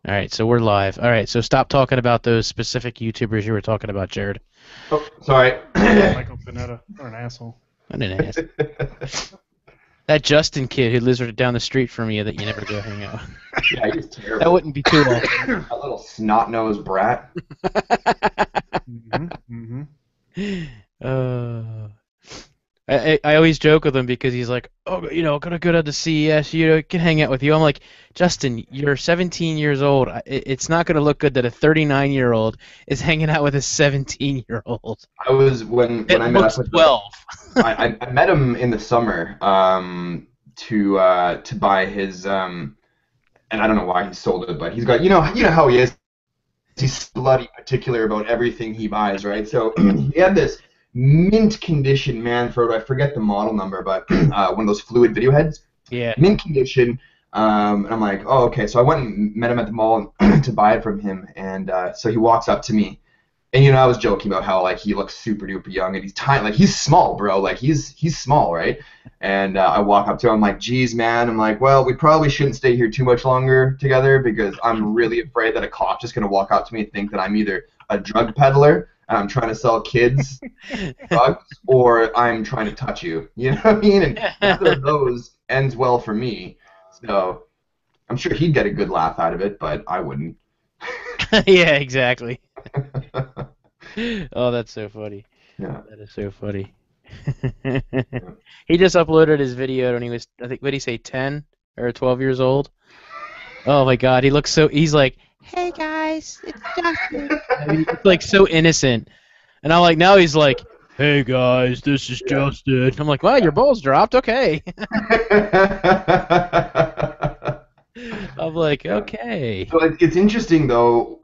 All right, so we're live. All right, so stop talking about those specific YouTubers you were talking about, Jared. Oh, sorry. Michael Panetta, or an asshole. I didn't ask. That Justin kid who lives right down the street from you that you never go hang out with. Yeah, he's That terrible. wouldn't be too often. A little snot-nosed brat. uh, I always joke with him because he's like, oh, gonna go to the CES, can hang out with you. I'm like, Justin, you're 17 years old. It's not gonna look good that a 39-year-old is hanging out with a 17-year-old. I was when It I met looks up with 12. I met him in the summer to buy his and I don't know why he sold it, but he's got you know how he is. He's bloody particular about everything he buys, right? So he had this mint condition Manfrotto. I forget the model number, but one of those fluid video heads. Yeah. Mint condition. And I'm like, oh, okay. So I went and met him at the mall to buy it from him, and so he walks up to me, and I was joking about how like he looks super duper young, and he's tiny, like he's small, bro, like he's small, right? And I walk up to him, I'm like, geez, man, I'm like, well, we probably shouldn't stay here too much longer together because I'm really afraid that a cop's just gonna walk up to me and think that I'm either a drug peddler and I'm trying to sell kids drugs, or I'm trying to touch you. You know what I mean? And neither of those ends well for me. So I'm sure he'd get a good laugh out of it, but I wouldn't. Yeah, exactly. Oh, that's so funny. Yeah. That is so funny. He just uploaded his video when he was, I think, what did he say, 10 or 12 years old? Oh my God, he's like, hey guys, it's Justin. I mean, it's like so innocent. And I'm like, now he's like, hey guys, this is Justin. I'm like, wow, your balls dropped, okay. I'm like, okay. So it's interesting though,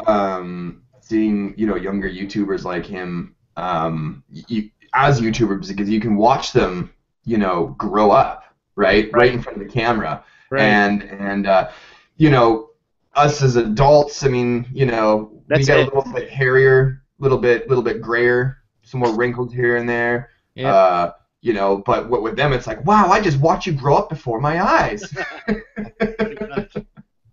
seeing younger YouTubers like him as YouTubers, because you can watch them grow up right in front of the camera, Right. and us as adults, I mean we That's got a it. little bit hairier, little bit grayer, some more wrinkles here and there. Yeah. But with them, it's like, wow, I just watched you grow up before my eyes.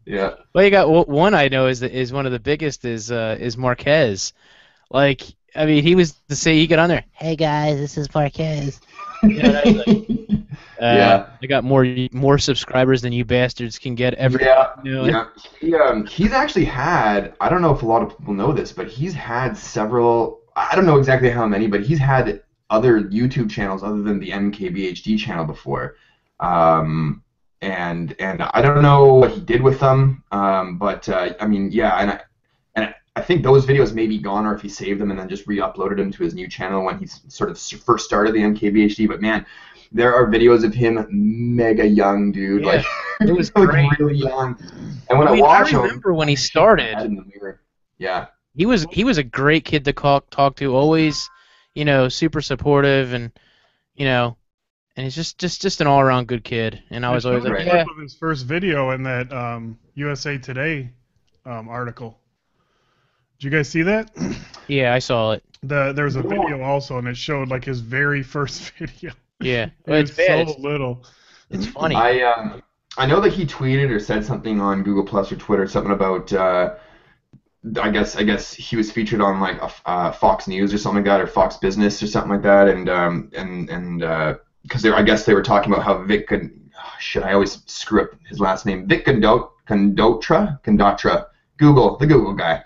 Yeah. Well, you got one I know is one of the biggest is Marquez. Like, I mean, he got on there. Hey guys, this is Marquez. Yeah. I got more subscribers than you bastards can get ever. Yeah. He's actually had, I don't know if a lot of people know this, but he's had several, I don't know exactly how many, but he's had other YouTube channels other than the MKBHD channel before. And I don't know what he did with them, but I mean, yeah, and I think those videos may be gone, or if he saved them and then just re-uploaded them to his new channel when he sort of first started the MKBHD. But man, there are videos of him mega young, dude. Yeah, like it was like great. really young. And when I I mean, watch I him, remember when he started. yeah. He was a great kid to talk to. Always, super supportive and and he's just an all around good kid. And I was always showed like, a yeah. clip of his first video in that USA Today article. Did you guys see that? Yeah, I saw it. There's a video also, and it showed like his very first video. Yeah, It well, was it's bad. so little. It's funny. I know that he tweeted or said something on Google Plus or Twitter, something about I guess he was featured on like Fox News or something like that, or Fox Business or something like that, and because I guess they were talking about how Vic I always screw up his last name, Vic Condotra, the Google guy,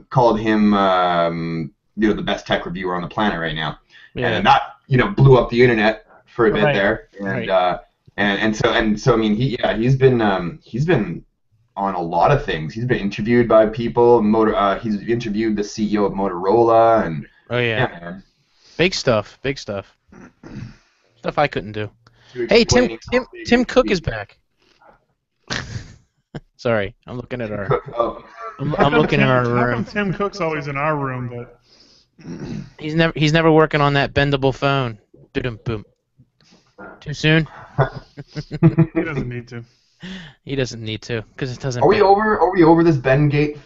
called him the best tech reviewer on the planet right now, and that blew up the internet for a bit there, and so I mean he's been on a lot of things. He's been interviewed by people. He's interviewed the CEO of Motorola, and man. Big stuff. Stuff I couldn't do. Hey, Tim Cook is back. Sorry, I'm looking at our. I'm looking at our How come room. Tim Cook's always in our room, but He's never working on that bendable phone. Boom. Too soon? he doesn't need to. He doesn't need to, because it doesn't. Are we over this Ben Gate?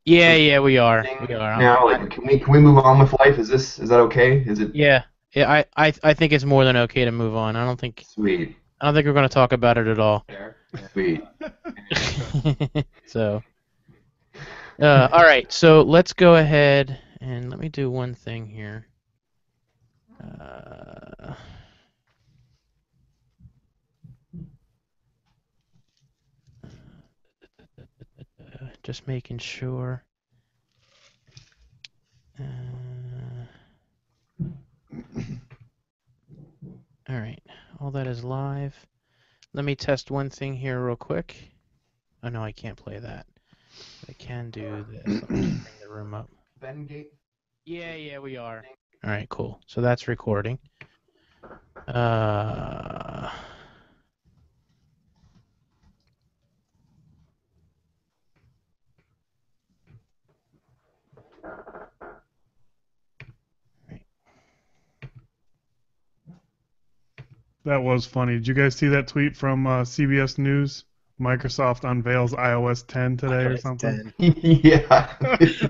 Yeah, we are. Now, like, can we move on with life? Is that okay? Is it? Yeah. I think it's more than okay to move on. Sweet. I don't think we're going to talk about it at all. Sweet. So. All right, so let's go ahead and let me do one thing here. Just making sure. All right, all that is live. Let me test one thing here real quick. Oh no, I can't play that. I can do this. Let me just bring the room up. Bengate. Yeah, we are. All right, cool. So that's recording. That was funny. Did you guys see that tweet from CBS News? Microsoft unveils iOS 10 today or something. Yeah.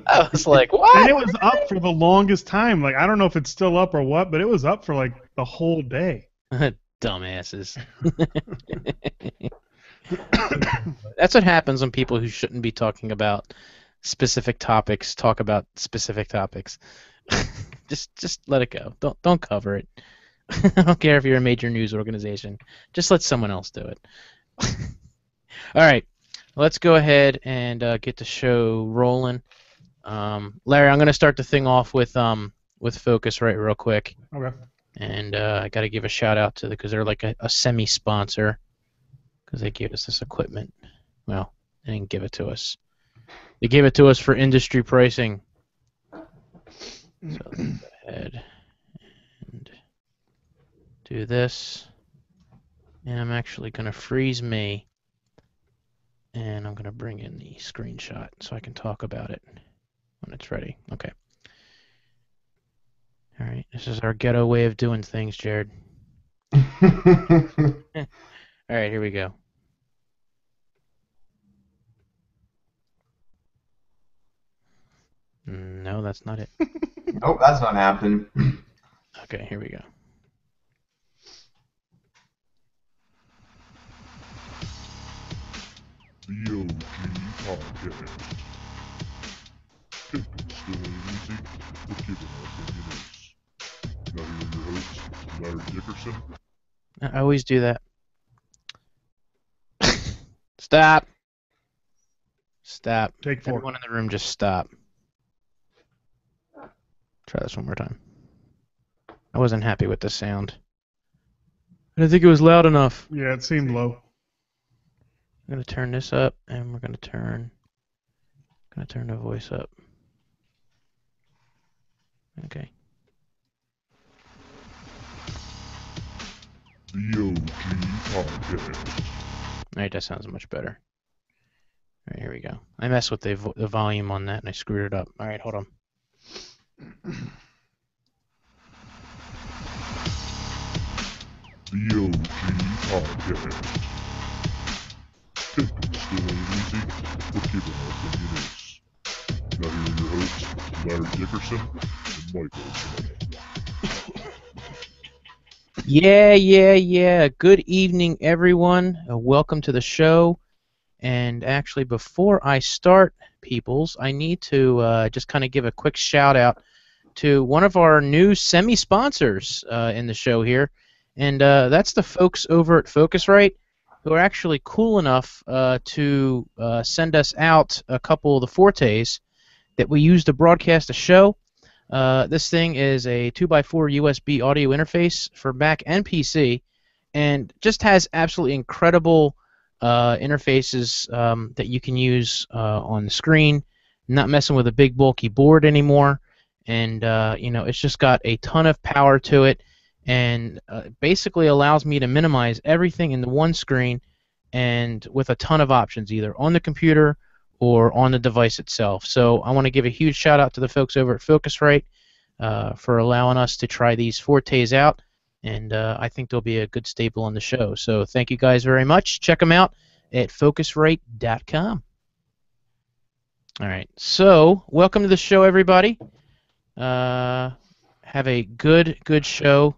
I was like, what? And it was up for the longest time. Like, I don't know if it's still up or what, but it was up for like the whole day. Dumbasses. That's what happens when people who shouldn't be talking about specific topics talk about specific topics. just let it go. Don't cover it. I don't care if you're a major news organization. Just let someone else do it. All right, let's go ahead and get the show rolling. Larry, I'm going to start the thing off with Focusrite real quick. Okay. And I got to give a shout out to because they're like a semi-sponsor because they gave us this equipment. Well, they didn't give it to us. They gave it to us for industry pricing. So let's go ahead and do this. And I'm actually going to freeze me. And I'm going to bring in the screenshot so I can talk about it when it's ready. Okay. All right. This is our ghetto way of doing things, Jared. All right, here we go. No, that's not it. Oh, that's not happening. Okay, here we go. The OG Podcast. Still easy, but giving opinions. Now here are your hosts, Larry Dickerson. I always do that. Stop. Stop. Take 4. Everyone in the room, just stop. Try this one more time. I wasn't happy with the sound. I didn't think it was loud enough. Yeah, it seemed low. I'm going to turn this up, and we're going to turn the voice up. Okay. The OG Podcast. All right, that sounds much better. All right, here we go. I messed with the volume on that, and I screwed it up. All right, hold on. The OG Podcast. Still easy, but giving opinions. Now here are your hosts, Larry Dickerson and Michael. Yeah. Good evening, everyone. Welcome to the show. And actually, before I start, peoples, I need to just kind of give a quick shout out to one of our new semi-sponsors in the show here. And that's the folks over at Focusrite who are actually cool enough to send us out a couple of the Fortes that we use to broadcast a show. This thing is a 2x4 USB audio interface for Mac and PC, and just has absolutely incredible interfaces that you can use on the screen. Not messing with a big bulky board anymore, and it's just got a ton of power to it, and basically allows me to minimize everything in the one screen, and with a ton of options, either on the computer or on the device itself. So I want to give a huge shout out to the folks over at Focusrite for allowing us to try these Fortes out, and I think they'll be a good staple on the show. So thank you guys very much. Check them out at Focusrite.com. All right, so welcome to the show, everybody. Have a good show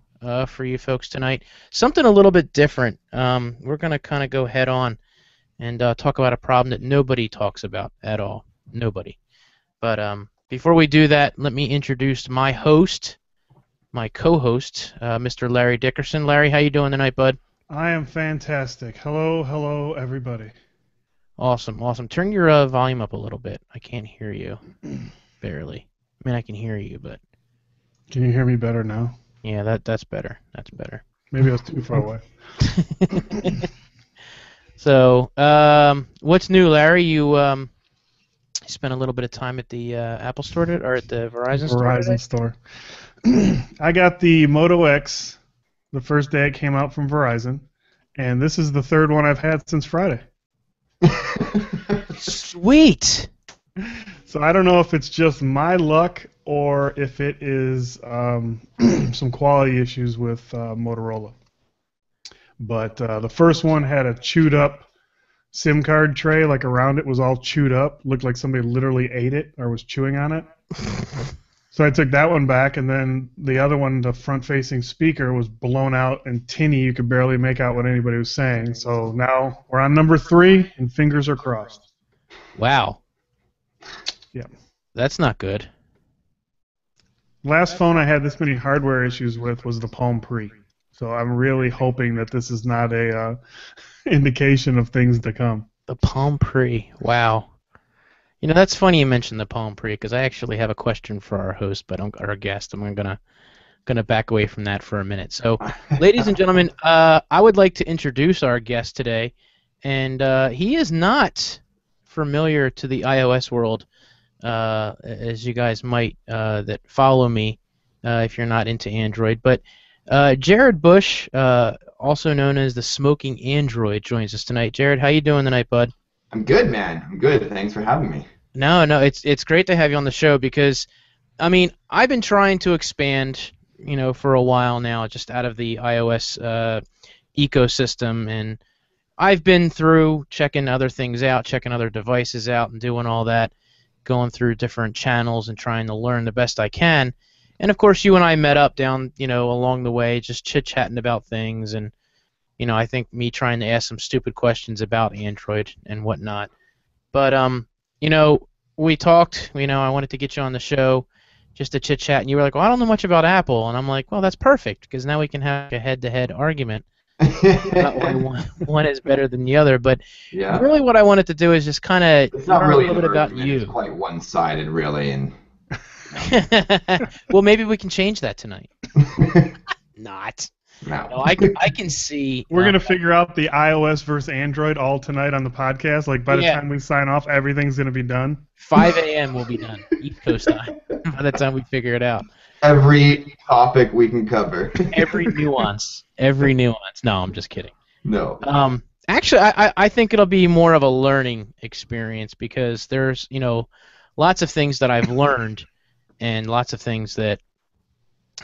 for you folks tonight. Something a little bit different. We're going to kind of go head on and talk about a problem that nobody talks about at all. Nobody. But before we do that, let me introduce my host, my co-host, Mr. Larry Dickerson. Larry, how you doing tonight, bud? I am fantastic. Hello, everybody. Awesome, awesome. Turn your volume up a little bit. I can't hear you. Barely. I mean, I can hear you, but Can you hear me better now? yeah, that's better. That's better. Maybe I was too far away. So, what's new, Larry? You spent a little bit of time at the Apple Store or at the Verizon Store today? Verizon store. I got the Moto X the first day it came out from Verizon, and this is the third one I've had since Friday. Sweet. So I don't know if it's just my luck or if it is some quality issues with Motorola. But the first one had a chewed up SIM card tray, like around it was all chewed up. Looked like somebody literally ate it or was chewing on it. So I took that one back, and then the other one, the front-facing speaker, was blown out and tinny. You could barely make out what anybody was saying. So now we're on number 3, and fingers are crossed. Wow. Yeah. That's not good. Last phone I had this many hardware issues with was the Palm Pre. So I'm really hoping that this is not a indication of things to come. The Palm Pre. Wow. You know, that's funny you mentioned the Palm Pre because I actually have a question for our host, but our guest. I'm gonna back away from that for a minute. So, ladies and gentlemen, I would like to introduce our guest today, and he is not familiar to the iOS world, as you guys might that follow me if you're not into Android. But Jared Busch, also known as the Smoking Android, joins us tonight. Jared, how you doing tonight, bud? I'm good, man. I'm good. Thanks for having me. No, it's great to have you on the show because, I mean, I've been trying to expand, you know, for a while now, just out of the iOS ecosystem, and I've been through checking other things out, checking other devices out, and doing all that, going through different channels and trying to learn the best I can. And of course, you and I met up down, you know, along the way, just chit-chatting about things, and you know, I think me trying to ask some stupid questions about Android and whatnot. But you know, we talked. You know, I wanted to get you on the show just to chit-chat, and you were like, "Well, I don't know much about Apple," and I'm like, "Well, that's perfect because now we can have a head-to-head argument about why one is better than the other." But Yeah. really, what I wanted to do is just kind of It's not learn really a little bit an about argument. It's you. quite one-sided, really, and Well, maybe we can change that tonight. Not. no. No, I can see. We're going to figure out the iOS versus Android all tonight on the podcast. Like, by the Yeah. time we sign off, everything's going to be done. 5 a.m. will be done, East Coast time, by the time we figure it out. Every topic we can cover. Every nuance. Every nuance. No, I'm just kidding. No. Actually, I think it'll be more of a learning experience because there's, you know, lots of things that I've learned and lots of things that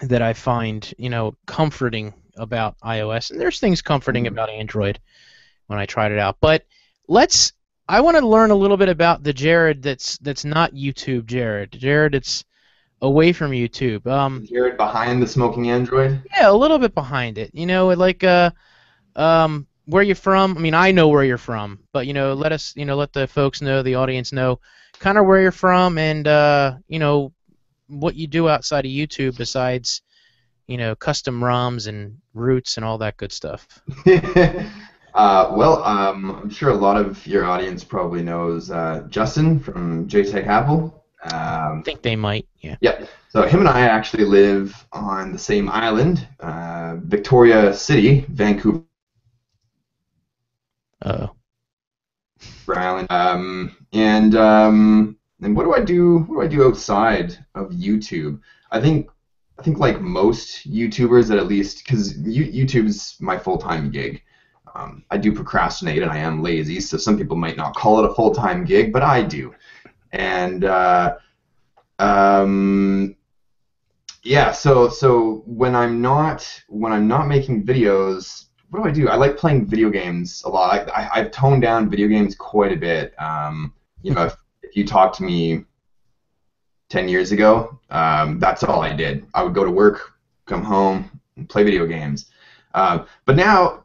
I find, you know, comforting about iOS. And there's things comforting about Android when I tried it out. But I want to learn a little bit about the Jared that's not YouTube Jared. Jared, it's away from YouTube. Jared behind the smoking Android. Yeah, a little bit behind it. You know, like where you're from. I mean, I know where you're from, but you know, let the folks know, the audience know, kind of where you're from, and you know, what you do outside of YouTube besides, you know, custom ROMs and roots and all that good stuff. Well, I'm sure a lot of your audience probably knows Justin from JTech Apple. I think they might, yeah. Yep. So him and I actually live on the same island, Victoria City, Vancouver Uh-oh. Island. And what do I do? What do I do outside of YouTube? I think like most YouTubers, at least, because YouTube is my full-time gig. I do procrastinate and I am lazy, so some people might not call it a full-time gig, but I do. And yeah, so when I'm not making videos, what do? I like playing video games a lot. I've toned down video games quite a bit. You know, if you talked to me 10 years ago, that's all I did. I would go to work, come home, and play video games. But now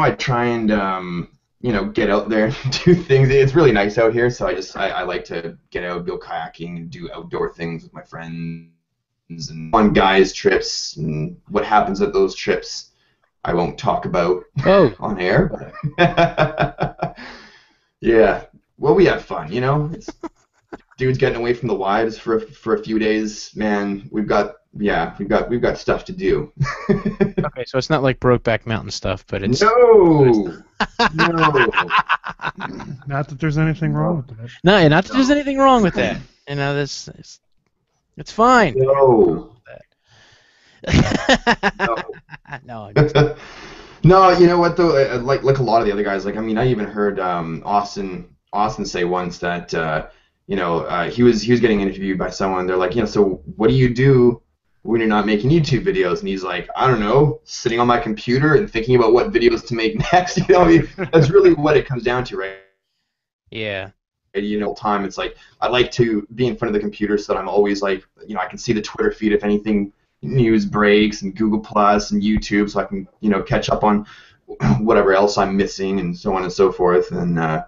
I try and get out there and do things. It's really nice out here, so I like to get out, go kayaking, and do outdoor things with my friends and on guys trips. And what happens at those trips, I won't talk about on air. But yeah, well, we have fun, It's dudes getting away from the wives for a few days. Man, we've got stuff to do. Okay, so it's not like Brokeback Mountain stuff, but it's no. Not that there's anything wrong with that. No, not that there's anything wrong with that. This it's fine. No. No. No, you know what though? Like a lot of the other guys. Like, I mean, I even heard Austin say once that he was getting interviewed by someone. They're like, so what do you do when you're not making YouTube videos? And he's like, I don't know, sitting on my computer and thinking about what videos to make next. That's really what it comes down to, right? Yeah. Time it's like I like to be in front of the computer so that I'm always like, I can see the Twitter feed if anything news breaks, and Google Plus and YouTube, so I can catch up on whatever else I'm missing, and so on and so forth. And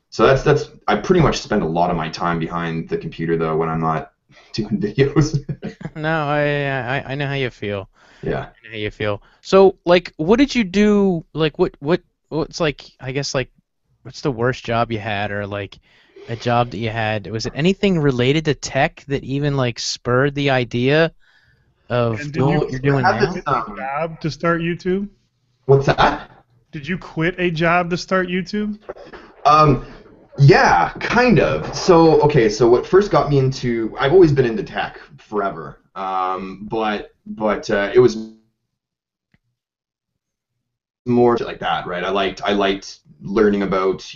so that's I pretty much spend a lot of my time behind the computer though when I'm not doing videos. No, I know how you feel. Yeah. I know how you feel. So like, what did you do? Like, what's like? I guess like, what's the worst job you had, or like a job that you had? Was it anything related to tech that even like spurred the idea of doing what you're doing now? Did you quit a job to start YouTube? What's that? Did you quit a job to start YouTube? Yeah, kind of. So what first got me into, I've always been into tech forever. But it was more like that, right? I liked learning about,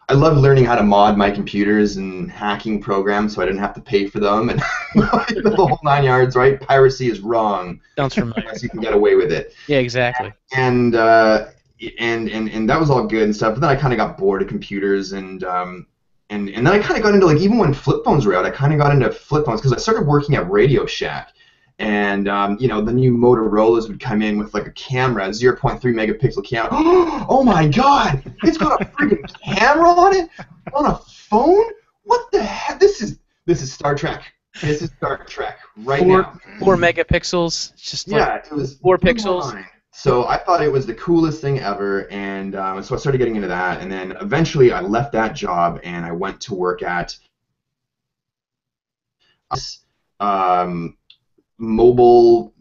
I loved learning how to mod my computers and hacking programs so I didn't have to pay for them, and the whole 9 yards, right? Piracy is wrong. Sounds familiar. Unless you can get away with it. Yeah, exactly. And that was all good and stuff. But then I kind of got bored of computers, and then I kind of got into, like, even when flip phones were out, I kind of got into flip phones because I started working at Radio Shack. And, the new Motorola's would come in with, like, a camera, 0.3 megapixel camera. Oh, my God! It's got a freaking camera on it? On a phone? What the heck? This is Star Trek. This is Star Trek right now. 4 megapixels? It's just like it was 4 pixels? So I thought it was the coolest thing ever, and so I started getting into that. And then eventually I left that job, and I went to work at mobile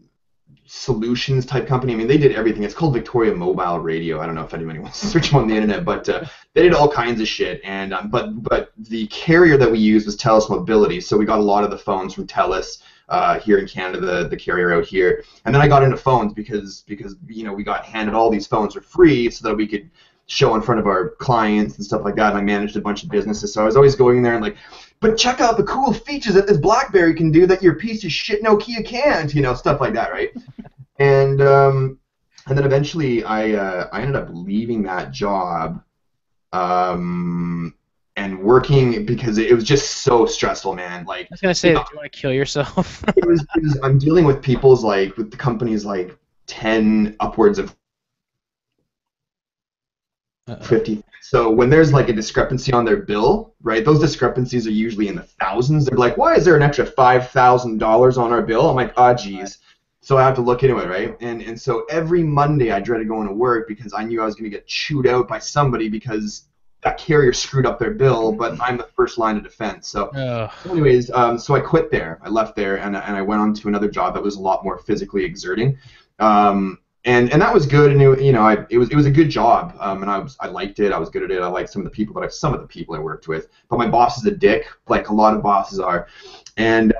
solutions type company. I mean, they did everything. It's called Victoria Mobile Radio. I don't know if anybody wants to search them on the internet, but they did all kinds of shit. And but the carrier that we used was TELUS Mobility, so we got a lot of the phones from TELUS here in Canada, the carrier out here. And then I got into phones because we got handed all these phones for free so that we could show in front of our clients and stuff like that. And I managed a bunch of businesses, so I was always going in there and like, but check out the cool features that this BlackBerry can do that your piece of shit Nokia can't, stuff like that, right? And then eventually I ended up leaving that job and working because it was just so stressful, man. Like, I was gonna say, do you want to kill yourself? it was I'm dealing with people's, like, with the companies like 10 upwards of 50. So when there's like a discrepancy on their bill, right? Those discrepancies are usually in the thousands. They're like, why is there an extra $5,000 on our bill? I'm like, oh, geez. So I have to look into it, right? And so every Monday I dreaded going to work because I knew I was going to get chewed out by somebody because that carrier screwed up their bill, but I'm the first line of defense. So anyways, so I quit there. I left there, and I went on to another job that was a lot more physically exerting. And that was good, and it was a good job, and I liked it. I was good at it. I liked some of the people I worked with, but my boss is a dick, like a lot of bosses are. And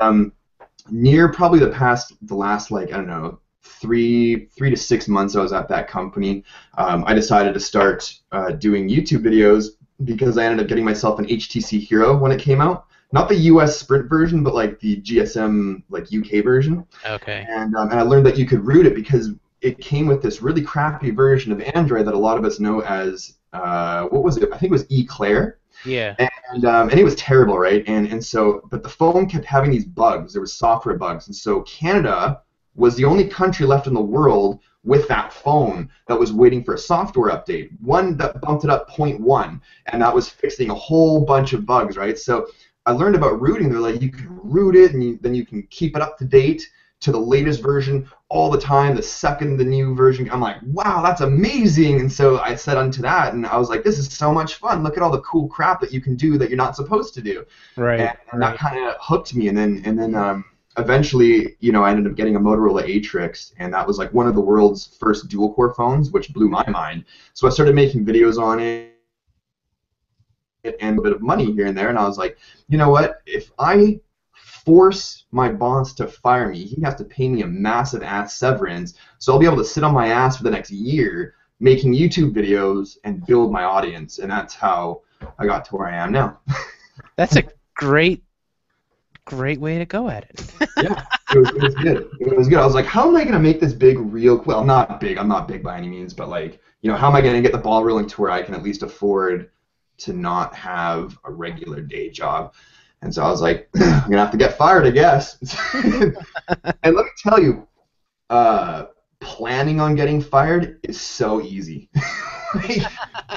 near probably the last like, I don't know, 3 to 6 months I was at that company, I decided to start doing YouTube videos because I ended up getting myself an HTC Hero when it came out. Not the US Sprint version, but like the GSM like UK version. Okay. And I learned that you could root it because it came with this really crappy version of Android that a lot of us know as what was it? I think it was Eclair. Yeah. And it was terrible, right? And so, but the phone kept having these bugs. There was software bugs, and so Canada was the only country left in the world with that phone that was waiting for a software update. One that bumped it up 0.1, and that was fixing a whole bunch of bugs, right? So I learned about rooting. They're like, you can root it, and then you can keep it up to date to the latest version all the time, the second the new version. I'm like, wow, that's amazing. And so I set onto that, and I was like, this is so much fun. Look at all the cool crap that you can do that you're not supposed to do. Right. And that kind of hooked me. And then eventually, I ended up getting a Motorola Atrix, and that was like one of the world's first dual-core phones, which blew my mind. So I started making videos on it and a bit of money here and there, and I was like, you know what? If I force my boss to fire me, he has to pay me a massive ass severance, so I'll be able to sit on my ass for the next year making YouTube videos and build my audience, and that's how I got to where I am now. That's a great way to go at it. Yeah, it was good. It was good. I was like, how am I going to make this big real quick? I'm not big by any means, but like, how am I going to get the ball rolling to where I can at least afford to not have a regular day job? And so I was like, I'm going to have to get fired, I guess. And let me tell you, planning on getting fired is so easy.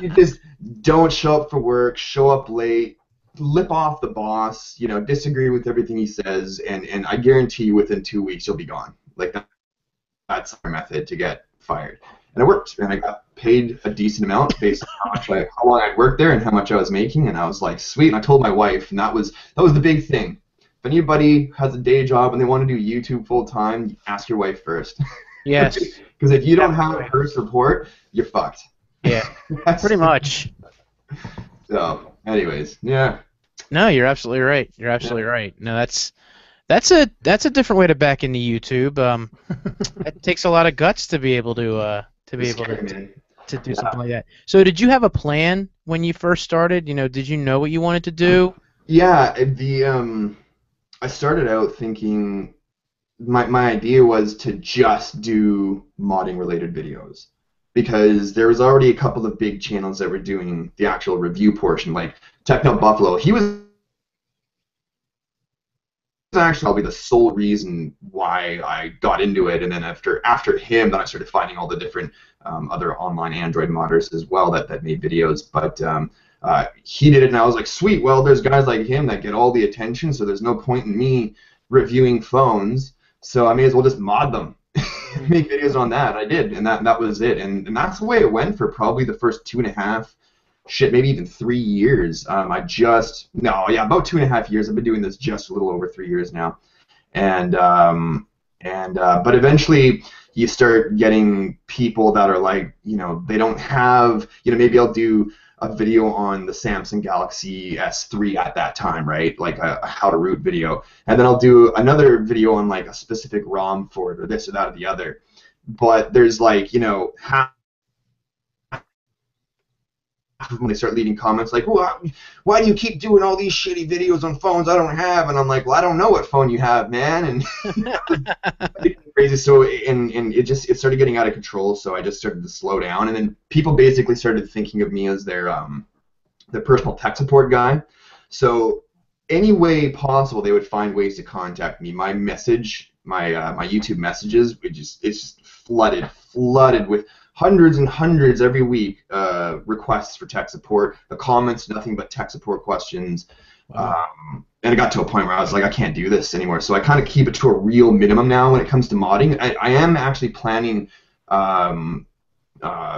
You just don't show up for work, show up late, lip off the boss, disagree with everything he says, and I guarantee you within 2 weeks you'll be gone. Like, that's our method to get fired. And it worked, and I got paid a decent amount based on how long I'd worked there and how much I was making, and I was like, sweet. And I told my wife, and that was the big thing. If anybody has a day job and they want to do YouTube full time, ask your wife first. Yes. Because if you don't have her support, you're fucked. Yeah, pretty much. So, anyways, yeah. No, you're absolutely right. You're absolutely right. No, that's a different way to back into YouTube. It takes a lot of guts to be able to do something like that. So, did you have a plan when you first started? Did you know what you wanted to do? Yeah, I started out thinking my idea was to just do modding related videos, because there was already a couple of big channels that were doing the actual review portion, like Techno Buffalo. He was actually probably the sole reason why I got into it, and then after him, then I started finding all the different other online Android modders as well that made videos. But he did it, and I was like, sweet, well, there's guys like him that get all the attention, so there's no point in me reviewing phones, so I may as well just mod them. Make videos on that. I did, and that was it, and that's the way it went for probably the first 2.5, maybe even 3 years. About 2.5 years. I've been doing this just a little over 3 years now, but eventually you start getting people that are like, they don't have, maybe I'll do a video on the Samsung Galaxy S3 at that time, right? Like a how to root video. And then I'll do another video on like a specific ROM for it, or this or that or the other. But there's like, half when they start leaving comments like, well, why do you keep doing all these shitty videos on phones I don't have? And I'm like, well, I don't know what phone you have, man. And crazy. So and it started getting out of control. So I just started to slow down, and then people basically started thinking of me as their personal tech support guy. So any way possible, they would find ways to contact me. My YouTube messages, it's just flooded with hundreds and hundreds every week requests for tech support. The comments, nothing but tech support questions. Wow. And it got to a point where I was like, I can't do this anymore. So I kind of keep it to a real minimum now when it comes to modding. I am actually planning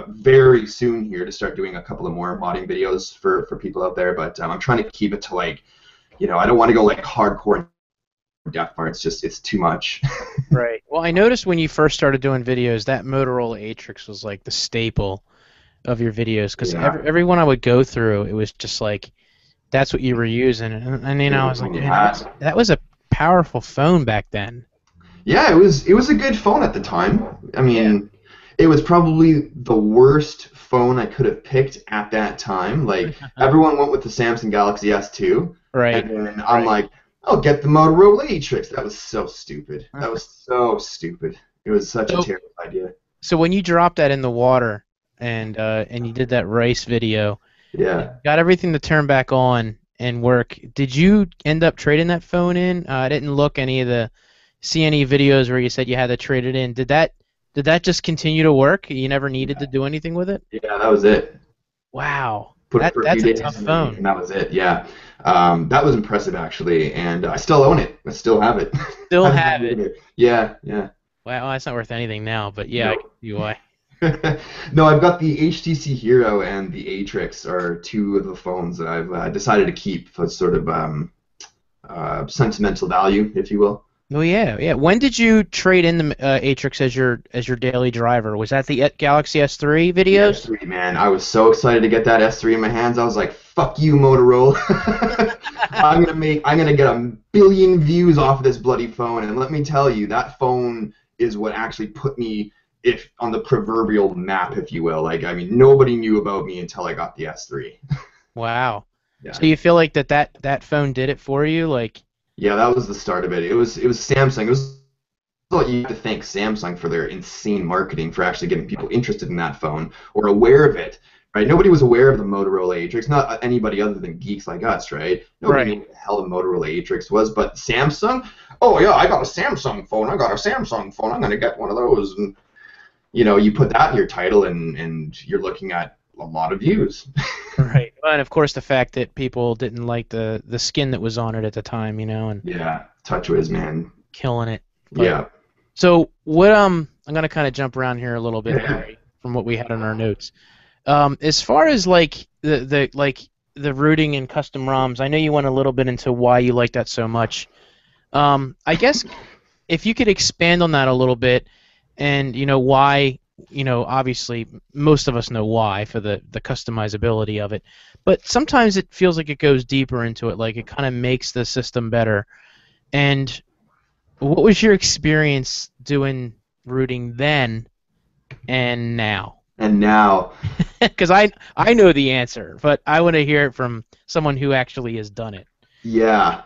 very soon here to start doing a couple of more modding videos for people out there. But I'm trying to keep it to like, I don't want to go like hardcore death bar. It's too much. Right. Well, I noticed when you first started doing videos, that Motorola Atrix was like the staple of your videos, because every one I would go through, it was just like, that's what you were using, and I was like, that was a powerful phone back then. Yeah, it was a good phone at the time. I mean, it was probably the worst phone I could have picked at that time. Like, everyone went with the Samsung Galaxy S2, right? And then I'm like, I'll get the Motorola Atrix. That was so stupid. That was so stupid. It was such a terrible idea. So when you dropped that in the water and you did that race video, got everything to turn back on and work, did you end up trading that phone in? I didn't look any of the see any videos where you said you had to trade it in. Did that just continue to work? You never needed to do anything with it? Yeah, that was it. Wow. Put it That for a few that's a days tough phone. and that was it. Yeah, that was impressive actually, and I still own it. I still have it. Still Haven't have moved it. it. Yeah, yeah. Wow, that's not worth anything now, but yeah, I No. can see why. No, I've got the HTC Hero and the Atrix are two of the phones that I've decided to keep for sort of sentimental value, if you will. Oh yeah, yeah. When did you trade in the Atrix as your daily driver? Was that the Galaxy S3 The videos? S3, man, I was so excited to get that S3 in my hands. I was like, "Fuck you, Motorola! I'm gonna get a billion views off of this bloody phone." And let me tell you, that phone is what actually put me if on the proverbial map, if you will. Like, I mean, nobody knew about me until I got the S3. Wow. Yeah. So you feel like that phone did it for you? Like, Yeah, that was the start of it. It was Samsung. It was what you have to thank Samsung for their insane marketing for actually getting people interested in that phone or aware of it. Right? Nobody was aware of the Motorola Atrix, not anybody other than geeks like us, right? Nobody right. knew what the hell the Motorola Atrix was, but Samsung, oh yeah, I got a Samsung phone. I got a Samsung phone. I'm gonna get one of those. And you put that in your title and you're looking at a lot of views. Right. And of course the fact that people didn't like the skin that was on it at the time, and Yeah, TouchWiz, man. killing it. But Yeah. so what I'm gonna kind of jump around here a little bit, Larry, from what we had on our notes. As far as like the rooting and custom ROMs, I know you went a little bit into why you like that so much. I guess if you could expand on that a little bit, and why, obviously most of us know why for the customizability of it, but sometimes it feels like it goes deeper into it, like it kind of makes the system better. And what was your experience doing rooting then and now? And now, Because I know the answer, but I want to hear it from someone who actually has done it. yeah.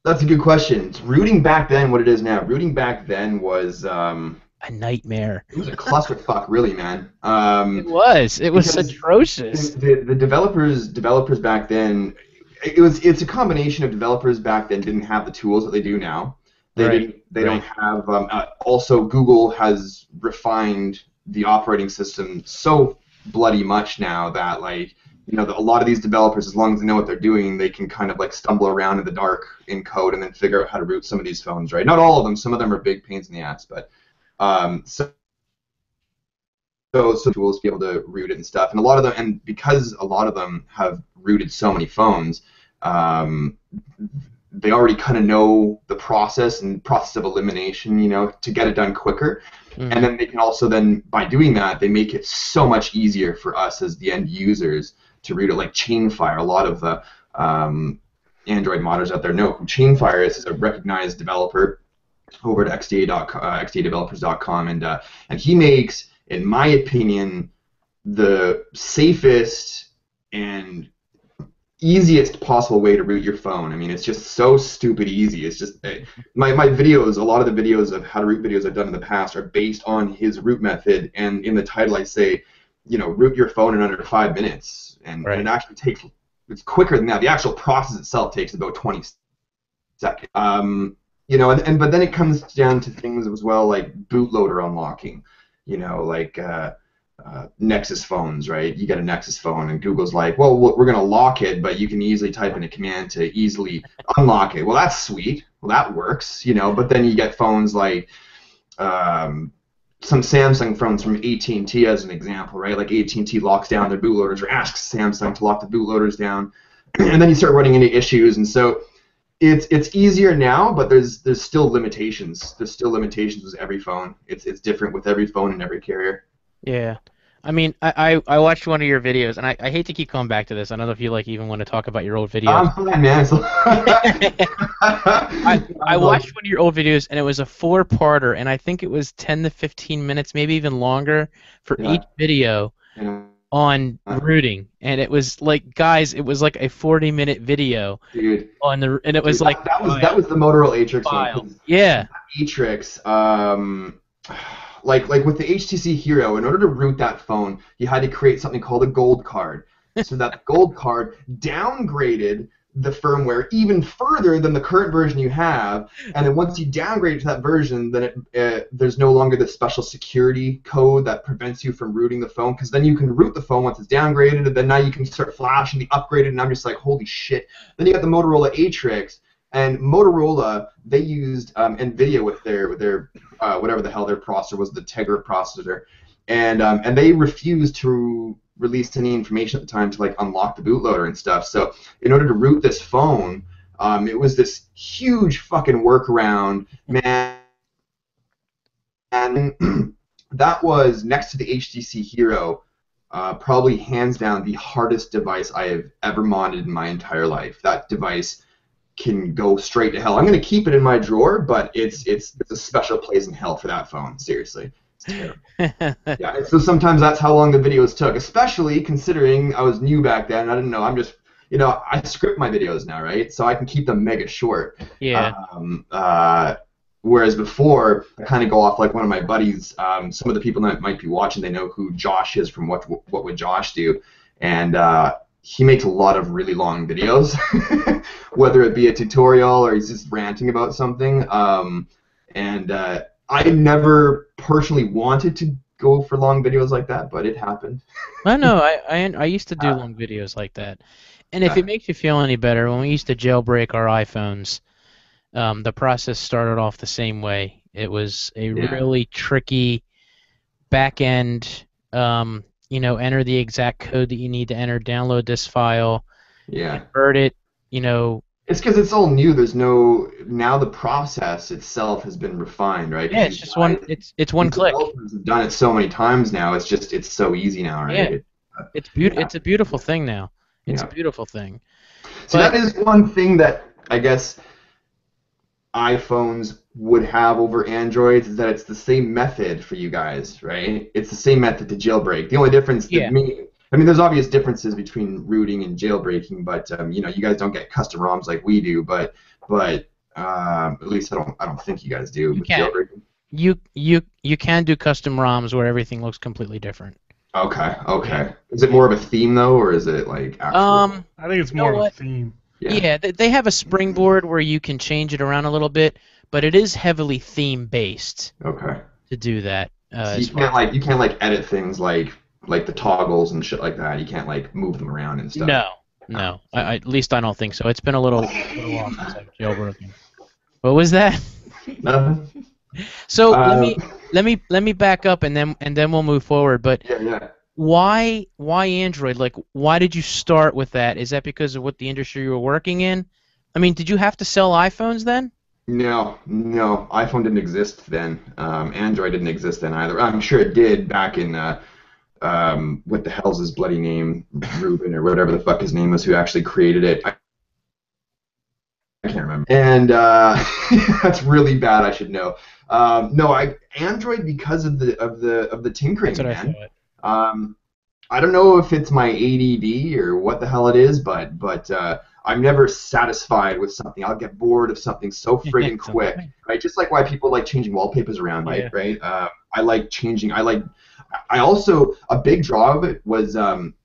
That's a good question. Rooting back then, what it is now. Rooting back then was A nightmare. it was a clusterfuck, really, man. It was. It was Because atrocious. the developers back then, it's a combination of developers back then didn't have the tools that they do now. Right. They don't Right. have also Google has refined the operating system so bloody much now that like a lot of these developers, as long as they know what they're doing, they can kind of like stumble around in the dark in code and then figure out how to root some of these phones, right? Not all of them. Some of them are big pains in the ass, but so tools to be able to root it and stuff. And a lot of them, and because a lot of them have rooted so many phones, um, they already kind of know the process and process of elimination, to get it done quicker. Mhm. And then they can also then, by doing that, they make it so much easier for us as the end users to root it. Like Chainfire, a lot of the Android modders out there know who Chainfire is a recognized developer over at xdadevelopers.com, and he makes, in my opinion, the safest and easiest possible way to root your phone. I mean, it's just so stupid easy. It's just my videos. A lot of the videos of how to root videos I've done in the past are based on his root method, and in the title I say, root your phone in under 5 minutes, and Right. it actually takes. It's quicker than that. The actual process itself takes about 20 seconds. But then it comes down to things as well like bootloader unlocking. Like Nexus phones, right? You get a Nexus phone, and Google's like, well, we're going to lock it, but you can easily type in a command to easily unlock it. Well, that's sweet. Well, that works, But then you get phones like some Samsung phones from AT&T as an example, right? Like AT&T locks down their bootloaders or asks Samsung to lock the bootloaders down, and then you start running into issues, and so it's easier now, but there's still limitations. There's still limitations with every phone. It's different with every phone and every carrier. Yeah. I mean, I watched one of your videos, and I hate to keep coming back to this. I don't know if you even want to talk about your old videos. I'm fine, man. I watched one of your old videos, and it was a four-parter, and I think it was 10 to 15 minutes, maybe even longer, for Yeah. each video Yeah. on rooting. And it was like, guys, it was like a 40-minute video Dude, and it was dude, like that was the Motorola Atrix file. one. Yeah. Atrix, like with the HTC Hero, in order to root that phone, you had to create something called a gold card. So that gold card downgraded the firmware even further than the current version you have, and then once you downgrade to that version, then there's no longer the special security code that prevents you from rooting the phone, because then you can root the phone once it's downgraded, and then now you can start flashing the upgraded, and I'm just like, holy shit. Then you got the Motorola Atrix, and Motorola, they used NVIDIA with their whatever the hell their processor was, the Tegra processor, and they refused to release any information at the time to like unlock the bootloader and stuff. So in order to root this phone, it was this huge fucking workaround, man. And that was, next to the HTC Hero, probably hands down the hardest device I have ever modded in my entire life. That device can go straight to hell. I'm going to keep it in my drawer, but it's a special place in hell for that phone, seriously. Yeah, and so sometimes that's how long the videos took, especially considering I was new back then. I didn't know. I'm just, I script my videos now, right? So I can keep them mega short. Yeah. Whereas before, I kind of go off like one of my buddies. Some of the people that might be watching, they know who Josh is from What Would Josh Do, and he makes a lot of really long videos, whether it be a tutorial or he's just ranting about something. I never personally wanted to go for long videos like that, but it happened. I know. I used to do long videos like that. And if it makes you feel any better, when we used to jailbreak our iPhones, the process started off the same way. It was a really tricky back end, enter the exact code that you need to enter, download this file, convert it, It's because it's all new. Now the process itself has been refined, right? Yeah, it's just it's one click. Developers have done it so many times now. It's so easy now, right? Yeah. It's a beautiful thing now. It's a beautiful thing. So that is one thing that I guess iPhones would have over Androids, is that it's the same method for you guys, right? It's the same method to jailbreak. The only difference there's obvious differences between rooting and jailbreaking, but you guys don't get custom ROMs like we do, but at least I don't think you guys do with jailbreaking. You can do custom ROMs where everything looks completely different. Okay. Is it more of a theme though, or is it like actual? I think it's more of a theme. Yeah, they have a springboard where you can change it around a little bit, but it is heavily theme based. Okay. To do that. So you can't edit things like the toggles and shit like that. You can't move them around and stuff. No. At least I don't think so. It's been a little while since I've jailbroken. What was that? Nothing. So let me back up and then we'll move forward. But why Android? Why did you start with that? Is that because of what the industry you were working in? I mean, did you have to sell iPhones then? No. iPhone didn't exist then. Android didn't exist then either. I'm sure it did back in what the hell's his bloody name, Ruben or whatever the fuck his name was, who actually created it. I can't remember. And that's really bad. I should know. Android because of the tinkering, man. I don't know if it's my ADD or what the hell it is, but I'm never satisfied with something. I'll get bored of something so friggin' quick, right? Just like why people like changing wallpapers around, right? I like changing. I also, a big draw of it was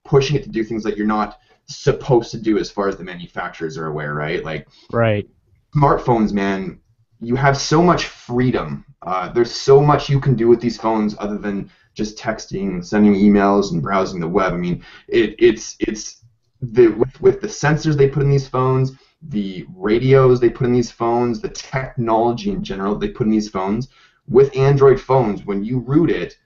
pushing it to do things that you're not supposed to do as far as the manufacturers are aware, right? Right. Smartphones, man, you have so much freedom. There's so much you can do with these phones other than just texting, sending emails, and browsing the web. I mean, with the sensors they put in these phones, the radios they put in these phones, the technology in general they put in these phones. With Android phones, when you root it,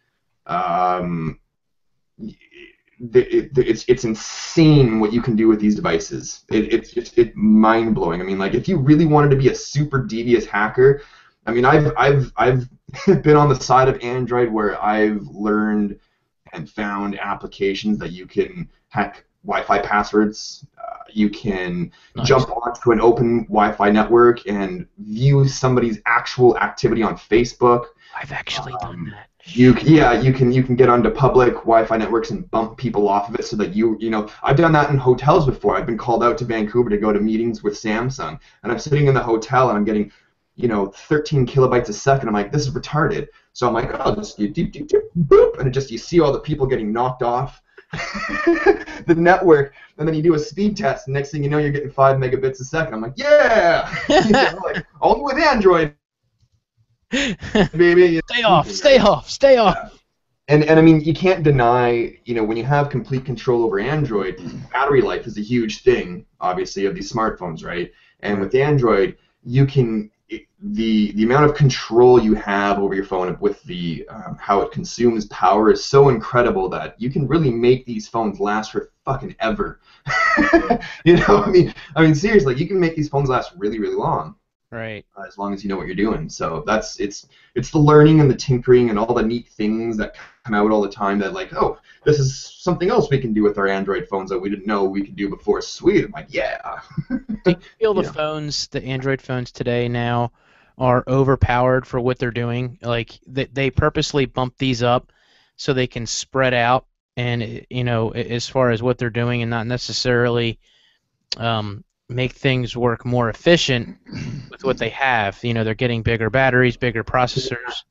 it's insane what you can do with these devices. It's just mind blowing. I mean, if you really wanted to be a super devious hacker, I mean, I've been on the side of Android where I've learned and found applications that you can hack Wi-Fi passwords. You can jump onto an open Wi-Fi network and view somebody's actual activity on Facebook. I've actually done that. You can get onto public Wi-Fi networks and bump people off of it so that I've done that in hotels before. I've been called out to Vancouver to go to meetings with Samsung, and I'm sitting in the hotel and I'm getting 13 kilobytes a second. I'm like, this is retarded. So I'm like, oh, just boop, and you see all the people getting knocked off the network, and then you do a speed test, and next thing you know, you're getting 5 megabits a second. I'm like, yeah, like only with Android, baby. Stay off, stay off, stay off. Yeah. And I mean, you can't deny, when you have complete control over Android, battery life is a huge thing, obviously, of these smartphones, right? And with Android, you can the amount of control you have over your phone with the how it consumes power is so incredible that you can really make these phones last for fucking ever. I mean, seriously, you can make these phones last really, really long. Right. As long as you know what you're doing. So it's the learning and the tinkering and all the neat things that come out all the time that like, oh, this is something else we can do with our Android phones that we didn't know we could do before. Sweet. I'm like, yeah. Do you feel the Android phones today now are overpowered for what they're doing? Like they purposely bump these up so they can spread out and as far as what they're doing and not necessarily make things work more efficient with what they have. They're getting bigger batteries, bigger processors,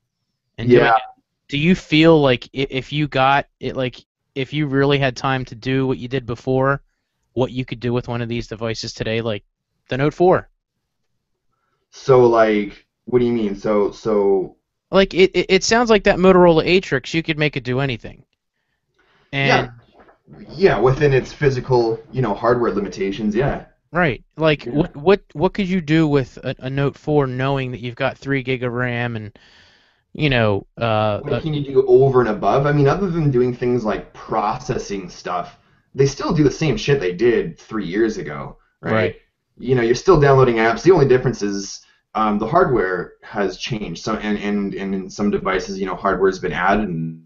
and doing it. Do you feel like if you got it, like if you really had time to do what you did before, what you could do with one of these devices today, like the Note 4? So like, what do you mean? So like it sounds like that Motorola Atrix, you could make it do anything. And yeah, within its physical, hardware limitations, yeah. Right. Like, what could you do with a Note 4 knowing that you've got 3 gig of RAM and, what can you do over and above? I mean, other than doing things like processing stuff, they still do the same shit they did 3 years ago, right? You're still downloading apps. The only difference is the hardware has changed. So, and in some devices, hardware's been added and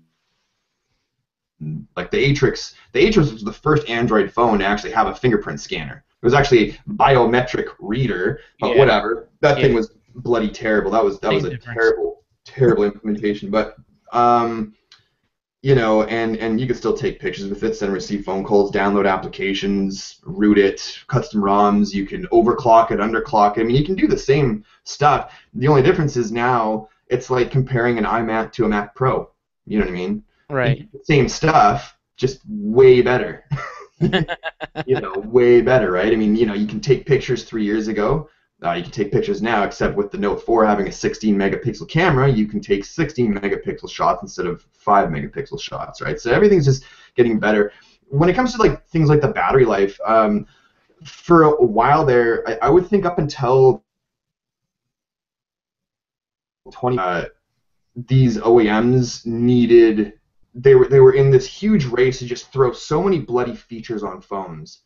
like the Atrix was the first Android phone to actually have a fingerprint scanner. It was actually a biometric reader, but whatever. That thing was bloody terrible. That was a terrible implementation. But and you could still take pictures with it, send and receive phone calls, download applications, root it, custom ROMs. You can overclock it, underclock it. I mean, you can do the same stuff. The only difference is now it's like comparing an iMac to a Mac Pro. You know what I mean? Right. Same stuff, just way better. Way better, right? I mean, you can take pictures 3 years ago. You can take pictures now, except with the Note 4 having a 16 megapixel camera, you can take 16 megapixel shots instead of 5 megapixel shots, right? So everything's just getting better. When it comes to like things like the battery life, for a while there, I would think up until 20, these OEMs needed. They were in this huge race to just throw so many bloody features on phones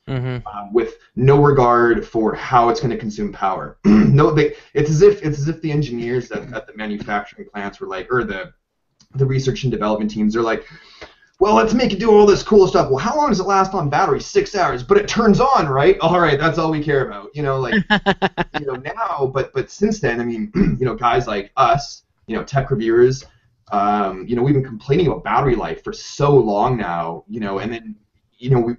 with no regard for how it's going to consume power. It's as if the engineers at the manufacturing plants were like, or the research and development teams are like, well, let's make it do all this cool stuff. Well, how long does it last on battery? 6 hours, but it turns on, right? All right, that's all we care about. Now, but since then, I mean, guys like us, tech reviewers. We've been complaining about battery life for so long now, and then,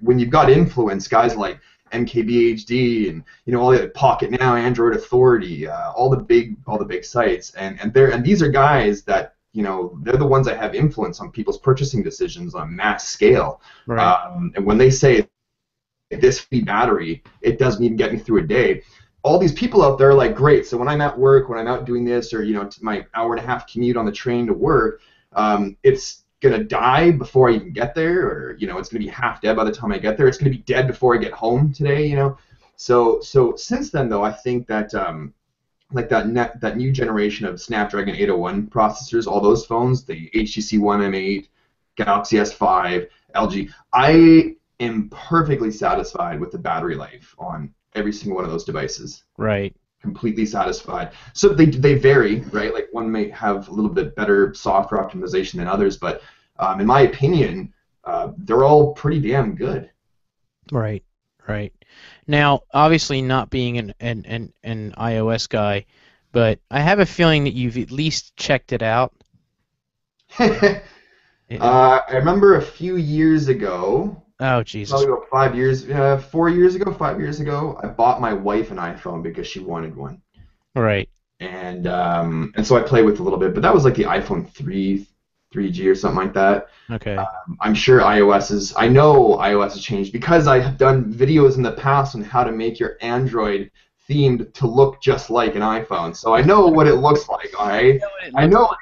when you've got influence, guys like MKBHD and, all the Pocket Now, Android Authority, all the big sites, and these are guys that, they're the ones that have influence on people's purchasing decisions on a mass scale. Right. And when they say this free battery, it doesn't even get me through a day. All these people out there are like, great, so when I'm at work, when I'm out doing this, or my hour and a half commute on the train to work, it's gonna die before I even get there, or it's gonna be half dead by the time I get there. It's gonna be dead before I get home today, So since then though, I think that like that new generation of Snapdragon 801 processors, all those phones, the HTC One M8, Galaxy S5, LG, I am perfectly satisfied with the battery life on every single one of those devices. Right. Completely satisfied. So they vary, right? Like one may have a little bit better software optimization than others, but in my opinion, they're all pretty damn good. Right. Right. Now, obviously, not being an iOS guy, but I have a feeling that you've at least checked it out. I remember a few years ago. Oh, Jesus. Probably about 5 years, 4 years ago, 5 years ago, I bought my wife an iPhone because she wanted one. Right. And so I played with it a little bit, but that was like the iPhone 3, 3G or something like that. Okay. I'm sure I know iOS has changed because I have done videos in the past on how to make your Android themed to look just like an iPhone. So I know what it looks like, all right? You know what it I looks know. like.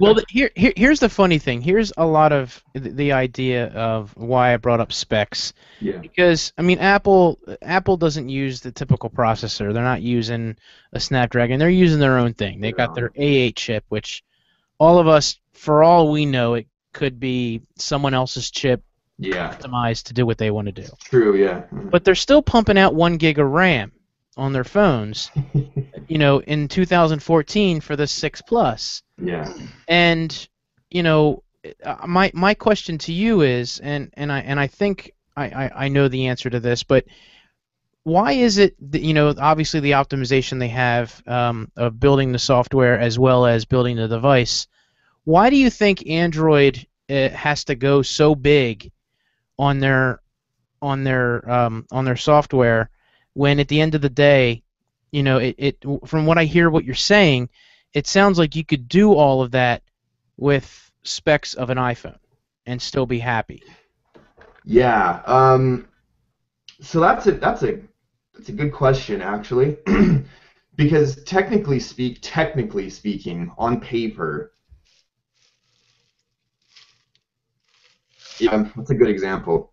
Well, here's the funny thing. Here's a lot of the idea of why I brought up specs. Yeah. Because I mean, Apple doesn't use the typical processor. They're not using a Snapdragon. They're using their own thing. They got their A8 chip, which all of us, for all we know, it could be someone else's chip Yeah. customized to do what they want to do. True, yeah. But they're still pumping out 1 gig of RAM on their phones, you know, in 2014 for the 6 Plus. Yeah. And, you know, my question to you is, and I think I know the answer to this, but why is it that, you know, obviously the optimization they have of building the software as well as building the device, why do you think Android has to go so big on their software when at the end of the day, you know, from what I hear what you're saying, it sounds like you could do all of that with specs of an iPhone and still be happy. Yeah. So that's a good question actually, because technically speaking, on paper, yeah, that's a good example.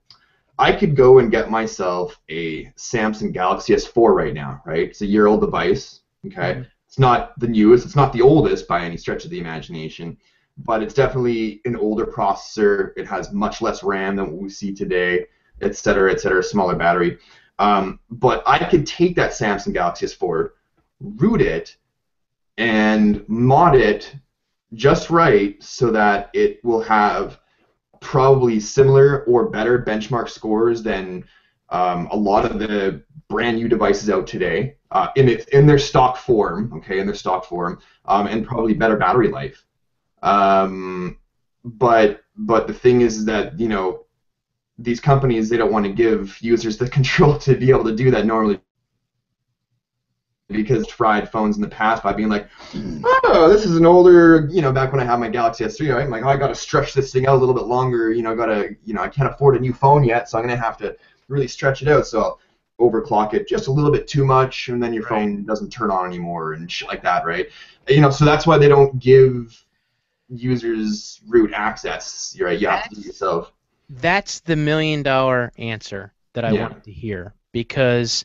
I could go and get myself a Samsung Galaxy S4 right now, right? It's a year-old device, okay? Mm-hmm. It's not the newest, it's not the oldest by any stretch of the imagination, but it's definitely an older processor. It has much less RAM than what we see today, et cetera, smaller battery. But I could take that Samsung Galaxy S4, root it, and mod it just right so that it will have probably similar or better benchmark scores than a lot of the brand new devices out today in their stock form, okay, and probably better battery life. But the thing is that, you know, these companies, they don't want to give users the control to be able to do that normally, because fried phones in the past by being like, oh, this is an older, you know, back when I had my Galaxy S3, right? I'm like, oh, I got to stretch this thing out a little bit longer, you know, I can't afford a new phone yet, so I'm going to have to really stretch it out, so I'll overclock it just a little bit too much, and then your phone doesn't turn on anymore and shit like that, right? You know, so that's why they don't give users root access, right? You have to do it yourself. That's the $1 million answer that I wanted to hear, because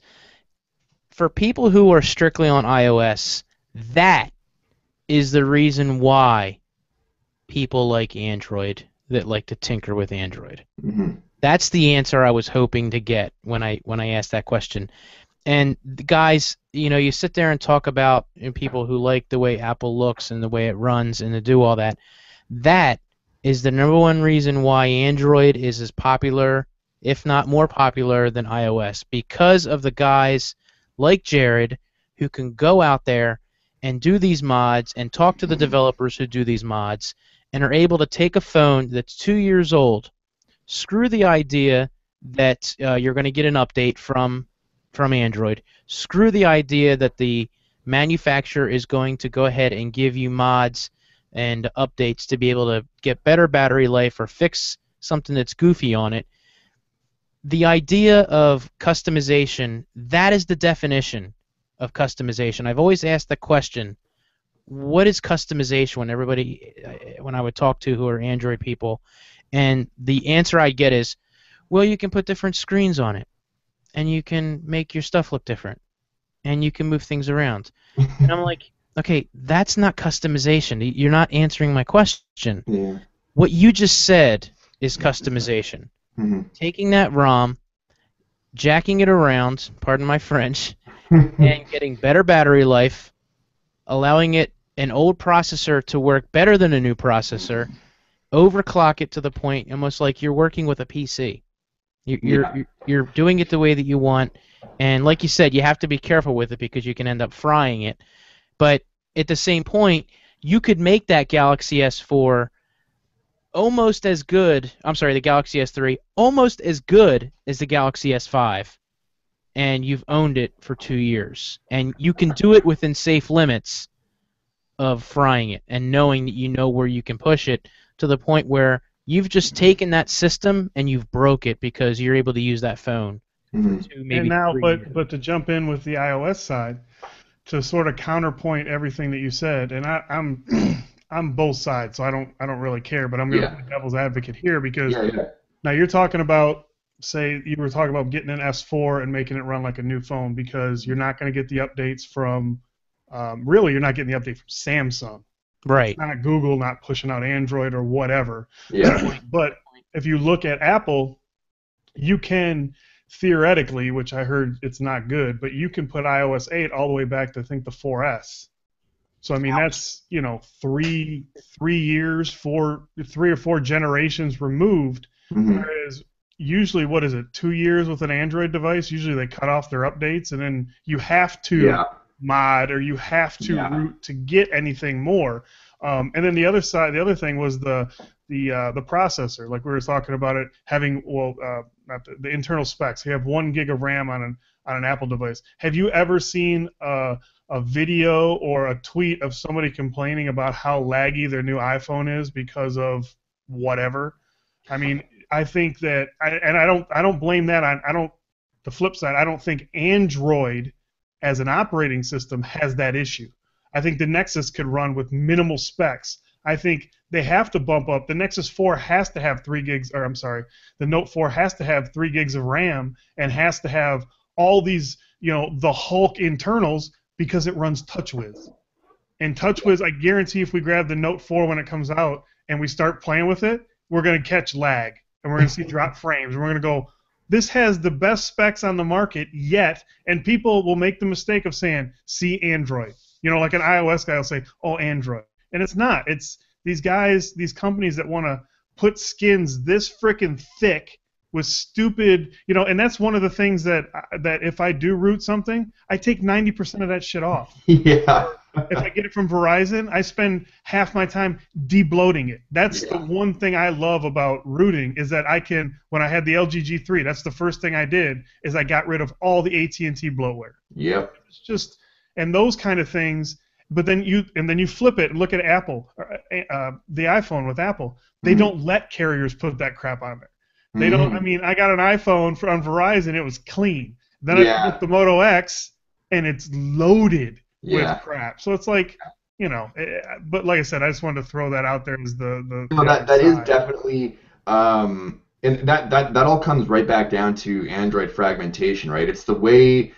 for people who are strictly on iOS, that is the reason why people like Android, that like to tinker with Android. Mm-hmm. That's the answer I was hoping to get when I asked that question. And guys, you know, you sit there and talk about, you know, people who like the way Apple looks and the way it runs and to do all that. That is the #1 reason why Android is as popular, if not more popular, than iOS, because of the guys like Jared who can go out there and do these mods and talk to the developers who do these mods and are able to take a phone that's 2 years old, screw the idea that you're going to get an update from Android, screw the idea that the manufacturer is going to go ahead and give you mods and updates to be able to get better battery life or fix something that's goofy on it. The idea of customization, that is the definition of customization. I've always asked the question, what is customization, when I would talk to who are Android people, and the answer I get is, well, you can put different screens on it, and you can make your stuff look different, and you can move things around. And I'm like, okay, that's not customization. You're not answering my question. Yeah. What you just said is customization. Mm-hmm. Taking that ROM, jacking it around, pardon my French, and getting better battery life, allowing an old processor to work better than a new processor, overclock it to the point almost like you're working with a PC. You're doing it the way that you want, and like you said, you have to be careful with it because you can end up frying it. But at the same point, you could make that Galaxy S4 almost as good, I'm sorry, the Galaxy S3, almost as good as the Galaxy S5, and you've owned it for 2 years. And you can do it within safe limits, of frying it and knowing that you know where you can push it to the point where you've just taken that system and you've broke it because you're able to use that phone for Mhm. 2, And maybe now, 3 years. but to jump in with the iOS side, to sort of counterpoint everything that you said, and I'm I'm both sides, so I don't really care, but I'm going to Yeah. play devil's advocate here because Yeah. now you're talking about, say, you were talking about getting an S4 and making it run like a new phone because you're not going to get the updates from, really, you're not getting the update from Samsung. It's Right. not Google not pushing out Android or whatever. Yeah. But if you look at Apple, you can theoretically, which I heard it's not good, but you can put iOS 8 all the way back to I think the 4S. So I mean that's three years, 3 or 4 generations removed. Mhm. Whereas usually what is it, 2 years with an Android device? Usually they cut off their updates and then you have to Yeah. mod or you have to Yeah. root to get anything more. And then the other side, the other thing was the processor. Like we were talking about it having not the internal specs. You have 1 gig of RAM on an Apple device. Have you ever seen a video or a tweet of somebody complaining about how laggy their new iPhone is because of whatever? I mean, I think that, and I don't blame that on, I don't. The flip side, I don't think Android as an operating system has that issue. I think the Nexus could run with minimal specs. I think they have to bump up. The Nexus 4 has to have 3 gigs, or I'm sorry, the Note 4 has to have 3 gigs of RAM and has to have all these, the Hulk internals because it runs TouchWiz. And TouchWiz, I guarantee if we grab the Note 4 when it comes out and we start playing with it, we're going to catch lag and we're going to see drop frames. And we're going to go, this has the best specs on the market yet, and people will make the mistake of saying, see Android. Like an iOS guy will say, oh, Android. And it's not. It's these guys, these companies that want to put skins this freaking thick with stupid, and that's one of the things that if I do root something, I take 90% of that shit off. Yeah. If I get it from Verizon, I spend half my time debloating it. That's the one thing I love about rooting is that I can, when I had the LG G3, that's the first thing I did is I got rid of all the AT&T bloatware. Yep. It's just, and those kind of things. But then you flip it and look at Apple, the iPhone with Apple. They don't let carriers put that crap on there. They don't. I mean, I got an iPhone on Verizon. It was clean. Then I picked up the Moto X, and it's loaded with crap. So it's like, but like I said, I just wanted to throw that out there as the No, that is definitely, and that all comes right back down to Android fragmentation, right? It's the way.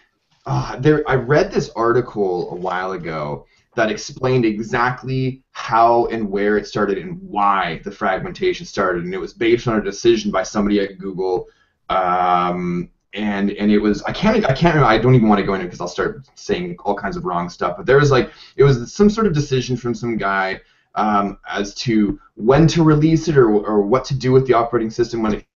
I read this article a while ago that explained exactly how and where it started and why the fragmentation started, and it was based on a decision by somebody at Google, and it was I can't remember, I don't even want to go into it because I'll start saying all kinds of wrong stuff, but there was it was some sort of decision from some guy as to when to release it or what to do with the operating system when it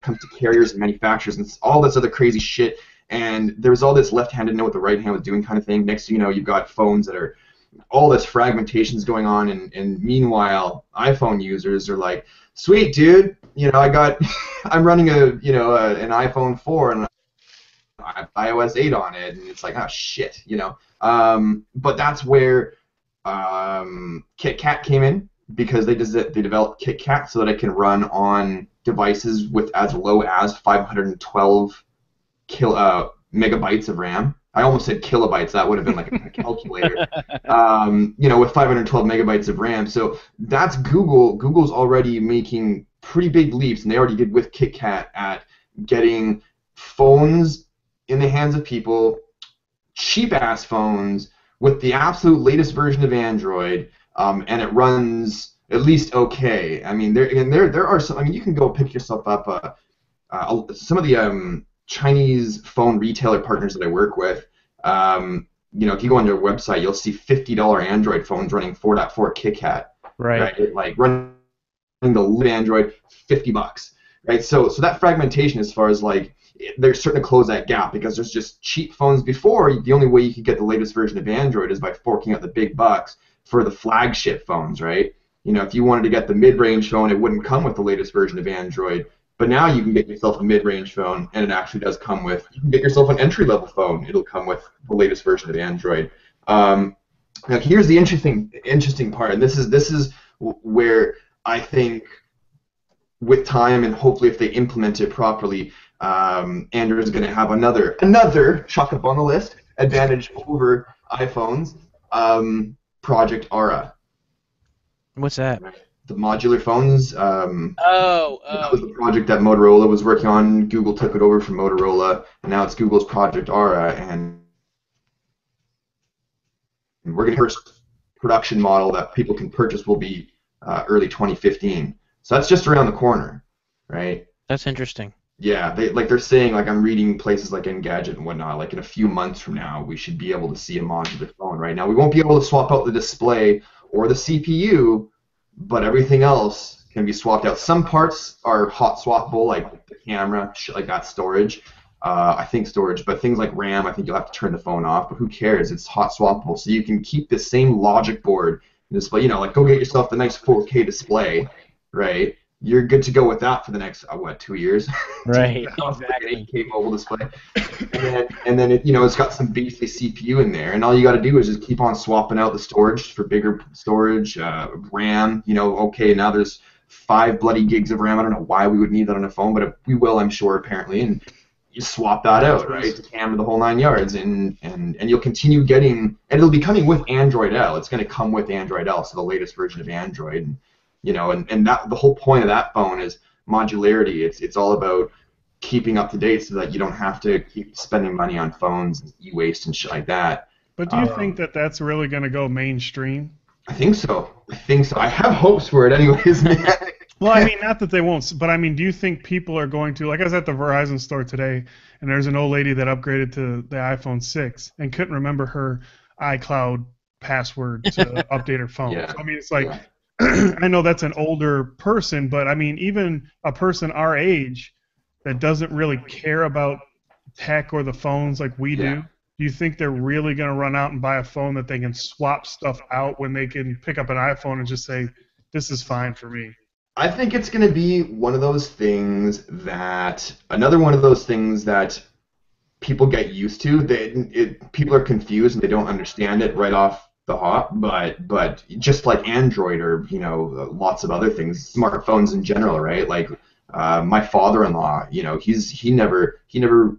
comes to carriers and manufacturers and all this other crazy shit. And there was all this left hand didn't know what the right hand was doing kind of thing. Next thing you know, you've got phones that are all this fragmentation's going on, and meanwhile, iPhone users are like, "Sweet, dude, I'm running an iPhone 4 and I have iOS 8 on it," and it's like, "Oh shit," But that's where KitKat came in because they developed KitKat so that it can run on devices with as low as 512 megabytes of RAM. I almost said kilobytes. That would have been like a calculator. With 512 megabytes of RAM. So that's Google. Google's already making pretty big leaps, and they already did with KitKat at getting phones in the hands of people, cheap-ass phones with the absolute latest version of Android, and it runs at least okay. I mean, there are some. I mean, you can go pick yourself up some of the Chinese phone retailer partners that I work with, if you go on their website, you'll see $50 Android phones running 4.4 KitKat. Right. Like running the lit Android, $50. Right. So that fragmentation, as far as they're starting to close that gap because there's just cheap phones before. The only way you could get the latest version of Android is by forking out the big bucks for the flagship phones, right? If you wanted to get the mid-range phone, it wouldn't come with the latest version of Android. But now you can get yourself a mid-range phone, and it actually does come with. You can get yourself an entry-level phone. It'll come with the latest version of Android. Now here's the interesting part, and this is where I think with time and hopefully if they implement it properly, Android is going to have another chuck up on the list advantage over iPhones. Project Aura. What's that? The modular phones. Oh, That was the project that Motorola was working on. Google took it over from Motorola, and now it's Google's Project Aura, and we're going to first production model that people can purchase will be early 2015. So that's just around the corner, right? that's interesting. Yeah, they're saying, like, I'm reading places like Engadget and whatnot, like in a few months from now we should be able to see a modular phone. Right now we won't be able to swap out the display or the CPU, but everything else can be swapped out. Some parts are hot swappable, like the camera, shit like that, storage. I think storage, but things like RAM, I think you'll have to turn the phone off, but who cares? It's hot swappable, so you can keep the same logic board display. You know, like go get yourself the nice 4K display, right? You're good to go with that for the next 2 years. Right, Like an exactly. 8K mobile display, and then it, it's got some beefy CPU in there, and all you got to do is just keep on swapping out the storage for bigger storage, RAM. Okay, now there's 5 bloody gigs of RAM. I don't know why we would need that on a phone, but we will, I'm sure, apparently, and you swap that out, right? Camera the whole 9 yards, and you'll continue getting, and it'll be coming with Android L. It's going to come with Android L, so the latest version of Android. And that the whole point of that phone is modularity. It's all about keeping up to date so that you don't have to keep spending money on phones and e-waste and shit like that. But do you think that that's really going to go mainstream? I think so. I have hopes for it anyways, man. Well, I mean, not that they won't, but I mean, do you think people are going to, like I was at the Verizon store today, and there's an old lady that upgraded to the iPhone 6 and couldn't remember her iCloud password to update her phone. Yeah. So, I mean, it's like, I know that's an older person, but I mean, even a person our age that doesn't really care about tech or the phones like we do, do you think they're really going to run out and buy a phone that they can swap stuff out when they can pick up an iPhone and just say, this is fine for me? I think it's going to be one of those things that people get used to. People are confused and they don't understand it right off the hop. But just like Android or lots of other things, smartphones in general, right? Like my father-in-law, he never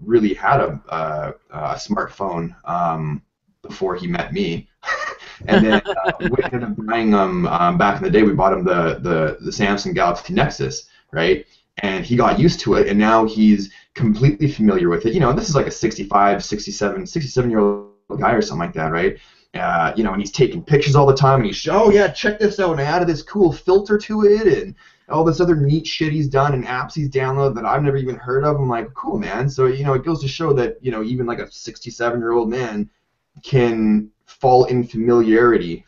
really had a smartphone before he met me. And then we ended up buying them back in the day. We bought him the Samsung Galaxy Nexus, right? And he got used to it, and now he's completely familiar with it. This is like a 67-year-old guy or something like that, right? And he's taking pictures all the time, and he's, oh yeah, check this out, and I added this cool filter to it, and all this other neat shit he's done, and apps he's downloaded that I've never even heard of. I'm like, cool, man. So, it goes to show that, even like a 67-year-old man can fall in familiarity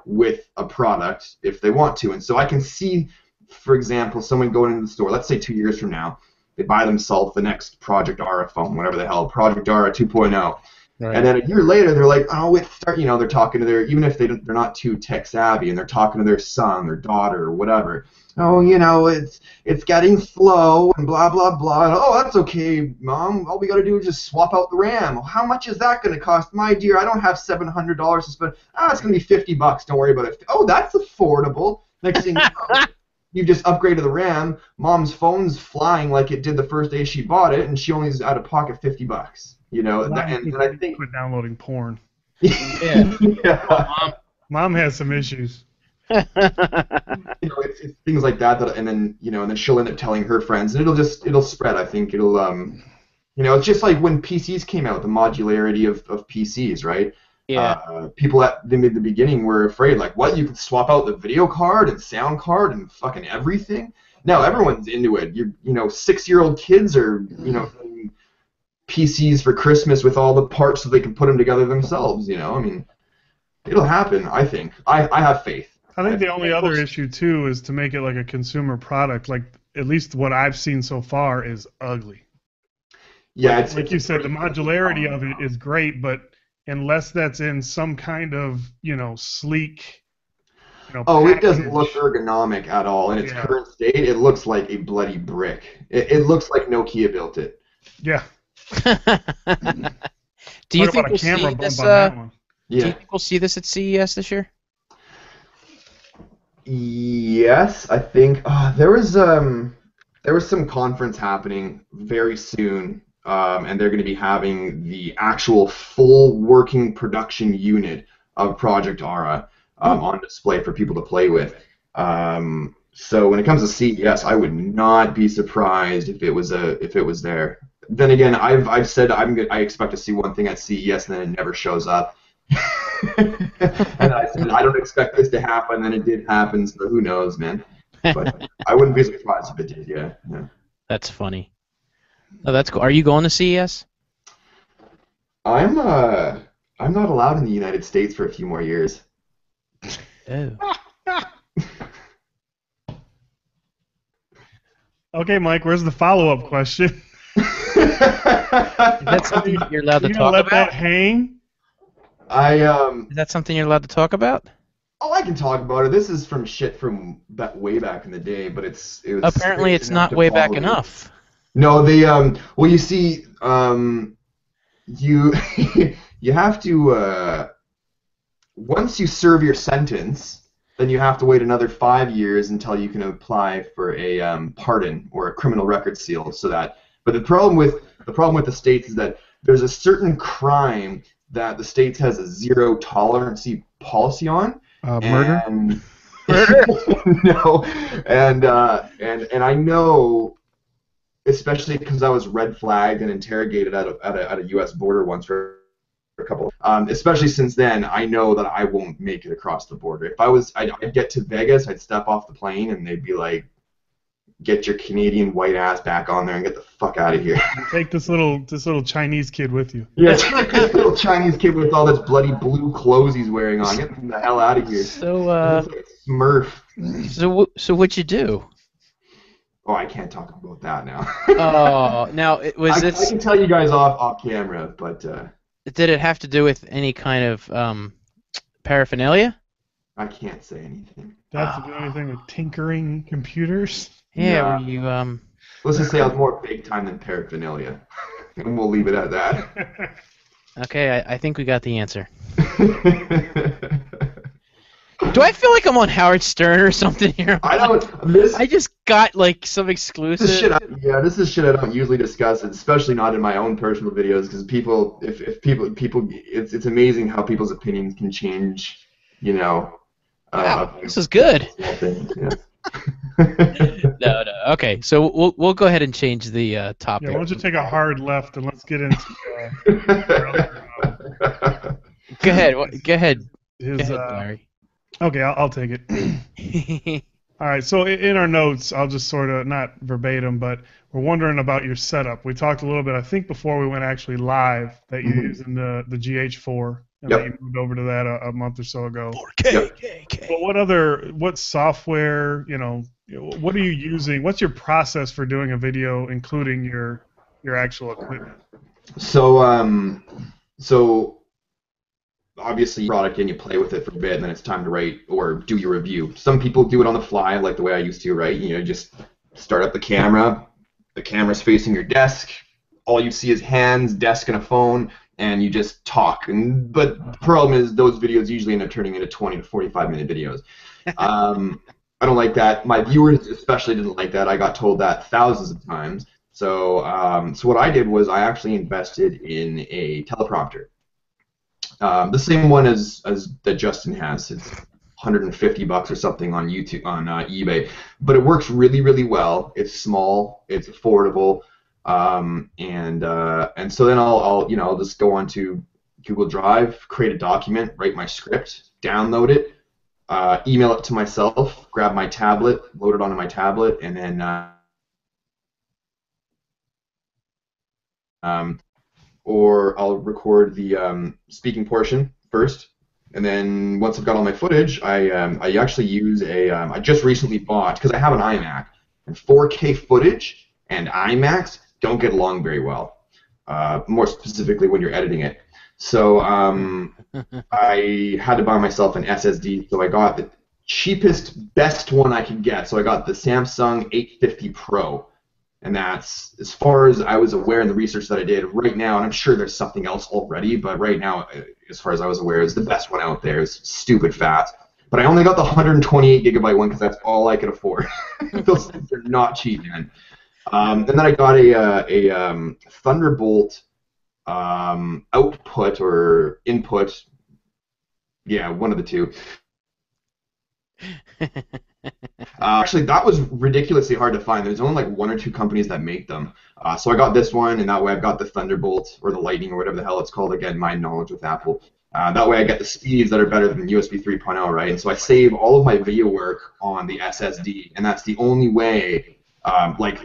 with a product if they want to. And so I can see, for example, someone going into the store, let's say 2 years from now, they buy themselves the next Project Aura phone, whatever the hell, Project Aura 2.0. Right. And then a year later, they're like, oh, they're talking to even if they're not too tech savvy, and they're talking to their son, their daughter, or whatever. Oh, it's getting slow and blah, blah, blah. And, oh, that's okay, Mom. All we got to do is just swap out the RAM. Well, how much is that going to cost? My dear, I don't have $700 to spend. It's going to be $50. Don't worry about it. Oh, that's affordable. Next thing you know, you just upgraded the RAM. Mom's phone's flying like it did the first day she bought it, and she only is out of pocket $50. And I think quit downloading porn. Yeah. Yeah. Mom has some issues. It's things like that, and then she'll end up telling her friends, and it'll spread. I think it's just like when PCs came out, the modularity of PCs, right? Yeah. People at the beginning were afraid, like, what? You could swap out the video card and sound card and fucking everything. Now everyone's into it. 6-year-old kids are PCs for Christmas with all the parts so they can put them together themselves. I mean, it'll happen. I think. I have faith. I think the only other issue too is to make it like a consumer product. Like at least what I've seen so far is ugly. Yeah, like you said, the modularity of it is great, but unless that's in some kind of sleek. It doesn't look ergonomic at all. In its current state, it looks like a bloody brick. It looks like Nokia built it. Yeah. Do you think we'll see this? Do you Yeah. think we'll see this at CES this year? Yes, I think there was some conference happening very soon, and they're going to be having the actual full working production unit of Project Aura Oh, on display for people to play with. So when it comes to CES, I would not be surprised if it was there. Then again, I've said I expect to see one thing at CES and then it never shows up. And I said I don't expect this to happen, and it did happen. So who knows, man? But I wouldn't be surprised if it did. Yeah. Yeah. that's funny. Oh, that's cool. Are you going to CES? I'm uh I'm not allowed in the United States for a few more years. Oh. Okay, Mike, where's the follow-up question? Is that something that you're allowed to You gonna talk let about? that hang? Is that something you're allowed to talk about? Oh, I can talk about it. This is from shit from way back in the day, but it was Apparently, strange it's enough not to way back follow me. enough. No, they well, you see, you you have to once you serve your sentence, then you have to wait another 5 years until you can apply for a pardon or a criminal record seal. But the problem with the states is that there's a certain crime that the states has a zero tolerance policy on, Murder? and Murder? no, and I know, especially because I was red flagged and interrogated at a U.S. border once for a couple. Especially since then, I know that I won't make it across the border. I'd get to Vegas, I'd step off the plane, and they'd be like, "Get your Canadian white ass back on there and get the fuck out of here." Take this little Chinese kid with you. Yeah, this little Chinese kid with all this bloody blue clothes he's wearing on. Get him the hell out of here. So, He looks like a Smurf. so what'd you do? Oh, I can't talk about that now. Oh, now I can tell you guys off camera, but did it have to do with any kind of paraphernalia? I can't say anything. That's the only thing with tinkering computers. Yeah, Nah. were you Let's just say I was more big time than paraphernalia, and we'll leave it at that. Okay, I think we got the answer. Do I feel like I'm on Howard Stern or something here? I don't. This I just got like some This exclusive. is shit. This is shit I don't usually discuss, especially not in my own personal videos, because if people, it's amazing how people's opinions can change. You know. Wow, this is good. Small things, yeah. No. Okay, so we'll go ahead and change the topic. Yeah, why don't you take a hard left and let's get into Go ahead. Go ahead. his. Go ahead, Larry. Okay, I'll take it. All right, so in our notes, I'll just sort of, not verbatim, but we're wondering about your setup. We talked a little bit, I think, before we went actually live, that you're using the GH4, and Yep. that you moved over to that a month or so ago. 4K. But what software, what are you using? What's your process for doing a video, including your actual equipment? So obviously you product in, you play with it for a bit, and then it's time to write or do your review. Some people do it on the fly, like the way I used to, right? Just start up the camera's facing your desk, all you see is hands, desk, and a phone, and you just talk. But the problem is those videos usually end up turning into 20 to 45-minute videos. I don't like that. My viewers especially didn't like that. I got told that thousands of times. So what I did was I actually invested in a teleprompter. The same one as that Justin has. It's $150 or something on YouTube, on eBay, but it works really, really well. It's small, it's affordable, and so then I'll just go onto Google Drive, create a document, write my script, download it, email it to myself, grab my tablet, load it onto my tablet, and then or I'll record the speaking portion first, and then once I've got all my footage, I actually use I just recently bought, because I have an iMac, and 4K footage and iMacs don't get along very well, more specifically when you're editing it. So I had to buy myself an SSD, so I got the cheapest, best one I could get. So I got the Samsung 850 Pro. And that's, as far as I was aware in the research that I did right now, and I'm sure there's something else already, but right now, as far as I was aware, is the best one out there. It's stupid fast. But I only got the 128 gigabyte one because that's all I could afford. Those things are not cheap, man. And then I got a Thunderbolt output or input. Yeah, one of the two. Actually, that was ridiculously hard to find. There's only like one or two companies that make them. So I got this one, and that way I've got the Thunderbolt or the Lightning or whatever the hell it's called. Again, my knowledge with Apple. That way I get the speeds that are better than USB 3.0, right? And so I save all of my video work on the SSD, and that's the only way. Like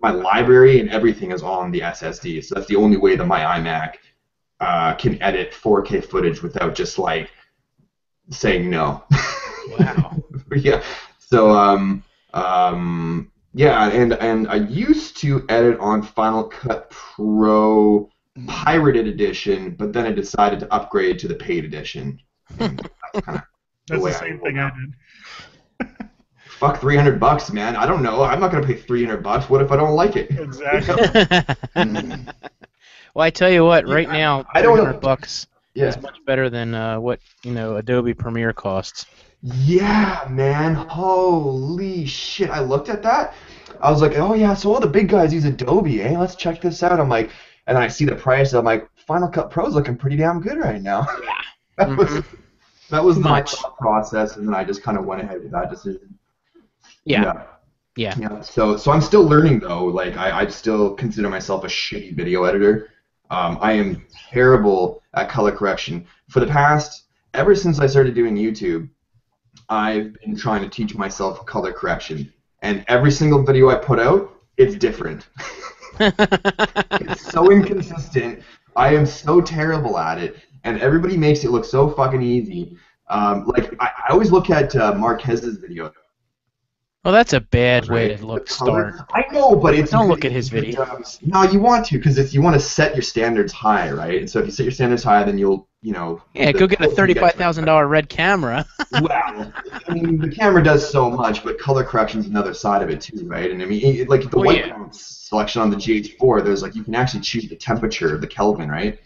my library and everything is on the SSD, so that's the only way that my iMac can edit 4K footage without just like saying no. Wow. Yeah. So yeah, and I used to edit on Final Cut Pro pirated edition, but then I decided to upgrade to the paid edition. And that's kind of That's the same thing I did. Fuck $300, man. I don't know. I'm not gonna pay $300. What if I don't like it? Exactly. Well, I tell you what, right now, I don't know. $300 Yeah. is much better than what Adobe Premiere costs. Yeah, man. Holy shit. I looked at that. I was like, oh, yeah, so all the big guys use Adobe, eh? Let's check this out. I'm like, and then I see the price. I'm like, Final Cut Pro's looking pretty damn good right now. Yeah. That was my thought process, and then I just kind of went ahead with that decision. Yeah. So I'm still learning, though. Like, I still consider myself a shitty video editor. I am terrible at color correction. Ever since I started doing YouTube, I've been trying to teach myself color correction. And every single video I put out, it's different. It's so inconsistent. I am so terrible at it. And everybody makes it look so fucking easy. Like, I always look at Marquez's video. Well, that's a bad way to start. I know, but it's... Don't look at his videos. No, you want to, because you want to set your standards high, right? And so if you set your standards high, then you'll, Yeah, go get a $35,000 red camera. Well, I mean, the camera does so much, but color correction is another side of it too, right? And I mean, like the white balance selection on the GH4, there's like, you can actually choose the temperature, the Kelvin, right?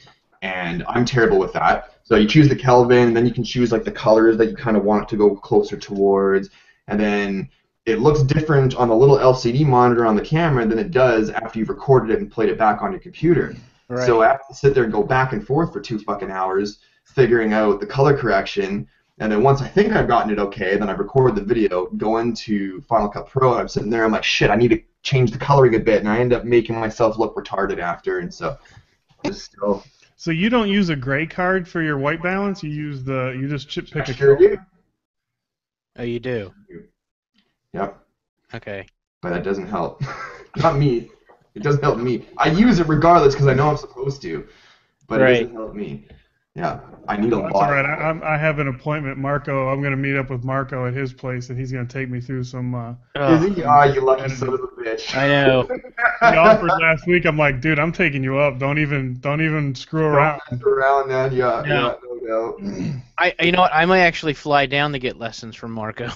And I'm terrible with that. So you choose the Kelvin, and then you can choose like the colors that you kind of want it to go closer towards, and then it looks different on the little LCD monitor on the camera than it does after you've recorded it and played it back on your computer. Right. So I have to sit there and go back and forth for 2 fucking hours figuring out the color correction, and then once I think I've gotten it okay, then I record the video, go into Final Cut Pro, and I'm sitting there, I'm like, shit, I need to change the coloring a bit, and I end up making myself look retarded after, and so just still... So you don't use a gray card for your white balance? You just pick a sure color? do. Oh, you do? Yep. Okay. But that doesn't help. Not me. It doesn't help me. I use it regardless because I know I'm supposed to, but it doesn't help me. Yeah, I need a lot. That's all right. I have an appointment, Marco. I'm going to meet up with Marco at his place, and he's going to take me through some. Is he? Oh, you lucky son of a bitch. I know. He offered last week. I'm like, dude, I'm taking you up. Don't even screw around. Don't screw around, man. Yeah, no doubt. You know what? I might actually fly down to get lessons from Marco.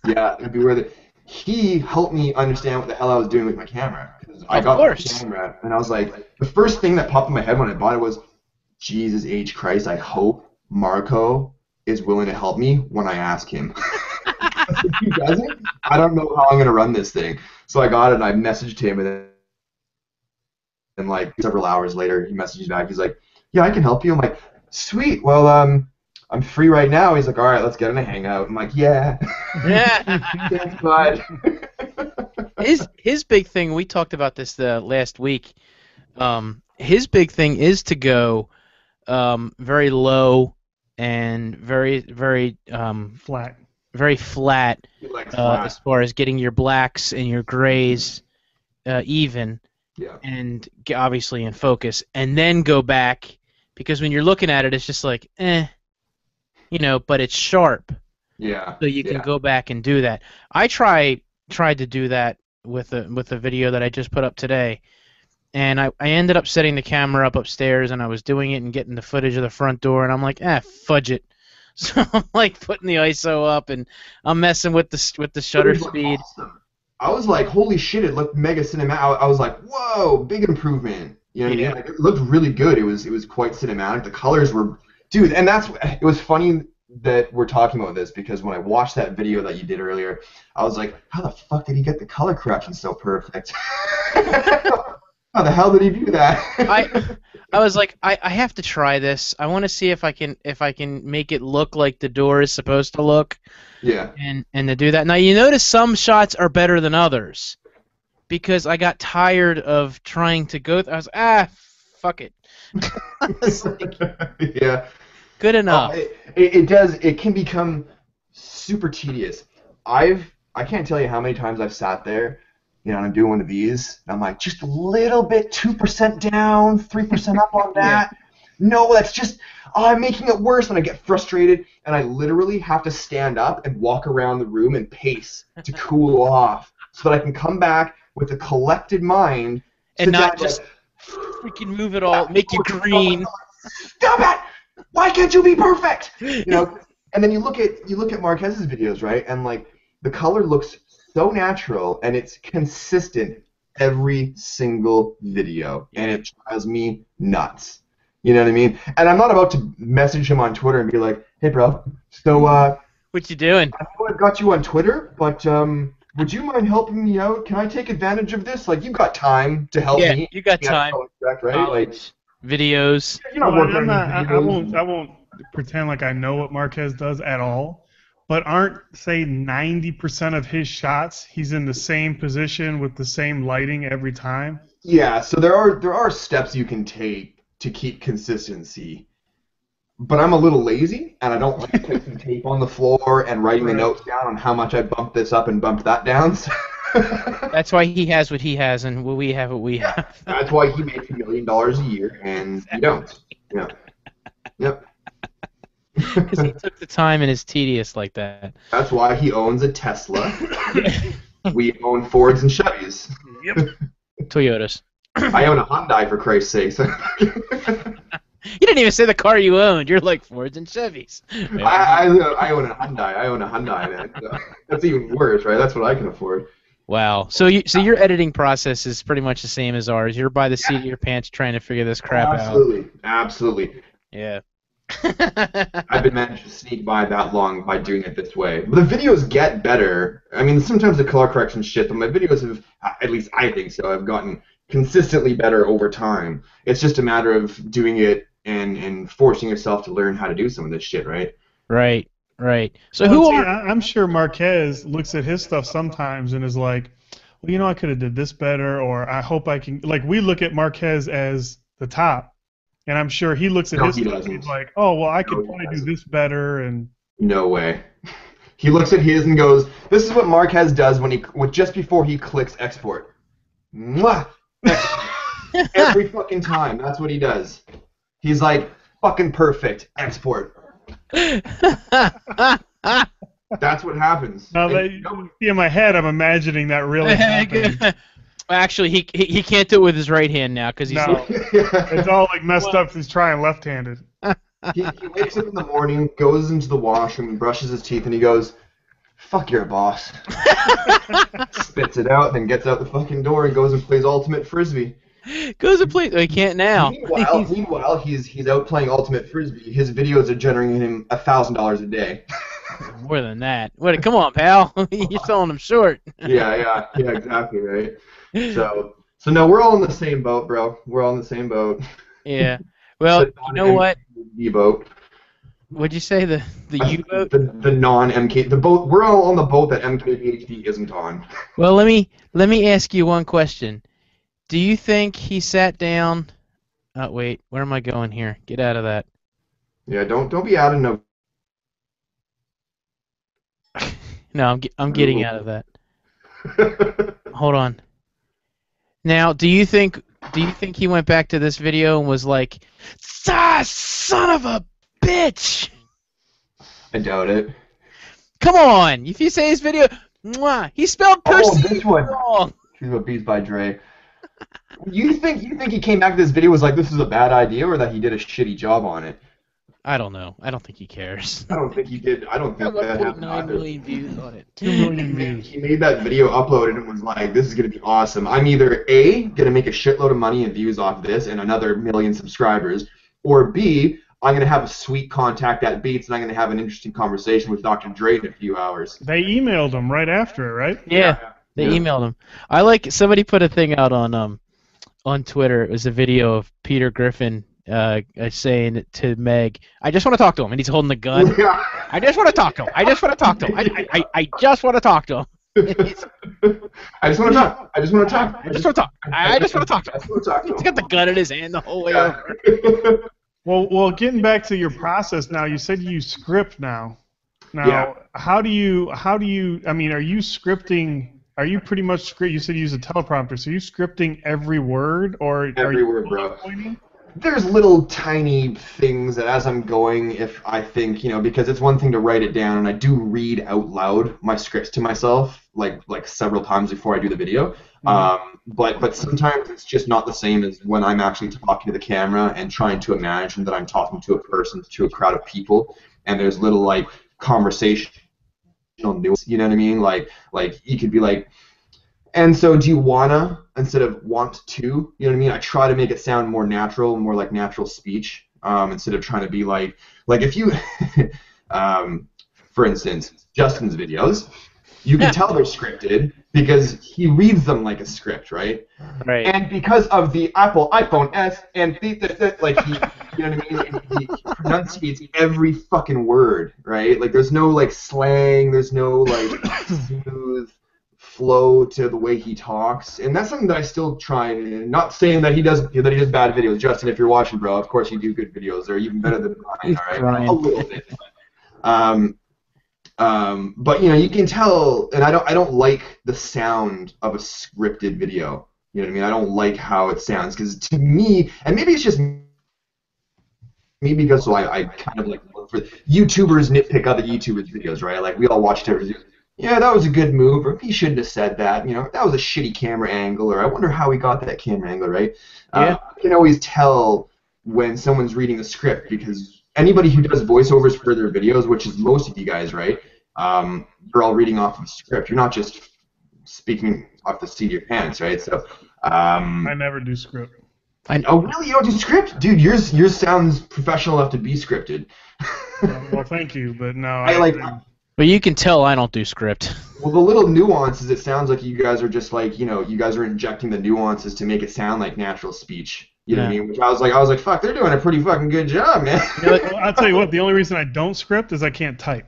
Yeah, it'd be worth it. He helped me understand what the hell I was doing with my camera. I got the camera, and I was like, the first thing that popped in my head when I bought it was, Jesus H. Christ, I hope Marco is willing to help me when I ask him. If he doesn't, I don't know how I'm going to run this thing. So I got it, and I messaged him, and then like several hours later, he messaged back. He's like, yeah, I can help you. I'm like, sweet. Well, I'm free right now. He's like, all right, let's get in a hangout. I'm like, yeah. Yeah. Thanks, bud. His big thing, we talked about this last week. His big thing is to go very low and very flat. Very flat, as far as getting your blacks and your grays even, and obviously in focus, and then go back, because when you're looking at it, it's just like, but it's sharp. Yeah. So you can go back and do that. I tried to do that with a video that I just put up today, and I ended up setting the camera up upstairs, and I was doing it and getting the footage of the front door, and I'm like, fudge it. So I'm like putting the ISO up, and I'm messing with the shutter speed. Awesome. I was like, holy shit, it looked mega cinematic. I was like, whoa, big improvement. You know what I Yeah. mean? Like, it looked really good. It was quite cinematic. The colors were, dude, and it was funny that we're talking about this because when I watched that video that you did earlier, I was like, how the fuck did he get the color correction so perfect? How the hell did he do that? I was like, I have to try this. I want to see if I can make it look like the door is supposed to look, Yeah. and to do that. Now you notice some shots are better than others because I got tired of trying to go. I was fuck it. It's like, Yeah. good Oh, enough. it does. It can become super tedious. I can't tell you how many times I've sat there, and I'm doing one of these, and I'm like, just a little bit, 2% down, 3% up on that. No, that's just, I'm making it worse, and I get frustrated, and I literally have to stand up and walk around the room and pace to cool off, so that I can come back with a collected mind, And sit not down just freaking move it all, make you green. Stop it! Why can't you be perfect? And then you look at Marquez's videos, right? And like the color looks so natural and it's consistent every single video, and it drives me nuts. You know what I mean? And I'm not about to message him on Twitter and be like, "Hey, bro, so What you doing? I know I've got you on Twitter, but would you mind helping me out? Can I take advantage of this? Like, you've got time to help Yeah, me. you got Yeah, time. correct, right? Like, Knowledge, videos. you're not Well, working on any videos. I won't pretend like I know what Marquez does at all. But aren't, say, 90% of his shots, he's in the same position with the same lighting every time? Yeah, so there are steps you can take to keep consistency. But I'm a little lazy, and I don't like putting tape on the floor and writing the notes down on how much I bumped this up and bumped that down. So That's why he has what he has, and we have what we have. that's why he makes $1 million a year, and you don't. Yeah. Yep. Because he took the time and is tedious like that. That's why he owns a Tesla. We own Fords and Chevys. Yep. Toyotas. I own a Hyundai, for Christ's sake. You didn't even say the car you owned. You're like Fords and Chevys. I own a Hyundai. I own a Hyundai, man. So that's even worse, right? That's what I can afford. Wow. So your editing process is pretty much the same as ours. You're by the seat of your pants trying to figure this crap Absolutely. Absolutely. out. Yeah. I've been managed to sneak by that long by doing it this way. But the videos get better. I mean, sometimes the color correction shit, but my videos have, at least I think so, have gotten consistently better over time. It's just a matter of doing it and forcing yourself to learn how to do some of this shit, right? Right. Right. So Well, who see, are? I'm sure Marquez looks at his stuff sometimes and is like, well, I could have did this better, or I hope I can. Like, we look at Marquez as the top, and I'm sure he looks at No, his he stuff doesn't. and he's like, oh, well, I could No, he probably do doesn't. this better, and No way. He looks at his and goes, "This is what Marquez does just before he clicks export." Mwah! Export. Every fucking time. That's what he does. He's like, fucking perfect. Export. That's what happens. now that And- in my head, I'm imagining that really happening. Actually, he can't do it with his right hand now because he's No. It's all like messed up. He's trying left-handed. he wakes up in the morning, goes into the washroom, brushes his teeth, and he goes, "Fuck your boss." Spits it out, then gets out the fucking door and goes and plays Ultimate Frisbee. goes and plays. He can't now. Meanwhile, he's out playing Ultimate Frisbee. His videos are generating him $1,000 a day. More than that. What? Come on, pal. You're selling him short. Yeah, exactly, right. So no, we're all in the same boat, bro. We're all in the same boat. Yeah. Well, you know what? The boat. What'd you say? The U-boat? The non-MK, the boat. We're all on the boat that MKBHD isn't on. Well, let me ask you one question. Do you think he sat down? Oh wait, where am I going here? Get out of that. Yeah, don't be adding no. No, I'm getting out of that. Hold on. Now, do you think he went back to this video and was like, son of a bitch? I doubt it. Come on! If you say his video, mwah, he spelled Percy this one. wrong. She's about Beats by Dre. You think he came back to this video was like, this is a bad idea, or that he did a shitty job on it? I don't know. I don't think he cares. I don't think he did. I don't Got think that happened 1.9 either. million views on it. 2 million views. He made that video, uploaded, and was like, "This is gonna be awesome. I'm either A, gonna make a shitload of money and views off this, and another million subscribers, or B, I'm gonna have a sweet contact at Beats, and I'm gonna have an interesting conversation with Dr. Dre in a few hours." They emailed him right after it, right? Yeah, they Yeah. emailed him. I like somebody put a thing out on Twitter. It was a video of Peter Griffin saying to Meg, "I just want to talk to him," and he's holding the gun. Yeah. I just want to talk to him. I just want to talk to him. I just want to talk to him. I just want to talk. I just want to talk. I just want to talk. I just want to talk to I him. just want to talk to He's him. got the gun in his hand the whole way Yeah. over. Well, getting back to your process now, you said you use script now. Now, Yeah. how do you? I mean, are you scripting? Are you pretty much script? You said you use a teleprompter, so are you scripting every word, or are Every you word, bro. pointing? There's little tiny things that as I'm going, if I think, because it's one thing to write it down, and I do read out loud my scripts to myself, like several times before I do the video. But sometimes it's just not the same as when I'm actually talking to the camera and trying to imagine that I'm talking to a person, to a crowd of people, and there's little like conversational nuance, you know what I mean? Like you could be like, "And so do you wanna," instead of "want to," you know what I mean? I try to make it sound more natural, more like natural speech, instead of trying to be like if you, for instance, Justin's videos, you can tell they're scripted because he reads them like a script, right? Right. And because of the Apple iPhone S and like he, you know what I mean? He pronunciates every fucking word, right? Like there's no like slang, there's no like smooth flow to the way he talks, and that's something that I still try. And not saying that he does bad videos, Justin. If you're watching, bro, of course you do good videos. They're even better than mine, all right? Brian. A little bit. But you can tell, and I don't like the sound of a scripted video. You know what I mean? I don't like how it sounds because to me, and maybe it's just me because I kind of like look for YouTubers nitpick other YouTubers' videos, right? Like we all watch videos. Yeah, that was a good move, or he shouldn't have said that. That was a shitty camera angle, or I wonder how he got that camera angle, right? Yeah. You can always tell when someone's reading a script because anybody who does voiceovers for their videos, which is most of you guys, right? You're all reading off of a script. You're not just speaking off the seat of your pants, right? So. I never do script. Oh, really? You don't do script? Dude, yours sounds professional enough to be scripted. Well, thank you, but no. I like. But you can tell I don't do script. Well, the little nuances, it sounds like you guys are just like, you guys are injecting the nuances to make it sound like natural speech. You know what I mean? Which I was like, fuck, they're doing a pretty fucking good job, man. Well, I'll tell you what, the only reason I don't script is I can't type.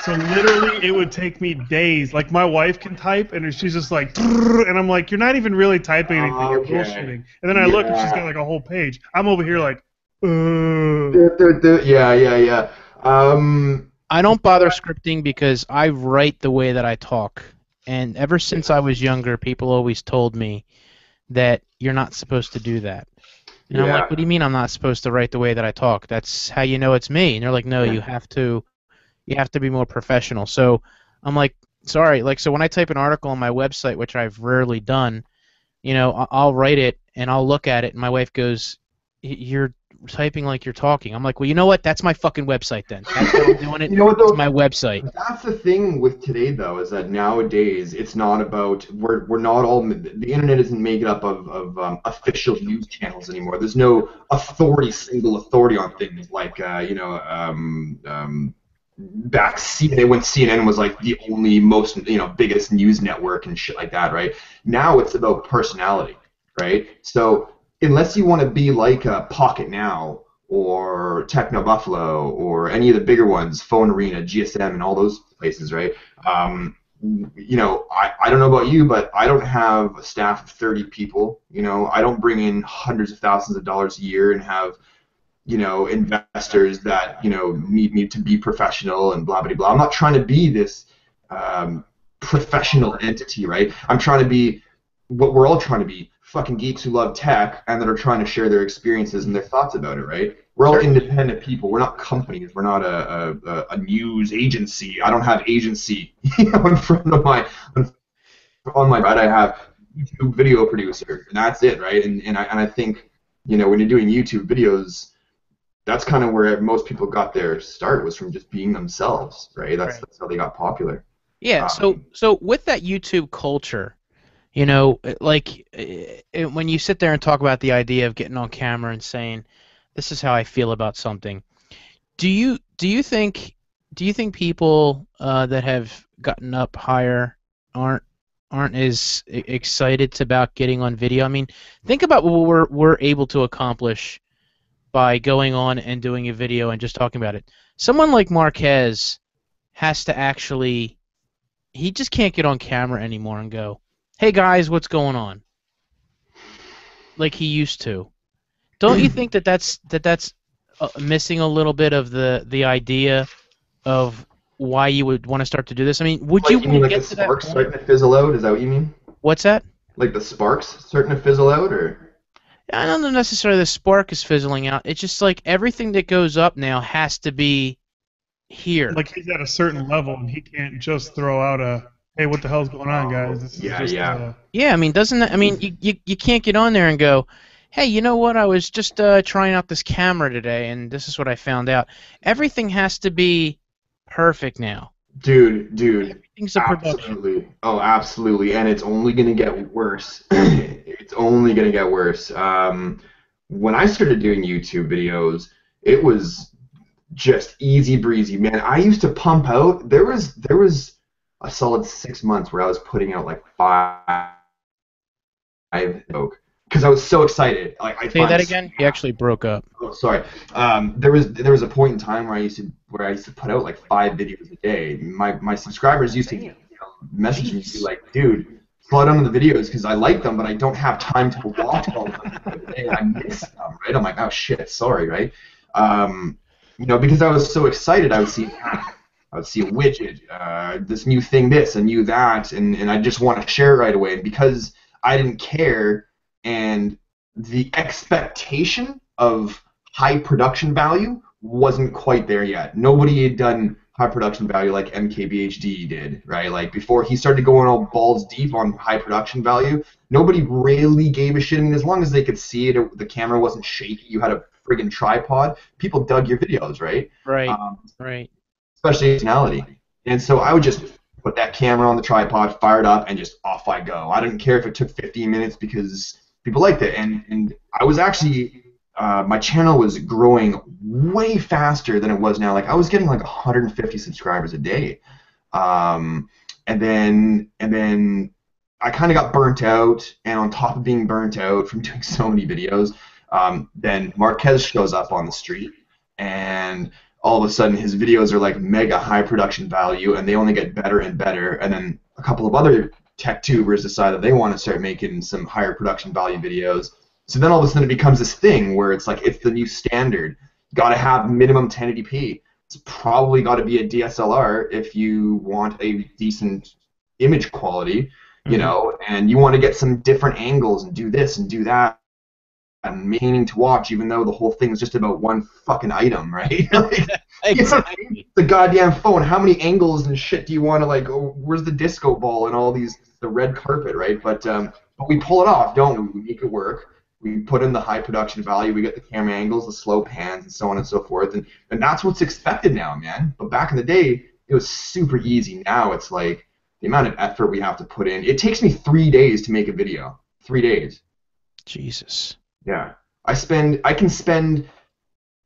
So literally, it would take me days. Like, my wife can type, and she's just like, "Drrr," and I'm like, you're not even really typing anything. You're Okay. bullshitting. And then I look, and she's got like a whole page. I'm over here like, Yeah. I don't bother scripting because I write the way that I talk. And ever since I was younger, people always told me that you're not supposed to do that. And I'm like, what do you mean I'm not supposed to write the way that I talk? That's how you know it's me. And they're like, no, you have to be more professional. So I'm like, sorry. Like, so when I type an article on my website, which I've rarely done, I'll write it and I'll look at it, and my wife goes, you're typing like you're talking. I'm like, well, you know what? That's my fucking website then. That's how I'm doing it. You know what, though? It's my website. That's the thing with today, though, is that nowadays it's not about we're not all the internet isn't made up of official news channels anymore. There's no single authority on things like back when CNN was like the only most biggest news network and shit like that, right? Now it's about personality, right? So unless you want to be like Pocket Now or Techno Buffalo or any of the bigger ones, Phone Arena, GSM, and all those places, right? I don't know about you, but I don't have a staff of 30 people. I don't bring in hundreds of thousands of dollars a year and have investors that need me to be professional and blah blah blah. I'm not trying to be this professional entity, right? I'm trying to be what we're all trying to be. Fucking geeks who love tech and that are trying to share their experiences and their thoughts about it, right? We're all independent people. We're not companies. We're not a news agency. I don't have agency, in front of on my right. I have YouTube video producer, and that's it, right? And I think, when you're doing YouTube videos, that's kind of where most people got their start, was from just being themselves, right? Right. That's how they got popular. Yeah. So Um, so with that YouTube culture, you know, like when you sit there and talk about the idea of getting on camera and saying, "This is how I feel about something," do you think people that have gotten up higher aren't aren't as excited about getting on video? I mean, think about what we're able to accomplish by going on and doing a video and just talking about it. Someone like Marquez has to actually, he just can't get on camera anymore and go, "Hey guys, what's going on?" like he used to. Don't you think that that's missing a little bit of the idea of why you would want to start to do this? I mean, would you like, you want mean to like the get to that sparks point? starting to fizzle out? Is that what you mean? What's that? Like the sparks starting to fizzle out, or? I don't know necessarily the spark is fizzling out. It's just like everything that goes up now has to be here. Like he's at a certain level and he can't just throw out a, "Hey, what the hell's going on, guys? Oh, This is yeah, just yeah. Yeah, I mean, doesn't that? I mean, you can't get on there and go, "Hey, you know what? I was just trying out this camera today, and this is what I found out." Everything has to be perfect now. Dude, Everything's a production. absolutely. Oh, absolutely. And it's only gonna get worse. It's only gonna get worse. When I started doing YouTube videos, it was just easy breezy, man. I used to pump out. There was a solid 6 months where I was putting out like five because I was so excited. Like I Say that finally. again. You actually broke up. Oh, sorry. There was a point in time where I used to put out like 5 videos a day. My subscribers used to message me and be like, "Dude, slow down on the videos because I like them, but I don't have time to watch all of them for the day. I miss them, right?" I'm like, "Oh shit, sorry, right?" Um, because I was so excited, I would see a widget, this new thing, this, a new that, and I just want to share it right away. And because I didn't care, and the expectation of high production value wasn't quite there yet. Nobody had done high production value like MKBHD did, right? Like before he started going all balls deep on high production value, nobody really gave a shit. I mean, as long as they could see it, the camera wasn't shaky, you had a friggin' tripod, people dug your videos, right? Right. Um, Right. Especially personality. And so I would just put that camera on the tripod, fire it up, and just off I go. I didn't care if it took 15 minutes because people liked it. And I was actually, my channel was growing way faster than it was now. Like I was getting like 150 subscribers a day. Um, and then I kind of got burnt out. And on top of being burnt out from doing so many videos, then Marquez shows up on the street. And all of a sudden his videos are like mega high production value and they only get better and better, and then a couple of other tech tubers decide that they want to start making some higher production value videos. So then all of a sudden it becomes this thing where it's like it's the new standard. Got to have minimum 1080p. It's probably got to be a DSLR if you want a decent image quality, Hmm. and you want to get some different angles and do this and do that and maintaining to watch, even though the whole thing is just about one fucking item, right? Like, you know what I mean? Exactly. The goddamn phone. How many angles and shit do you want to like? Oh, where's the disco ball and all these the red carpet, right? But we pull it off, don't we? We make it work. We put in the high production value. We get the camera angles, the slow pans, and so on and so forth. And that's what's expected now, man. But back in the day, it was super easy. Now it's like the amount of effort we have to put in. It takes me 3 days to make a video. 3 days. Jesus. Yeah. I can spend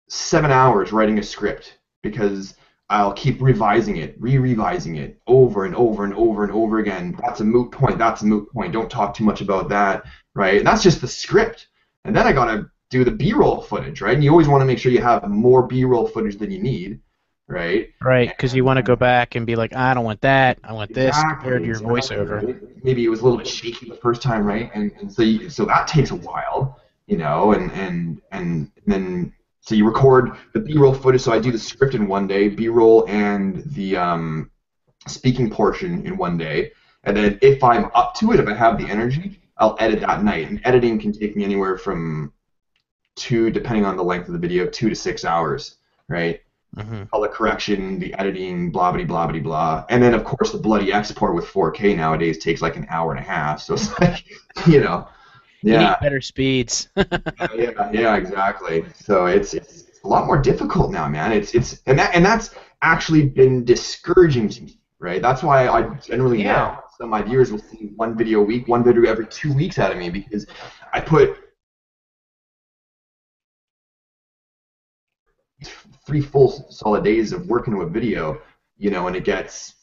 7 hours writing a script because I'll keep revising it, re-revising it over and over and over and over again. That's a moot point. That's a moot point. Don't talk too much about that, right? And that's just the script. And then I gotta do the B-roll footage, right? And you always want to make sure you have more B-roll footage than you need, right? Right, because you want to go And back and be like, I don't want that. I want this compared exactly, to your exactly, voiceover. right? Maybe it was a little bit shaky the first time, right? And so that takes a while, and then so you record the B-roll footage. So I do the script in one day, B-roll and the speaking portion in one day, and then if I'm up to it, if I have the energy, I'll edit that night. And editing can take me anywhere from depending on the length of the video, 2 to 6 hours, right? Hmm. Color correction, the editing, blah blah blah blah blah, and then of course the bloody export with 4K nowadays takes like an hour and a half. So it's like, you know, You need yeah, better speeds. yeah, exactly. So it's a lot more difficult now, man. That's actually been discouraging to me, right? That's why I generally Yeah. now some of my viewers will see one video a week, one video every 2 weeks out of me, because I put 3 full solid days of working with video, and it gets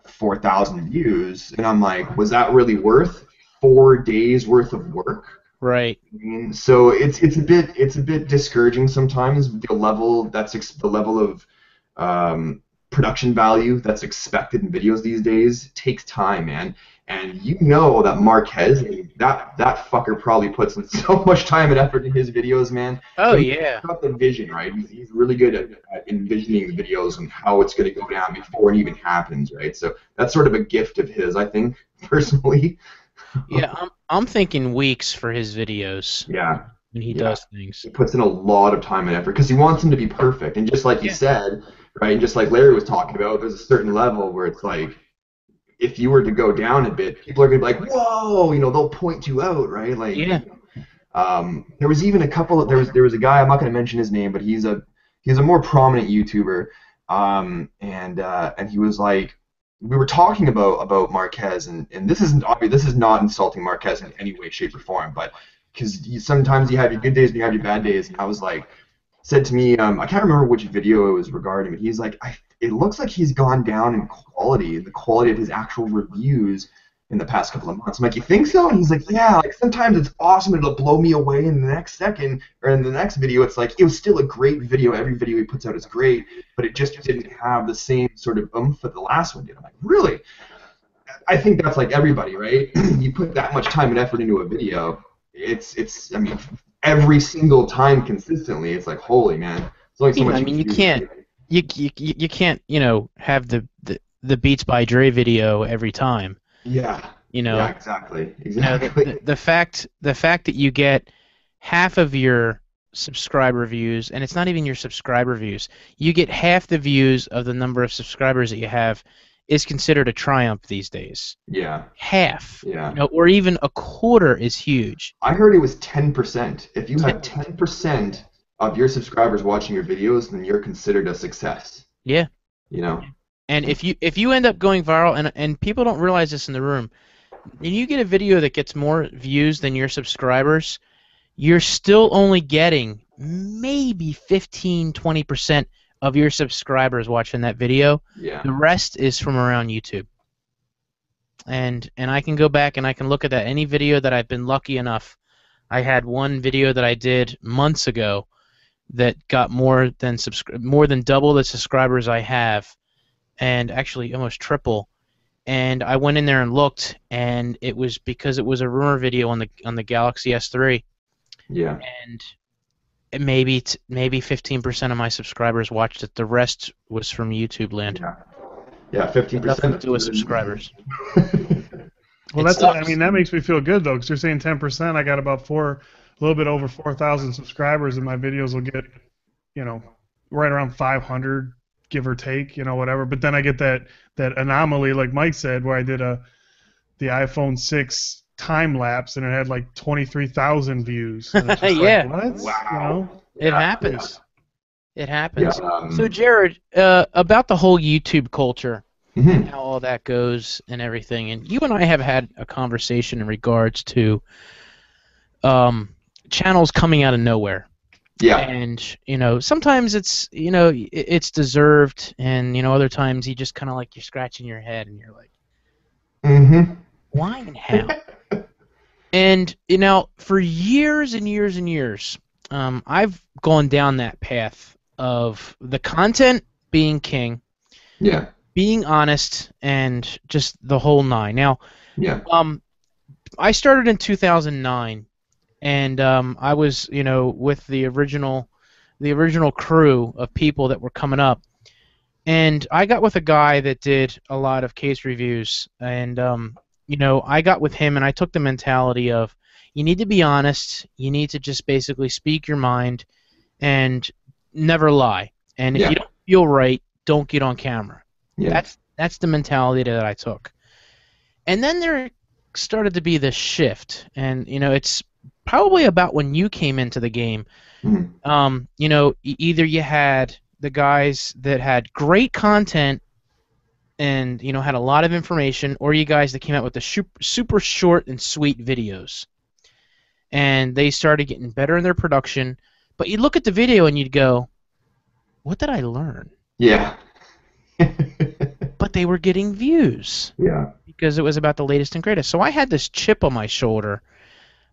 4,000 views, and I'm like, was that really worth 4 days worth of work? Right. I mean, so it's a bit discouraging sometimes. The level of production value that's expected in videos these days takes time, man. And that Marquez, that fucker probably puts in so much time and effort in his videos, man. Oh But he's yeah. got the vision, right? He's really good at envisioning the videos and how it's going to go down before it even happens, right? So that's sort of a gift of his, I think, personally. Yeah, I'm thinking weeks for his videos Yeah. when he Yeah. does things. He puts in a lot of time and effort because he wants them to be perfect. And just like you Yeah. said, right, and just like Larry was talking about, there's a certain level where it's like, if you were to go down a bit, people are gonna be like, "Whoa!" They'll point you out, right? Like, Yeah. there was even a couple. There was a guy, I'm not gonna mention his name, but he's a more prominent YouTuber, and he was like, we were talking about Marquez, and this is not insulting Marquez in any way, shape, or form, but because sometimes you have your good days and you have your bad days, and I was like, said to me, I can't remember which video it was regarding, but he's like, it looks like he's gone down in quality, the quality of his actual reviews in the past couple of months. I'm like, you think so? And he's like, yeah, like sometimes it's awesome, it'll blow me away in the next second, or in the next video, it's like, it was still a great video, every video he puts out is great, but it just didn't have the same sort of oomph that the last one did. I'm like, really? I think that's like everybody, right? You put that much time and effort into a video, I mean, every single time consistently, it's like, holy man, there's only so much I you mean, can you do. can't you can't have the Beats by Dre video every time. Yeah, You yeah, know, exactly, the, exactly. the the fact that you get half of your subscriber views, and it's not even your subscriber views, you get half the views of the number of subscribers that you have, is considered a triumph these days. Yeah, Half, yeah. or even a quarter is huge. I heard it was 10%. If you have 10, 10% of your subscribers watching your videos, then you're considered a success. yeah. You know? And if you end up going viral, and people don't realize this in the room, and you get a video that gets more views than your subscribers, you're still only getting maybe 15-20% of your subscribers watching that video. Yeah. The rest is from around YouTube. And I can go back and I can look at that. Any video that I've been lucky enough, I had one video that I did months ago that got more than double the subscribers I have, and actually almost triple. And I went in there and looked, and it was because it was a rumor video on the Galaxy S3, Yeah. and maybe 15% of my subscribers watched it. The rest was from YouTube land. Yeah. Yeah, Had nothing 15%. to do with subscribers. Well, It I sucks. mean, that makes me feel good though, because you're saying 10%. I got about a little bit over 4,000 subscribers, and my videos will get, right around 500, give or take, whatever. But then I get that anomaly, like Mike said, where I did the iPhone 6 time lapse, and it had like 23,000 views. And it's just Yeah. like, what? Wow. It Yeah. happens. It Yeah. happens. So, Jared, about the whole YouTube culture, Mhm. how all that goes and everything, and you and I have had a conversation in regards to channels coming out of nowhere. Yeah. And sometimes it's deserved, and other times you just kind of like you're scratching your head and you're like, Mm-hmm. why and how? And for years and years and years, I've gone down that path of the content being king, Yeah. being honest, and just the whole nine. Now, Yeah. I started in 2009, and I was, with the original crew of people that were coming up, and I got with a guy that did a lot of case reviews, and I got with him, and I took the mentality of, you need to be honest, you need to just basically speak your mind, and never lie, and if Yeah. you don't feel right, don't get on camera. Yeah. That's the mentality that I took. And then there started to be this shift, and it's probably about when you came into the game. Mhm. You know, either you had the guys that had great content and, you know, had a lot of information, or you guys that came out with the super short and sweet videos. And they started getting better in their production. But you'd look at the video and you'd go, what did I learn? Yeah. But they were getting views Yeah. because it was about the latest and greatest. So I had this chip on my shoulder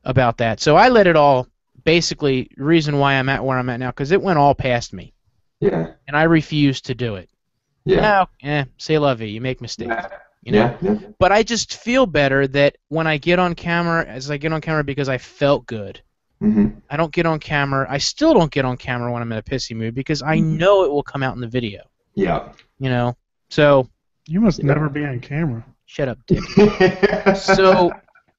about that. So I let it all, basically, reason why I'm at where I'm at now, because it went all past me. Yeah. And I refused to do it. Yeah. No, c'est la vie. You make mistakes. Yeah. You know? Yeah. But I just feel better that when I get on camera, as I get on camera because I felt good. Mhm. I don't get on camera. I still don't get on camera when I'm in a pissy mood because I Mm-hmm. know it will come out in the video. Yeah. You know? So, You must Yeah. never be on camera. shut up, Dick. So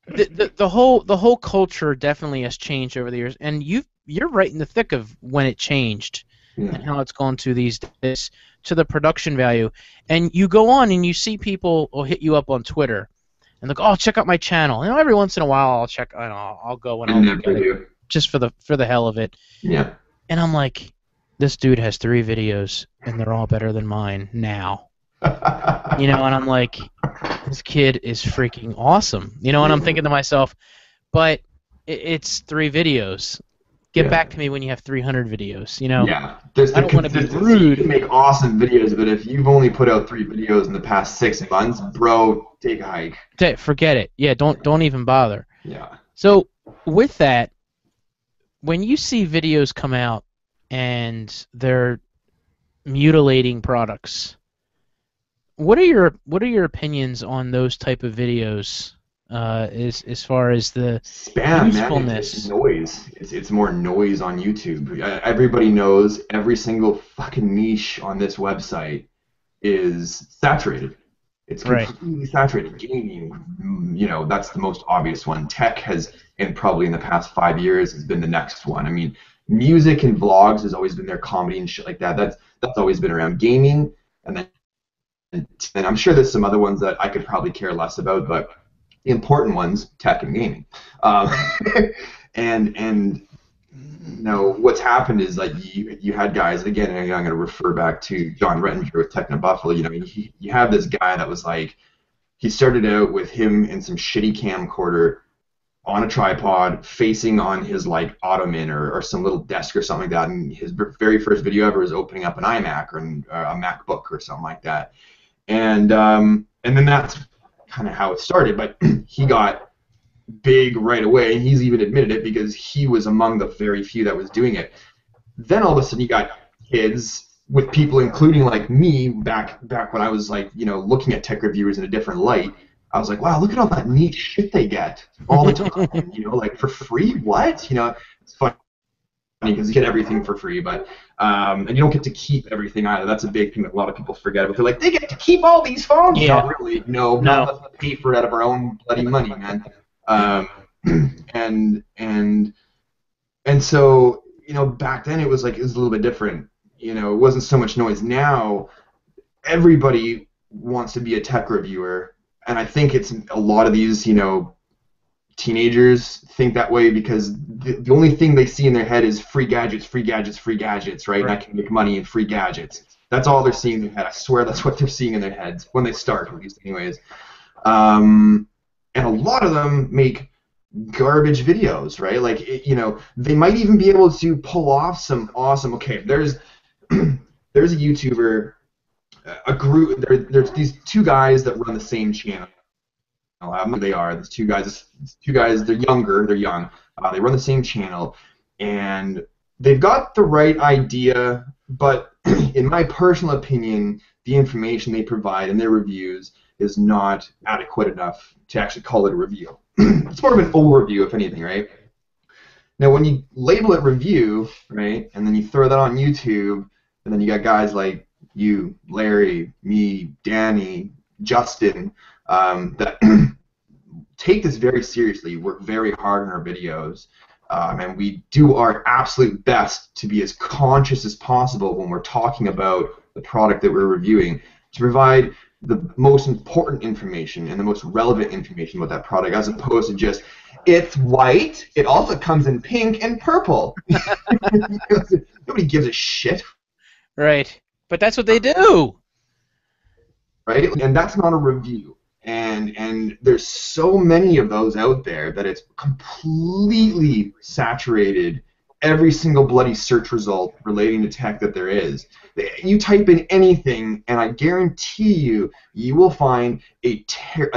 the whole culture definitely has changed over the years, and you're right in the thick of when it changed Yeah. and how it's gone to these days to the production value. And you go on and you see people will hit you up on Twitter and look, oh, check out my channel. You know, every once in a while I'll check, I'll go and I I'll never look at it do. just for the hell of it. Yeah. And I'm like, this dude has 3 videos and they're all better than mine now. You know, and I'm like, this kid is freaking awesome. You know, and I'm thinking to myself, but it's 3 videos. Get Yeah. back to me when you have 300 videos. You know, Yeah. There's I the don't wanna be consistency. You rude. can make awesome videos, but if you've only put out 3 videos in the past 6 months, bro, take a hike. Forget it. Yeah, don't even bother. Yeah. So with that, when you see videos come out and they're mutilating products, what are your opinions on those type of videos? As far as the Spam, man. usefulness. It's noise. It's more noise on YouTube. Everybody knows every single fucking niche on this website is saturated. It's Right. completely saturated. Gaming, you know, that's the most obvious one. Tech has, and probably in the past 5 years, has been the next one. I mean, music and vlogs has always been there, comedy and shit like that. That's always been around. Gaming, and then and I'm sure there's some other ones that I could probably care less about, but the important ones, tech and gaming. Um, and you know, what's happened is like you had guys, again, and I'm going to refer back to John Rettinger with Techno Buffalo. You know, you have this guy that was like, he started out with him in some shitty camcorder on a tripod facing on his like ottoman or some little desk or something like that, and his very first video ever was opening up an iMac or a MacBook or something like that. And then that's kind of how it started, but he got big right away, and he's even admitted it because he was among the very few that was doing it. Then all of a sudden you got kids with people, including like me, back when I was like, you know, looking at tech reviewers in a different light. I was like, wow, look at all that neat shit they get all the time, you know, like for free, what? You know, it's funny because you get everything for free, but and you don't get to keep everything either. That's a big thing that a lot of people forget about. They're like, they get to keep all these phones. Yeah. Not really. No. Not unless we pay for it out of our own bloody money, man. And so, you know, back then it was like, it was a little bit different. You know, it wasn't so much noise. Now everybody wants to be a tech reviewer, and I think it's a lot of these, you know, teenagers think that way because the only thing they see in their head is free gadgets, free gadgets, free gadgets, right? And I can make money in free gadgets. That's all they're seeing in their head. I swear that's what they're seeing in their heads when they start, at least anyways. And a lot of them make garbage videos, right? Like, you know, they might even be able to pull off some awesome, okay, there's there's a YouTuber, a group, there's these 2 guys that run the same channel. They are. There's two guys. They're younger. They're young. They run the same channel, and they've got the right idea. But in my personal opinion, the information they provide in their reviews is not adequate enough to actually call it a review. It's more of an overview, if anything, right? Now, when you label it review, right, and then you throw that on YouTube, and then you got guys like you, Larry, me, Danny, Justin, that take this very seriously, work very hard on our videos, and we do our absolute best to be as conscious as possible when we're talking about the product that we're reviewing, to provide the most important information and the most relevant information about that product, as opposed to just It's white. It also comes in pink and purple. Nobody gives a shit, Right. But that's what they do. right? And that's not a review. And there's so many of those out there that it's completely saturated every single bloody search result relating to tech that there is. You type in anything, and I guarantee you, you will find a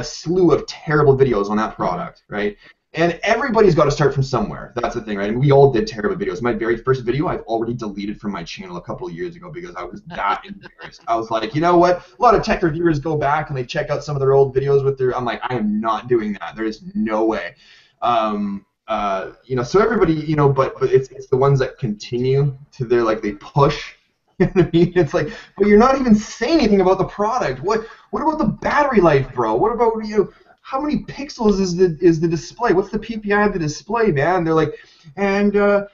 slew of terrible videos on that product, right? And everybody's got to start from somewhere. That's the thing, right? And we all did terrible videos. My very first video I've already deleted from my channel a couple of years ago because I was that embarrassed. I was like, you know what? A lot of tech reviewers go back and they check out some of their old videos with their. I'm like, I am not doing that. There is no way. So everybody, but it's the ones that continue to their they push. You know what I mean? It's like, but you're not even saying anything about the product. What about the battery life, bro? What about how many pixels is the display? What's the PPI of the display, man? They're like, and do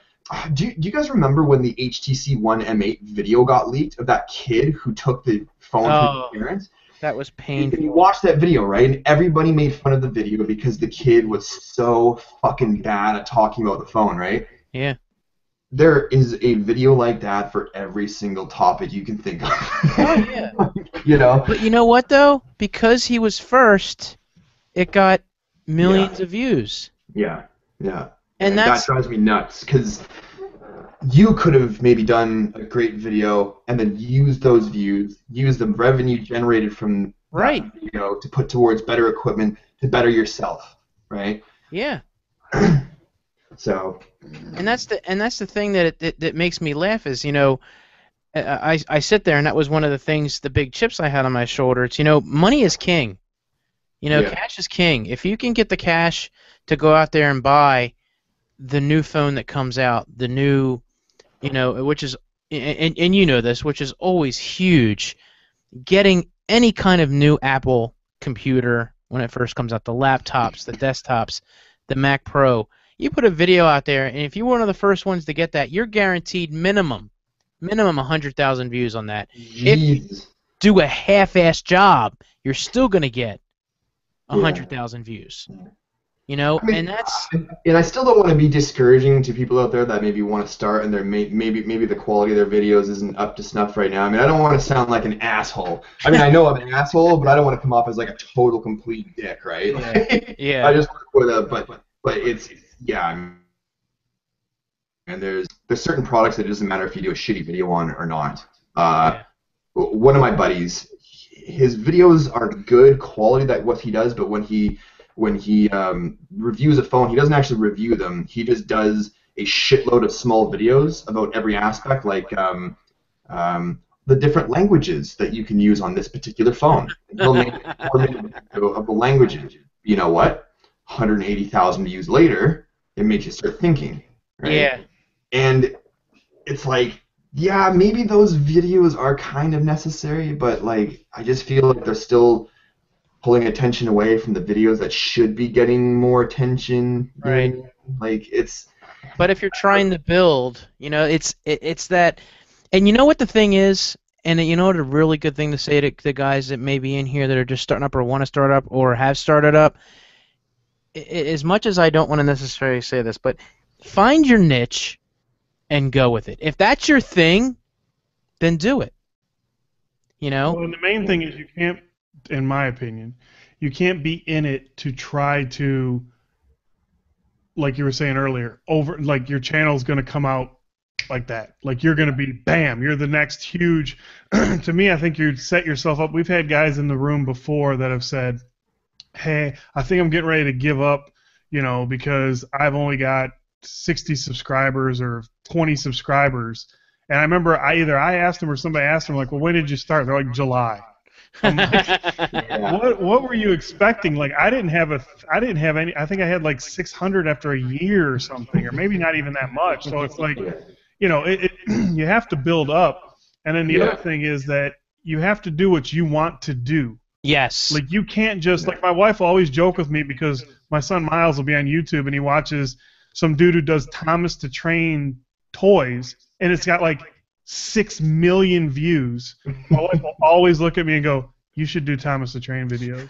you guys remember when the HTC One M8 video got leaked of that kid who took the phone from his parents? That was painful. And you watched that video, right? And everybody made fun of the video because the kid was so fucking bad at talking about the phone, right? Yeah. There is a video like that for every single topic you can think of. Oh, yeah. But you know what, though? Because he was first, it got millions of views. Yeah. And that drives me nuts because you could have maybe done a great video and then used those views, use the revenue generated from that video to put towards better equipment to better yourself, right? Yeah. So. And that's the thing that makes me laugh is I sit there and that was one of the things, the big chips I had on my shoulder. It's money is king. Cash is king. If you can get the cash to go out there and buy the new phone that comes out, the new, which is, and you know this, which is always huge, getting any kind of new Apple computer when it first comes out, the laptops, the desktops, the Mac Pro, you put a video out there, and if you're one of the first ones to get that, you're guaranteed minimum 100,000 views on that. Jeez. If you do a half-ass job, you're still going to get 100,000 views. And that's. And I still don't want to be discouraging to people out there that maybe want to start and they're maybe the quality of their videos isn't up to snuff right now. I mean, I don't want to sound like an asshole. I mean, I know I'm an asshole, but I don't want to come off as like a total complete dick, right? Yeah. I just want to but it's and there's certain products that it doesn't matter if you do a shitty video on or not. One of my buddies, his videos are good quality, that what he does, but when he reviews a phone, he doesn't actually review them. He just does a shitload of small videos about every aspect, like the different languages that you can use on this particular phone. And he'll make a 4-minute video of the languages. You know what? 180,000 views later, it makes you start thinking. Right? Yeah. And it's like, yeah, maybe those videos are kind of necessary, but I just feel like they're still pulling attention away from the videos that should be getting more attention. Right. It's. But if you're trying to build, it's that, and you know what the thing is, and what a really good thing to say to the guys that may be in here that are just starting up or want to start up or have started up. As much as I don't want to necessarily say this, but find your niche and go with it. If that's your thing, then do it. Well, and the main thing is you can't, in my opinion, you can't be in it to try to, like you were saying earlier, your channel's going to come out like that. Like you're going to be, bam, you're the next huge. To me, I think you set yourself up. We've had guys in the room before that have said, hey, I think I'm getting ready to give up, because I've only got 60 subscribers or 20 subscribers. And I remember I asked them or somebody asked them, like, well, when did you start? They're like, July. I'm like, what were you expecting? Like, I didn't have any. I think I had like 600 after a year or something, or maybe not even that much. So it's like, you have to build up. And then the other thing is that you have to do what you want to do. Yes. Like, you can't just, like, my wife will always joke with me because my son Miles will be on YouTube and he watches some dude who does Thomas the Train toys, and it's got like 6 million views. My wife will always look at me and go, You should do Thomas the Train videos.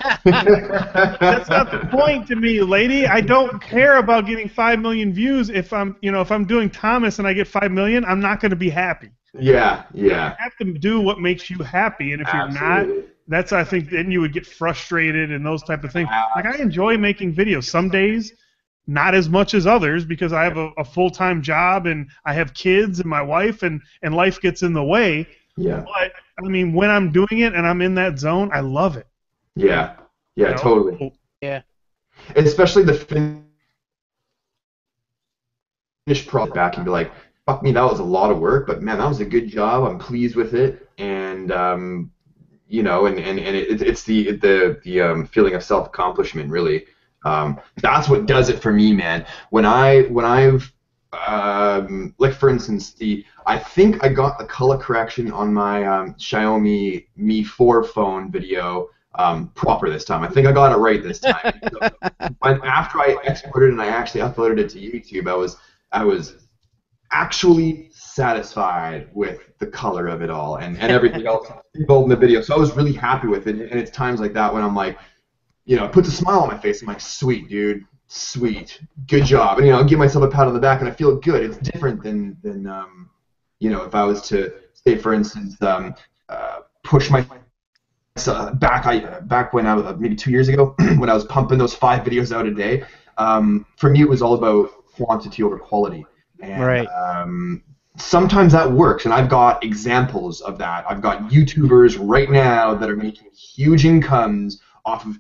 That's not the point to me, lady. I don't care about getting 5 million views. If I'm doing Thomas and I get 5 million, I'm not going to be happy. Yeah. You have to do what makes you happy, and if you're not, Absolutely. that's, I think, then you would get frustrated and those type of things. Like, I enjoy making videos. Some days, not as much as others, because I have a full-time job and I have kids and my wife, and life gets in the way. Yeah. But I mean, when I'm doing it and I'm in that zone, I love it. Yeah. Yeah. You know? Totally. Yeah. Especially the finished product back and be like, fuck me, that was a lot of work, but man, that was a good job. I'm pleased with it, and you know, and it's the feeling of self accomplishment really. That's what does it for me, man. When I've like for instance, I think I got the color correction on my Xiaomi Mi 4 phone video proper this time. I think I got it right this time. So, after I exported and I actually uploaded it to YouTube, I was actually satisfied with the color of it all and everything else involved in the video. So I was really happy with it. And it's times like that when I'm like, you know, it puts a smile on my face. I'm like, sweet, dude. Sweet. Good job. And, you know, I'll give myself a pat on the back and I feel good. It's different than you know, if I was to, say, for instance, push my back when I was maybe 2 years ago when I was pumping those 5 videos out a day. For me, it was all about quantity over quality. And, Right. Sometimes that works, and I've got examples of that. I've got YouTubers right now that are making huge incomes off of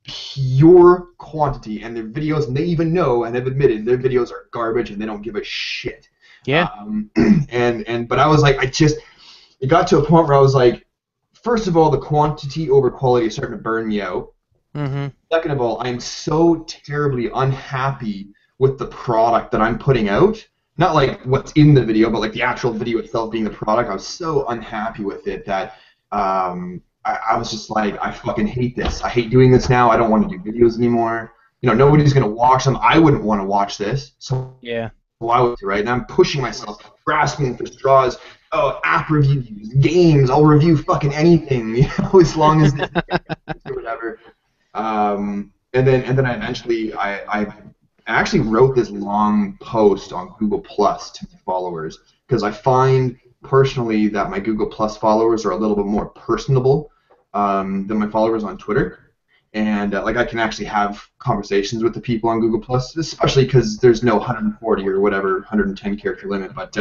pure quantity, and their videos, and they even know and have admitted their videos are garbage and they don't give a shit. Yeah. But I was like, it got to a point where I was like, first of all, the quantity over quality is starting to burn me out. Mm-hmm. Second of all, I'm so terribly unhappy with the product that I'm putting out. Not like what's in the video, but like the actual video itself being the product. I was so unhappy with it that I was just like, I fucking hate this. I hate doing this now. I don't want to do videos anymore. You know, nobody's going to watch them. I wouldn't want to watch this. So Yeah. why would you, right? And I'm pushing myself, grasping for straws. Oh, app reviews, games. I'll review fucking anything, you know, as long as it's or whatever. And then I eventually I actually wrote this long post on Google Plus to my followers because I find personally that my Google Plus followers are a little bit more personable than my followers on Twitter, and like I can actually have conversations with the people on Google Plus, especially because there's no 140 or whatever 110 character limit. But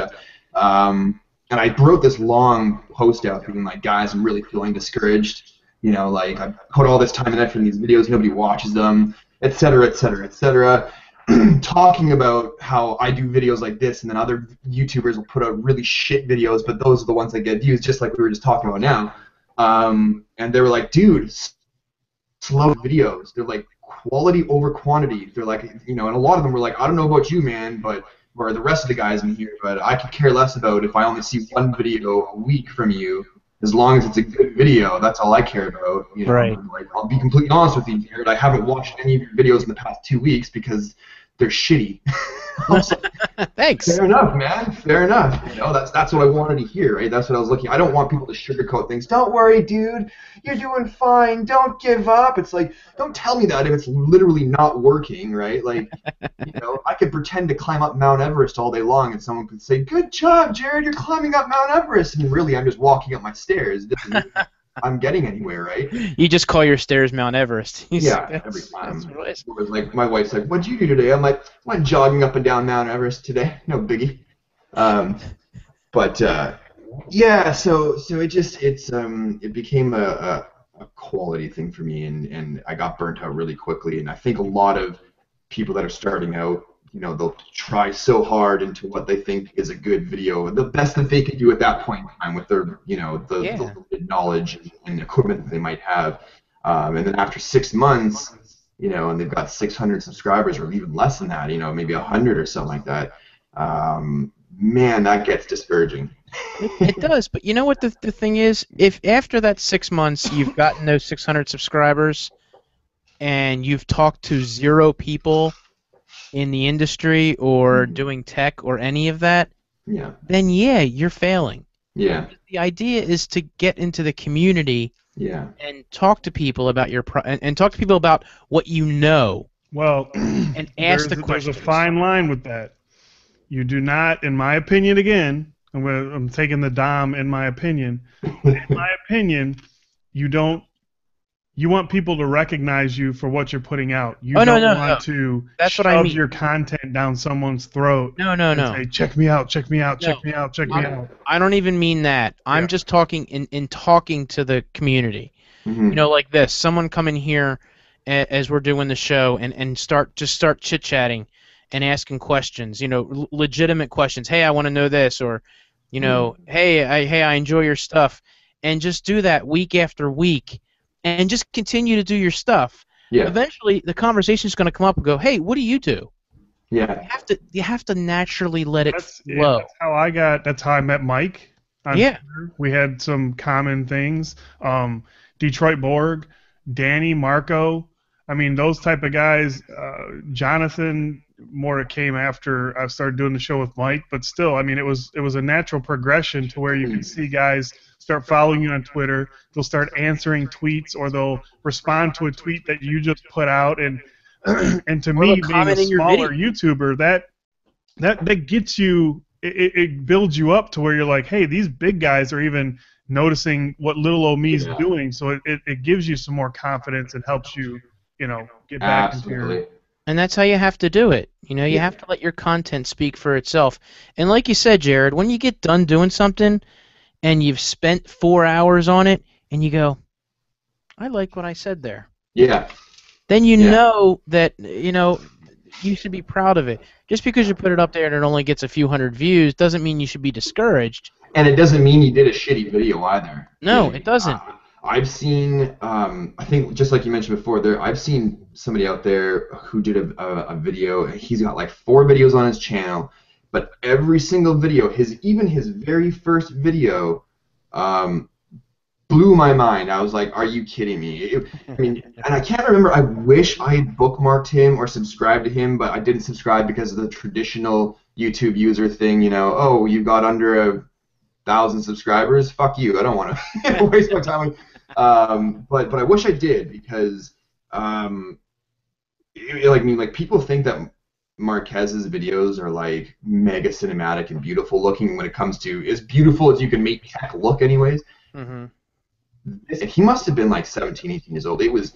and I wrote this long post out being like, guys, I'm really feeling discouraged. You know, like I put all this time and effort in these videos, nobody watches them, etc., etc., etc. Talking about how I do videos like this, and then other YouTubers will put out really shit videos, but those are the ones that get views, just like we were just talking about now. And they were like, dude, slow videos. They're like quality over quantity. They're like, you know, and a lot of them were like, I don't know about you, man, but or the rest of the guys in here, but I could care less about if I only see one video a week from you. As long as it's a good video, that's all I care about. You know? Right. Like, I'll be completely honest with you, Jared. I haven't watched any of your videos in the past 2 weeks because they're shitty. Thanks. Fair enough, man. Fair enough. You know, that's what I wanted to hear, right? That's what I was looking. I don't want people to sugarcoat things. Don't worry, dude. You're doing fine. Don't give up. It's like, don't tell me that if it's literally not working, right? Like, you know, I could pretend to climb up Mount Everest all day long, and someone could say, "Good job, Jared. You're climbing up Mount Everest." And really, I'm just walking up my stairs. It doesn't mean I'm getting anywhere, right? You just call your stairs Mount Everest. Yeah, every time. That's what it is. It was like, my wife's like, "What'd you do today?" I'm like, "Went jogging up and down Mount Everest today. No biggie." Yeah, so it became a quality thing for me, and I got burnt out really quickly. And I think a lot of people that are starting out, you know, they'll try so hard into what they think is a good video, the best that they can do at that point in time with their, you know, the limited knowledge and equipment that they might have. And then after 6 months, you know, and they've got 600 subscribers or even less than that, you know, maybe 100 or something like that. Man, that gets discouraging. It does, but you know what the thing is? If after that 6 months you've gotten those 600 subscribers and you've talked to 0 people in the industry or doing tech or any of that, Yeah. then yeah, you're failing. Yeah. The idea is to get into the community Yeah. and talk to people about and talk to people about what you know Well, and ask the there's a questions. fine line with that. You do not, in my opinion, again, I'm taking the Dom in my opinion. In my opinion, you don't. You want people to recognize you for what you're putting out. You Oh no, don't no, no. want to That's what I shove mean. your content down someone's throat No, no, and no. say, "Check me out, check me out, No. check me out, check me out." I don't even mean that. I'm Yeah. just talking in talking to the community. Hmm. Like this. Someone come in here as we're doing the show and start chit-chatting and asking questions, legitimate questions. Hey, I want to know this, or hey, I enjoy your stuff, and just do that week after week and just continue to do your stuff. Yeah. Eventually the conversation is going to come up and go, "Hey, what do you do?" Yeah. You have to naturally let it Yeah, flow. that's how I met Mike on Yeah. Twitter. We had some common things. Detroit Borg, Danny, Marco. I mean, those type of guys. Jonathan more came after I started doing the show with Mike, but still, I mean, it was a natural progression to where you can see guys start following you on Twitter. They'll start answering tweets, or they'll respond to a tweet that you just put out. And and to Or me, they'll being a comment in your smaller video. YouTuber, that gets you. It builds you up to where you're like, hey, these big guys are even noticing what little old me's doing. So it gives you some more confidence and helps you, get back into your. Absolutely. And that's how you have to do it. You Yeah. have to let your content speak for itself. And like you said, Jared, when you get done doing something and you've spent 4 hours on it and you go, I like what I said there, Yeah. then you Yeah. know that, you should be proud of it. Just because you put it up there and it only gets a few hundred views doesn't mean you should be discouraged. And it doesn't mean you did a shitty video either. No, it doesn't. I've seen, I think just like you mentioned before, I've seen somebody out there who did a video. He's got like 4 videos on his channel, but every single video, even his very first video, blew my mind. I was like, are you kidding me? I mean, and I can't remember. I wish I had bookmarked him or subscribed to him, but I didn't subscribe because of the traditional YouTube user thing. Oh, you got under 1,000 subscribers. Fuck you. I don't want to waste my time. But I wish I did, because people think that Marquez's videos are like mega cinematic and beautiful looking when it comes to as beautiful as you can make tech look, anyways. Mm-hmm. He must have been like 17, 18 years old. It was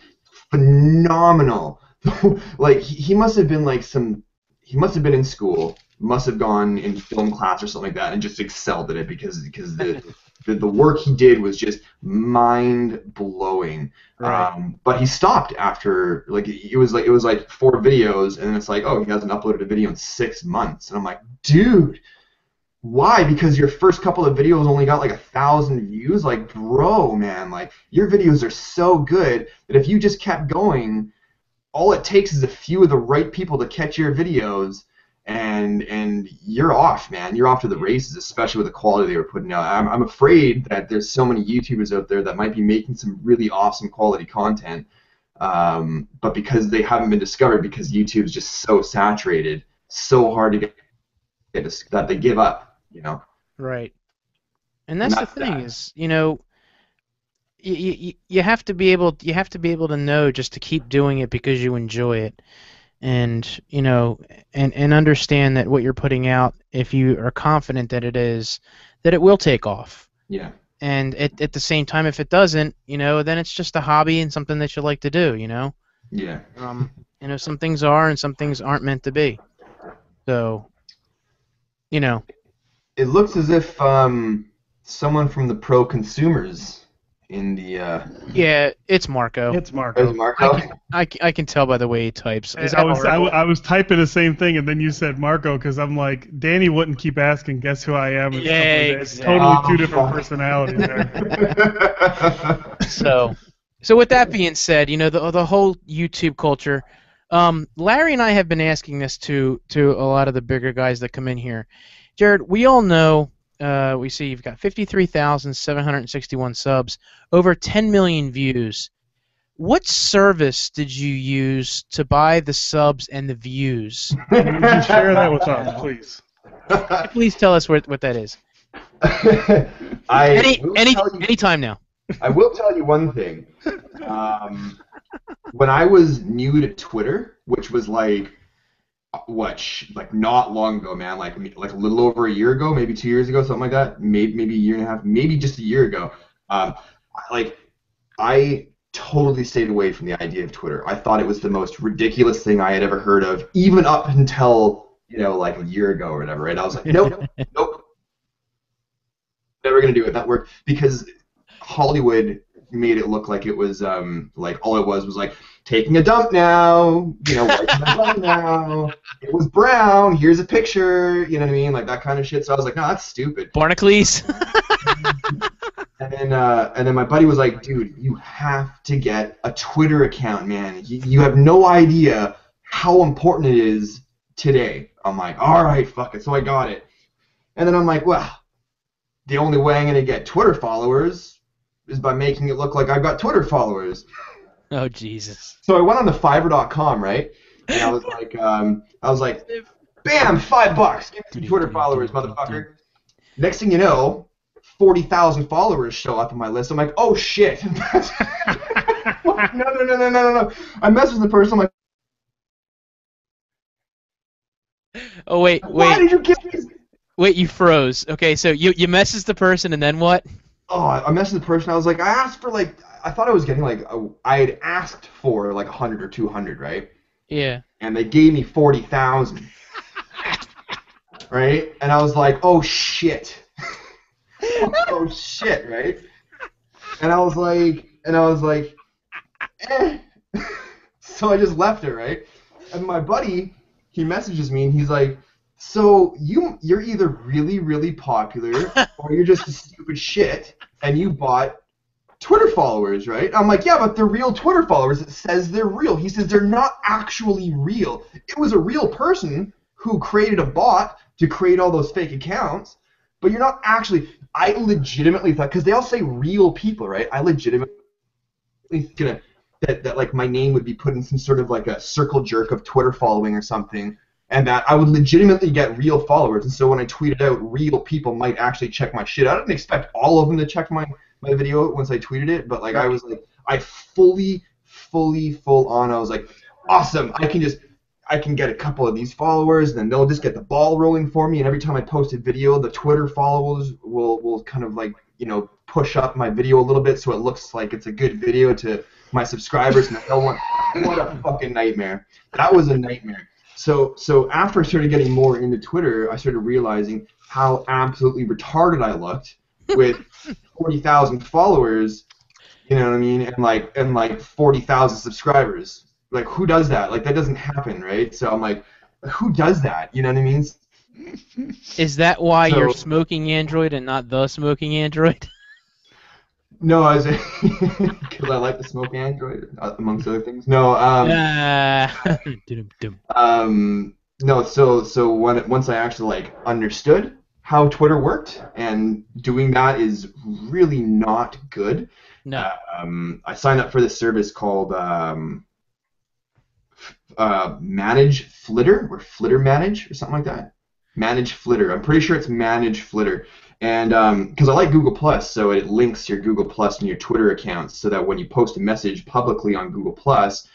phenomenal. Like he must have been he must have been in school, must have gone in film class or something like that, and just excelled at it because the work he did was just mind blowing. Right. But he stopped after it was like 4 videos, and then it's like, oh, he hasn't uploaded a video in 6 months, and I'm like, dude. Why? Because your first couple of videos only got like 1,000 views? Like, bro, man, like your videos are so good that if you just kept going, all it takes is a few of the right people to catch your videos, and you're off, man. You're off to the races, especially with the quality they were putting out. I'm afraid that there's so many YouTubers out there that might be making some really awesome quality content, but because they haven't been discovered, because YouTube's just so saturated, so hard to get that they give up. Right. And that's the that's thing that. is, you have to be able to know just to keep doing it because you enjoy it, and and understand that what you're putting out, if you are confident that it will take off. Yeah. And at the same time, if it doesn't, then it's just a hobby and something that you like to do. Yeah. Some things are and some things aren't meant to be. So, It looks as if someone from the pro consumers in the yeah, it's Marco. It's Marco. Marco. I can tell by the way he types. Is I that horrible? was typing the same thing, and then you said Marco, because I'm like, Danny wouldn't keep asking, guess who I am? And Yeah, stuff like that. It's exactly. totally 2 different fuck. personalities there. So with that being said, the whole YouTube culture. Larry and I have been asking this to a lot of the bigger guys that come in here. Jared, we all know. We see you've got 53,761 subs, over 10 million views. What service did you use to buy the subs and the views? Would you share that with us, please? Please tell us what that is. I will tell you, Anytime now. I will tell you one thing. When I was new to Twitter, which was like like not long ago, man, like a little over a year ago, maybe 2 years ago, something like that, maybe a year and a half, maybe just a year ago. Um, like I totally stayed away from the idea of Twitter. I thought it was the most ridiculous thing I had ever heard of, even up until like a year ago or whatever. Right? I was like, nope, nope, never gonna do it. That worked because Hollywood made it look like it was like all it was like taking a dump now, wiping my butt now. It was brown. Here's a picture. You know what I mean? Like that kind of shit. So I was like, no, that's stupid. Barnacles. And then my buddy was like, dude, you have to get a Twitter account, man. You have no idea how important it is today. I'm like, all right, fuck it. So I got it. And then I'm like, well, the only way I'm gonna get Twitter followers is by making it look like I've got Twitter followers. Oh Jesus! So I went on to Fiverr.com, right? And I was like, bam, $5. Give me some Twitter followers, motherfucker. Next thing you know, 40,000 followers show up on my list. I'm like, oh shit! No. I messaged the person. I'm like, oh wait. why did you give me? Wait, you froze. Okay, so you messaged the person and then what? Oh, I messaged the person. I was like, I asked for I thought I was getting I had asked for like 100 or 200, right? Yeah. And they gave me 40,000, right? And I was like, oh shit, oh shit, right? And I was like, eh. So I just left it, right? And my buddy, he messages me and he's like, so you're either really, really popular or you're just a stupid shit and you bought Twitter followers, right? I'm like, yeah, but they're real Twitter followers. It says they're real. He says they're not actually real. It was a real person who created a bot to create all those fake accounts, but you're not actually. I legitimately thought, because they all say real people, right? I legitimately gonna that like my name would be put in some sort of like a circle jerk of Twitter following or something. And that I would legitimately get real followers. And so when I tweeted out, real people might actually check my shit. I didn't expect all of them to check my video once I tweeted it, but like I was like, I fully full on. I was like, awesome. I can get a couple of these followers, and then they'll just get the ball rolling for me. And every time I post a video, the Twitter followers will kind of like push up my video a little bit so it looks like it's a good video to my subscribers. And they'll want. What a fucking nightmare. That was a nightmare. So after I started getting more into Twitter, I started realizing how absolutely retarded I looked with 40,000 followers, you know what I mean, and like 40,000 subscribers. Like, who does that? Like, that doesn't happen, right? So I'm like, who does that? You know what I mean? Is that why you're smoking Android and not the smoking Android? No, I was because I like to smoke Android, amongst other things. No, no. So once I actually understood how Twitter worked, and doing that is really not good. No. I signed up for this service called Manage Flitter or Flitter Manage or something like that. Manage Flitter. I'm pretty sure it's Manage Flitter. And because I like Google Plus, so it links your Google Plus and your Twitter accounts, so that when you post a message publicly on Google Plus,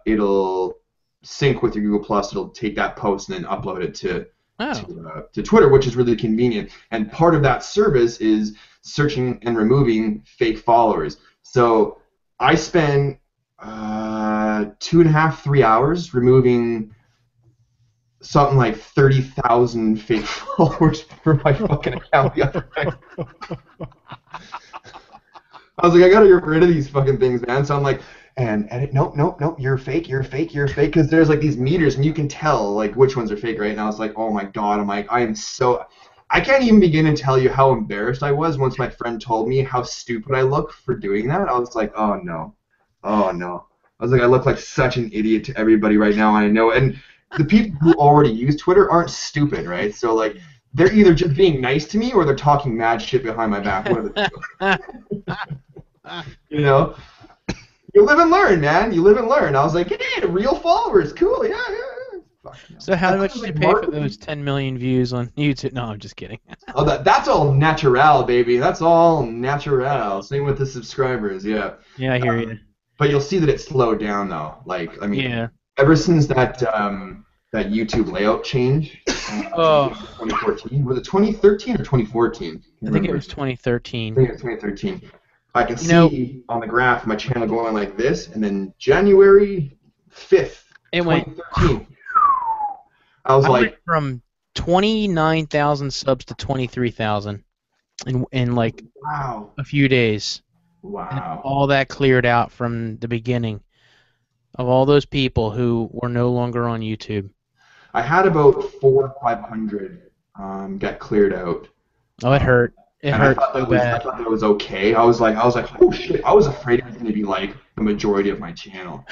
it'll sync with your Google Plus. It'll take that post and then upload it to Twitter, which is really convenient. And part of that service is searching and removing fake followers. So I spend 2.5, 3 hours removing something like 30,000 fake followers for my fucking account the other day. I was like, I gotta get rid of these fucking things, man. So I'm like, and edit, nope, you're fake, because there's like these meters and you can tell like which ones are fake, right? And I was like, oh my god, I'm like, I can't even begin to tell you how embarrassed I was once my friend told me how stupid I look for doing that. I was like, oh no. I was like, I look like such an idiot to everybody right now, and I know. And the people who already use Twitter aren't stupid, right? So like, they're either just being nice to me or they're talking mad shit behind my back. One of the two. You know? You live and learn, man. You live and learn. I was like, hey, real followers, cool, yeah. Fuck no. So how That much sounds did you like pay for marketing. those 10 million views on YouTube? No, I'm just kidding. Oh, that's all natural, baby. That's all natural. Same with the subscribers, yeah. Yeah, I hear you. But you'll see that it slowed down though. Like, I mean, Yeah. ever since that YouTube layout change, Oh, 2014, was it 2013 or 2014? I think it Remember? was I 2013. think it was 2013. I can You know, see on the graph my channel going like this, and then January 5th, it went. 2013, I was I went like, from 29,000 subs to 23,000 in like wow, a few days. And wow. all that cleared out from the beginning of all those people who were no longer on YouTube. I had about 400 or 500 get cleared out. Oh, it hurt. It And I hurt thought so I bad. thought that was okay. I was like, oh shit! I was afraid it was going to be like the majority of my channel.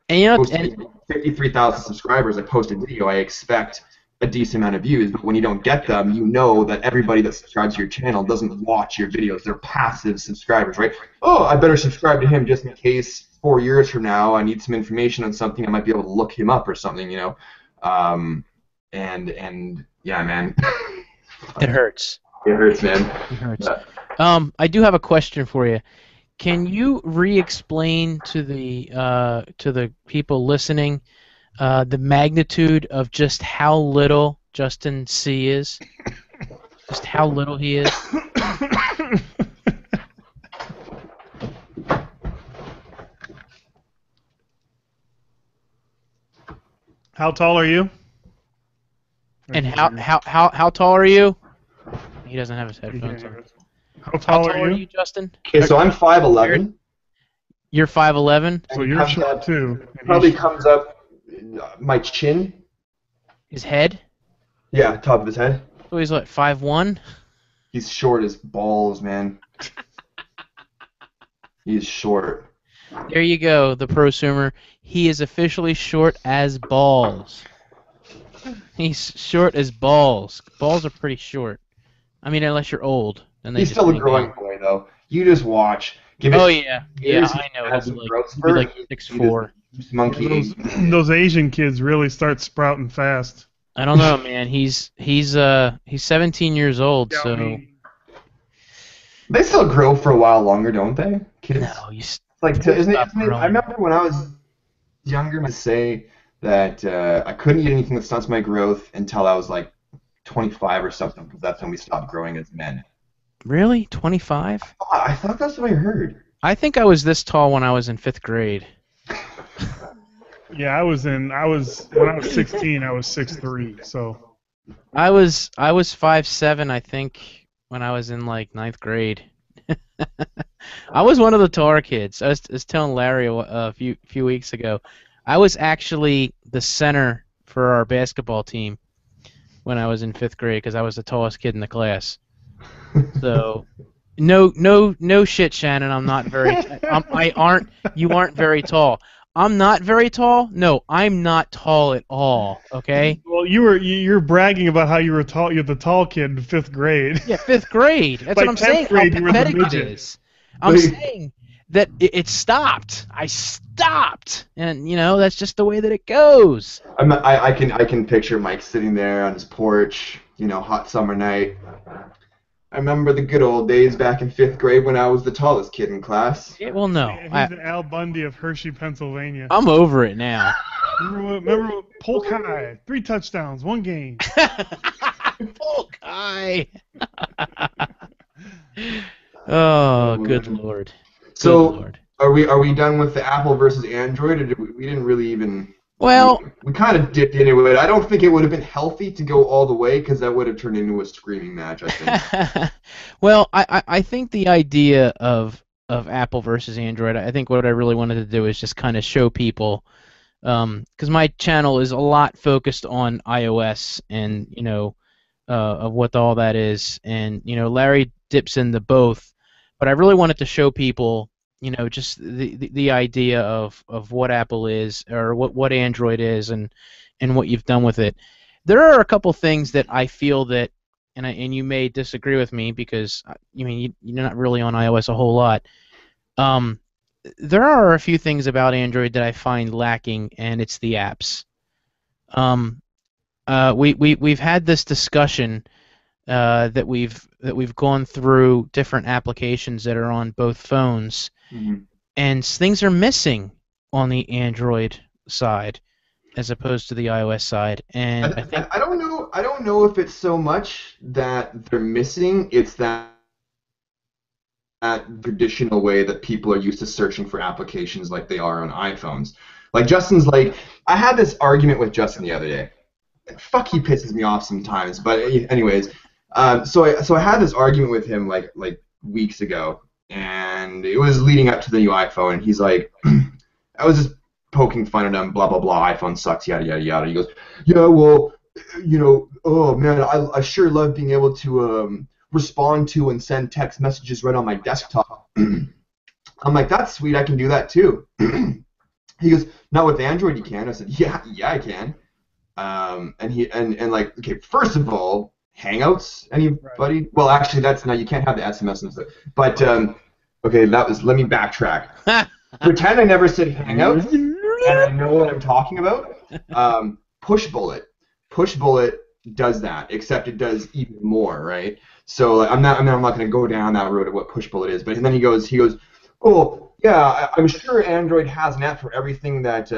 And you know, and Posting 53,000 subscribers, I post a video, I expect a decent amount of views. But when you don't get them, you know that everybody that subscribes to your channel doesn't watch your videos. They're passive subscribers, right? Oh, I better subscribe to him just in case 4 years from now I need some information on something. I might be able to look him up or something, you know. And yeah, man, it hurts. it hurts, man. It hurts. Yeah. I do have a question for you. Can you re-explain to the people listening the magnitude of just how little Justin C is? Just how little he is? How tall are you? And how tall are you? He doesn't have his headphones on. How How tall tall are you? Justin? Okay, so I'm 5'11". You're 5'11". So you're short too. and Probably he's- comes up my chin. His head? Yeah, top of his head. So he's what, 5'1"? He's short as balls, man. He's short. There you go, the prosumer. He is officially short as balls. He's short as balls. Balls are pretty short. I mean, unless you're old, then they He's just still a hang growing down. boy, though. You just watch. Give it Oh yeah, yeah, years, I know. has He's a like, growth he'd be like spurt, 6'4". This monkey. those Asian kids really start sprouting fast. I don't know, man. He's 17 years old, Yeah, I so mean, They still grow for a while longer, don't they? Kids. no, he's Like, People isn't it? stop I growing. remember when I was younger, I say that I couldn't eat anything that stunts my growth until I was like 25 or something, because that's when we stopped growing as men. really 25. I thought that's what I heard. I think I was this tall when I was in 5th grade. yeah, when I was 16, I was 6'3", so I was 5'7", I think, when I was in like 9th grade. I was one of the taller kids. I was telling Larry a few weeks ago. I was actually the center for our basketball team when I was in 5th grade because I was the tallest kid in the class. So, no shit, Shannon. I'm not very. You aren't very tall. I'm not very tall. No, I'm not tall at all. Okay. well, you're bragging about how you were tall. You're the tall kid in 5th grade. Yeah, 5th grade. That's By what I'm 10th saying. grade, How you were the pathetic it midget. is. I'm saying that it stopped. I stopped, and that's just the way that it goes. I can picture Mike sitting there on his porch, hot summer night. I remember the good old days back in 5th grade when I was the tallest kid in class. Yeah, well, no, He's an Al Bundy of Hershey, Pennsylvania. I'm over it now. Remember Polk High, 3 touchdowns, 1 game. Polk High. Oh, good lord. So, Good lord. are we done with the Apple versus Android, or we didn't really even? Well, we kind of dipped into it. I don't think it would have been healthy to go all the way because that would have turned into a screaming match, I think. well, I think the idea of Apple versus Android, I think what I really wanted to do is just kind of show people, because my channel is a lot focused on iOS and of what all that is, and Larry dips into both, but I really wanted to show people just the idea of what Apple is or what Android is and what you've done with it. There are a couple things that I feel that, and you may disagree with me because you're not really on iOS a whole lot. there are a few things about Android that I find lacking, and it's the apps. Um, we've had this discussion that we've gone through different applications that are on both phones, Mhm. and things are missing on the Android side as opposed to the iOS side. And I think I don't know. I don't know if it's so much that they're missing. It's that traditional way that people are used to searching for applications like they are on iPhones. Like Justin's like, I had this argument with Justin the other day. Fuck, he pisses me off sometimes. But anyways, so I had this argument with him like weeks ago, and it was leading up to the new iPhone. And he's like, I was just poking fun at him, blah blah blah. iPhone sucks, yada yada yada. He goes, yeah, well, oh man, I sure love being able to respond to and send text messages right on my desktop. I'm like, that's sweet. I can do that too. He goes, not with Android, you can. I said, yeah, I can. And like, okay, first of all, Hangouts, anybody? Right. Well, actually, that's no, you can't have the SMS and stuff. But okay, let me backtrack. Pretend I never said Hangouts, and I know what I'm talking about. Push Bullet does that, except it does even more, right? So like, I'm not going to go down that road of what Push Bullet is, but then he goes, oh yeah, I'm sure Android has an app for everything that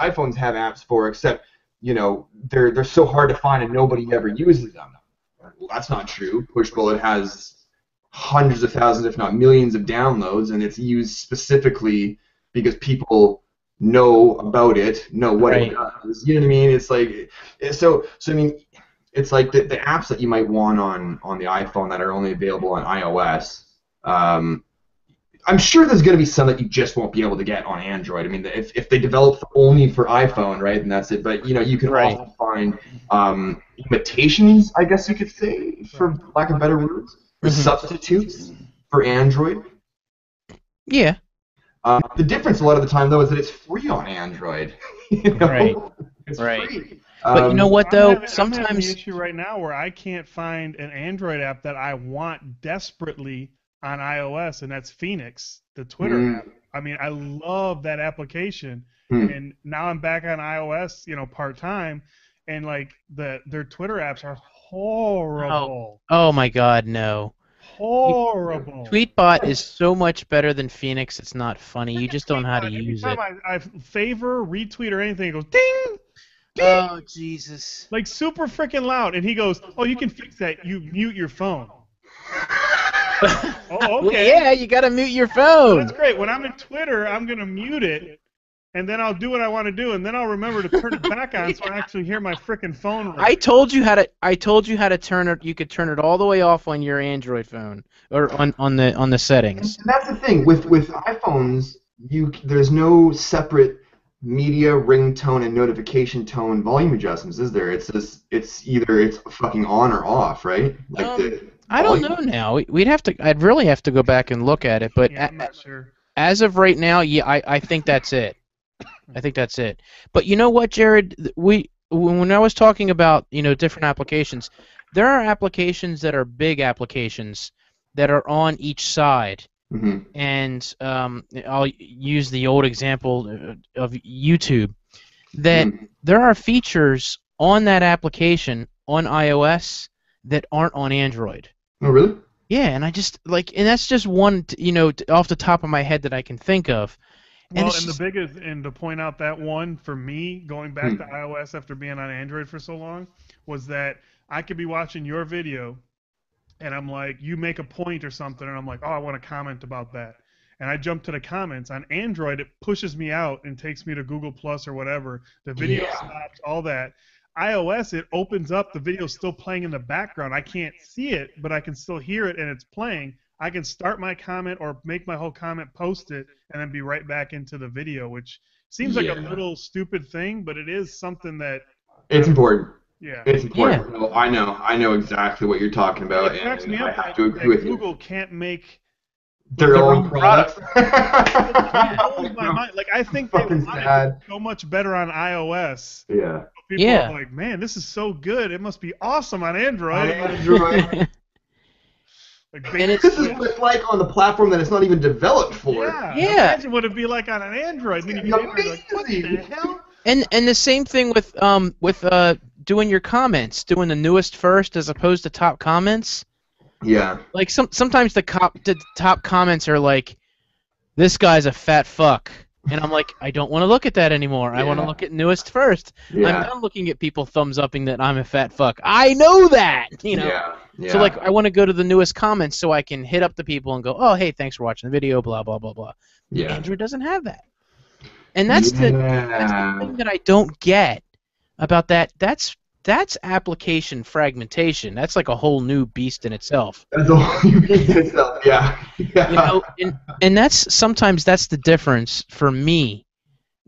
iPhones have apps for, except they're so hard to find and nobody ever uses them. Well, that's not true. Push Bullet has hundreds of thousands, if not millions, of downloads, and it's used specifically because people know about it, know what it does. You know what I mean? It's like, so I mean, it's like the apps that you might want on the iPhone that are only available on iOS. I'm sure there's going to be some that you just won't be able to get on Android. I mean, if they develop only for iPhone, right, then that's it. But you can also find imitations, I guess you could say, for lack of better words, or substitutes for Android. Yeah. The difference a lot of the time, though, is that it's free on Android. Right. It's right. free. But you know what, though? I'm having the issue right now where I can't find an Android app that I want desperately on iOS, and that's Phoenix, the Twitter app. I mean, I love that application, and now I'm back on iOS, part-time, and like their Twitter apps are horrible. Oh my God, no. Horrible. Tweetbot is so much better than Phoenix. It's not funny. You just don't know how to use it. Every time I favor, retweet, or anything, it goes ding. Ding! Oh Jesus! Like super freaking loud, and he goes, "Oh, you can fix that. You mute your phone." Oh, okay. Well, yeah, you gotta mute your phone. That's great. When I'm in Twitter, I'm gonna mute it, and then I'll do what I want to do, and then I'll remember to turn it back on so I actually hear my freaking phone ring. I told you how to turn it. You could turn it all the way off on your Android phone or on the settings. And that's the thing with iPhones. There's no separate media ringtone and notification tone volume adjustments, is there? It's either fucking on or off, right? Like I don't know now. I'd really have to go back and look at it, but yeah, I'm not sure. As of right now, yeah, I think that's it. I think that's it. But you know what, Jared? When I was talking about different applications, there are applications that are big applications that are on each side. Mm-hmm. And I'll use the old example of YouTube. That there are features on that application on iOS that aren't on Android. Oh, really? Yeah, and and that's just one, off the top of my head that I can think of. Well, and the biggest, and to point out that one for me, going back to iOS after being on Android for so long, was that I could be watching your video, and I'm like, you make a point or something, and I'm like, oh, I want to comment about that. And I jump to the comments. On Android, it pushes me out and takes me to Google Plus or whatever. The video stops, all that. iOS, it opens up, the video's still playing in the background. I can't see it, but I can still hear it, and it's playing. I can start my comment or make my whole comment, post it, and then be right back into the video, which seems like a little stupid thing, but it is something that... It's important. Yeah. It's important. Yeah. I know exactly what you're talking about, and I have to agree with you. Google can't make their own product. Like, I think they want it so much better on iOS. Yeah. People are like, man, this is so good. It must be awesome on Android. And it's This is what it's like on the platform that it's not even developed for. Yeah. Yeah. Imagine what it'd be like on an Android. And then you get Android, like, what the hell? And the same thing with doing your comments, doing the newest first as opposed to top comments. Yeah. Like sometimes the top comments are like, "This guy's a fat fuck," and I'm like, I don't want to look at that anymore. I want to Yeah. look at newest first. I'm Yeah. done looking at people thumbs upping that I'm a fat fuck. I know that, you know. Yeah. Yeah. So like, I want to go to the newest comments so I can hit up the people and go, "Oh, hey, thanks for watching the video." Blah blah blah blah. Yeah. Android doesn't have that, and that's the thing that I don't get about that. That's application fragmentation. That's like a whole new beast in itself. That's all you mean itself. Yeah. Yeah. You know, and sometimes that's the difference for me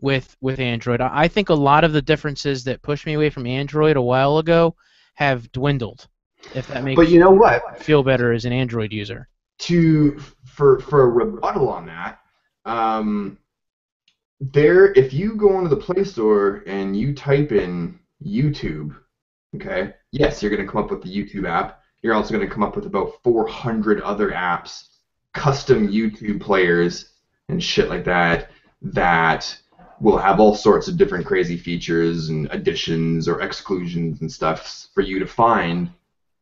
with Android. I think a lot of the differences that pushed me away from Android a while ago have dwindled. If that makes But you know what? feel better as an Android user. For a rebuttal on that, if you go onto the Play Store and you type in YouTube, okay, yes, you're going to come up with the YouTube app. You're also going to come up with about 400 other apps, custom YouTube players and shit like that will have all sorts of different crazy features and additions or exclusions and stuff for you to find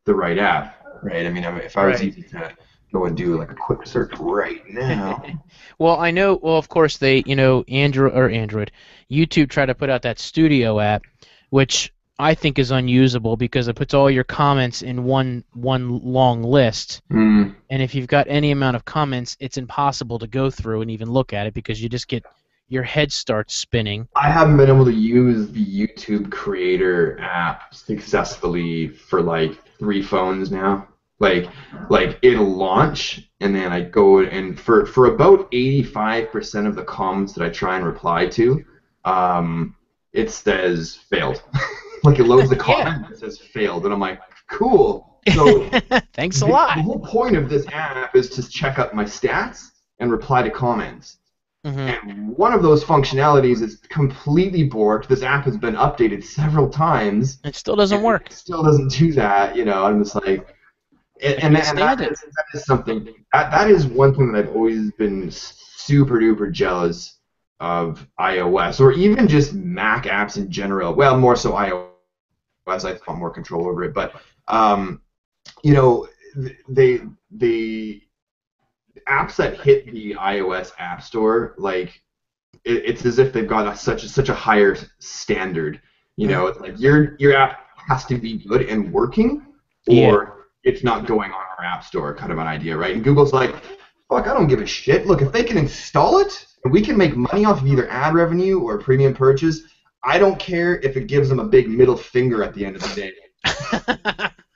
the right app, right? I mean, if I was Right. easy to go and do like a quick search right now. Well, I know. Well, of course they, Android, YouTube tried to put out that Studio app, which I think is unusable because it puts all your comments in one long list. Mm. And if you've got any amount of comments, it's impossible to go through and even look at it because you just get your head starts spinning. I haven't been able to use the YouTube Creator app successfully for like 3 phones now. Like it'll launch and then I go and for about 85% of the comments that I try and reply to, it says failed. Like it loads the comment and it says failed, and I'm like, cool. So Thanks a the lot. whole point of this app is to check up my stats and reply to comments. Hmm. And one of those functionalities is completely borked. This app has been updated several times. It still doesn't and work. It still doesn't do that, I'm just like, and that is something that is one thing that I've always been super duper jealous of iOS or even just Mac apps in general. Well, more so iOS. I want more control over it, but the apps that hit the iOS App Store, like it's as if they've got such a higher standard. It's like your app has to be good and working, or it's not going on our App Store, kind of an idea, right? And Google's like, fuck, I don't give a shit. Look, if they can install it and we can make money off of either ad revenue or premium purchase, I don't care if it gives them a big middle finger at the end of the day.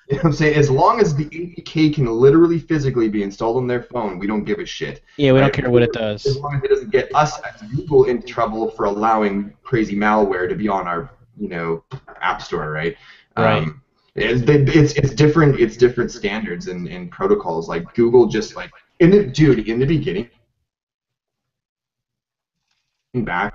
You know what I'm saying? As long as the APK can literally physically be installed on their phone, we don't give a shit. Yeah, we Right? don't care what it does. As long as it doesn't get us as Google into trouble for allowing crazy malware to be on our, App Store, right? Right. It's different standards and protocols. Like Google just like in the beginning, back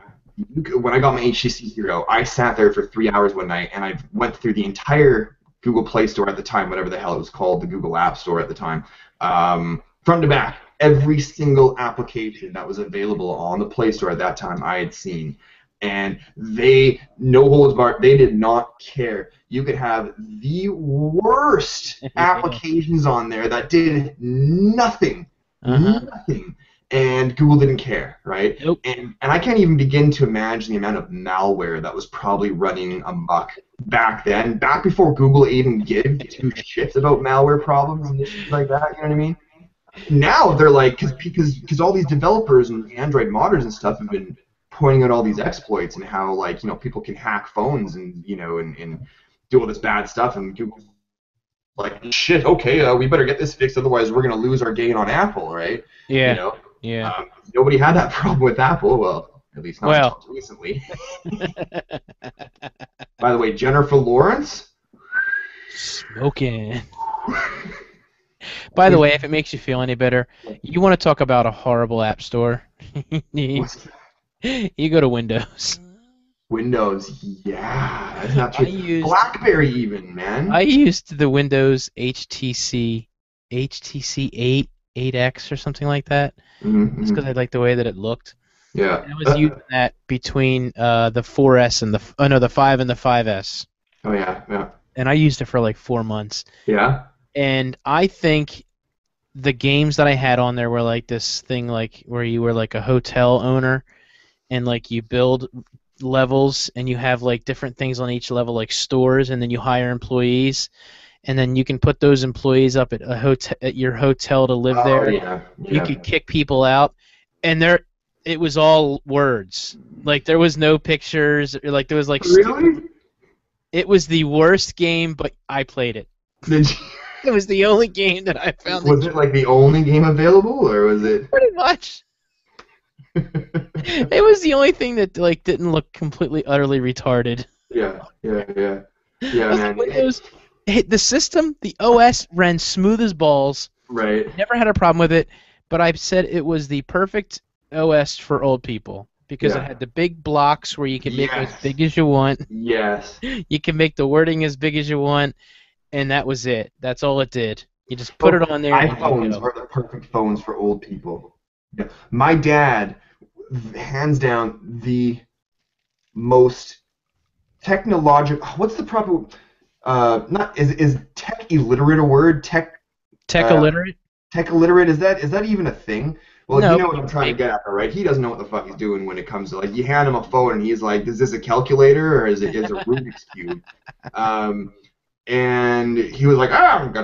when I got my HTC Hero, I sat there for 3 hours one night and I went through the entire Google Play Store at the time, whatever the hell it was called, the Google App Store at the time, front to back, every single application that was available on the Play Store at that time I had seen. And they, no holds barred, they did not care. You could have the worst applications on there that did nothing, nothing, and Google didn't care, right? Nope. And I can't even begin to imagine the amount of malware that was probably running amok back then, back before Google even gave 2 shits about malware problems and issues like that, you know what I mean? Now they're like, because all these developers and Android modders and stuff have been pointing out all these exploits and how, like, people can hack phones and, and do all this bad stuff, and Google's like, shit, okay, we better get this fixed, otherwise we're going to lose our gain on Apple, right? Yeah. Yeah. Nobody had that problem with Apple, well, at least not until recently. By the way, Jennifer Lawrence? Smoking. By the way, if it makes you feel any better, you want to talk about a horrible app store? You go to Windows. Windows, yeah, that's not true. BlackBerry even, man. I used the Windows HTC HTC 8, 8X or something like that. Just Mm-hmm. because I liked the way that it looked. Yeah. And I was using that between the 4S and the 5 and the 5S. Oh yeah, yeah, And I used it for like 4 months. yeah. And I think the games that I had on there were like this thing like where you were like a hotel owner and like you build levels and you have like different things on each level like stores and then you hire employees and then you can put those employees up at a hotel at your hotel to live Oh there. yeah, You yeah. could kick people out and it was all words. Like there was no pictures or like there was like stupid. Really? It was the worst game, but I played it. Did you, It was the only game that I found was it like the only game available, or was it? pretty much. It was the only thing that like didn't look completely utterly retarded. Yeah, yeah, yeah, I yeah, was man. like, the system, the OS ran smooth as balls. Right. Never had a problem with it, but I said it was the perfect OS for old people because it Yeah. had the big blocks where you can make it as Yes. big as you want. Yes. You can make the wording as big as you want, and that was it. That's all it did. You just put it on there and you iPhones go. are the perfect phones for old people. Yeah. My dad, hands down, the most technological. What's the proper? Not is tech illiterate a word? Tech Uh, illiterate? tech illiterate, is that even a thing? Well, you No, know but what you I'm can trying to make get at, right? He doesn't know what the fuck he's doing when it comes to like you hand him a phone and he's like, "Is this a calculator or is it Rubik's cube?" Um, and he was like, I think I'm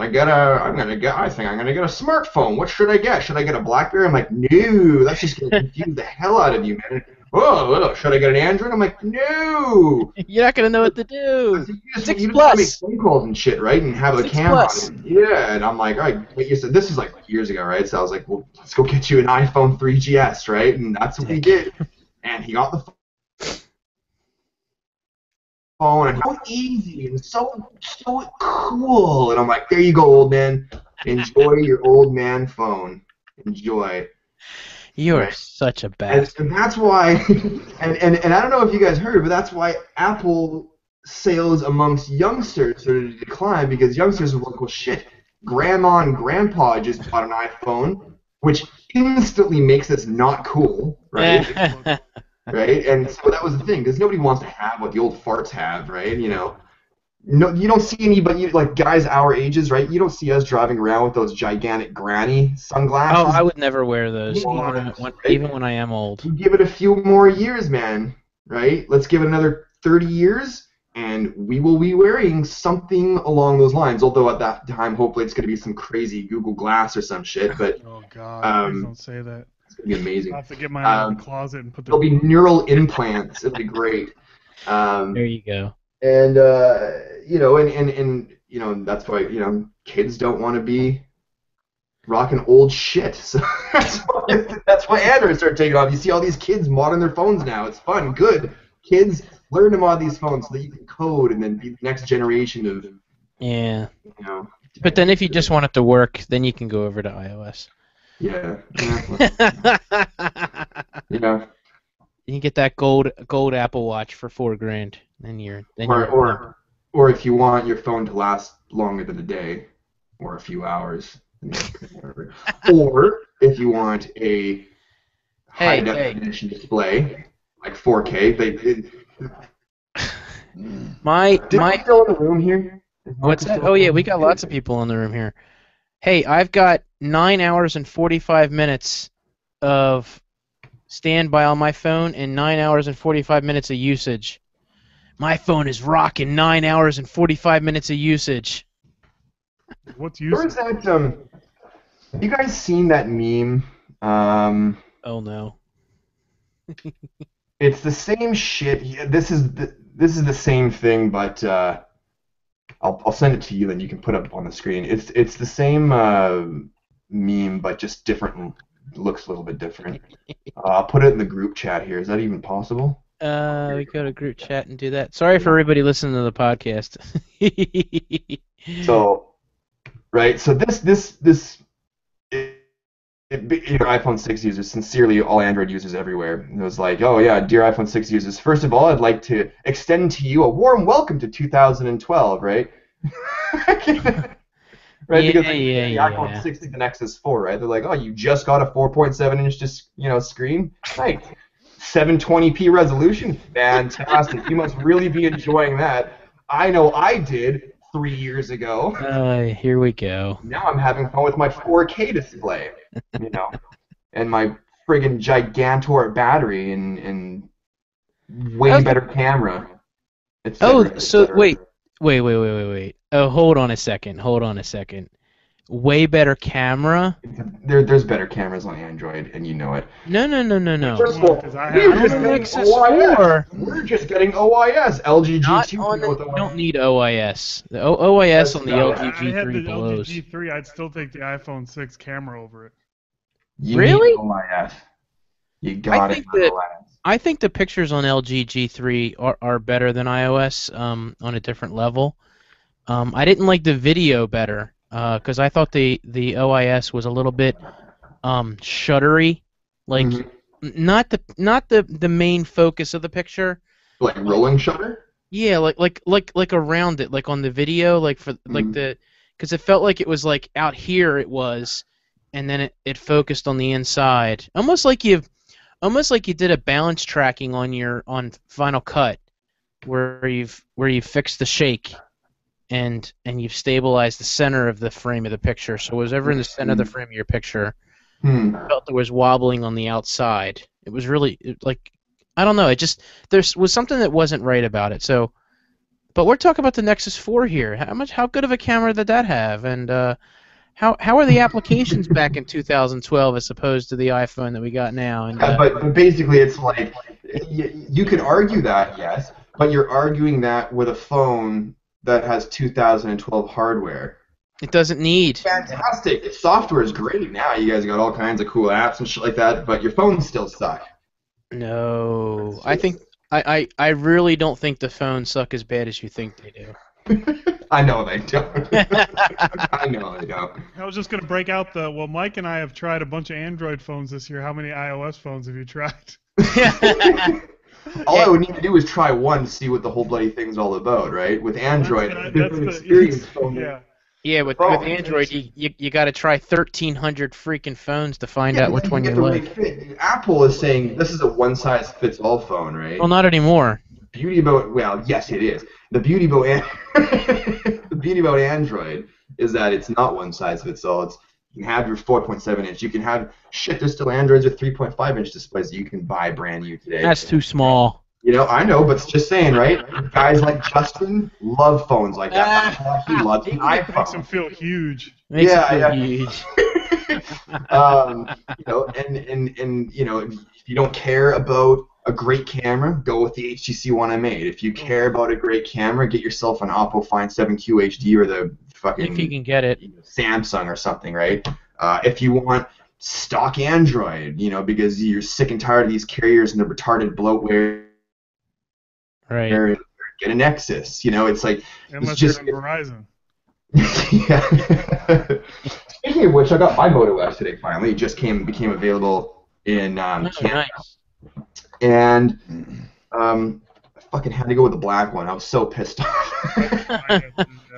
gonna get a smartphone. What should I get? Should I get a BlackBerry? I'm like, no, that's just gonna confuse the hell out of you, man. Oh, should I get an Android? I'm like, no. You're not gonna know what to I do. said, you just 6 gotta make plus. phone calls and shit, right? And have a 6 camera plus. on it. Yeah, and I'm like, all right, but you said this is like years ago, right? So I was like, well, let's go get you an iPhone 3GS, right? And that's what we did. And he got the phone, and so easy and so cool. And I'm like, there you go, old man. Enjoy your old man phone. Enjoy. You are Right. such a And, bastard. and that's why, and I don't know if you guys heard, but that's why Apple sales amongst youngsters started to decline because youngsters were like, well, shit, grandma and grandpa just bought an iPhone, which instantly makes us not cool, right? Right? And so that was the thing, because nobody wants to have what the old farts have, right? You know, no, you don't see anybody like guys our ages, right? You don't see us driving around with those gigantic granny Oh, sunglasses. I would never wear those, What? even when I am old. You give it a few more years, man, right? Let's give it another 30 years, and we will be wearing something along those lines. Although at that time, hopefully, it's going to be some crazy Google Glass or some shit. But Oh God, please um, don't say that. it's going to be amazing. I have to get mine out of the Um, closet and put there'll the. be neural implants. It'll be great. There you go. And you know, that's why kids don't want to be rocking old shit. So that's why Android started taking off. You see all these kids modding their phones now. It's fun, good. Kids learn to mod these phones so that you can code and then be the next generation of Yeah. you know. But then if you just want it to work, then you can go over to iOS. Yeah. You Yeah. can get that gold Apple Watch for $4,000. Or if you want your phone to last longer than a day or a few hours. Whatever. Or if you want a high definition display like 4K, my still in the room here? what's that? Oh yeah, we got lots of people in the room here. Hey, I've got 9 hours and 45 minutes of standby on my phone and 9 hours and 45 minutes of usage. My phone is rocking 9 hours and 45 minutes of usage. What's Where useful? is that? Have you guys seen that meme? Oh no. It's the same shit. This is the same thing, but I'll send it to you, and you can put it up on the screen. It's the same meme, but just different. Looks a little bit different. I'll put it in the group chat here. Is that even possible? We go to group chat and do that. Sorry for everybody listening to the podcast. So, right. So this iPhone 6 users, sincerely all Android users everywhere. It was like, oh yeah, dear iPhone 6 users, first of all, I'd like to extend to you a warm welcome to 2012, right? right? Yeah, Because they yeah, compare the iPhone yeah. 6 to the Nexus 4, right? They're like, oh, you just got a 4.7-inch, screen, nice, 720p resolution, fantastic. You must really be enjoying that. I know I did 3 years ago. Here we go. Now I'm having fun with my 4K display, you know, and my friggin' gigantor battery and I way was like, better camera, oh, etc., so etc. wait. Oh, hold on a second. Hold on a second. Way better camera? There's better cameras on Android, and you know it. No, no, no, no, Which no. First of one? all, Because I we're have On just the the getting Nexus OIS. 4. We're just getting OIS. LG Not G2 on came the. with You OIS. don't need OIS. The OIS Yes, on the no. LG I had G3 the LG blows. G3. I'd still take the iPhone 6 camera over it. You need Really? OIS. You I got it think on that OIS. I think the pictures on LG G3 are better than iOS on a different level. I didn't like the video better because I thought the OIS was a little bit shuttery, like Hmm. not the main focus of the picture. Like But rolling shutter. yeah, like around it, like on the video, like for like Mm. the because it felt like it was like out here it was, and then it focused on the inside, almost like you did a balance tracking on Final Cut where you've fixed the shake and you've stabilized the center of the frame of the picture. So whatever in the center of the frame of your picture Hmm. felt there was wobbling on the outside. It was really like I don't know. It just there was something that wasn't right about it. So, but we're talking about the Nexus 4 here. How good of a camera did that have? And how are the applications back in 2012 as opposed to the iPhone that we got now? And Yeah, but basically, it's like you could argue that, yes, but you're arguing that with a phone that has 2012 hardware. it doesn't need. Fantastic. The software is great now. You guys got all kinds of cool apps and shit like that, but your phones still suck. No, It's I just, think I really don't think the phones suck as bad as you think they do. I know they don't. I know they don't. I was just going to break out well, Mike and I have tried a bunch of Android phones this year. How many iOS phones have you tried? All I would need to do is try one to see what the whole bloody thing's all about, right? With Android, That's it's a the, different experience from yeah. Yeah, the with phone. Android, you got to try 1,300 freaking phones to find Yeah, out but which then you one you get the like. right fit. Apple is saying this is a one-size-fits-all phone, right? Well, not anymore. Beauty about yes, it is. The beauty about the beauty about Android is that it's not one size fits all. You can have your 4.7 inch. You can have there's still Androids with 3.5 inch displays that you can buy brand new today. That's too small. You know, I know, but it's just saying, right? Guys like Justin love phones like that. That's why he loves an Makes them iPhone. feel huge. Makes Yeah, it yeah. feel huge. And if you don't care about a great camera, go with the HTC One M8. If you care about a great camera, get yourself an Oppo Find 7Q HD or the fucking If you can get it. Samsung or something, right? If you want stock Android, because you're sick and tired of these carriers and the retarded bloatware, Right. get a Nexus. It's like Unless it's just you're on Verizon. yeah. Speaking of which, I got my Moto S today finally. It just became available in Oh, Canada. nice. And I fucking had to go with the black one. I was so pissed off.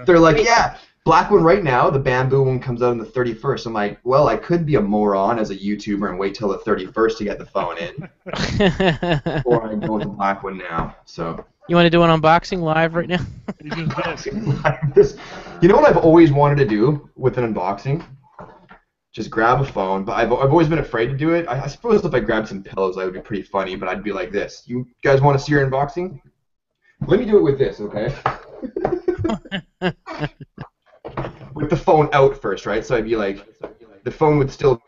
They're like, yeah, black one right now. The bamboo one comes out on the 31st. I'm like, well, I could be a moron as a YouTuber and wait till the 31st to get the phone in, or I go with the black one now. So. You want to do an unboxing live right now? You just did. You know what I've always wanted to do with an unboxing? Just grab a phone, but I've always been afraid to do it. I suppose if I grabbed some pillows, that would be pretty funny, but I'd be like this. You guys want to see your unboxing? Let me do it with this, okay? With the phone out first, right? So I'd be like, the phone would still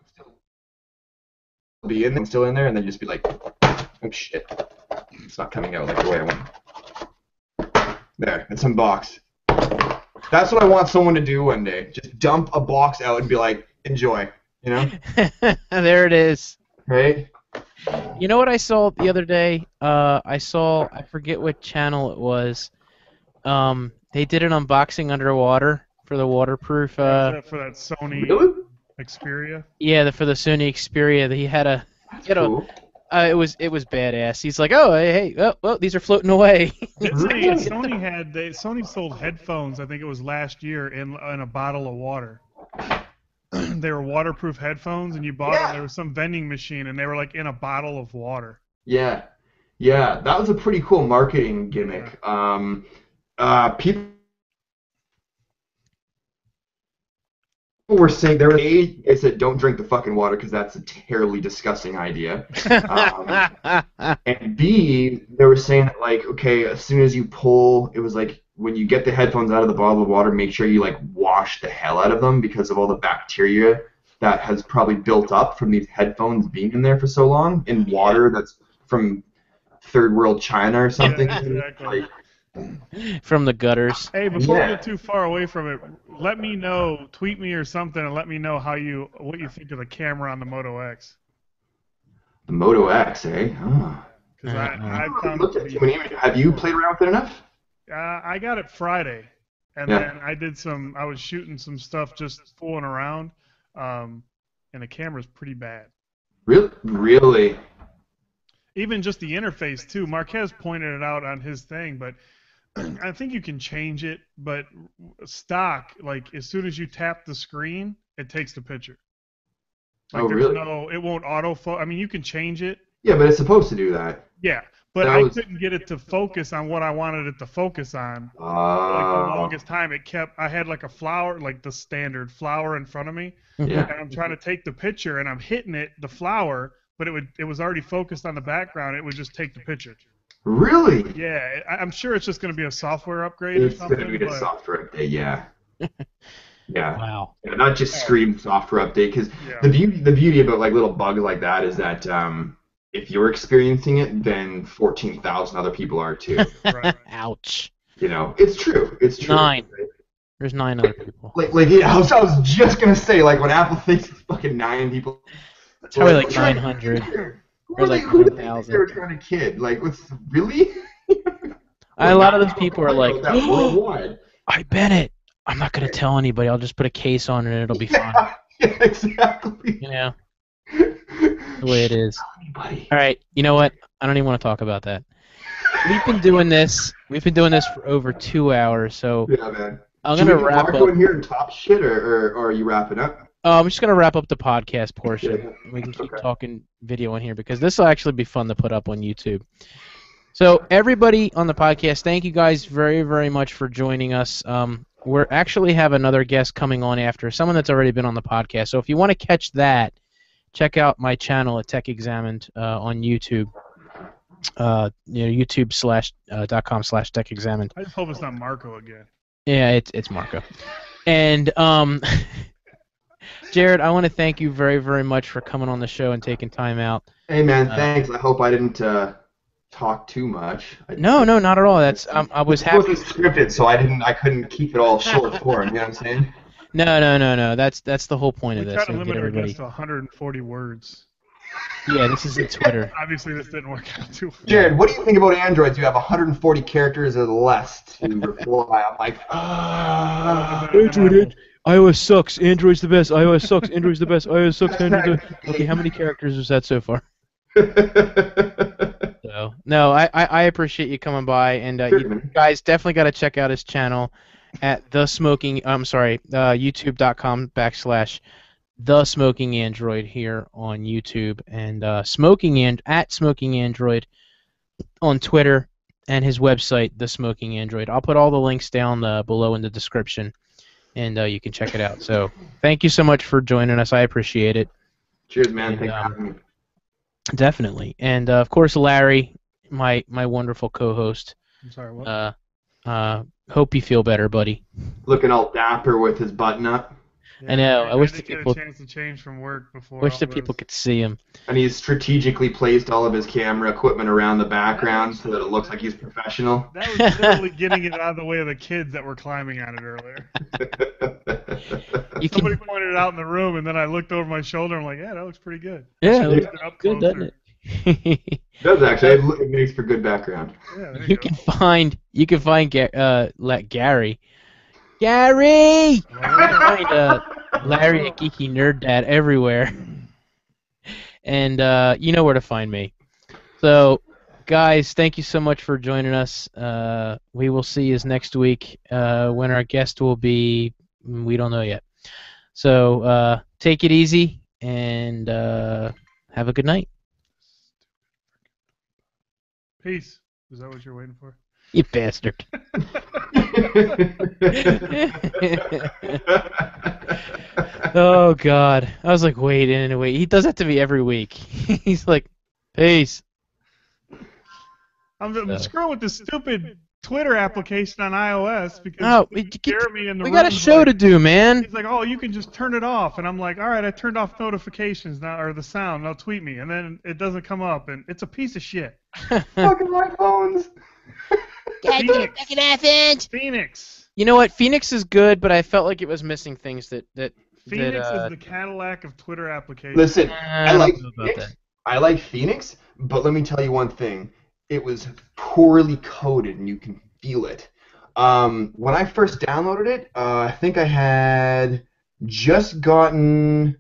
be in there, and then just be like, oh shit. It's not coming out like the way I want. There, it's unboxed. That's what I want someone to do one day. Just dump a box out and be like, enjoy, There it is. Right? You know what I saw the other day? I forget what channel it was. They did an unboxing underwater for the waterproof. Is that for that Sony Really? Xperia? Yeah, for the Sony Xperia. He had That's cool. it was badass. He's like, oh hey, oh, well these are floating away. Sony sold headphones, I think it was last year, in a bottle of water. They were waterproof headphones, and you bought them. There was some vending machine, and they were like in a bottle of water. Yeah, yeah, that was a pretty cool marketing gimmick. People were saying they said don't drink the fucking water because that's a terribly disgusting idea. And B, they were saying that like, okay, as soon as you pull, it was like when you get the headphones out of the bottle of water, make sure you like wash the hell out of them because of all the bacteria that has probably built up from these headphones being in there for so long in water that's from third world China or something. Yeah, exactly. Like, From the gutters. Hey, before we get too far away from it, let me know, tweet me or something, and let me know what you think of the camera on the Moto X. the Moto X, eh? Oh. Because I found Looked at too many images. Have you played around with it enough? I got it Friday, and then I was shooting some stuff just fooling around, and the camera's pretty bad. Really? Even just the interface too. Marquez pointed it out on his thing, but I think you can change it. But stock, like as soon as you tap the screen, it takes the picture. Like really? It won't autofocus. I mean, you can change it. Yeah, but it's supposed to do that. Yeah, but I couldn't get it to focus on what I wanted it to focus on. Like the longest time, I had like a flower, like the standard flower in front of me, and I'm trying to take the picture, and I'm hitting the flower, but it was already focused on the background. It would just take the picture. Really? Yeah, I'm sure it's just going to be a software upgrade or something. It's going to be a software update, yeah. Yeah. Wow. Yeah, not just scream software update, because the beauty about like little bugs like that is that if you're experiencing it, then 14,000 other people are too. Right. Ouch. You know, it's true. It's true. 9. There's 9 other people. I was just gonna say, like when Apple thinks it's fucking 9 people. It's probably like 900. Or like who did they 1,000. think they were trying to kid? Like, really? A lot of those people are like, that worldwide. I bet it. I'm not going to tell anybody. I'll just put a case on it and it'll be fine. Yeah, exactly. You know? The way it is. All right. You know what? I don't even want to talk about that. We've been doing this for over 2 hours, so yeah, man. I'm going to wrap Marco up. in here and talk shit, or are you wrapping up? I'm just going to wrap up the podcast portion. Yeah. We can keep talking video in here because this will actually be fun to put up on YouTube. So everybody on the podcast, thank you guys very, very much for joining us. We're actually have another guest coming on after, someone that's already been on the podcast. So if you want to catch that, check out my channel at Tech Examined on YouTube. YouTube.com/Tech Examined. I just hope it's not Marco again. Yeah, it's Marco. And Jared, I want to thank you very, very much for coming on the show and taking time out. Hey, man, thanks. I hope I didn't talk too much. No, not at all. That's I was happy. It wasn't scripted, so I couldn't keep it all short form. You know what I'm saying? No. That's the whole point of We this. try to limit our guests to 140 words. Yeah, this is Twitter. Obviously, this didn't work out too well. Jared, what do you think about Androids? You have 140 characters or less to reply. I'm like, Android, iOS sucks. Android's the best. iOS sucks. Android's the best. iOS sucks. Android's the best. Okay, how many characters is that so far? So, no, I appreciate you coming by, and you guys definitely got to check out his channel at youtube.com/TheSmokingAndroid here on YouTube, and Smoking Android on Twitter, and his website, The Smoking Android. I'll put all the links down below in the description, and you can check it out. So thank you so much for joining us. I appreciate it. Cheers, man. And, Thanks for having me. Definitely. And, of course, Larry, my wonderful co-host. I'm sorry, what? Hope you feel better, buddy. Looking all dapper with his button up. Yeah, I know. I wish the didn't get people a chance to change from work before. wish all the this. people could see him. And he's strategically placed all of his camera equipment around the background so that it looks like he's professional. That was literally getting it out of the way of the kids that were climbing on it earlier. You Somebody can, pointed it out in the room, and then I looked over my shoulder and I'm like, yeah, that looks pretty good. yeah, It it looks looks up good, closer. doesn't it? It does actually. It makes for good background. Yeah, there You go. can find Gary. Gary! Find Larry at Geeky Nerd Dad everywhere. And you know where to find me. So, guys, thank you so much for joining us. We will see you next week when our guest will be. We don't know yet. So, take it easy and have a good night. Peace. Is that what you're waiting for? You bastard. Oh, God. I was like, wait. He does that to me every week. He's like, peace. I'm screwing with this stupid Twitter application on iOS because Oh, Jeremy in the we room got a is show like, to do, man. He's like, oh, you can just turn it off, and I'm like, all right, I turned off notifications now, or the sound. Now tweet me, and then it doesn't come up, and it's a piece of shit. Fucking my phones. Phoenix. Second half inch. Phoenix. You know what? Phoenix is good, but I felt like it was missing things that Phoenix is the Cadillac of Twitter applications. Listen, I I don't like know about Phoenix. that. I like Phoenix, but let me tell you one thing. It was poorly coded, and you can feel it. When I first downloaded it, I think I had just gotten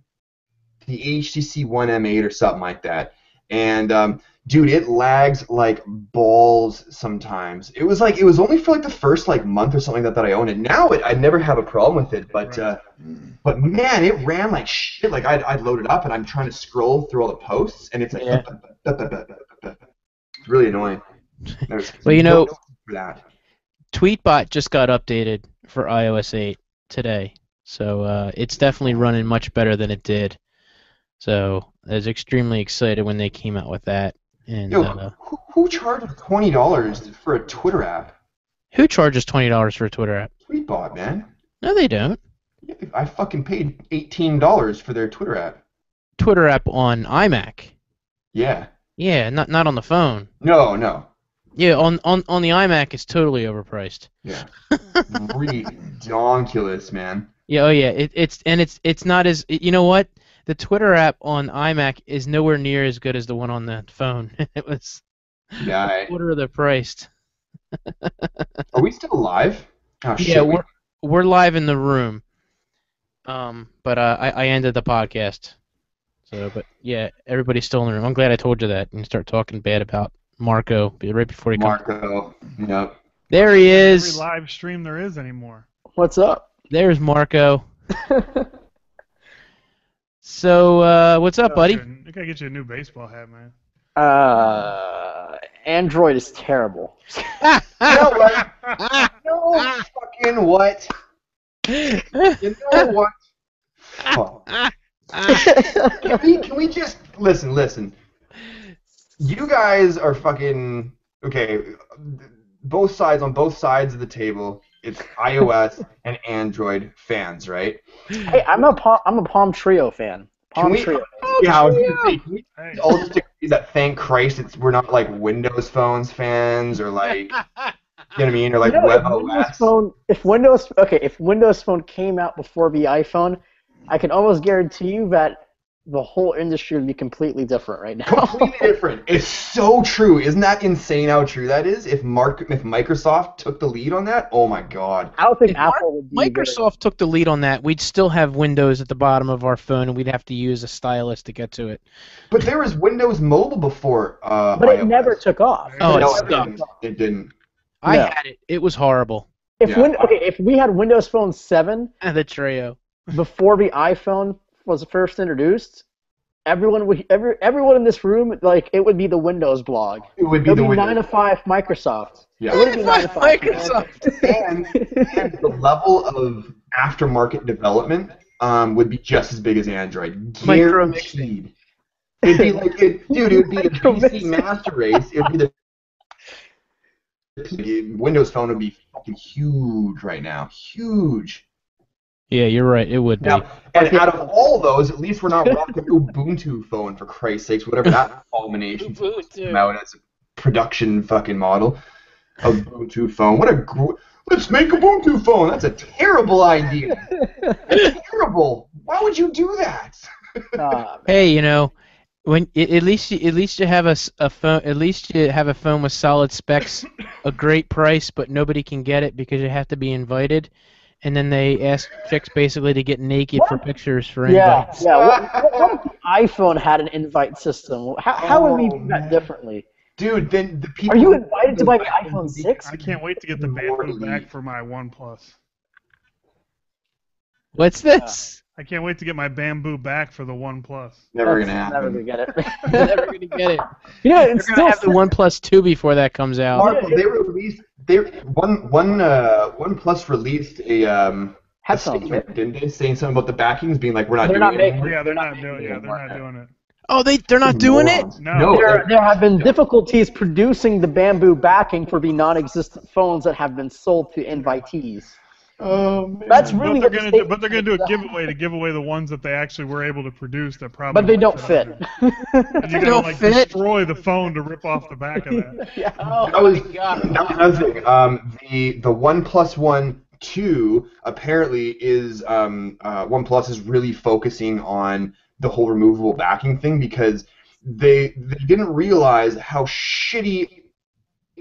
the HTC One M8 or something like that. And dude, it lags like balls sometimes. It was only for like the first like month or something that I owned it. Now I never have a problem with it, but man, it ran like shit. Like I'd load it up and I'm trying to scroll through all the posts and it's like Yeah. it's really annoying. Well, you know, For that. Tweetbot just got updated for iOS 8 today, so it's definitely running much better than it did. So I was extremely excited when they came out with that. And Yo, who charges $20 for a Twitter app? who charges $20 for a Twitter app? Tweetbot, man. No, they don't. Yeah, I fucking paid $18 for their Twitter app. Twitter app on iMac. Yeah. Yeah, not on the phone. No. Yeah, on the iMac it's totally overpriced. Yeah. Redonkulous, man. Yeah, oh yeah, it's not as you know what? The Twitter app on iMac is nowhere near as good as the one on the phone. It was Yeah. quarter of the price. Are we still live? Oh shit. Yeah, we're live in the room. But I ended the podcast. So, but yeah, everybody's still in the room. I'm glad I told you that and start talking bad about Marco right before he comes. Marco. Yep. There he Every is. live stream there is anymore. What's up? There's Marco. So, what's up, buddy? I gotta get you a new baseball hat, man. Android is terrible. You know what? No fucking what? You know what? Fuck. Can we just listen? You guys are fucking okay. Both sides on both sides of the table. It's iOS and Android fans, right? Hey, I'm a Palm Trio fan. Can we? Trio. Yeah, I was gonna say, can we Hey, all just agree that thank Christ we're not like Windows Phones fans or like, you know what I mean, or like You know, WebOS. if Windows Phone came out before the iPhone, I can almost guarantee you that the whole industry would be completely different right now. Completely different. It's so true. Isn't that insane how true that is? If Microsoft took the lead on that, oh my god. I don't think If Apple would be Microsoft took the lead on that, we'd still have Windows at the bottom of our phone, and we'd have to use a stylus to get to it. But there was Windows Mobile before but iOS. it never took off. Oh, no, it's it didn't. It didn't. I No. had it. It was horrible. If Yeah. if we had Windows Phone 7 The Treo. before the iPhone was first introduced, everyone in this room, like, it would be the Windows blog. It would be It the would be 9 Windows. to 5 Microsoft. Yeah. It wouldn't be 9 to 5 Microsoft. and the level of aftermarket development would be just as big as Android. Micro Guaranteed. It'd be like, dude, it would be the PC master race. It would be the Windows Phone would be fucking huge right now. Huge. Yeah, you're right. It would be. Now, and out of all those, at least we're not rocking Ubuntu phone, for Christ's sakes, whatever that abomination came out as a production fucking model. Ubuntu phone. Let's make Ubuntu phone. That's a terrible idea. That's terrible. Why would you do that? Hey, you know, when at least you have a phone. At least you have a phone with solid specs, a great price, but nobody can get it because you have to be invited. And then they ask chicks basically to get naked for pictures for Yeah, invites. yeah. What if the iPhone had an invite system? How would we do that differently? Dude, then the people. Are you invited to buy the iPhone 6? I can't wait to get the bamboo back for my OnePlus. What's this? I can't wait to get my bamboo back for the OnePlus. Never That's gonna happen. Never gonna get it. Never gonna get it. You know, They're it's gonna still have the OnePlus 2 before that comes out. Marvel, they released OnePlus released a headphones, statement, right? didn't they? Saying something about the backings, being like, we're not They're doing not it making- anymore. Yeah, they're not doing it. Oh, they're not doing it? No. There have been difficulties producing the bamboo backing for the non-existent phones that have been sold to invitees. Oh man. That's But really they're what the gonna state- do. But they're gonna do a giveaway to give away the ones that they actually were able to produce that probably. But they don't won't fit. on there. And you're They gonna don't like fit? destroy the phone to rip off the back of that. Yeah. That was another thing. The OnePlus One 2 apparently is OnePlus is really focusing on the whole removable backing thing because they didn't realize how shitty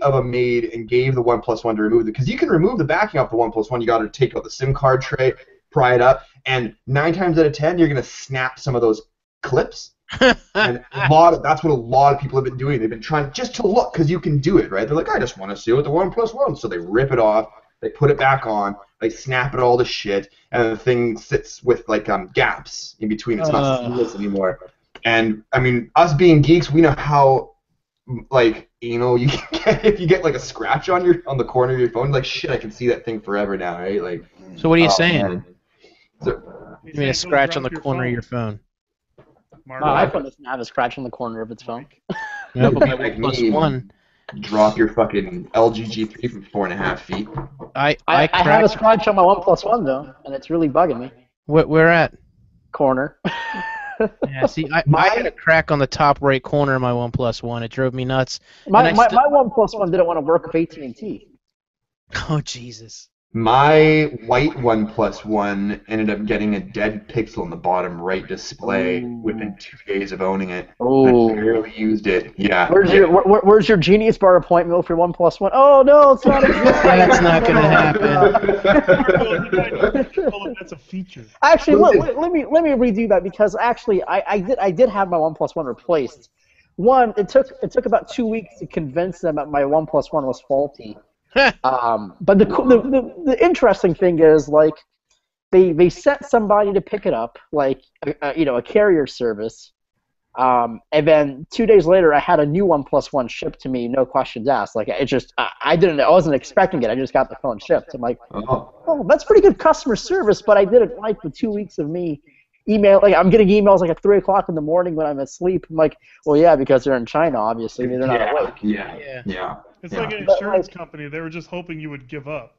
of a made and gave the OnePlus One to remove it, because you can remove the backing off the OnePlus One. You got to take out the SIM card tray, pry it up, and 9 times out of 10 you're gonna snap some of those clips. And that's what a lot of people have been doing. They've been trying just to look, because you can do it, right? They're like, I just want to see what the OnePlus One. So they rip it off, they put it back on, they snap it all to shit, and the thing sits with like gaps in between. It's not seamless anymore. And I mean, us being geeks, we know how like you can get if you get like a scratch on the corner of your phone, like shit, I can see that thing forever now, right? Like. So what are you saying? Man. So, You mean a scratch on the corner of your phone? My iPhone doesn't have a scratch on the corner of its phone. No, but my like OnePlus me, One. drop your fucking LG G3 from 4.5 feet. I I have a cracked. scratch on my OnePlus One though, and it's really bugging me. Where at? Corner. Yeah, see, I had a crack on the top right corner of my OnePlus One. It drove me nuts. my And I still- OnePlus One didn't want to work with AT&T. Oh Jesus! My white OnePlus One ended up getting a dead pixel in the bottom right display within 2 days of owning it. Oh. I barely used it. Yeah. Where's your Genius Bar appointment for OnePlus One? Oh no, it's not. That's not gonna happen. That's a feature. Actually, let me redo that, because actually I did have my OnePlus One replaced. One, it took about 2 weeks to convince them that my OnePlus One was faulty. But the interesting thing is, like, they sent somebody to pick it up, like a carrier service, and then 2 days later I had a new OnePlus One shipped to me, no questions asked. Like, it just I wasn't expecting it. I just got the phone shipped. I'm like, oh, that's pretty good customer service, but I didn't like the 2 weeks of me email. Like, I'm getting emails like at 3 o'clock in the morning when I'm asleep. I'm like, well, yeah, because they're in China, obviously. They're not awake. Yeah. It's like an insurance company. They were just hoping you would give up.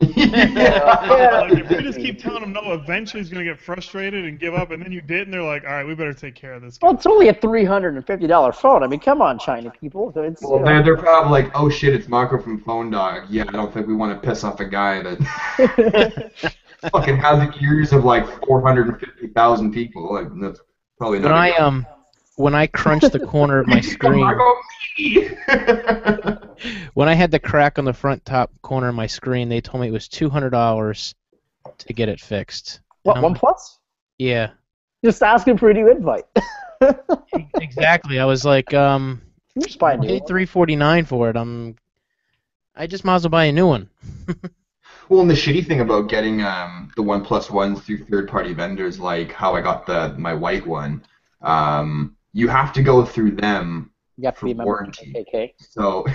Yeah. Like, if we just keep telling them no, eventually he's going to get frustrated and give up, and then you did, and they're like, all right, we better take care of this guy. Well, it's only a $350 phone. I mean, come on, China people. It's, Well, they're probably like, oh shit, it's Marco from Phone Dog. Yeah, I don't think we want to piss off a guy that fucking has the ears of like 450,000 people. Like, that's probably not. When I crunched the corner of my screen, when I had the crack on the front top corner of my screen, they told me it was $200 to get it fixed. what, OnePlus? Yeah. Just asking for a new invite. Exactly. I was like, You're just buying I new paid $349 for it. I just might as well buy a new one. Well, and the shitty thing about getting the OnePlus Ones through third-party vendors, like how I got my white one, you have to go through them You have to for be a member of warranty. KKK. So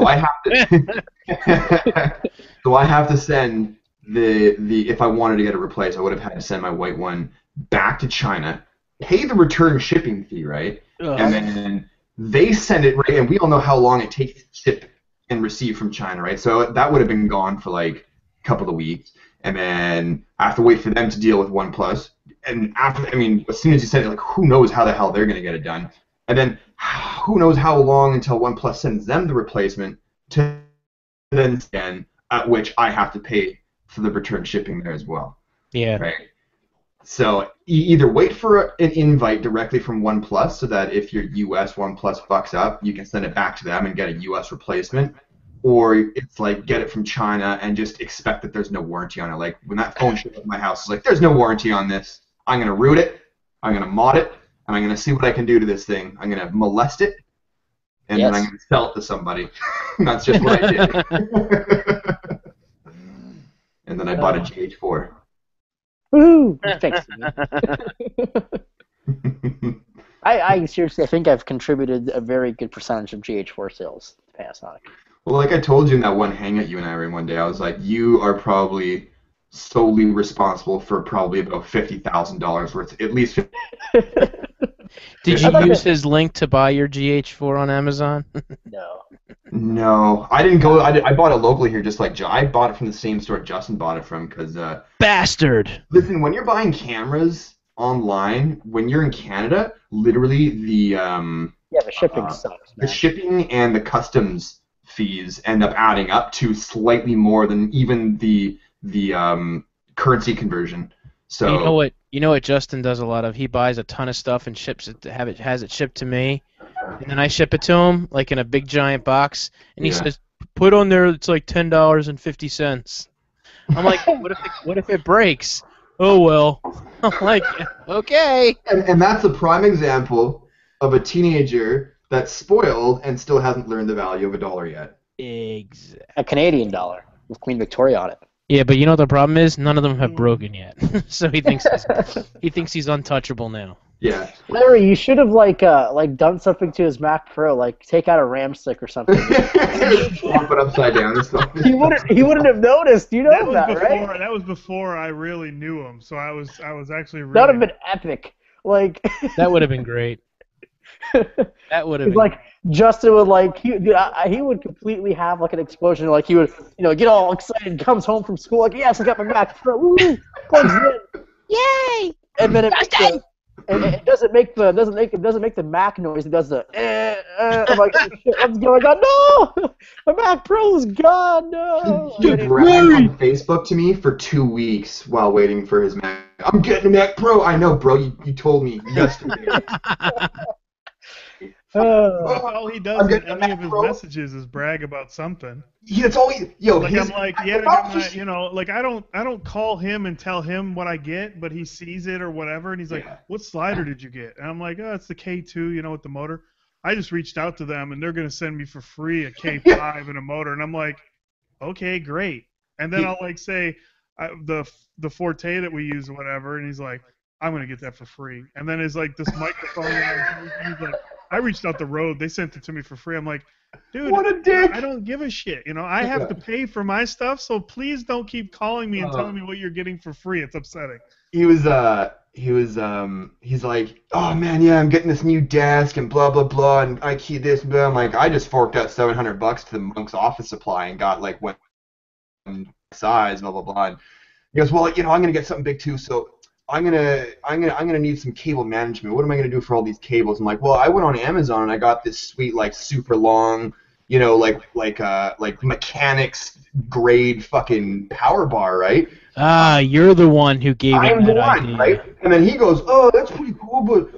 I have to so I have to send the if I wanted to get it replaced, I would have had to send my white one back to China, pay the return shipping fee, right? And then they send it, right? And we all know how long it takes to ship and receive from China, right? So that would have been gone for like a couple of weeks, and then I have to wait for them to deal with OnePlus. And after, I mean, as soon as you send it, like, who knows how the hell they're gonna get it done? And then who knows how long until OnePlus sends them the replacement to then send, at which I have to pay for the return shipping there as well. Yeah. Right. So either wait for an invite directly from OnePlus so that if your US OnePlus fucks up, you can send it back to them and get a US replacement, or it's like get it from China and just expect that there's no warranty on it. Like when that phone shipped to my house, it's like there's no warranty on this. I'm gonna root it, I'm gonna mod it, and I'm gonna see what I can do to this thing. I'm gonna molest it, and then I'm going to sell it to somebody. And that's just what I did. And then I bought a GH4. Woohoo! Thanks. I seriously, I think I've contributed a very good percentage of GH4 sales to Panasonic. Well, like I told you in that one hangout you and I were in one day, I was like, you are probably solely responsible for probably about $50,000 worth, at least. Did you use his link to buy your GH4 on Amazon? No. No, I didn't go. I bought it locally here, just like I bought it from the same store Justin bought it from, because Bastard! listen, when you're buying cameras online, when you're in Canada, literally the shipping sucks, man. the shipping and the customs fees end up adding up to slightly more than even the currency conversion. So you know what Justin does a lot of? He buys a ton of stuff and ships it has it shipped to me, and then I ship it to him like in a big giant box, and he says, "Put on there it's like $10.50." I'm like, what if it breaks? Oh well. I'm like, okay. And that's a prime example of a teenager that's spoiled and still hasn't learned the value of a dollar yet. Exactly. A Canadian dollar with Queen Victoria on it. Yeah, but you know what the problem is? None of them have broken yet. So he thinks he's untouchable now. Yeah. Larry, you should have like done something to his Mac Pro, like take out a RAM stick or something. Flop it upside down or something. He wouldn't have noticed. You know that, right? That was before I really knew him, so I was actually really. That would have been epic. Like that would have been great. That would have been like Justin would he would completely have like an explosion. Like he would get all excited, comes home from school like, yes, I got my Mac Pro, woo, plugs in, yay, and then it doesn't make the Mac noise. It does the. I'm like, oh, shit, what's going on? No, my Mac Pro's gone. No. He bragged on Facebook to me for 2 weeks while waiting for his Mac. I'm getting a Mac Pro. I know, bro. You told me yesterday. All he does in any of his messages is brag about something. Yeah, it's always I'm like, yeah, I don't call him and tell him what I get, but he sees it or whatever, and he's like, what slider did you get? And I'm like, oh, it's the K2, with the motor. I just reached out to them, and they're gonna send me for free a K5 and a motor, and I'm like, okay, great. And then I'll like say the Forte that we use or whatever, and he's like, I'm gonna get that for free. And then it's like this microphone, and he's like, I reached out the road. They sent it to me for free. I'm like, dude, what a dick. I don't give a shit. I have to pay for my stuff, so please don't keep calling me and telling me what you're getting for free. It's upsetting. He's like, oh man, yeah, I'm getting this new desk and blah blah blah and I key this and blah. I'm like, I just forked out $700 to the Monk's Office Supply and got like one size, blah blah blah. And he goes, well, I'm gonna get something big too, so I'm gonna need some cable management. What am I gonna do for all these cables? I'm like, well, I went on Amazon and I got this sweet like super long, like mechanics grade fucking power bar, right? Ah, you're the one who gave him that idea. Right? And then he goes, oh, that's pretty cool, but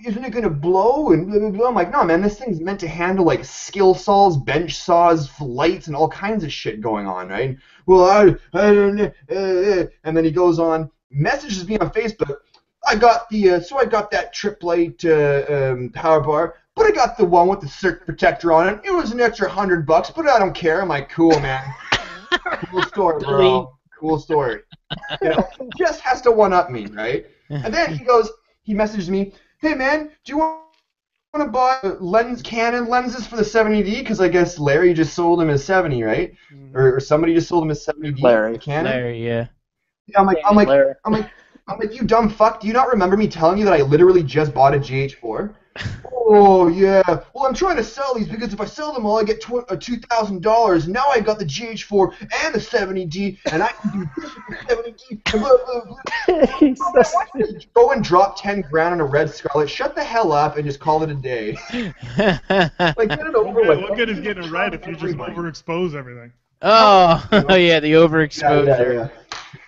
isn't it gonna blow? And blah, blah, blah. I'm like, no, man, this thing's meant to handle like skill saws, bench saws, lights, and all kinds of shit going on, right? Well, I don't know. And then he goes on. Messages me on Facebook. I got that trip light power bar, but I got the one with the circuit protector on it. It was an extra $100, but I don't care. I'm like, cool, man. Cool story, bro. Cool story. He just has to one up me, right? And then he messaged me, hey man, do you want to buy Canon lenses for the 70D? Because I guess Larry just sold him his 70, right? Mm-hmm. Or somebody just sold him his 70D. Larry, yeah. I'm like, you dumb fuck. Do you not remember me telling you that I literally just bought a GH4? Oh yeah. Well, I'm trying to sell these because if I sell them all, I get $2,000. Now I got the GH4 and the 70D, and I can do this with the 70D. Blah, blah, blah. Why don't you go and drop 10 grand on a red Scarlet? Shut the hell up and just call it a day. Like, get it over with. What good is getting it right if you just overexpose everything? Oh, yeah, the overexposure. Yeah.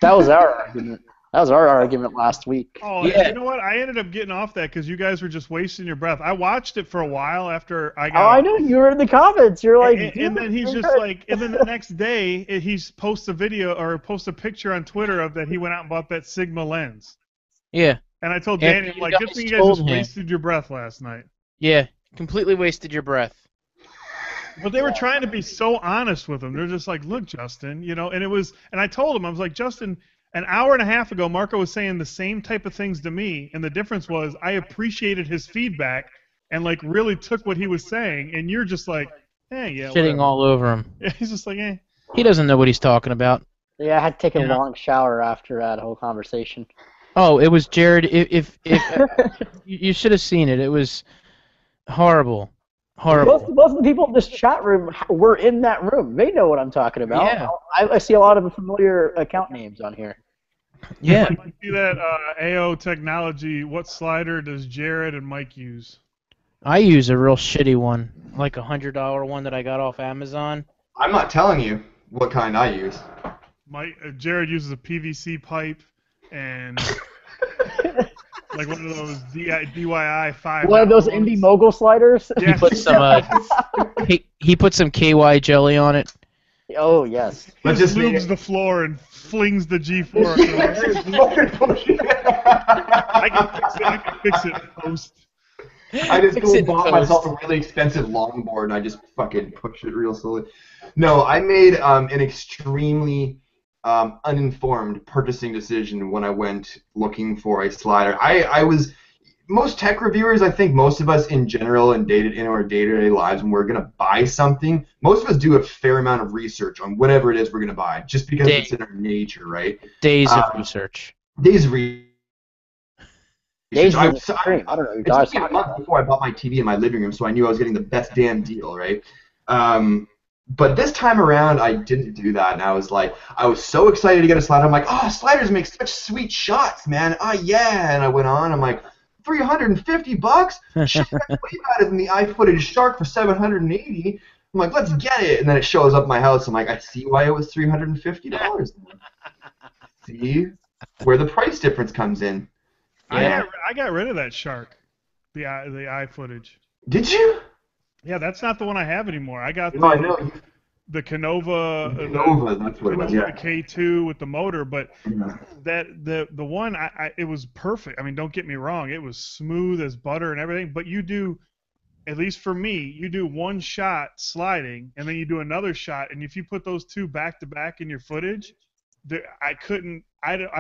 That was our argument. That was our argument last week. Oh, yeah. You know what? I ended up getting off that because you guys were just wasting your breath. I watched it for a while after I got. Oh, I know. You were in the comments. You're like. And then he's just like. And then the next day, he posts a video or posts a picture on Twitter of that he went out and bought that Sigma lens. Yeah. And I told Danny, I'm like, good thing you guys just wasted your breath last night. Yeah, Completely wasted your breath. But they were trying to be so honest with him. They're just like, look, Justin, you know, and I told him, I was like, Justin, an hour and a half ago, Marco was saying the same type of things to me, and the difference was I appreciated his feedback and like really took what he was saying, and you're just like, yeah, Shitting whatever. all over him. Yeah, he's just like, eh. He doesn't know what he's talking about. Yeah, I had to take a Yeah. long shower after that whole conversation. Oh, it was Jared. If you should have seen it. It was horrible. Horrible. Most of the people in this chat room were in that room. They know what I'm talking about. Yeah. I see a lot of familiar account names on here. Yeah. You see that AO technology, what slider does Jared and Mike use? I use a real shitty one, like $100 one that I got off Amazon. I'm not telling you what kind I use. Jared uses a PVC pipe and like one of those DIY 5. One of those indie mogul sliders. Yeah. He put some KY jelly on it. Oh yes. Let's Just just say lubes the floor and flings the G4 across. I can fix it post. I just Fix it in bought post. myself a really expensive longboard and I just fucking push it real slowly. No, I made an extremely uninformed purchasing decision when I went looking for a slider. I was most tech reviewers, I think most of us in general in our day-to-day lives when we're gonna buy something, most of us do a fair amount of research on whatever it is we're gonna buy, just because it's in our nature, right? Days of research. Days of research. Days I is extreme. I don't know. It took me a month before I bought my TV in my living room, so I knew I was getting the best damn deal, right? But this time around, I didn't do that, and I was so excited to get a slider. I'm like, oh, sliders make such sweet shots, man. Oh, yeah. And I went on, I'm like, $350? Shit, that's way better than the iFootage Shark for $780. I'm like, let's get it. And then it shows up at my house. I'm like, I see why it was $350. See where the price difference comes in. Yeah. I got rid of that Shark, the eye footage. Did you? Yeah, that's not the one I have anymore. I got No, I know. the Canova, Nova, that's what it was, yeah. the K2 with the motor, but Yeah. the one it was perfect. I mean, don't get me wrong, it was smooth as butter and everything. But you do, at least for me, you do one shot sliding, and then you do another shot, and if you put those two back to back in your footage, I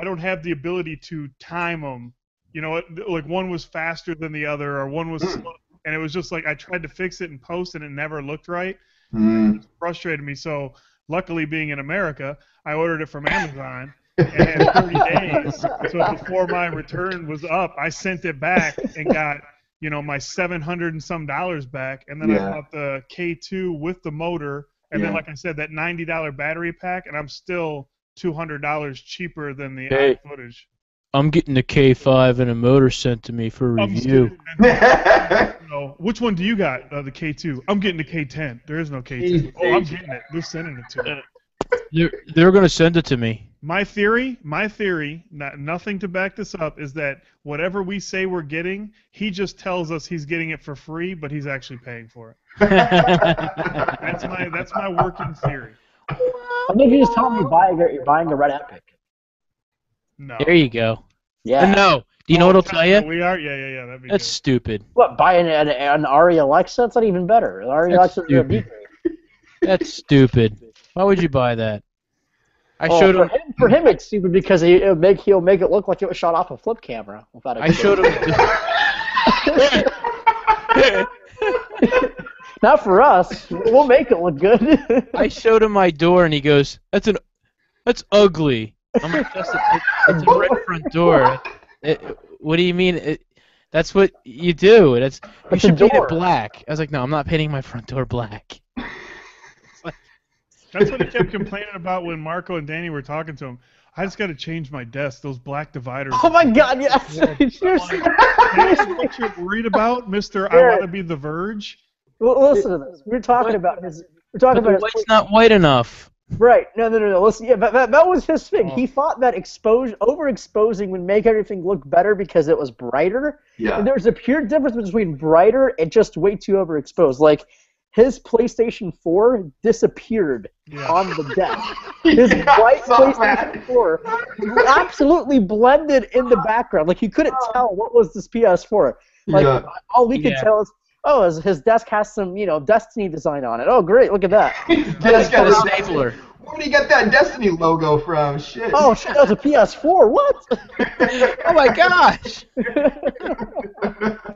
don't have the ability to time them. You know, like one was faster than the other, or one was slow. And it was just like I tried to fix it in post, and it never looked right. It frustrated me. So luckily, being in America, I ordered it from Amazon, and had 30 days. So before my return was up, I sent it back and got my $700 and some back. And then I bought the K2 with the motor, and then like I said, that $90 battery pack, and I'm still $200 cheaper than the iFootage. I'm getting the K5 and a motor sent to me for review. Which one do you got? The K2. I'm getting the K10. There is no K10. Oh, I'm getting it. They're sending it to me. They're going to send it to me. My theory, nothing to back this up, is that whatever we say we're getting, he just tells us he's getting it for free, but he's actually paying for it. That's my working theory. I think you just told me you're buying a Red Epic. No. There you go. Yeah. No. Do you know what it'll tell you? We are? Yeah. That'd be That's good. stupid. What, buying an Ari Alexa? That's not even better. An Ari Alexa is a B grade. That's stupid. Why would you buy that? I showed him. For him, it's stupid because he'll make it look like it was shot off a flip camera. I showed him. Not for us. We'll make it look good. I showed him my door, and he goes, "That's ugly." I'm like, it's a red front door. What do you mean? That's what you do. You should paint it black. I was like, no, I'm not painting my front door black. That's what he kept complaining about when Marco and Danny were talking to him. I just got to change my desk. Those black dividers. Oh my God! Yes. That's what you're worried about, Mister? I want to be the Verge. Well, listen to this. We're talking about his. We're talking about the white's not white enough. Right. No. Listen, yeah, that was his thing. He thought that overexposing would make everything look better because it was brighter. Yeah. And there's a pure difference between brighter and just way too overexposed. Like, his PlayStation 4 disappeared on the desk. His white PlayStation 4 absolutely blended in the background. Like, you couldn't tell what was this PS4. Like, all we could tell is, Oh, his desk has some, Destiny design on it. Oh, great! Look at that. Desk got A a stapler. Where did he get that Destiny logo from? Shit. Oh shit, that was a PS4. What? Oh my gosh!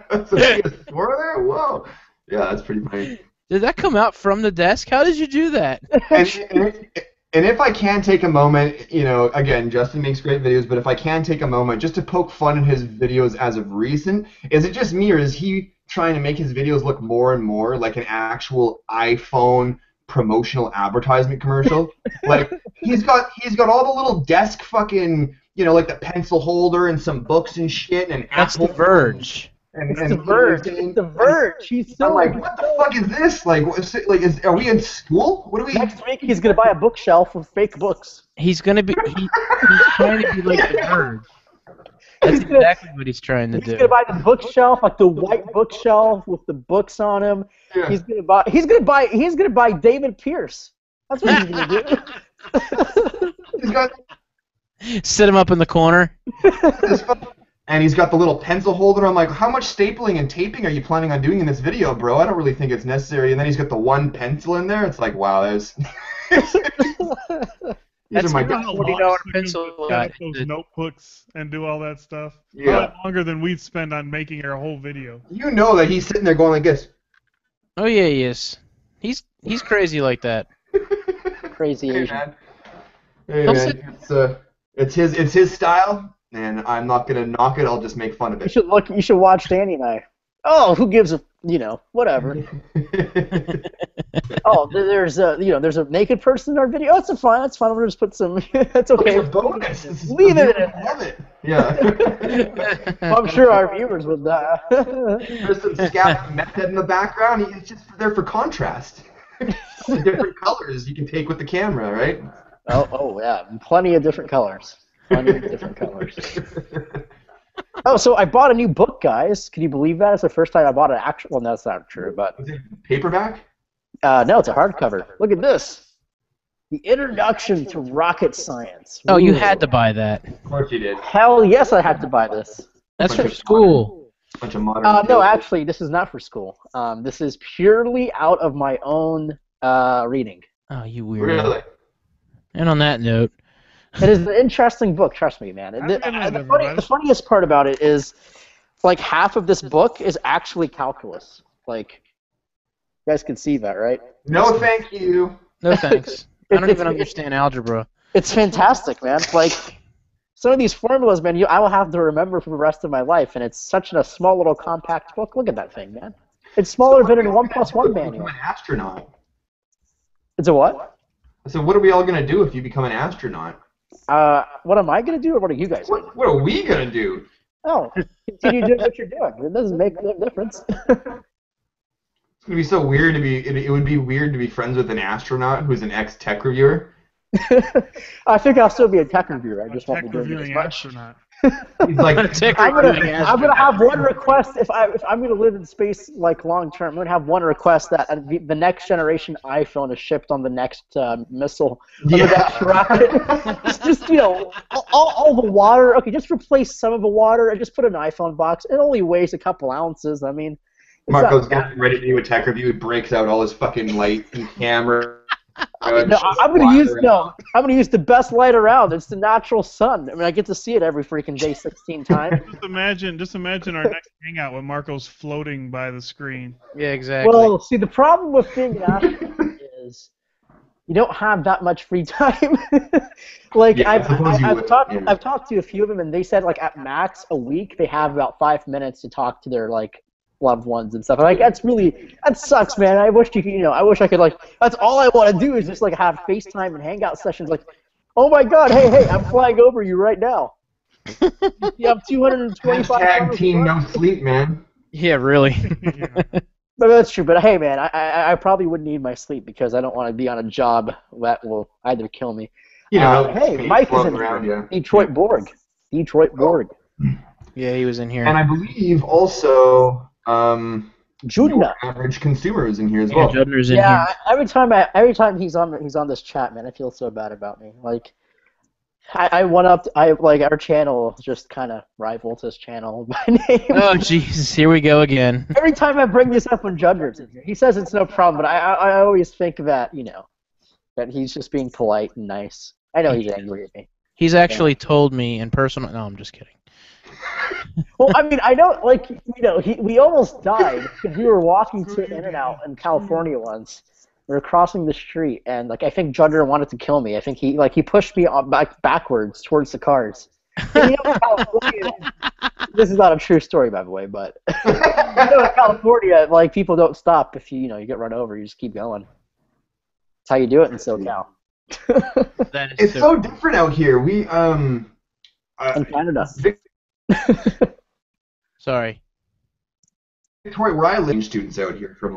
That's a PS4 there? Whoa. Yeah, that's pretty funny. Did that come out from the desk? How did you do that? And if I can take a moment, again, Justin makes great videos, but if I can take a moment just to poke fun at his videos as of recent, is it just me or is he trying to make his videos look more and more like an actual iPhone promotional advertisement commercial? Like he's got all the little desk fucking, like the pencil holder and some books and shit and That's Apple The Verge. It's The Verge. It's The Verge. He's so. I'm like, what the fuck is this? Like, are we in school? What are we? Next week he's gonna buy a bookshelf with fake books. He's gonna be. He's trying to be like The Verge. That's exactly what he's trying to do. He's gonna buy the bookshelf, like the white bookshelf with the books on him. Yeah. He's gonna buy David Pierce. That's what he's gonna do. He's got Sit him up in the corner. and he's got the little pencil holder. I'm like, how much stapling and taping are you planning on doing in this video, bro? I don't really think it's necessary. And then he's got the one pencil in there. It's like, wow, there's. That's my not guys. $40 pencil. Set up those notebooks and do all that stuff. Yeah. Probably longer than we'd spend on making our whole video. You know that he's sitting there going like this. Oh yeah, he is. He's crazy like that. Crazy Hey, Asian. man. Hey, He'll man. It's his style, and I'm not gonna knock it. I'll just make fun of it. You should watch Danny and I. Oh, who gives a whatever. Oh, there's a naked person in our video. Oh, that's fine. That's fine. We'll just put some. That's okay. It's a bonus. Leave it in I love it. Yeah. Well, I'm sure our viewers would. There's some scat method in the background. It's just there for contrast. The different colors you can take with the camera, right? Oh yeah, plenty of different colors. Plenty of different colors. Oh, so I bought a new book, guys. Can you believe that? It's the first time I bought an actual. Well, that's not true, but Is it paperback? no, it's a hardcover. Look at this. The Introduction to Rocket Science. Oh, you Ooh. had to buy that. Of course you did. Hell yes, I had to buy this. That's Bunch for of school. Bunch of modern. No, jokes. actually, this is not for school. This is purely out of my own reading. Oh, you weirdo. Really? And on that note, It is an interesting book, trust me, man. The funniest part about it is, like, half of this book is actually calculus. Like, you guys can see that, right? No, thank you. no thanks. I don't It's- even understand algebra. It's fantastic, man. Like, some of these formulas, man, I will have to remember for the rest of my life, and it's such a small little compact book. Look at that thing, man. It's smaller than a 1+1 manual. Become an astronaut. It's a what? So what are we all gonna do if you become an astronaut? What am I going to do, or what are you guys going to do? What are we gonna do? Oh, continue doing what you're doing. It doesn't make a difference. It's gonna be so weird to be. It would be weird to be friends with an astronaut who's an ex-tech reviewer. I think I'll still be a tech reviewer. I just won't be Tech doing it as reviewing much. astronaut. He's like, I'm gonna have one request if I'm gonna live in space like long term. I'm gonna have one request that the next generation iPhone is shipped on the next missile, on the next rocket. just all the water. Okay, just replace some of the water and just put an iPhone box. It only weighs a couple ounces. I mean, it's Marco's not getting ready to do a tech review. He breaks out all his fucking light and camera. No, I'm gonna use the best light around. It's the natural sun. I mean, I get to see it every freaking day, 16 times. Just imagine our next hangout when Marco's floating by the screen. Yeah, exactly. Well, see, the problem with being an astronaut is you don't have that much free time. Like Yeah, I suppose you would, yeah. I've talked to a few of them, and they said like at max a week they have about 5 minutes to talk to their like loved ones and stuff. I'm like, that sucks, man. I wish you could, I wish I could, like, that's all I want to do is just like have FaceTime and hangout sessions. Like, oh my God, hey, I'm flying over you right now. You have 225 Hashtag hours team left. no sleep, man. yeah, really. But that's true. But hey, man, I probably would need my sleep because I don't want to be on a job that will either kill me. Hey, space Mike is floating in around, here. yeah. Detroit Borg. Yeah, he was in here. And I believe also Judna. average consumer is in here as Yeah, well. Judner's in Yeah, here. every time he's on this chat, man, I feel so bad about me. Like, I went up. I like our channel just kind of rivals his channel by name. Oh, Jesus, here we go again. Every time I bring this up when Judder's in here, he says it's no problem, but I always think that that he's just being polite and nice. I know he's angry at me. He's actually told me in personal. No, I'm just kidding. Well, I mean, I know, like, we almost died because we were walking to In-N-Out in California once. We were crossing the street, and like I think Judder wanted to kill me. I think he pushed me backwards towards the cars. And, California, this is not a true story, by the way, but in California, like people don't stop if you get run over. You just keep going. That's how you do it in SoCal. It's so different out here. We in Canada. Sorry. Victoria, where I live, students out here from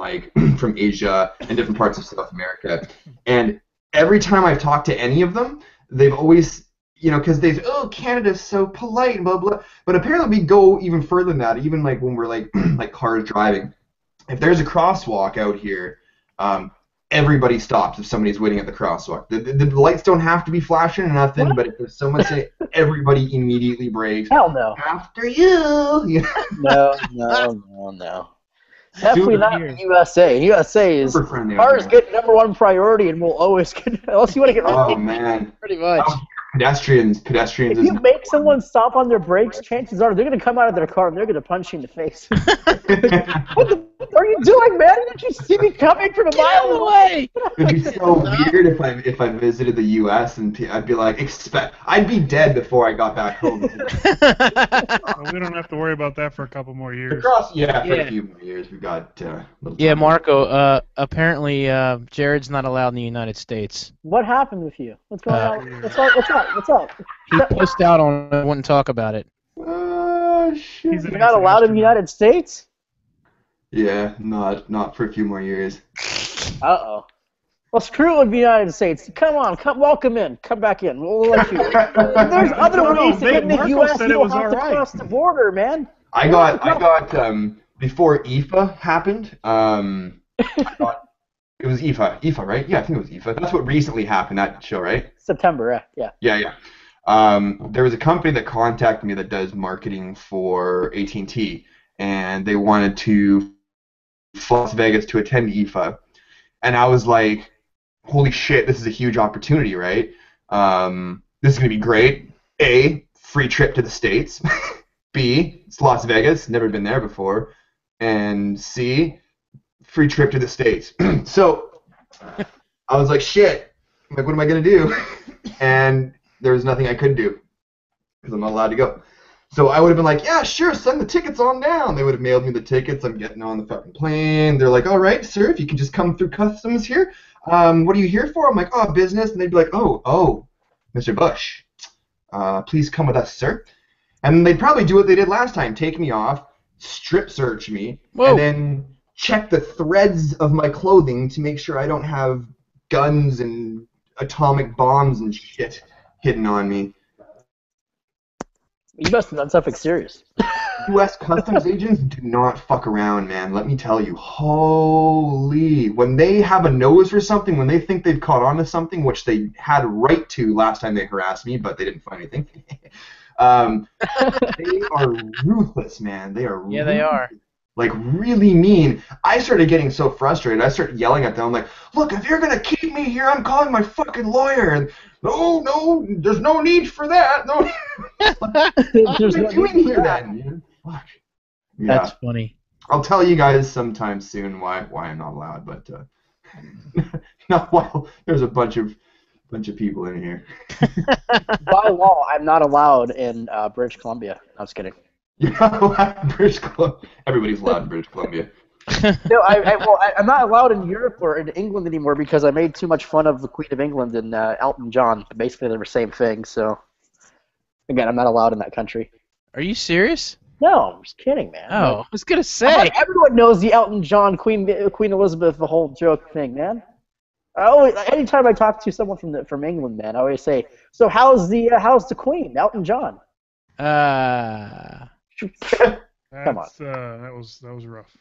from Asia and different parts of South America, and every time I've talked to any of them, they've always, because Canada's so polite and blah blah. But apparently we go even further than that. Even like when we're like cars driving, if there's a crosswalk out here, everybody stops if somebody's waiting at the crosswalk. The lights don't have to be flashing or nothing, What? but if there's someone say, everybody immediately brakes. Hell no. After you. No. Definitely not in the USA. In USA is Super friendly out cars there. get number 1 priority, and we'll always get unless you want to get Oh man. Pretty much. Pedestrians If is you make someone stop on their brakes, chances are they're going to come out of their car and they're going to punch you in the face. What the f- are you doing, man? Didn't you see me coming from a mile away? It'd be so weird if I visited the U.S. and I'd be like, I'd be dead before I got back home. Well, we don't have to worry about that for a couple more years. For Yeah. a few more years, we've got. Little Yeah, time. Marco. Apparently, Jared's not allowed in the United States. What happened with you? What's going on? What's up? He pissed out on it. Wouldn't talk about it. Oh shit. He's an You're not allowed in the United States? Yeah, not for a few more years. Uh-oh. Well, screw it with the United States. Come on, welcome in. Come back in. We'll let you in. There's other No, ways to get in the Marco U.S. said You it don't was have to alright. cross the border, man. I got before IFA happened. It was IFA, right? Yeah, I think it was IFA. That's what recently happened. That show, right? September, yeah. Yeah. There was a company that contacted me that does marketing for AT&T, and they wanted to fly to Las Vegas to attend IFA, and I was like, "Holy shit, this is a huge opportunity, right? This is gonna be great. A, free trip to the States. B, it's Las Vegas, never been there before, and C, free trip to the States." So I was like, "Shit, like, what am I gonna do?" And there was nothing I could do because I'm not allowed to go. So I would have been like, "Yeah, sure, send the tickets on down." They would have mailed me the tickets. I'm getting on the fucking plane. They're like, "All right, sir, if you can just come through customs here. What are you here for?" I'm like, "Oh, business." And they'd be like, "Oh, Mr. Busch, please come with us, sir." And they'd probably do what they did last time: take me off, strip search me, Whoa. and then check the threads of my clothing to make sure I don't have guns and atomic bombs and shit hidden on me. You must have done something serious. U.S. customs agents do not fuck around, man. Let me tell you. Holy. When they have a nose for something, when they think they've caught on to something, which they had right to last time they harassed me, but they didn't find anything. They are ruthless, man. They are Yeah, they are. like really mean. I started getting so frustrated. I started yelling at them. I'm like, "Look, if you're gonna keep me here, I'm calling my fucking lawyer." And no, there's no need for that. No. What There's am no I doing need for here that. then? Man? Fuck. Yeah. That's funny. I'll tell you guys sometime soon why I'm not allowed, but not while there's a bunch of people in here. By law, I'm not allowed in British Columbia. I was kidding. You're not allowed in British Columbia. Everybody's allowed in British Columbia. No, I'm not allowed in Europe or in England anymore because I made too much fun of the Queen of England and Elton John. Basically, they're the same thing. So, again, I'm not allowed in that country. Are you serious? No, I'm just kidding, man. Oh, I was gonna say. Like, everyone knows the Elton John, Queen Elizabeth, the whole joke thing, man. Anytime I talk to someone from England, man, I always say, "So how's the Queen, Elton John?" Come on. That was rough.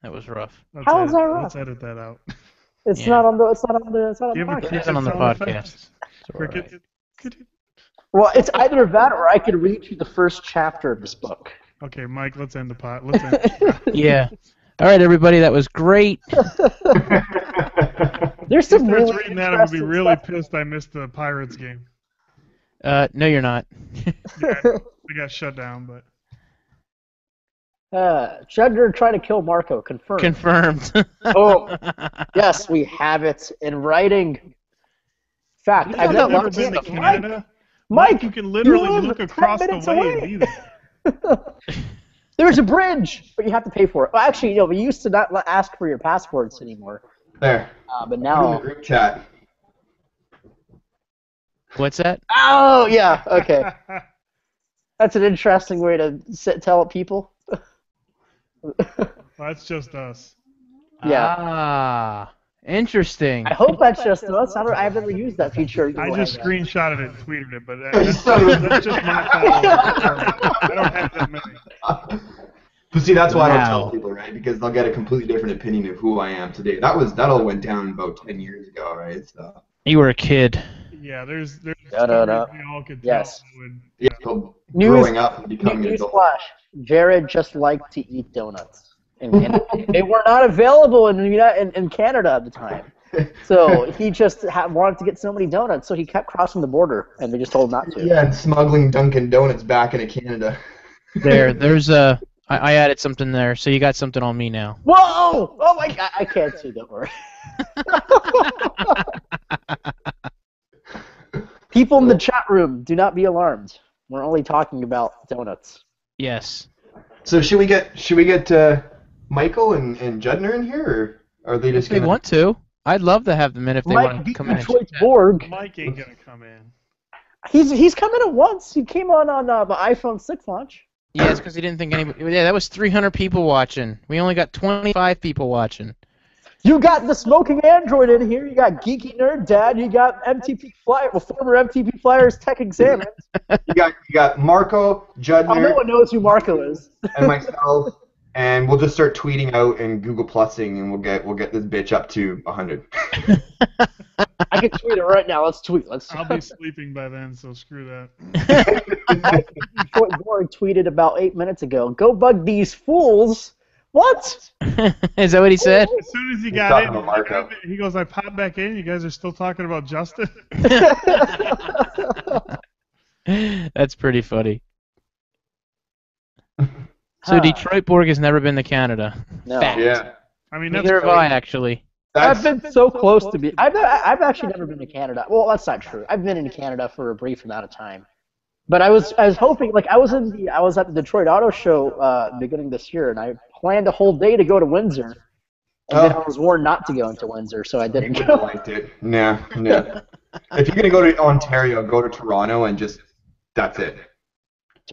That was rough. How is that rough? Let's edit that out. It's Yeah. not on the podcast. It isn't on the sound podcast. effects. It's all right. Cricket. Well, it's either that or I could read you the first chapter of this book. Okay, Mike, let's end the pot. Let's end it. Yeah. All right, everybody, that was great. There's If he some starts really reading that, I'm going to be interesting really stuff. pissed I missed the Pirates game. No, you're not. Yeah, I got shut down, but... Judger trying to kill Marco. Confirmed. Confirmed. Oh, yes, we have it in writing. Fact, You I've found out never lots been of to stuff. Canada? Mike, You can literally live look 10 across the minutes way and away. be there. There's a bridge, but you have to pay for it. Well, actually, we used to not ask for your passports anymore, There. but Put in the now. group chat. What's that? Oh yeah, okay. That's an interesting way to tell people. Well, that's just us. Yeah. Ah, interesting. I hope that's just us. I've never used that feature. I just screenshotted it and tweeted it, but that's just my followers. I don't have that many. But see, that's why I don't Wow. tell people, right? Because they'll get a completely different opinion of who I am today. That all went down about 10 years ago, right? So You were a kid. Yeah, there's Da, stories da, da. we all could tell. Yes. When, yeah, so News- growing up and becoming an adult. Newsflash: Jared just liked to eat donuts, and they were not available in Canada at the time. So he just wanted to get so many donuts, so he kept crossing the border, and they just told him not to. Yeah, and smuggling Dunkin' Donuts back into Canada. There's a. I added something there, so you got something on me now. Whoa! Oh my God! I can't see. Don't worry. People in the chat room, do not be alarmed. We're only talking about donuts. Yes. So should we get Michael and Judner in here, or are they just If they gonna? want to, I'd love to have them in if they Mike want to beat come in. And Detroit chat. Borg. Mike ain't gonna come in. He's come in at once. He came on the iPhone 6 launch. Yeah, it's because he didn't think anybody. Yeah, that was 300 people watching. We only got 25 people watching. You got the smoking android in here. You got Geeky Nerd Dad. You got MTP Flyer, former MTP Flyers Tech Examined. You got Marco, Oh, no Judner, one knows who Marco is. and myself, and we'll just start tweeting out and Google Plusing, and we'll get this bitch up to 100. I can tweet it right now. Let's tweet. Let's. I'll be sleeping by then, so screw that. Detroit Borg tweeted about 8 minutes ago. Go bug these fools. What? Is that what he said? As soon as he He's got talking in, about Marco. he goes, I popped back in. You guys are still talking about Justin? That's pretty funny. So Detroit Borg has never been to Canada. No. Fact. Yeah. I mean, that's Neither have I, actually. I've been so close to be. I've actually never been to Canada. Well, that's not true. I've been in Canada for a brief amount of time, but I was hoping, like, I was at the Detroit Auto Show beginning this year, and I planned a whole day to go to Windsor, and then I was warned not to go into Windsor, so I didn't I go. liked it. No. If you're gonna go to Ontario, go to Toronto and just that's it.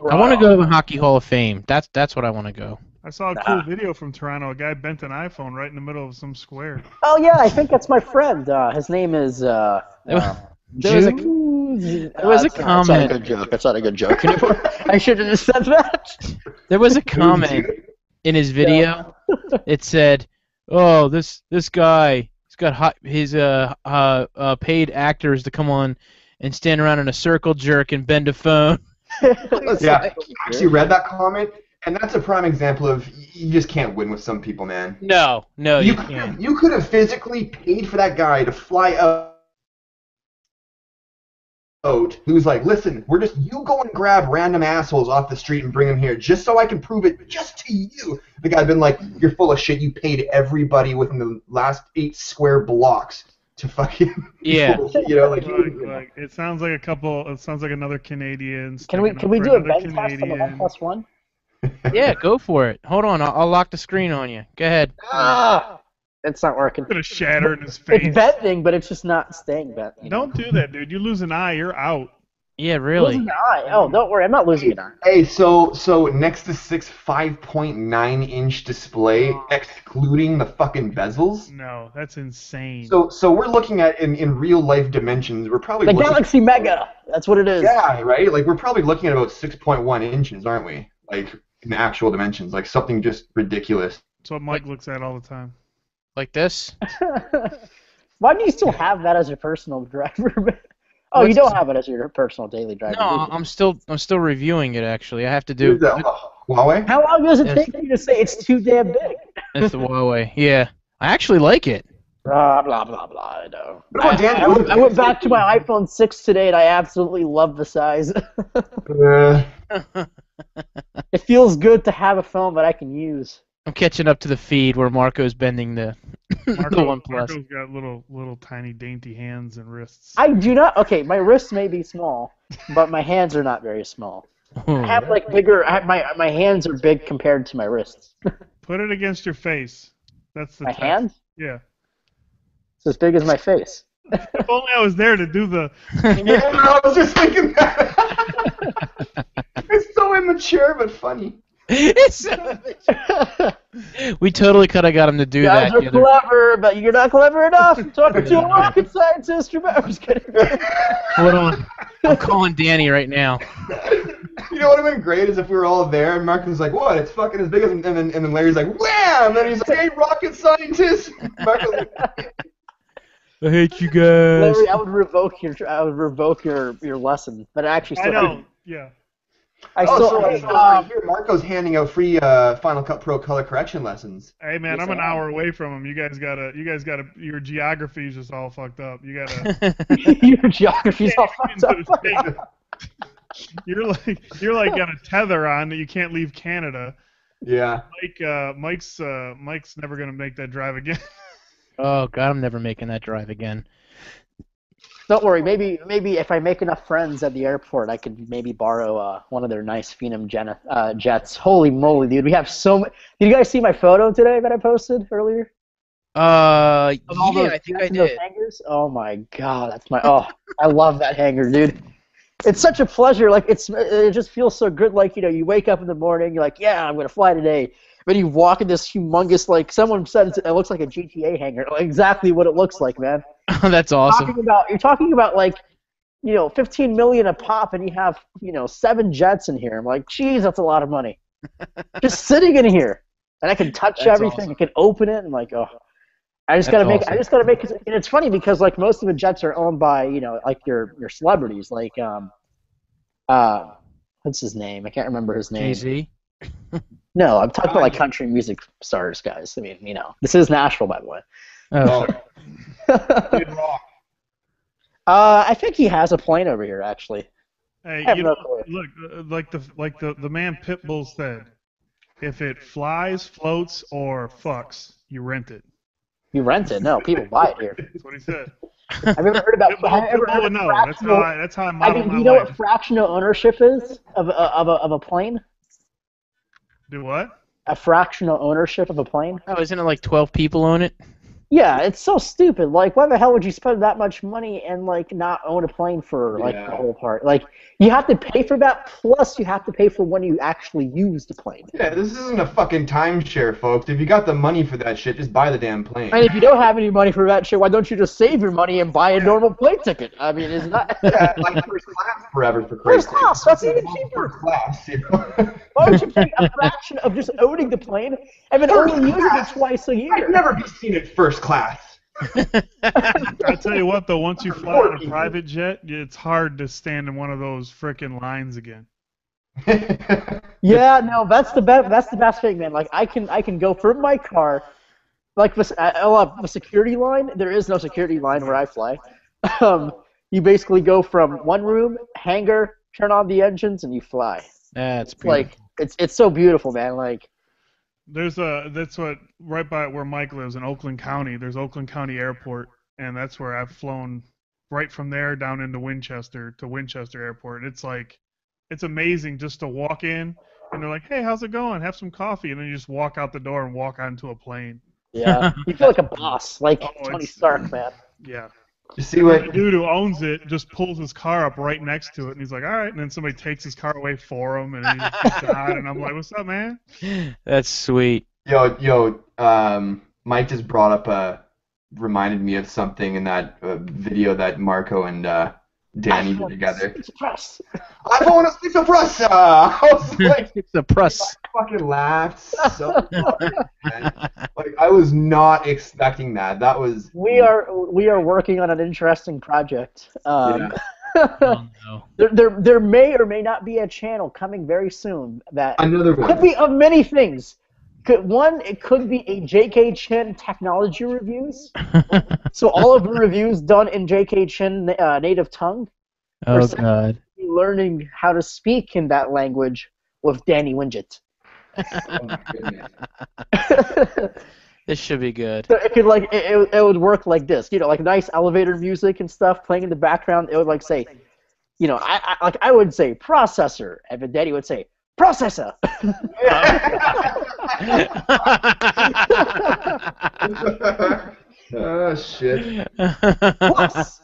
I want to go to the Hockey Hall of Fame. That's what I want to go. I saw a cool video from Toronto. A guy bent an iPhone right in the middle of some square. Oh yeah, I think that's my friend. His name is. There was a That's not a comment. good joke. That's not a good joke anymore. I should have just said that. There was a comment in his video. It said, "Oh, this guy, he's got his paid actors to come on and stand around in a circle jerk and bend a phone." Yeah, I actually read that comment, and that's a prime example of you just can't win with some people, man. No, you can't. You could have physically paid for that guy to fly out. Who's like, listen, you go and grab random assholes off the street and bring them here just so I can prove it just to you. The guy's been like, you're full of shit. You paid everybody within the last 8 square blocks to fucking. Yeah. You know, like. Like, it sounds like it sounds like another Canadian. Can we sticking up do for a another bench test on the Canadian. 1+1? Yeah, go for it. Hold on, I'll lock the screen on you. Go ahead. It's not working. Gonna shatter in his face. It's bending, but it's just not staying bent. Don't do that, dude. You lose an eye, you're out. Yeah, really. Losing an eye. Oh, don't worry. I'm not losing an eye. Hey, so next to 5.9-inch display, excluding the fucking bezels. No, that's insane. So we're looking at in real life dimensions. We're probably The looking, Galaxy Mega. That's what it is. yeah, right. Like we're probably looking at about 6.1 inches, aren't we? Like in actual dimensions, like something just ridiculous. That's what Mike looks at all the time. Like this? Why do you still have that as your personal driver? Oh, you What's don't have it as your personal daily driver, do No, you? I'm still reviewing it actually. I have to Who's do. that? Huawei? How long does it Yes. take for you to say it's too damn big? It's the Huawei. Yeah, I actually like it. Blah, blah, blah, blah, I know. What about Danny? I went back to my iPhone 6 today, and I absolutely love the size. It feels good to have a phone that I can use. I'm catching up to the feed where Marco's bending the the OnePlus. Marco's got little tiny dainty hands and wrists. I do not. Okay, my wrists may be small, but my hands are not very small. I have like bigger. My hands are big compared to my wrists. Put it against your face. That's the My test. hands? Yeah. It's as big as my face. If only I was there to do the. Yeah, I was just thinking that. It's so immature but funny. We totally could have got him to do You guys that. are clever, but you're not clever enough. I'm talking to a rocket scientist. I'm just kidding. Hold on. I'm calling Danny right now. You know what would have been great is if we were all there and Marcus was like, "What? It's fucking as big as," and then Larry's like, "Wham!" And then he's like, "Hey, rocket scientist!" Marcus was like, I hate you guys. Larry, I would revoke your lesson, but actually I still. know. Yeah. I "Oh, still. so right here, Marco's handing out free Final Cut Pro color correction lessons." Hey man, Yes, I'm an I am. hour away from him. You guys gotta. Your geography's just all fucked up. You gotta. Your geography's all fucked up. You're like got a tether on that you can't leave Canada. Yeah. Mike's never gonna make that drive again. Oh God, I'm never making that drive again. Don't worry. Maybe if I make enough friends at the airport, I could maybe borrow one of their nice Phenom jets. Holy moly, dude! We have so many. Did you guys see my photo today that I posted earlier? Of all those I think jets I and those did. hangars? Oh my god, that's my. Oh, I love that hangar, dude. It's such a pleasure. Like it just feels so good. Like you wake up in the morning, you're like, yeah, I'm gonna fly today. Then you walk in this humongous, like someone said, it looks like a GTA hangar. Like, exactly what it looks like, man. That's awesome. You're talking about like, 15 million a pop, and you have 7 jets in here. I'm like, geez, that's a lot of money. Just sitting in here, and I can touch That's everything. awesome. I can open it. And like, oh, I just gotta make. I just gotta make. And it's funny because like most of the jets are owned by like your celebrities, like what's his name? I can't remember his name. Jay-Z. No, I'm talking about like country music stars, guys. I mean, this is Nashville, by the way. Oh. Kid Rock. I think he has a plane over here, actually. Hey, I have no clue. look, like the man Pitbull said, if it flies, floats, or fucks, you rent it. You rent it? No, people buy it here. That's what he said. I've never heard about. Pitbull would know. That's how I I model mean, do my you know life. what fractional ownership is of a plane? Do what? A fractional ownership of a plane? Oh, isn't it like 12 people own it? Yeah, it's so stupid. Like, why the hell would you spend that much money and like not own a plane for like Yeah. the whole part? Like, you have to pay for that, plus you have to pay for when you actually use the plane. Yeah, this isn't a fucking timeshare, folks. If you got the money for that shit, just buy the damn plane. And if you don't have any money for that shit, why don't you just save your money and buy a normal plane ticket? I mean, isn't that? Yeah, like first class forever for First Christ's class, sake. that's even cheaper. First class, you know? Why don't you take a fraction of just owning the plane and then only using it twice a I'd year? never be seen at first class. I tell you what, though, once you fly on a private jet, it's hard to stand in one of those frickin' lines again. Yeah, no, that's the best. That's the best thing, man. Like I can go from my car, like the security line. There is no security line where I fly. You basically go from one room, hangar, turn on the engines, and you fly. That's beautiful. Like it's so beautiful, man. Like That's what, right by where Mike lives in Oakland County, there's Oakland County Airport, and that's where I've flown right from there down into Winchester to Winchester Airport. It's amazing just to walk in, and they're like, hey, how's it going? Have some coffee, and then you just walk out the door and walk onto a plane. yeah, you feel like a boss, like Oh, Tony it's- Stark, man. Yeah. You see The what? dude who owns it just pulls his car up right next to it, and he's like, all right, and then somebody takes his car away for him, and he just died, and I'm like, what's up, man? That's sweet. Yo, Mike just brought up reminded me of something in that video that Marco and Danny did together. It's a press. iPhone is Pizza Press! I was like, It's a press. I fucking laughed so hard, man. Like, I was not expecting that. That was... We are working on an interesting project. Yeah. Oh no. There may or may not be a channel coming very soon that Another could one. be of many things. It could be a J.K. Chin technology reviews. So all of the reviews done in J.K. Chin native tongue. Or Oh second, god. learning how to speak in that language with Danny Winget. Oh my goodness. This should be good. So it could it would work like this, like nice elevator music and stuff playing in the background. It would like say, I would say processor, and then Daddy would say processor. Oh shit. Plus.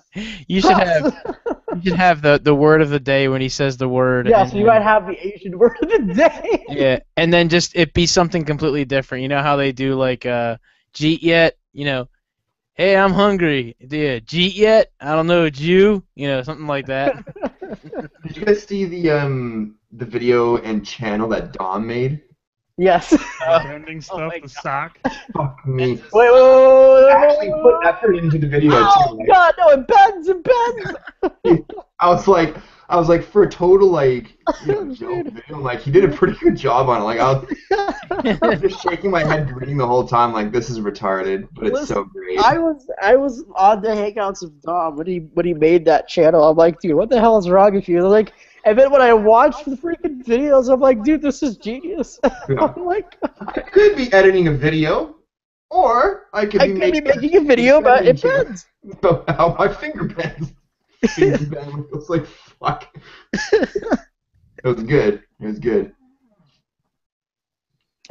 You should have the word of the day when he says the word. Yes, and you then- might have the Asian word of the day. Yeah, and then just it be something completely different. You know how they do like jeet yet? Hey, I'm hungry. Yeah, jeet yet? I don't know, Jew. Something like that. Did you guys see the video and channel that Dom made? Yes. The bending stuff, my the sock. Fuck me. Wait. Actually put effort into the video Oh too. God, no! It bends. I was like, for a total joke video, like he did a pretty good job on it. Like I was just shaking my head, grinning the whole time, like this is retarded, but it's so great. I was on the Hangouts of Dom when he made that channel. I'm like, dude, what the hell is wrong with you? Like, and then when I watched the freaking videos, I'm like, dude, this is genius. Yeah. I'm like, I could be editing a video, or I could be making a video about it bends. about how my finger bends. Finger bend. It's like fuck. It was good. It was good.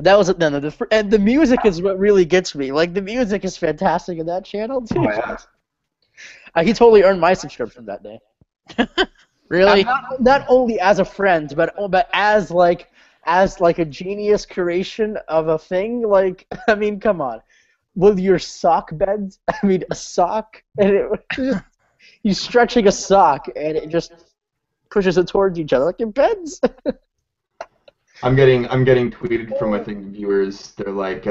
That was it. Then and the music is what really gets me. Like the music is fantastic in that channel too. Oh, yeah. He totally earned my subscription that day. Really? Not only as a friend, but as a genius creation of a thing. Like, I mean, come on, with your sock bed. I mean, a sock, and you stretching a sock, and it just pushes it towards each other like it bends. I'm getting tweeted from I think viewers. They're like,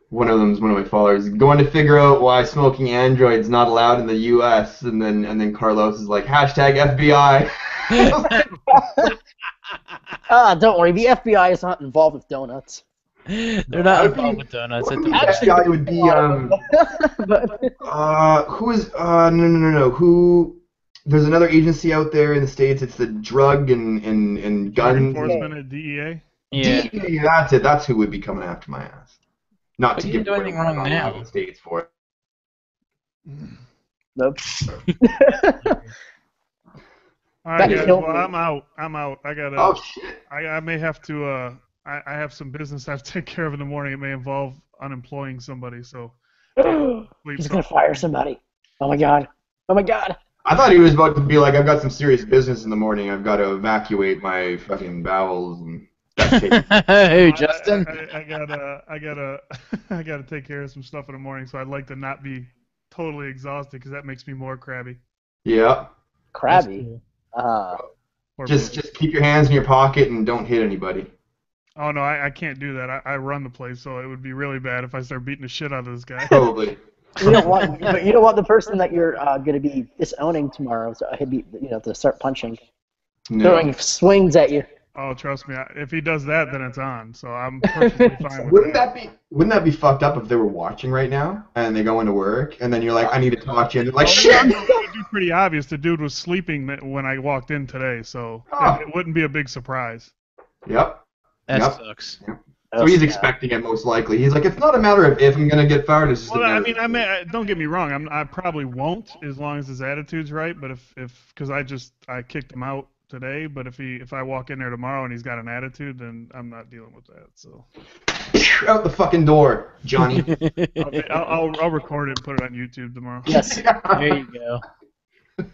one of them's one of my followers. Going to figure out why smoking Android's not allowed in the U.S. And then Carlos is like #FBI. Don't worry, the FBI is not involved with donuts. They're not involved with donuts. The FBI would be who is no. Who? There's another agency out there in the States. It's the drug and gun Enforcement at DEA. Yeah. DEA, that's it. That's who would be coming after my ass. Not But to you give didn't do away anything wrong what now. in the States for it. Nope. All right, That guys. killed Well, me. I'm out. I gotta. Oh shit. I may have to. I have some business I have to take care of in the morning. It may involve unemploying somebody. So. Sleep He's gonna fire somebody. Oh my god. Oh my god. I thought he was about to be like, I've got some serious business in the morning. I've got to evacuate my fucking bowels and that shit. Hey, Justin. I gotta take care of some stuff in the morning. So I'd like to not be totally exhausted because that makes me more crabby. Yeah. Crabby. Or Just keep your hands in your pocket and don't hit anybody. Oh no, I can't do that. I run the place, so it would be really bad if I start beating the shit out of this guy. Probably. You don't want, but you don't want the person that you're gonna be disowning tomorrow. So he'd be, to start punching, No. throwing swings at you. Oh, trust me. If he does that, then it's on. So I'm perfectly fine with Wouldn't that be fucked up if they were watching right now and they go into work and then you're like, I need to talk to you, and they're like, Oh, shit. it would be pretty obvious. The dude was sleeping when I walked in today, so Oh. it wouldn't be a big surprise. Yep. That Yep. sucks. So he's expecting it most likely. He's like, it's not a matter of if I'm gonna get fired. It's just a Well, matter I mean, of don't get me wrong. I probably won't as long as his attitude's right. But because I kicked him out today. But if I walk in there tomorrow and he's got an attitude, then I'm not dealing with that. So out the fucking door, Johnny. I'll record it and put it on YouTube tomorrow. Yes. There you go.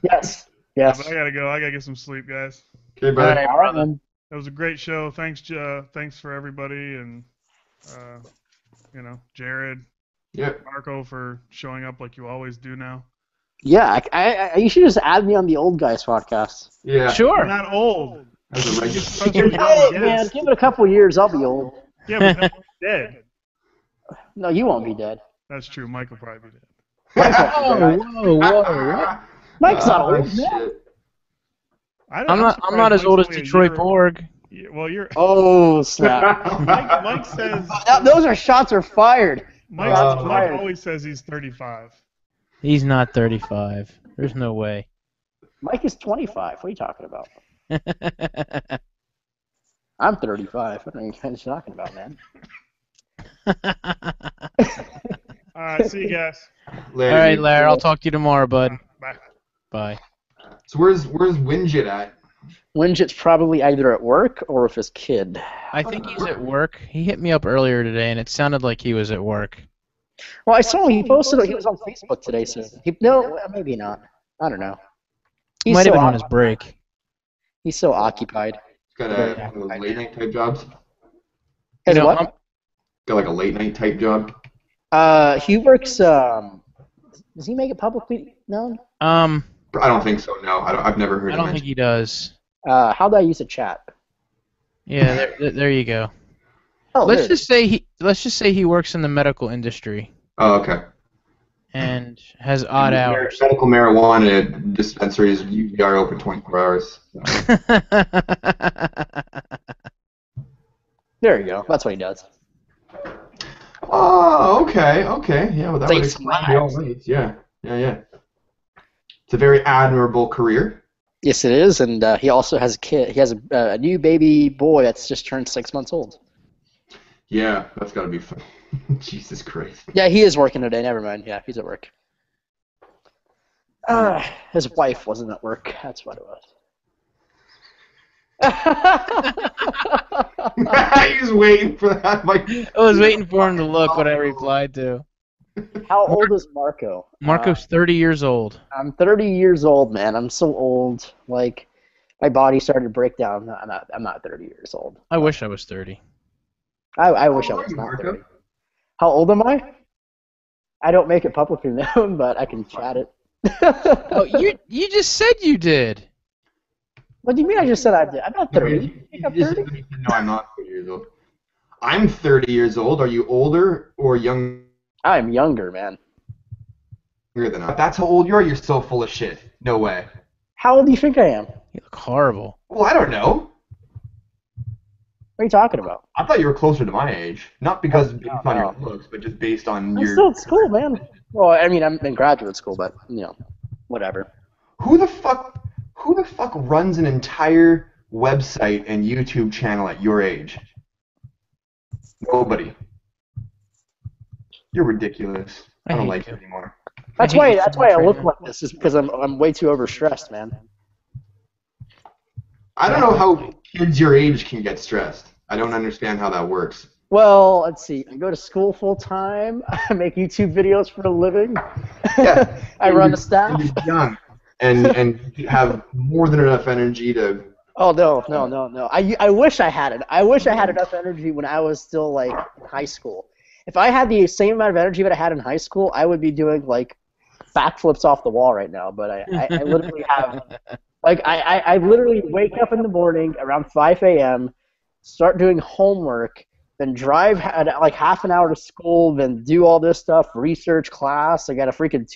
Yes. Yeah, Yes. but I gotta go. I gotta get some sleep, guys. Okay, brother. All right, man. It was a great show. Thanks for everybody, and Jared, Yep. Marco for showing up like you always do now. Yeah, you should just add me on the old guys podcast. Yeah. You're Sure. not old. As a regular. Hey, man, give it a couple years, I'll be old. Yeah, but no one's dead. No, you won't be dead. That's true. Mike will probably be dead. Whoa, whoa, whoa, what? Mike's not Oh, old, man. shit. I'm not as old as Detroit Borg. Yeah, well, you're. Oh snap! Mike says. Those shots are fired. Mike fired. always says he's 35. He's not 35. There's no way. Mike is 25. What are you talking about? I'm 35. What are you guys talking about, man? All right, see you guys. Later, All right, dude. Larry. I'll talk to you tomorrow, bud. Bye. Bye. So where's Winjit at? Winjit's probably either at work or with his kid. I think he's at work. He hit me up earlier today, and it sounded like he was at work. Well, I saw he posted. He was on Facebook today, so no, maybe not. I don't know. He's Might have so been on his break. He's so occupied. Got one of those late night type jobs. Has know, what? Got like a late night type job. He works. Does he make it publicly known? I don't think so. No, I've never heard. I don't think he does. How do I use a chat? Yeah, there you go. Oh, let's just say he works in the medical industry Oh, okay. and has odd hours. Medical marijuana dispensaries usually are open 24 hours. There you go. That's what he does. Oh, okay. Yeah, well, that would Thanks, explain it all right. Yeah. It's a very admirable career. Yes, it is, and he also has a kid. He has a new baby boy that's just turned 6 months old. Yeah, that's got to be fun. Jesus Christ. Yeah, he is working today. Never mind. Yeah, he's at work. His wife wasn't at work. That's what it was. He was waiting for that. Like, I was waiting for him to look what I replied to. How old is Marco? Marco's 30 years old. I'm 30 years old, man. I'm so old. Like, my body started to break down. I'm not 30 years old. I wish I was 30. I wish I was not 30. How old am I? I don't make it publicly known, but I can chat it. Oh, you just said you did. What do you mean I just said I did? I'm not 30. You think I'm 30? No, I'm not 30 years old. I'm 30 years old. Are you older or younger I'm younger, man. than I? That's how old you are? You're so full of shit. No way. How old do you think I am? You look horrible. Well, I don't know. What are you talking about? I thought you were closer to my age. Not because based on your no. looks, but just based on I'm your... still at school, man. Well, I mean, I'm in graduate school, but, whatever. Who the fuck runs an entire website and YouTube channel at your age? Nobody. You're ridiculous. I don't like you anymore. That's why I look like this, is because I'm way too overstressed, man. I don't know how kids your age can get stressed. I don't understand how that works. Well, let's see. I go to school full time. I make YouTube videos for a living. Yeah. I run the staff. And you're young and you have more than enough energy to... Oh no. I wish I had it. I wish I had enough energy when I was still like in high school. If I had the same amount of energy that I had in high school, I would be doing like backflips off the wall right now. But I literally have like I literally wake up in the morning around 5 a.m., start doing homework, then drive like half an hour to school, then do all this stuff, research class. I got to freaking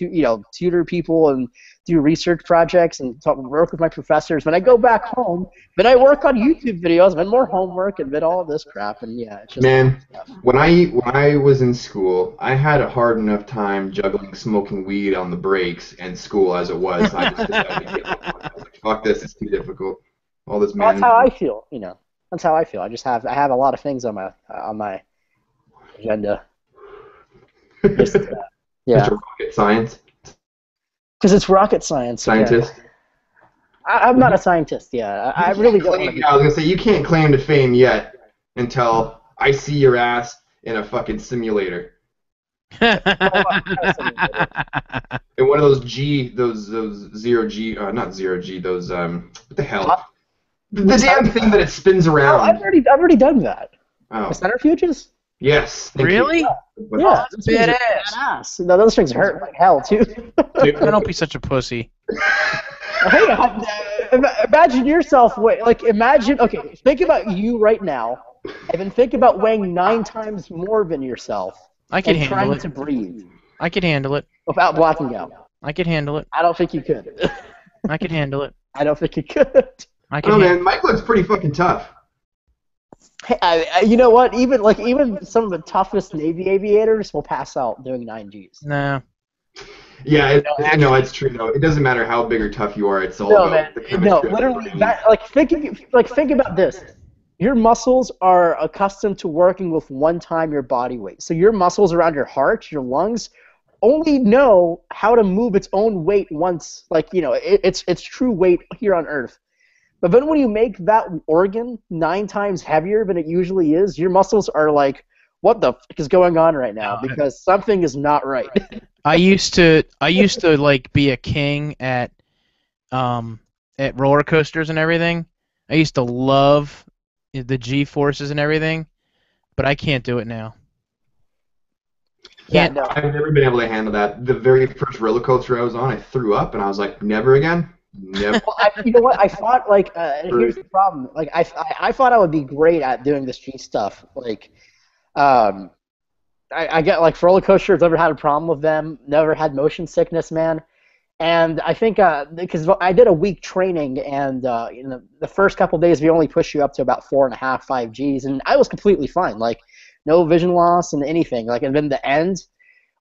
tutor people and do research projects and work with my professors. When I go back home, then I work on YouTube videos, then more homework, and then all this crap. And yeah, it's just Man, when I was in school, I had a hard enough time juggling smoking weed on the breaks and school as it was. I just decided to give up. I was like, fuck this, it's too difficult. All this That's how I feel. That's how I feel. I have a lot of things on my agenda. Just, yeah. Mr. Rocket Science. Because it's rocket science. Scientist. Yeah. I'm not a scientist. Yeah, I really don't want to be. I was gonna say you can't claim to fame yet until I see your ass in a fucking simulator. In one of those zero G, not zero G, those what the hell? The damn thing that it spins around. Oh, I've already done that. Oh. The centrifuges? Yes. Thank Really? you. Yeah, That's badass. No, those things hurt like hell too. Don't be such a pussy. Hey, imagine yourself. Okay, think about you right now, and then think about weighing 9 times more than yourself. I can and handle trying it. to breathe I could handle it. without blacking out. I could handle it. I don't think you could. I could handle it. I don't think you could. I Oh can. man, Mike looks pretty fucking tough. Hey, you know what? Even some of the toughest Navy aviators will pass out doing 9Gs. No. Yeah, actually- it's true though. It doesn't matter how big or tough you are. It's all No, about man. the chemistry. No, of the literally. brain. Think about this. Your muscles are accustomed to working with 1 time your body weight. So your muscles around your heart, your lungs, only know how to move its own weight once. It's true weight here on Earth. But then when you make that organ 9 times heavier than it usually is, your muscles are like, what the fuck is going on right now? Because something is not right. I used to like be a king at roller coasters and everything. I used to love the G forces and everything, but I can't do it now. Yeah, Can't. no. I've never been able to handle that. The very first roller coaster I was on, I threw up, and I was like, never again. Never. Well, you know what? I thought here's the problem. I thought I would be great at doing this G stuff. I get like roller coasters. Never had a problem with them. Never had motion sickness, man. And I think because I did a week training, and the first couple days we only push you up to about 4.5, 5 Gs, and I was completely fine. Like no vision loss and anything. And then the end,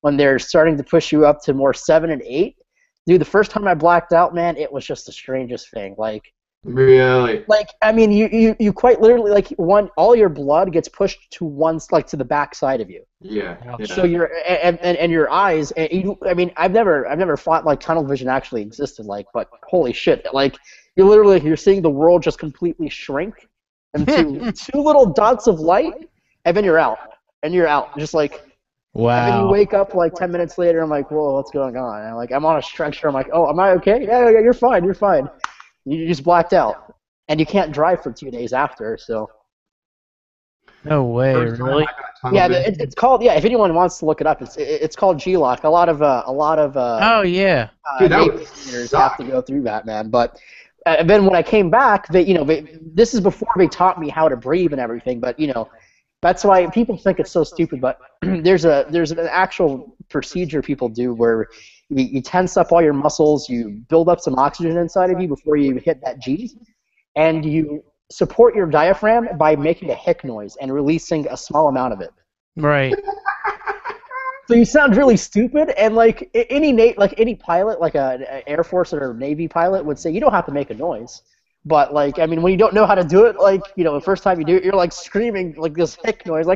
when they're starting to push you up to more 7 and 8. Dude, the first time I blacked out, man, it was just the strangest thing. Really? I mean, you quite literally all your blood gets pushed to to the back side of you. Yeah. So and your eyes, I've never thought tunnel vision actually existed, but holy shit, you're seeing the world just completely shrink into 2 little dots of light, and then you're out, just Wow. And then you wake up 10 minutes later. I'm like, whoa, what's going on? And I'm on a stretcher. I'm like, oh, am I okay? Yeah, you're fine. You just blacked out, and you can't drive for 2 days after. So. No way, really? Yeah, it's called. Yeah, if anyone wants to look it up, it's called G-Lock. A lot of. Oh yeah. Dude, that would aviators have to go through that, man. But then when I came back, this is before they taught me how to breathe and everything. But that's why people think it's so stupid, but there's an actual procedure people do where you tense up all your muscles, you build up some oxygen inside of you before you hit that G, and you support your diaphragm by making a hic noise and releasing a small amount of it. Right. So you sound really stupid, and any pilot, an Air Force or Navy pilot would say you don't have to make a noise. But when you don't know how to do it, the first time you do it, you're screaming this hic noise,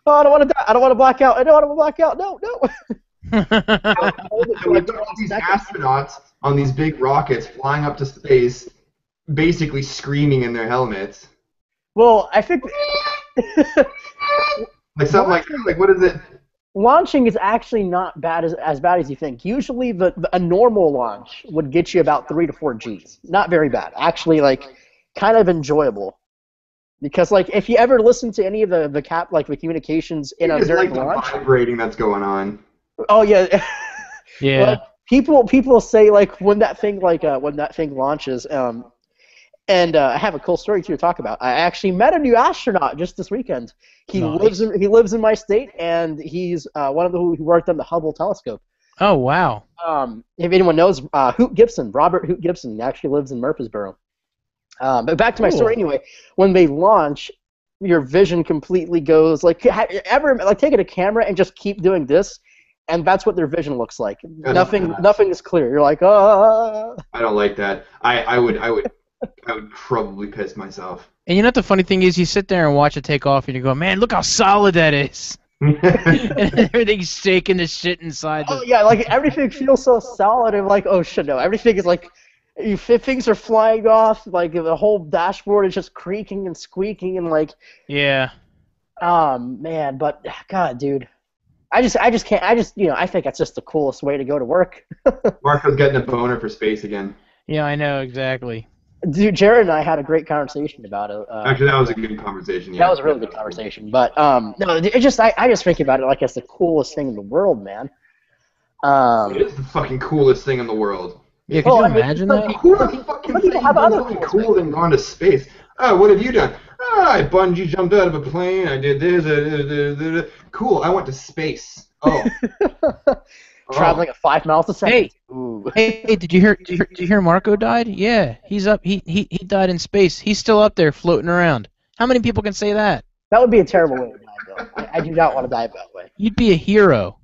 oh, I don't want to die, I don't want to black out, I don't want to black out, no. So we've got all these astronauts on these big rockets flying up to space, basically screaming in their helmets. Well, I think Something like what is it? launching is actually not as bad as you think. Usually, a normal launch would get you about 3 to 4 Gs. Not very bad. Actually, kind of enjoyable. Because if you ever listen to any of the communications in a during the launch, vibrating that's going on. Oh yeah. Yeah. People say when that thing launches. And I have a cool story to talk about. I actually met a new astronaut just this weekend. He Nice. lives in my state, and he's one of the who worked on the Hubble telescope. Oh wow. If anyone knows, Robert Hoot Gibson, actually lives in Murfreesboro. But back to my story anyway. When they launch, your vision completely goes taking a camera and just keep doing this, and that's what their vision looks like. Nothing is clear. You're like, ah. I don't like that. I would probably piss myself. And you know what the funny thing is? You sit there and watch it take off, and you go, "Man, look how solid that is." And everything's shaking the shit inside. Oh yeah, everything feels so solid, and oh shit, no, everything is things are flying off, the whole dashboard is just creaking and squeaking, and Yeah. Man, but God, dude, I can't. I think that's just the coolest way to go to work. Marco's getting a boner for space again. Yeah, I know exactly. Dude, Jared and I had a great conversation about it. Actually, that was a good conversation. Yeah. That was a really good conversation. But no, I just think about it it's the coolest thing in the world, man. It is the fucking coolest thing in the world. Yeah, could you imagine that? Who the fucking thing have done other something cool cool than gone to space? Oh, what have you done? Oh, I bungee jumped out of a plane. I did this. Cool. I went to space. Oh. traveling at 5 miles a second. Hey, Ooh. hey, did you hear Marco died? Yeah, he's up. He died in space. He's still up there floating around. How many people can say that? That would be a terrible way to die, though. I do not want to die that way. You'd be a hero.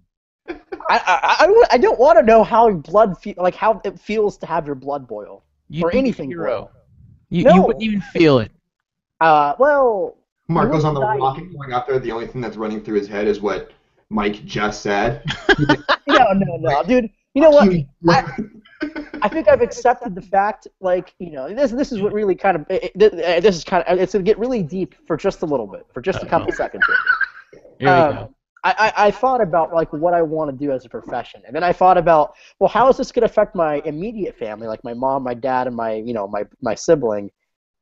I don't want to know how how it feels to have your blood boil You'd or be anything a hero. boil. You No. wouldn't even feel it. Well, Marco's on the dying. rocket going up there. The only thing that's running through his head is what Mike just said. No, dude. You know what? I think I've accepted the fact, this is what really kind of, it's going to get really deep for just a little bit, for just a couple seconds here. Here we go. I thought about, what I want to do as a profession, and then I thought about, well, how is this going to affect my immediate family, like my mom, my dad, and my sibling,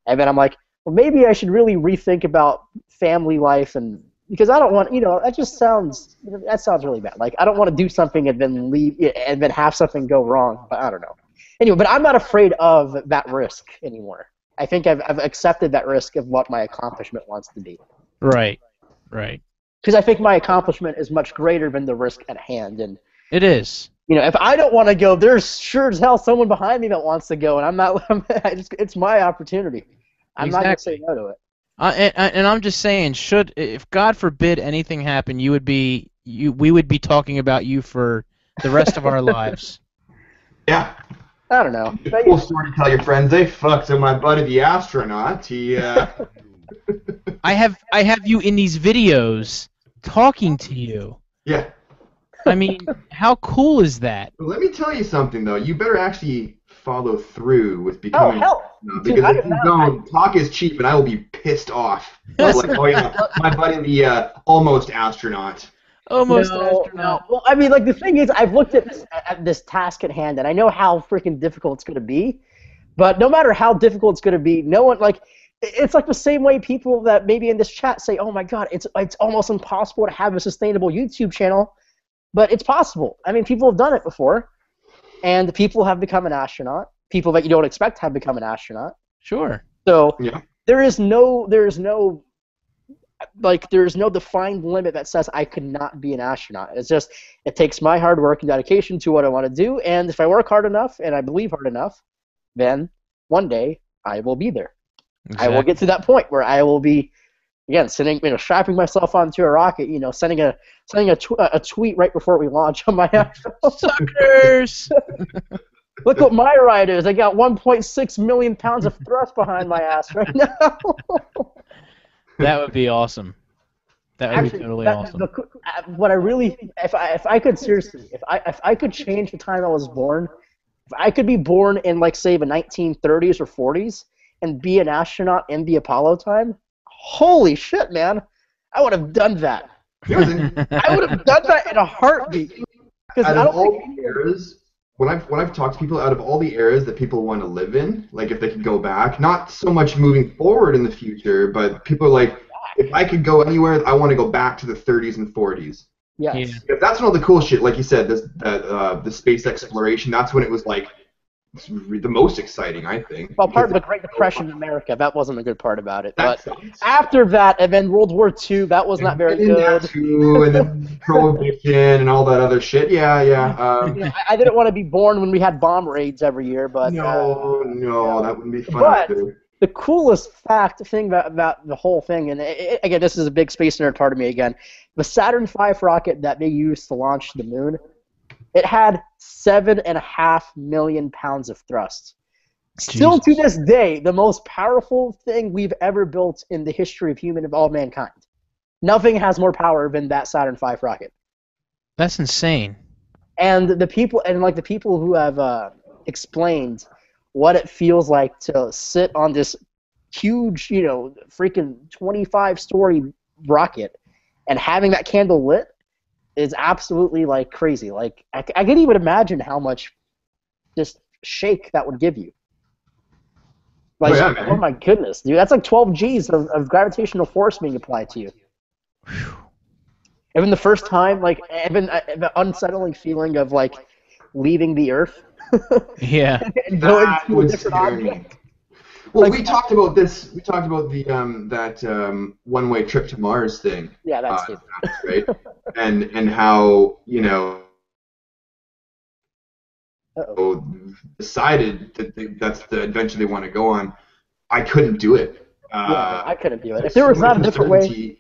and then I'm like, well, maybe I should really rethink about family life, and because I don't want, that sounds really bad. Like, I don't want to do something and then leave and then have something go wrong. But I don't know. Anyway, but I'm not afraid of that risk anymore. I think I've accepted that risk of what my accomplishment wants to be. Right. Because I think my accomplishment is much greater than the risk at hand. And It is. if I don't want to go, there's sure as hell someone behind me that wants to go, and I'm not. It's my opportunity. I'm not going to say no to it. And I'm just saying, if God forbid anything happened, we would be talking about you for the rest of our lives. Yeah. I don't know. Cool story to tell your friends. They fucked with my buddy the astronaut. He. I have you in these videos talking to you. Yeah. I mean, how cool is that? Let me tell you something though. You better actually follow through with becoming. Oh hell! Because if you don't, talk is cheap, and I will be pissed off. Like, oh yeah, my buddy the almost astronaut. Almost No. astronaut. Well, I mean, the thing is, I've looked at this task at hand, and I know how freaking difficult it's going to be. But no matter how difficult it's going to be, no one it's like the same way people that maybe in this chat say, "Oh my God, it's almost impossible to have a sustainable YouTube channel," but it's possible. I mean, people have done it before, and people have become an astronaut. People that you don't expect have become an astronaut. Sure. So Yeah. there's no defined limit that says I could not be an astronaut. It's just it takes my hard work and dedication to what I want to do, and if I work hard enough and I believe hard enough, then one day I will be there. Exactly. I will get to that point where I will be, again, strapping myself onto a rocket, sending a tweet right before we launch on my actual. Suckers. Look what my ride is. I got 1.6 million pounds of thrust behind my ass right now. That would be awesome. That would be totally awesome. What I really, if I could seriously, if I could change the time I was born, if I could be born in say the 1930s or 40s and be an astronaut in the Apollo time, holy shit, man! I would have done that. I would have done that in a heartbeat. Because I Out of don't all think the eras, when I've talked to people, out of all the eras that people want to live in, like if they could go back, not so much moving forward in the future, but people are like, if I could go anywhere, I want to go back to the 30s and 40s. yes. Yeah. If that's when all the cool shit, like you said, the space exploration, that's when it was the most exciting, I think. Well, part of the Great Depression in America, that wasn't a good part about it. That But sucks. after that, and then World War II, that was not very And then that good. too, and then Prohibition and all that other shit. Yeah. I didn't want to be born when we had bomb raids every year, but No, that wouldn't be fun But- either. the coolest thing about the whole thing, and again, this is a big space nerd part of me again, the Saturn V rocket that they used to launch the moon, it had 7.5 million pounds of thrust. Still to this day, the most powerful thing we've ever built in the history of all mankind. Nothing has more power than that Saturn V rocket. That's insane. And the people who have explained what it feels like to sit on this huge, freaking 25-story rocket and having that candle lit is absolutely crazy. I can't even imagine how much just shake that would give you. Man. Oh my goodness, dude, that's 12 G's of gravitational force being applied to you. Even the first time, even the unsettling feeling of leaving the Earth. Yeah. And going That to a would different scare me. object. Well, we talked about this. We talked about the that one-way trip to Mars thing. Yeah, that's stupid. Right? and how decided that that's the adventure they want to go on, I couldn't do it. Yeah, I couldn't do it. If there was not a different way.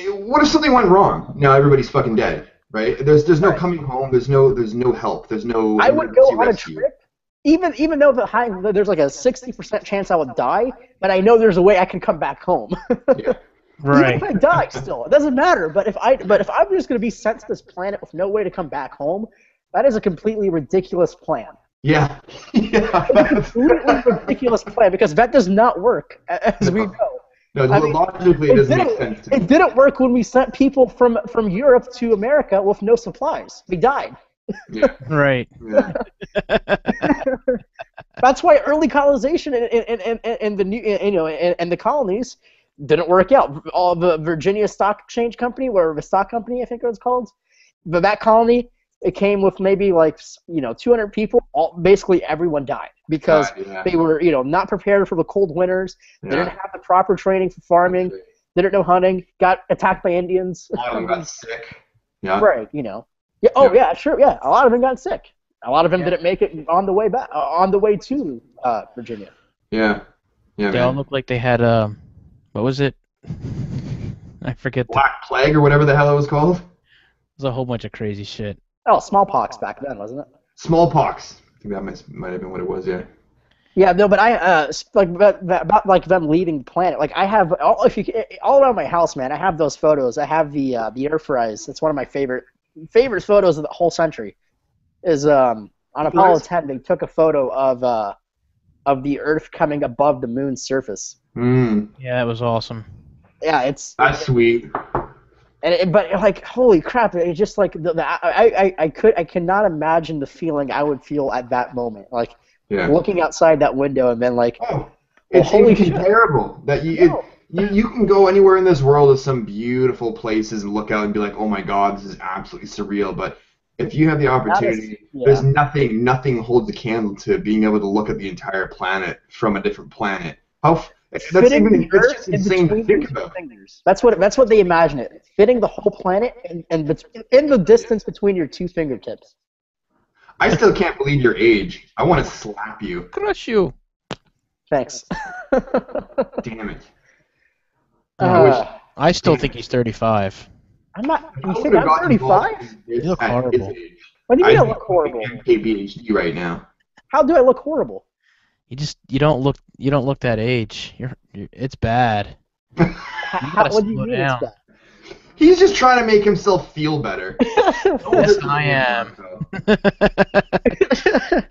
What if something went wrong? Now everybody's fucking dead, right? There's no coming home. There's no help. There's no. I would go on rescue. a trip, even though there's like a 60% chance I would die, but I know there's a way I can come back home. Yeah. Right. Even if I die, still, it doesn't matter. But if I'm just going to be sent to this planet with no way to come back home, that is a completely ridiculous plan. Yeah. Yeah. Completely ridiculous plan because that does not work, as we know. No, logically it doesn't make sense to me. It didn't work when we sent people from Europe to America with no supplies. They died. Yeah. Right. Yeah. That's why early colonization and the new and the colonies didn't work out. All the Virginia Stock Exchange Company, or the stock company, I think it was called, but that colony, it came with maybe 200 people. Basically everyone died because they were not prepared for the cold winters. They didn't have the proper training for farming. They didn't know hunting. Got attacked by Indians. A lot of them got sick. Yeah. Right. Yeah. Oh yeah. Sure. Yeah. A lot of them got sick. A lot of them didn't make it on the way back. On the way to Virginia. Yeah. Yeah. They all looked like they had what was it? I forget. Black Plague or whatever the hell it was called. There's a whole bunch of crazy shit. Oh, smallpox back then, wasn't it? Smallpox. I think that might have been what it was. Yeah. Yeah, no, but I about them leaving the planet. Like I have all around my house, man. I have those photos. I have the air fries. It's one of my favorite photos of the whole century. Is on Apollo 10 they took a photo of the Earth coming above the Moon's surface. Yeah, that was awesome. Yeah, that's sweet. But like, holy crap! It's just like I cannot imagine the feeling I would feel at that moment. Like looking outside that window and then like, it's incomparable. That you can go anywhere in this world to some beautiful places and look out and be like, oh my god, this is absolutely surreal. But if you have the opportunity, there's nothing holds a candle to being able to look at the entire planet from a different planet. That's just insane to think about. That's what they imagine it. Fitting the whole planet and in the distance between your two fingertips. I still can't believe your age. I want to slap you. Crush you. Thanks. Damn it. I still think he's 35. I'm not. You think I'm 35? You look horrible. What do you mean I look horrible? PhD right now. How do I look horrible? You don't look that age. It's bad. What do you mean it's bad? He's just trying to make himself feel better. Yes, I am.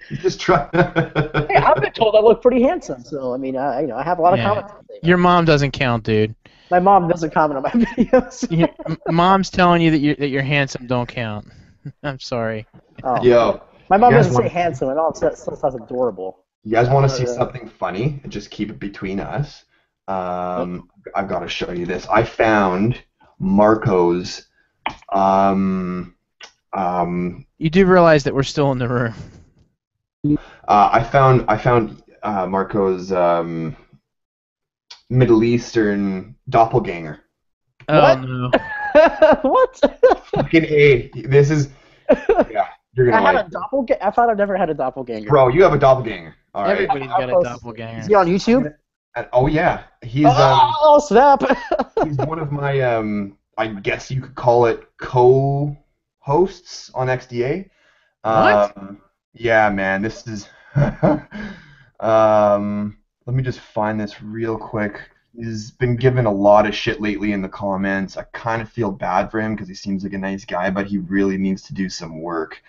He's just trying. Hey, I've been told I look pretty handsome, so I mean, I have a lot of comments. Your mom doesn't count, dude. My mom doesn't comment on my videos. Mom's telling you that you're handsome. Don't count. I'm sorry. Oh. Yo. My mom doesn't say handsome at all. It still says adorable. You guys want to see something funny? Just keep it between us. I've got to show you this. I found Marco's. You do realize that we're still in the room. I found Marco's Middle Eastern doppelganger. Oh no! What? Fucking A. This is. Yeah, you're gonna like. I thought I've never had a doppelganger. Bro, you have a doppelganger. All right. Everybody's got a doppelganger. Is he on YouTube? Oh yeah, he's snap! He's one of my I guess you could call it co-hosts on XDA. What? Yeah, man, this is. Let me just find this real quick. He's been given a lot of shit lately in the comments. I kind of feel bad for him because he seems like a nice guy, but he really needs to do some work.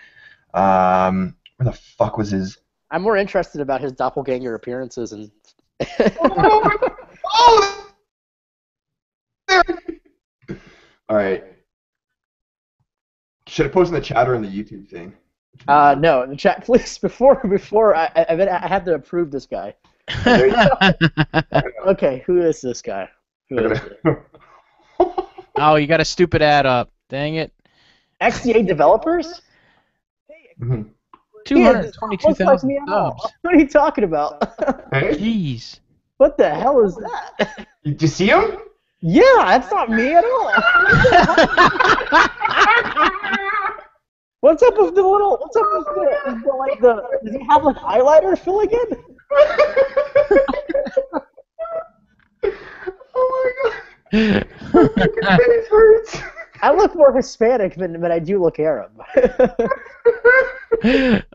Where the fuck was his? I'm more interested about his doppelganger appearances and. Oh! There. All right. Should I post in the chat or in the YouTube thing? No, in the chat, please. Before I have to approve this guy. Okay, who is this guy? Oh, you got a stupid ad up. Dang it. XDA developers? 222,000 subs. What are you talking about? Hey? Jeez. What the hell is that? Did you see him? Yeah, that's not me at all. What's up with the little? What's up with the like the? Does he have like eyeliner filling in? Oh my god. My fucking face hurts. I look more Hispanic than I do look Arab.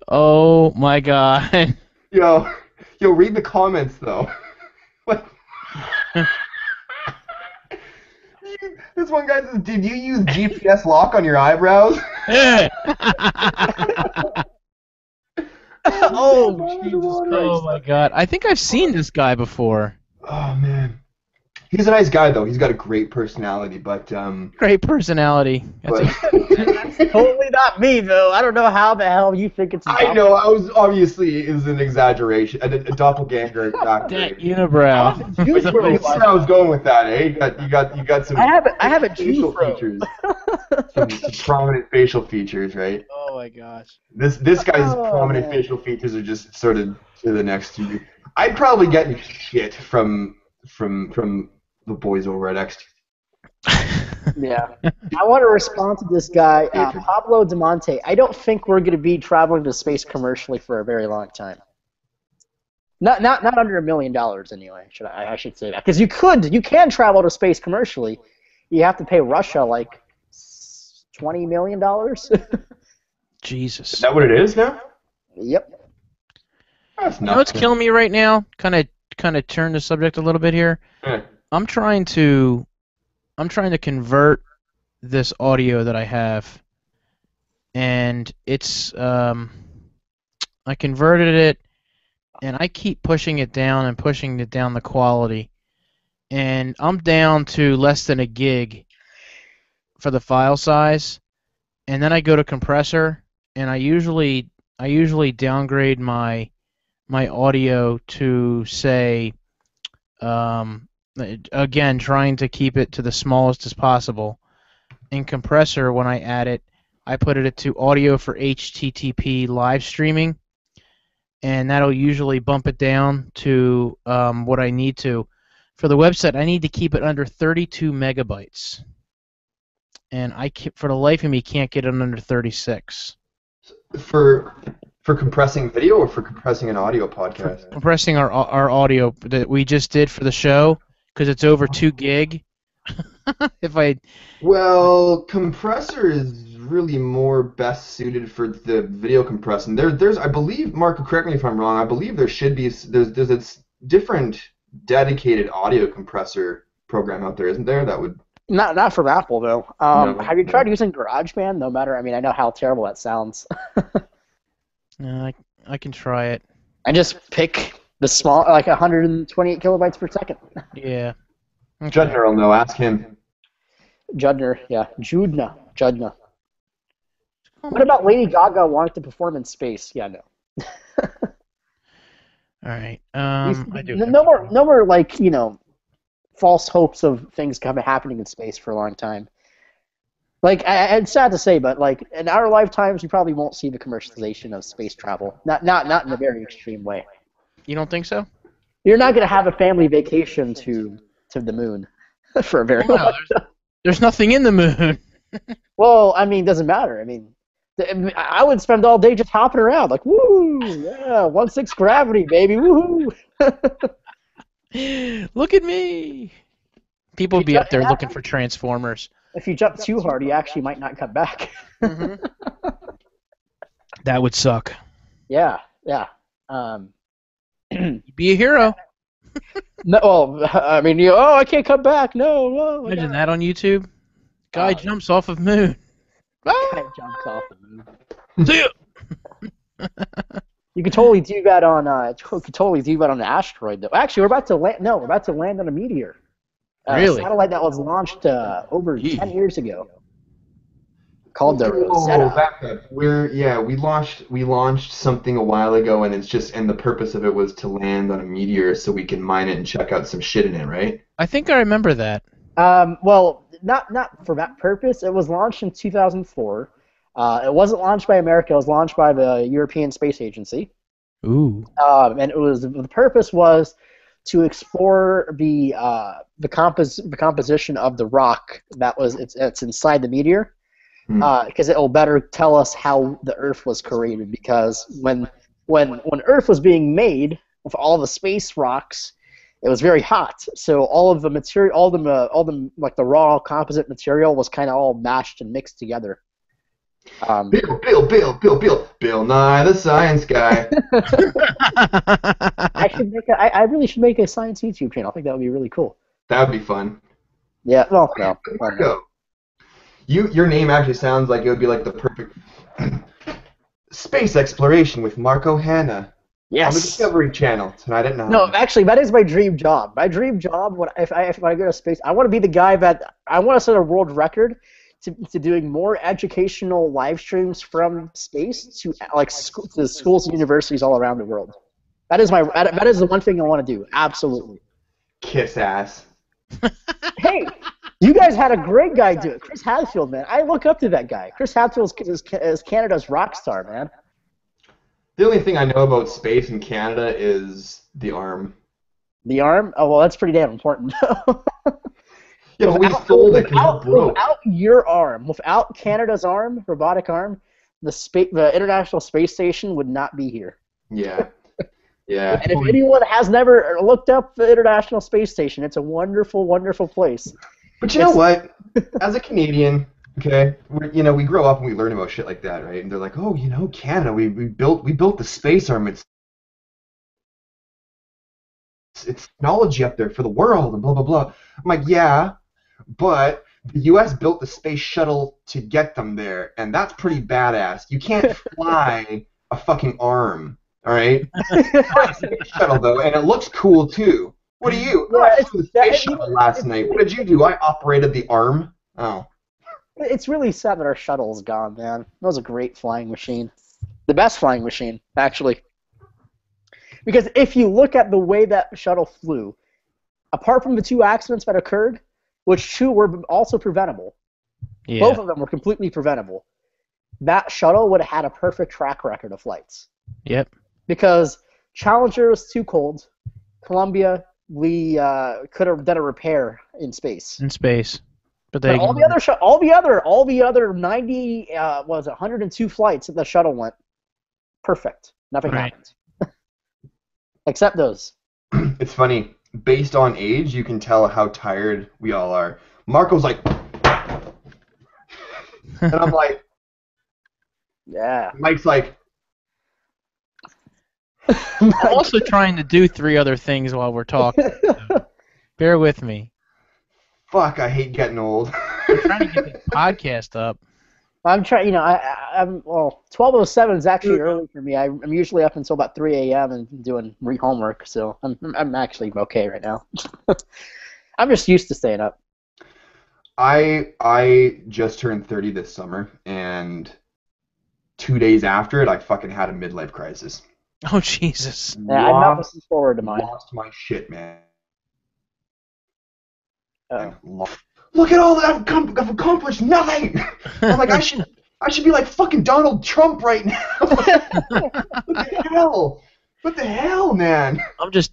Oh my god. Yo, read the comments though. Like, this one guy says, "Did you use GPS lock on your eyebrows?" Oh, Jesus Oh Christ. my god. I think I've seen this guy before. Oh man, he's a nice guy though. He's got a great personality, but Great personality. That's but Totally not me, though. I don't know how the hell you think it's. I know I was obviously is an exaggeration, a doppelganger that exaggeration. unibrow. But you can see where I was going with that, eh? You got some. I have a facial G-fro. features, some prominent facial features, right? Oh my gosh. This guy's Oh, prominent man. facial features are just sort of to the next to. I'd probably get shit from the boys over at X. Yeah. I want to respond to this guy, Pablo DeMonte. I don't think we're going to be traveling to space commercially for a very long time. Not under $1 million anyway. I should say that, because you can travel to space commercially. You have to pay Russia like $20 million. Jesus. Is that what it is now? Yep. That's You know what's killing me right now? Kind of turn the subject a little bit here. Eh. I'm trying to convert this audio that I have, and it's I converted it, and I keep pushing it down and pushing it down the quality, and I'm down to less than a gig for the file size, and then I go to compressor, and I usually downgrade my audio to say, again, trying to keep it to the smallest as possible. In compressor, when I add it, I put it to audio for HTTP live streaming, and that'll usually bump it down to what I need to. For the website, I need to keep it under 32 megabytes, and for the life of me, can't get it under 36. For compressing video or for compressing an audio podcast? Compressing our audio that we just did for the show, because it's over 2 gig. Well, compressor is really more best suited for the video compression. There's I believe, Mark, correct me if I'm wrong, I believe there should be there's a different dedicated audio compressor program out there, isn't there? That would Not from Apple though. No. Have you tried using GarageBand? No matter. I mean, I know how terrible that sounds. I can try it. And just pick the small, like 128 kilobytes per second. Yeah. Okay. Judner will know. Ask him. Judner, yeah. Judna. What about Lady Gaga wanting to perform in space? Yeah, no. All right. I do. No more like, false hopes of things happening in space for a long time. Like, it's sad to say, but like in our lifetimes, we probably won't see the commercialization of space travel. Not in a very extreme way. You don't think so? You're not going to have a family vacation to the moon for a very long time. There's nothing in the moon. Well, I mean, it doesn't matter. I mean, I would spend all day just hopping around, like, woo, yeah, 1/6 gravity, baby, woohoo. Look at me. People would be up there looking for Transformers. If you jump too hard, you actually might not come back. That would suck. Yeah. You'd be a hero. No, well, I mean, I can't come back. No. Imagine that on YouTube. Guy jumps off of moon. Guy jumps off the moon. See ya. You could totally do that on. An asteroid, though. Actually, we're about to land. No, we're about to land on a meteor. Really? A satellite that was launched over 10 years ago. Called the Rosetta. Back up. We launched something a while ago, and the purpose of it was to land on a meteor so we can mine it and check out some shit in it, right? I think I remember that. Well, not for that purpose. It was launched in 2004. It wasn't launched by America. It was launched by the European Space Agency. Ooh. And the purpose was to explore the composition of the rock it's inside the meteor. because it will better tell us how the Earth was created. Because when Earth was being made with all the space rocks, it was very hot. So all of the material, all the like the raw composite material was kind of all mashed and mixed together. Bill Nye the Science Guy. I really should make a science YouTube channel. I think that would be really cool. That would be fun. Yeah. Well, no. Marco, your name actually sounds like it would be like the perfect space exploration with Marco Hanna. Yes. On the Discovery Channel tonight at 9. No, actually, that is my dream job. My dream job, if I go to space, I want to be the guy that I want to set a world record to doing more educational live streams from space to to schools and universities all around the world. That is the one thing I want to do. Absolutely. Kiss ass. Hey, you guys had a great guy do it, Chris Hadfield, man. I look up to that guy. Chris Hadfield is Canada's rock star, man. The only thing I know about space in Canada is the arm. The arm? Oh, well, that's pretty damn important. Yeah, but we sold it because it broke. Without your arm, without Canada's arm, robotic arm, the International Space Station would not be here. Yeah. Yeah. And if anyone has never looked up the International Space Station, it's a wonderful, wonderful place. But you know what? As a Canadian, okay, we grow up and we learn about shit like that, right? And they're like, oh, Canada, we built the space arm. It's technology up there for the world and blah blah blah. I'm like, yeah, but the U.S. built the space shuttle to get them there, and that's pretty badass. You can't fly a fucking arm, all right? Space shuttle though, and it looks cool too. What do you? Yeah, I flew the space shuttle last night. What did you do? I operated the arm. Oh. It's really sad that our shuttle's gone, man. That was a great flying machine. The best flying machine, actually. Because if you look at the way that shuttle flew, apart from the 2 accidents that occurred, which 2 were also preventable, both of them were completely preventable, that shuttle would have had a perfect track record of flights. Yep. Because Challenger was too cold. Columbia, we could have done a repair in space. But all the other 90, 102 flights that the shuttle went, perfect. Nothing happened. Except those. It's funny. Based on age, you can tell how tired we all are. Marco's like, and I'm like, yeah. Mike's like, I'm also trying to do 3 other things while we're talking. So bear with me. fuck, I hate getting old. I'm trying to get the podcast up. I'm trying, I'm 12:07 is actually early for me. I'm usually up until about 3 a.m. and doing homework, so I'm actually okay right now. I'm just used to staying up. I just turned 30 this summer, and 2 days after it, I fucking had a midlife crisis. Oh, Jesus. Yeah, I'm not looking forward to mine. Lost my shit, man. Look at all that I've accomplished. Nothing. I'm like, I should be like fucking Donald Trump right now. What the hell? What the hell, man? I'm just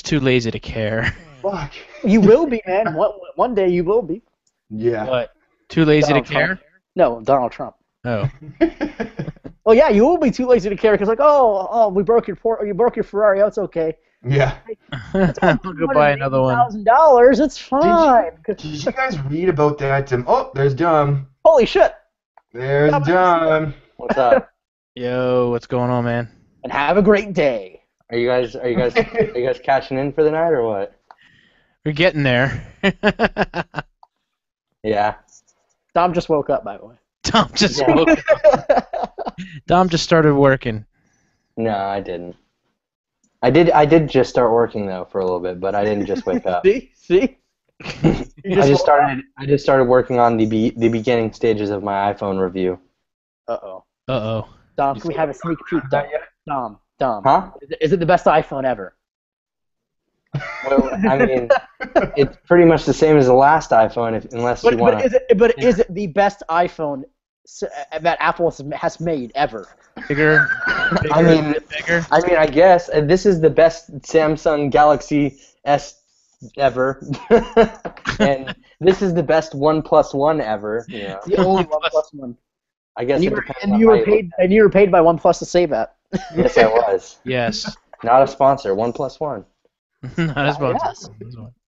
too lazy to care. Fuck. You will be, man. One day you will be. Yeah. What? Too lazy Donald to care? Trump. No, Donald Trump. Oh. Well, yeah, you will be too lazy to care because, like, you broke your Ferrari. Oh, it's okay. Yeah. I'll go buy another one. $1,000. It's fine. Did you guys read about that? Oh, there's Dom. Holy shit. There's Dom. What's up? Yo, what's going on, man? And have a great day. Are you guys cashing in for the night or what? We're getting there. Yeah. Dom just woke up, by the way. Dom just woke up. Dom just started working. No, I didn't. I did just start working though for a little bit, but I didn't just wake up. See? I just started working on the beginning stages of my iPhone review. Uh-oh. Dom, can we have a sneak peek? Dom. Huh? Is it the best iPhone ever? Well, I mean, it's pretty much the same as the last iPhone, unless you want to. Is it the best iPhone that Apple has made ever? Bigger. I mean, I guess this is the best Samsung Galaxy ever, and this is the best 1+1 ever. You know, It's the only OnePlus 1. I guess And you it were, depends and on you how were you paid, look at and you were paid by OnePlus to say that. it. Yes, I was. Yes. Not a sponsor. 1+1. Not as much. Yes.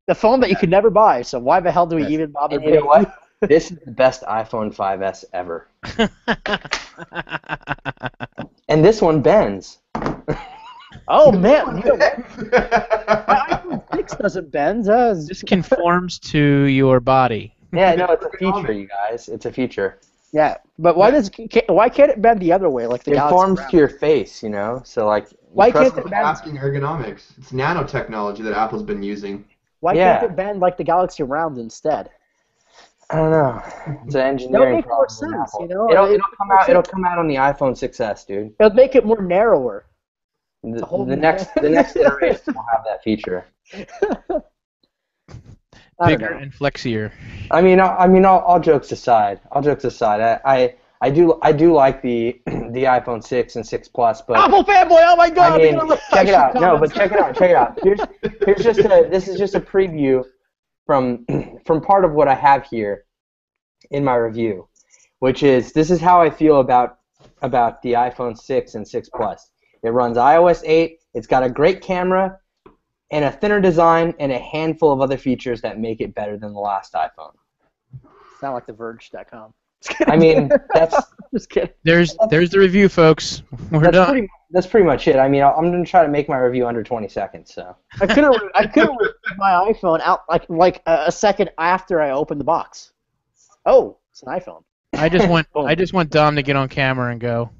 The phone that you could never buy. So why the hell do we Yes. even bother And you know paying? what? This is the best iPhone 5S ever, and this one bends. Oh man, you know what? My iPhone 6 doesn't bend. This conforms to your body. Yeah, no, it's a feature, you guys. It's a feature. Yeah, but why can't it bend the other way like the It Galaxy forms Round? to your face, you know. So like, you Why press can't it the- bend? Asking ergonomics. It's nanotechnology that Apple's been using. Why Yeah. can't it bend like the Galaxy Round instead? I don't know. It's an That would engineering make more problem. with sense, Apple. you know. It'll come out. It'll come out on the iPhone 6s, dude. It would make it more narrower. The, whole the new- next iteration will have that feature. I don't Bigger know. and flexier. I mean, all jokes aside. I do like the the iPhone 6 and 6 Plus, but Apple fanboy! Oh my god! I mean, check it out. No, but comments. check it out. Check it out. This is just a preview from part of what I have here in my review, which is this is how I feel about the iPhone 6 and 6 Plus. It runs iOS 8. It's got a great camera and a thinner design and a handful of other features that make it better than the last iPhone. Sound like TheVerge.com. I mean, that's Just kidding. There's the review, folks. We're done. that's pretty much it. I mean, I'm gonna try to make my review under 20 seconds. So I could have removed my iPhone out like a second after I opened the box. Oh, it's an iPhone. I just want Dom to get on camera and go.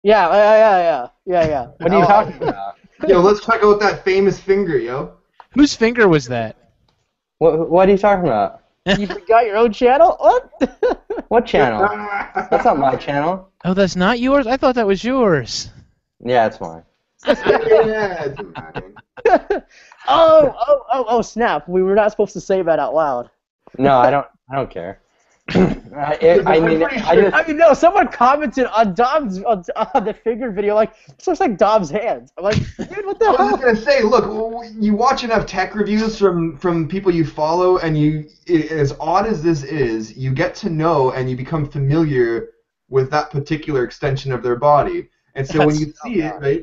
Yeah. what are you talking about? Yo, let's check out that famous finger, yo. Whose finger was that? What are you talking about? You forgot your own channel? What? What channel? That's not my channel. Oh, that's not yours? I thought that was yours. Yeah, it's mine. Yeah, it doesn't matter. Oh, snap. We were not supposed to say that out loud. No, I don't care. I mean, No, someone commented on Dom's on the figure video, like, this looks like Dom's hands. I'm like, dude, what the I was hell? just gonna say, look, you watch enough tech reviews from people you follow, and as odd as this is, you get to know and you become familiar with that particular extension of their body. And so when you see it, right,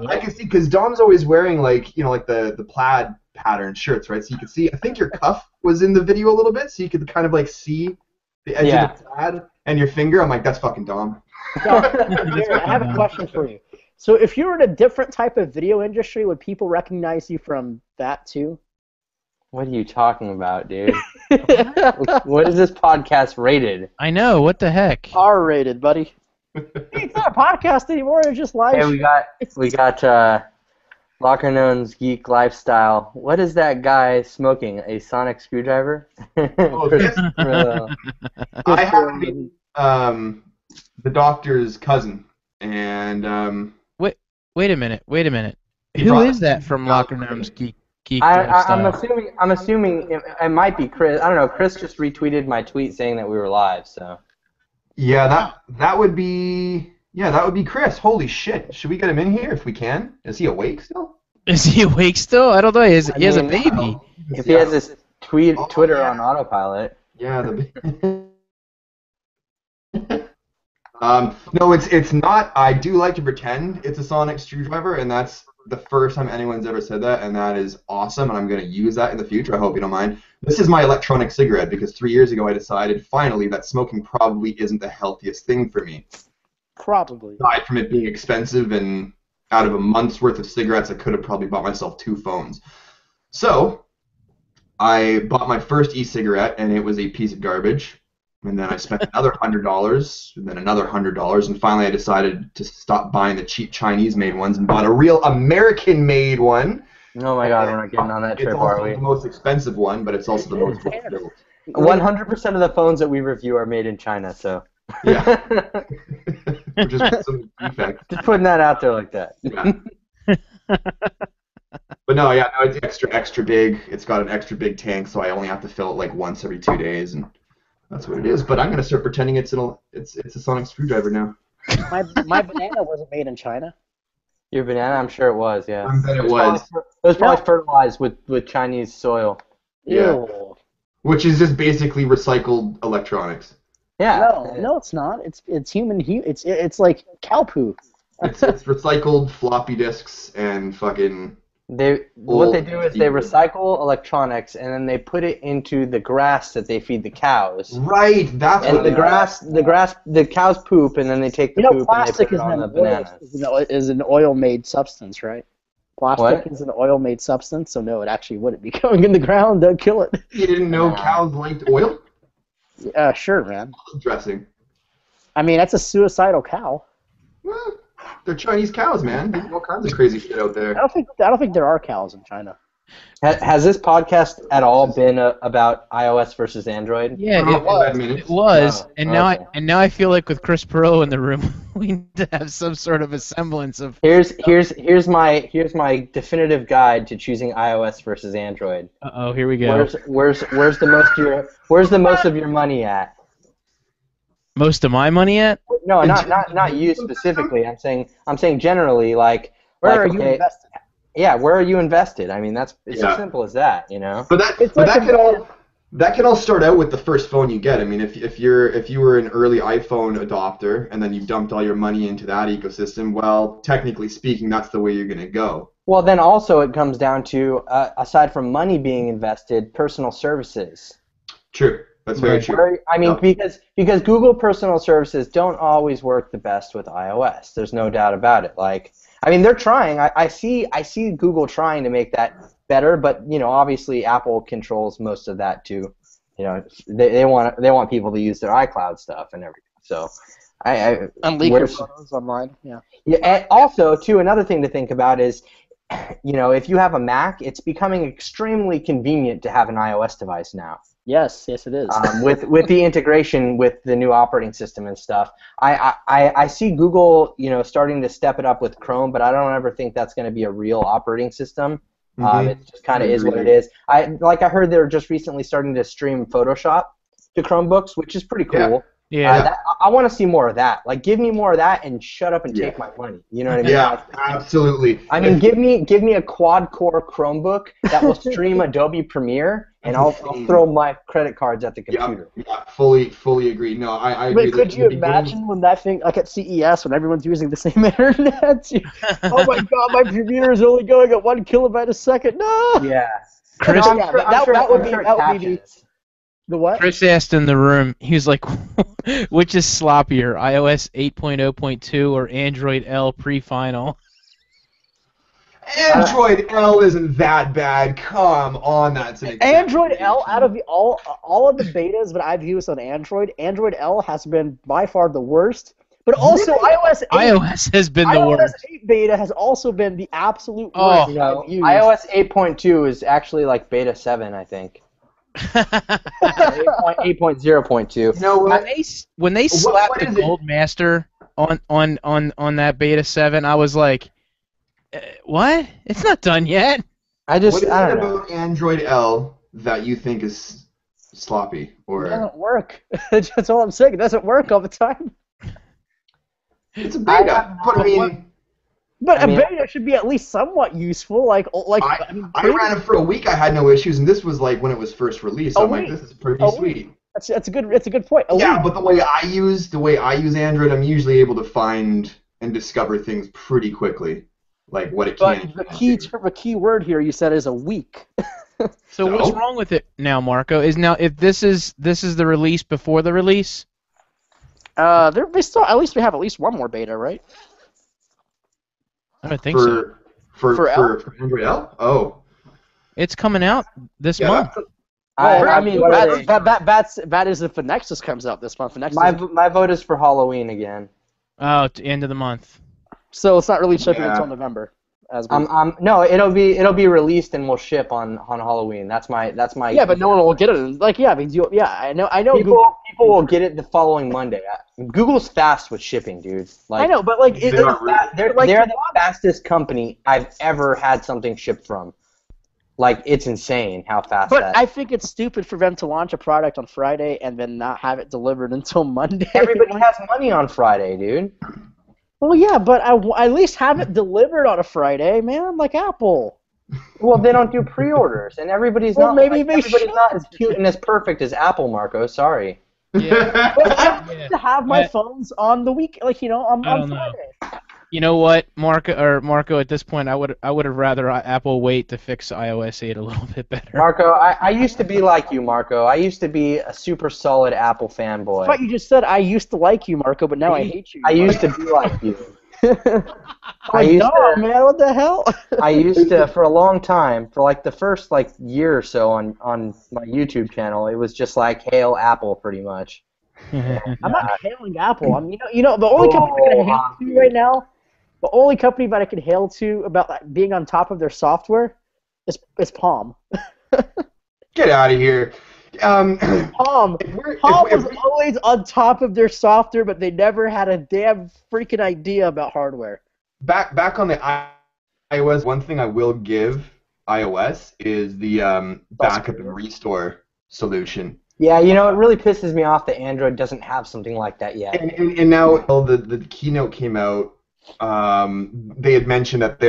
I can see because Dom's always wearing like the plaid pattern shirts, right? So you can see. I think your cuff was in the video a little bit, so you could kind of like see the edge of the plaid and your finger. I'm like, that's fucking Dom. Jared, I have a question for you. So if you were in a different type of video industry, would people recognize you from that too? what are you talking about, dude? What is this podcast rated? I know. What the heck? R-rated, buddy. It's not a podcast anymore. It's just live. Hey, we got Locker Known's Geek Lifestyle. What is that guy smoking? A sonic screwdriver? Oh, this? I happen to be the doctor's cousin, and Wait a minute. He Who brought is that us from out. Locker Gnomes Geek I'm Lifestyle? assuming it might be Chris. I don't know. Chris just retweeted my tweet saying that we were live. So yeah, that would be Chris. Holy shit! Should we get him in here if we can? Is he awake still? Is he awake still? I don't know. He has a mean, baby. if he has his Twitter yeah. on autopilot. Yeah, no, it's not. I do like to pretend it's a sonic screwdriver, and that's the first time anyone's ever said that, and that is awesome, and I'm going to use that in the future. I hope you don't mind. This is my electronic cigarette because 3 years ago I decided finally that smoking probably isn't the healthiest thing for me. Probably. Aside from it being expensive, and out of a month's worth of cigarettes, I could have probably bought myself 2 phones. So I bought my first e-cigarette, and it was a piece of garbage. And then I spent another $100, and then another $100, and finally I decided to stop buying the cheap Chinese-made ones and bought a real American-made one. Oh my God, we're not getting on that trip, It's are also we? the most expensive one, but it's also the most affordable. 100% of the phones that we review are made in China, so. Yeah. Which is some defect. Just putting that out there like that. Yeah. But no, it's extra big. It's got an extra big tank, so I only have to fill it like once every 2 days, and that's what it is. But I'm gonna start pretending it's a sonic screwdriver now. My banana wasn't made in China. Your banana, I'm sure it was, yeah. I bet it It was. was probably fertilized with Chinese soil. Yeah. Ew. Which is just basically recycled electronics. Yeah. No, it's not. It's human. It's like cow poo. It's recycled floppy disks and fucking. What they do is they old- recycle electronics and then they put it into the grass that they feed the cows. Right, that's And what the they the cows poop, and then they take the You know, poop and they plastic put it is on the an bananas. is an oil-made substance, right? Plastic What? is an oil-made substance, so no, it actually wouldn't be going in the ground. Don't kill it. You didn't know cows liked oil Sure, man. dressing. I mean, that's a suicidal cow. Well, they're Chinese cows, man. There's all kinds of crazy shit out there. I don't think there are cows in China. Has this podcast at all been about iOS versus Android? Yeah, Oh, it was. 5 minutes. It was, Oh, and now okay. I feel like with Chris Perillo in the room, we need to have some sort of a semblance of. Here's my definitive guide to choosing iOS versus Android. Oh, here we go. Where's the most of your money at? Most of my money at? No, not you specifically. I'm saying generally, like Where are okay, you invested? yeah, where are you invested? I mean, it's Yeah. as simple as that, you know. But that It's but like that can all start out with the first phone you get. I mean, if you were an early iPhone adopter and then you dumped all your money into that ecosystem, well, technically speaking, that's the way you're gonna go. Well, then also it comes down to aside from money being invested, personal services. True. That's very Right. true. I mean, Yeah. because Google personal services don't always work the best with iOS. There's no doubt about it. Like, I mean, they're trying. I see Google trying to make that better, but you know, obviously Apple controls most of that too. You know, they want people to use their iCloud stuff and everything. So, And leak your where's- photos online. Yeah. yeah, and also, too, another thing to think about is, you know, if you have a Mac, it's becoming extremely convenient to have an iOS device now. Yes, it is. With the integration with the new operating system and stuff. I see Google, you know, starting to step it up with Chrome, but I don't ever think that's going to be a real operating system. Mhm. It just kind of is what it is. I heard they're just recently starting to stream Photoshop to Chromebooks, which is pretty cool. Yeah. I want to see more of that. Like, give me more of that and shut up and take my money. You know what I mean? Yeah, absolutely. I mean, give me a quad-core Chromebook that will stream Adobe Premiere, and I'll throw my credit cards at the computer. Yeah, fully agree. No, I agree. Wait, could that you the beginning- imagine when that thing, like at CES, when everyone's using the same internet? Oh my God, my computer is only going at 1 kilobyte a second. No. Yeah. Chris, No, I'm Yeah, sure- I'm sure- that would I'm be sure it that would be catches. the what? Chris asked in the room, he was like, which is sloppier, iOS 8.0.2 or Android L pre-final? Android L isn't that bad. Come on, that's an Android L, exaggeration. out of the all of the betas that I've used on Android L has been by far the worst. But also iOS 8, iOS has been the iOS worst. 8 beta has also been the absolute Oh. worst You know, I've used. iOS 8.2 is actually like beta 7, I think. 8.0.2. You know what? when they slapped what the is it? Gold Master on that beta 7, I was like, what? It's not done yet. I What is it don't know. about Android L that you think is sloppy? It Or doesn't work. That's all I'm saying. It doesn't work all the time. it's a beta, but I mean, But I mean- a beta should be at least somewhat useful. Like I ran it for a week. I had no issues, and this was like when it was first released. So A I'm like, week. this is pretty A sweet. that's a good point. Yeah, but the way I use Android, I'm usually able to find and discover things pretty quickly, like what it But can. the key word here you said is a week. So No. what's wrong with it now, Marco? If this is the release before the release? They still at least we have at least one more beta, right? I don't think so. For L? For Android L? Oh. It's coming out this Yeah, month. I mean, what what are are they- they- that is if the Nexus comes out this month. The Nexus, my vote is for Halloween again. Oh, end of the month. so it's not really shipping Yeah. until November. As we, No, it'll be released and we'll ship on Halloween. That's my yeah, but no one will get it. Like, yeah, I mean, I know. people will get it the following Monday. Google's fast with shipping, dude. Like, I know, but like, They're not really- they're like the fastest company I've ever had something shipped from. Like, it's insane how fast But that. I think it's stupid for them to launch a product on Friday and then not have it delivered until Monday. Everybody has money on Friday, dude. Well, yeah, but at least have it delivered on a Friday, man, like Apple. Well, they don't do pre-orders, and everybody's Well, not maybe they should. everybody's not as cute and as perfect as Apple, Marco. Sorry. Yeah. But I like Yeah. to have my phones on the week, like I on don't know. Friday. You know what, Marco? At this point, I would have rather Apple wait to fix iOS 8 a little bit better. Marco, I used to be like you, Marco. I used to be a super solid Apple I fanboy. thought you just said I used to like you, Marco, but now I hate you. I used to be like you. I Like, used no, to, man, what the hell? I used to, for a long time, for like the first like year or so on my YouTube channel, it was just like hail Apple, pretty much. I'm not hailing Apple. I'm, the only company I can hail to right now, the only company that I can hail to about like, being on top of their software is Palm. Get out of here. Palm was If always on top of their software, but they never had a damn freaking idea about hardware. back on the iOS, one thing I will give iOS is the backup and restore solution. Yeah, it really pisses me off that Android doesn't have something like that yet. And now the keynote came out. They had mentioned that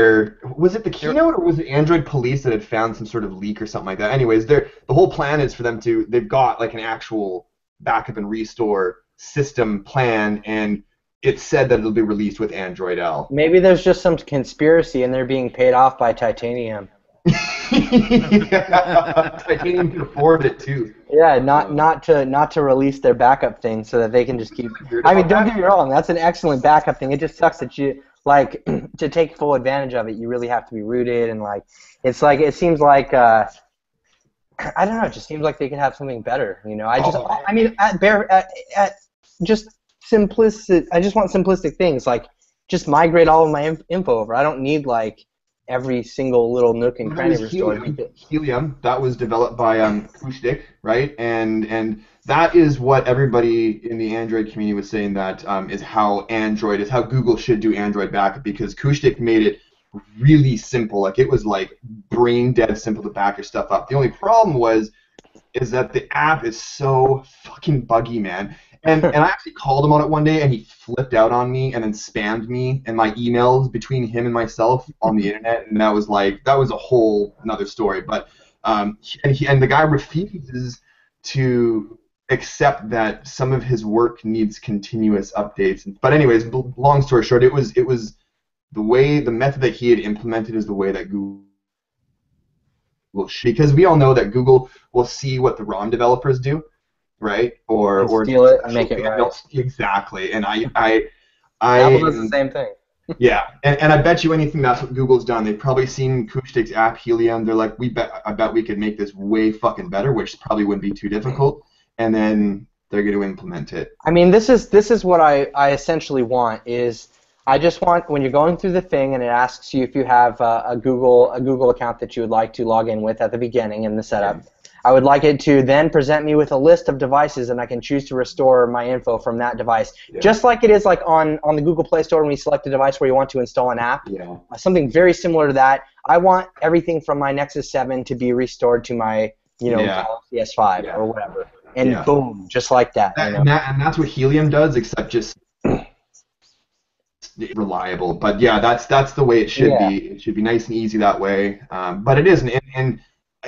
was it the keynote or was it Android Police that had found some sort of leak or something like that. Anyways, the whole plan is for them they've got like an actual backup and restore system plan, and it said that it'll be released with Android L. Maybe there's just some conspiracy and they're being paid off by Titanium. Yeah, Titanium can afford it too. Yeah, not to release their backup thing so that they can just keep. I mean, don't get me wrong, that's an excellent backup thing. It just sucks that you like to take full advantage of it. You really have to be rooted and like it seems like I don't know. It just seems like they could have something better. I mean, at just simplistic. I just want simplistic things like just migrate all of my info over. I don't need like every single little nook and cranny restored. Helium, that was developed by Acoustic, right? And that is what everybody in the Android community was saying that is how Google should do Android backup, because Acoustic made it really simple. Like it was like brain dead simple to back your stuff up. The only problem is that the app is so fucking buggy, man. And I actually called him on it one day, and he flipped out on me and then spammed me and my emails between him and myself on the internet, and that was a whole another story. But and the guy refuses to accept that some of his work needs continuous updates. But anyways, long story short, it was the method that he had implemented is the way that Google should, because we all know that Google will see what the ROM developers do. Right, or steal it and make it right. Exactly, and I Apple does the same thing. Yeah, and I bet you anything that's what Google's done. They've probably seen Acoustic's app Helium. They're like, I bet we could make this way fucking better, which probably wouldn't be too difficult. And then they're going to implement it. I mean, this is what I essentially want. Is I just want, when you're going through the thing and it asks you if you have a Google account that you would like to log in with at the beginning in the setup. Okay. I would like it to then present me with a list of devices, and I can choose to restore my info from that device. Yeah. Just like it is like on the Google Play Store when you select a device where you want to install an app. Yeah. Something very similar to that. I want everything from my Nexus 7 to be restored to my Galaxy S5 or whatever. And boom, just like that. And that's what Helium does, except just reliable. But yeah, that's the way it should be. It should be nice and easy that way. But it isn't. And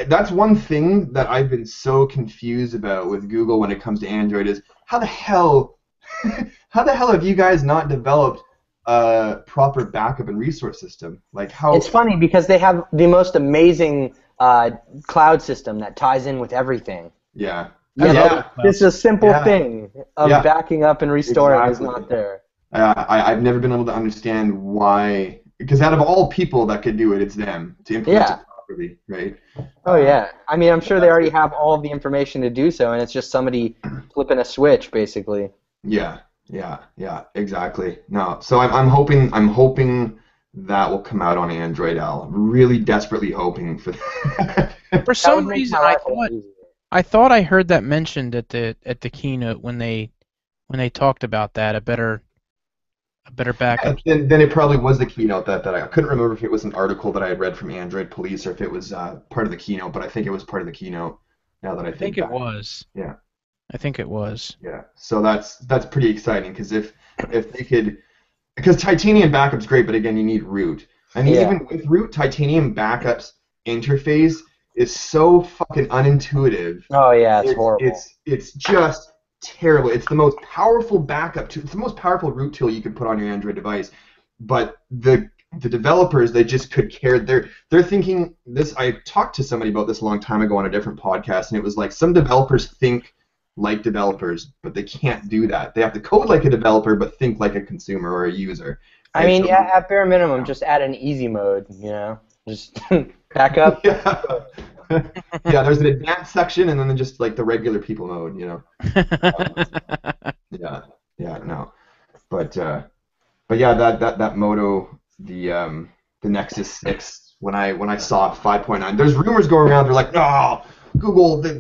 that's one thing that I've been so confused about with Google when it comes to Android is how the hell have you guys not developed a proper backup and resource system? Like how? It's funny because they have the most amazing cloud system that ties in with everything. Yeah. It's a simple thing of backing up and restoring is not there. I've never been able to understand why, because out of all people that could do it, it's them to implement it properly, right? Oh yeah, I mean, I'm sure they already have all of the information to do so, and it's just somebody flipping a switch, basically. Yeah, exactly. No, so I'm hoping that will come out on Android L. Really desperately hoping for that. For some reason, I thought I heard that mentioned at the keynote when they talked about that, a better backup. Then it probably was the keynote that I couldn't remember if it was an article that I had read from Android Police or if it was part of the keynote, but I think it was part of the keynote. Now that I think it was. Yeah. I think it was. Yeah. So that's pretty exciting, because if they could because titanium backup's great, but again, you need root. I mean, Yeah. even with root, titanium backup's interface is so fucking unintuitive. Oh yeah, it's It's horrible. it's just terrible. It's the most powerful backup tool. It's the most powerful root tool you could put on your Android device. But the developers, they just could care. They're thinking this. I talked to somebody about this a long time ago on a different podcast, and it was like some developers think like developers, but they can't do that. They have to code like a developer, but think like a consumer or a user. I And mean, so- yeah, at bare minimum, just add an easy mode. Just back up. Yeah. Yeah, there's an advanced section and then just like the regular people mode, Yeah, yeah, no. But yeah, that Moto, the Nexus 6, when I saw 5.9, there's rumors going around. They're like, no, Google, they'll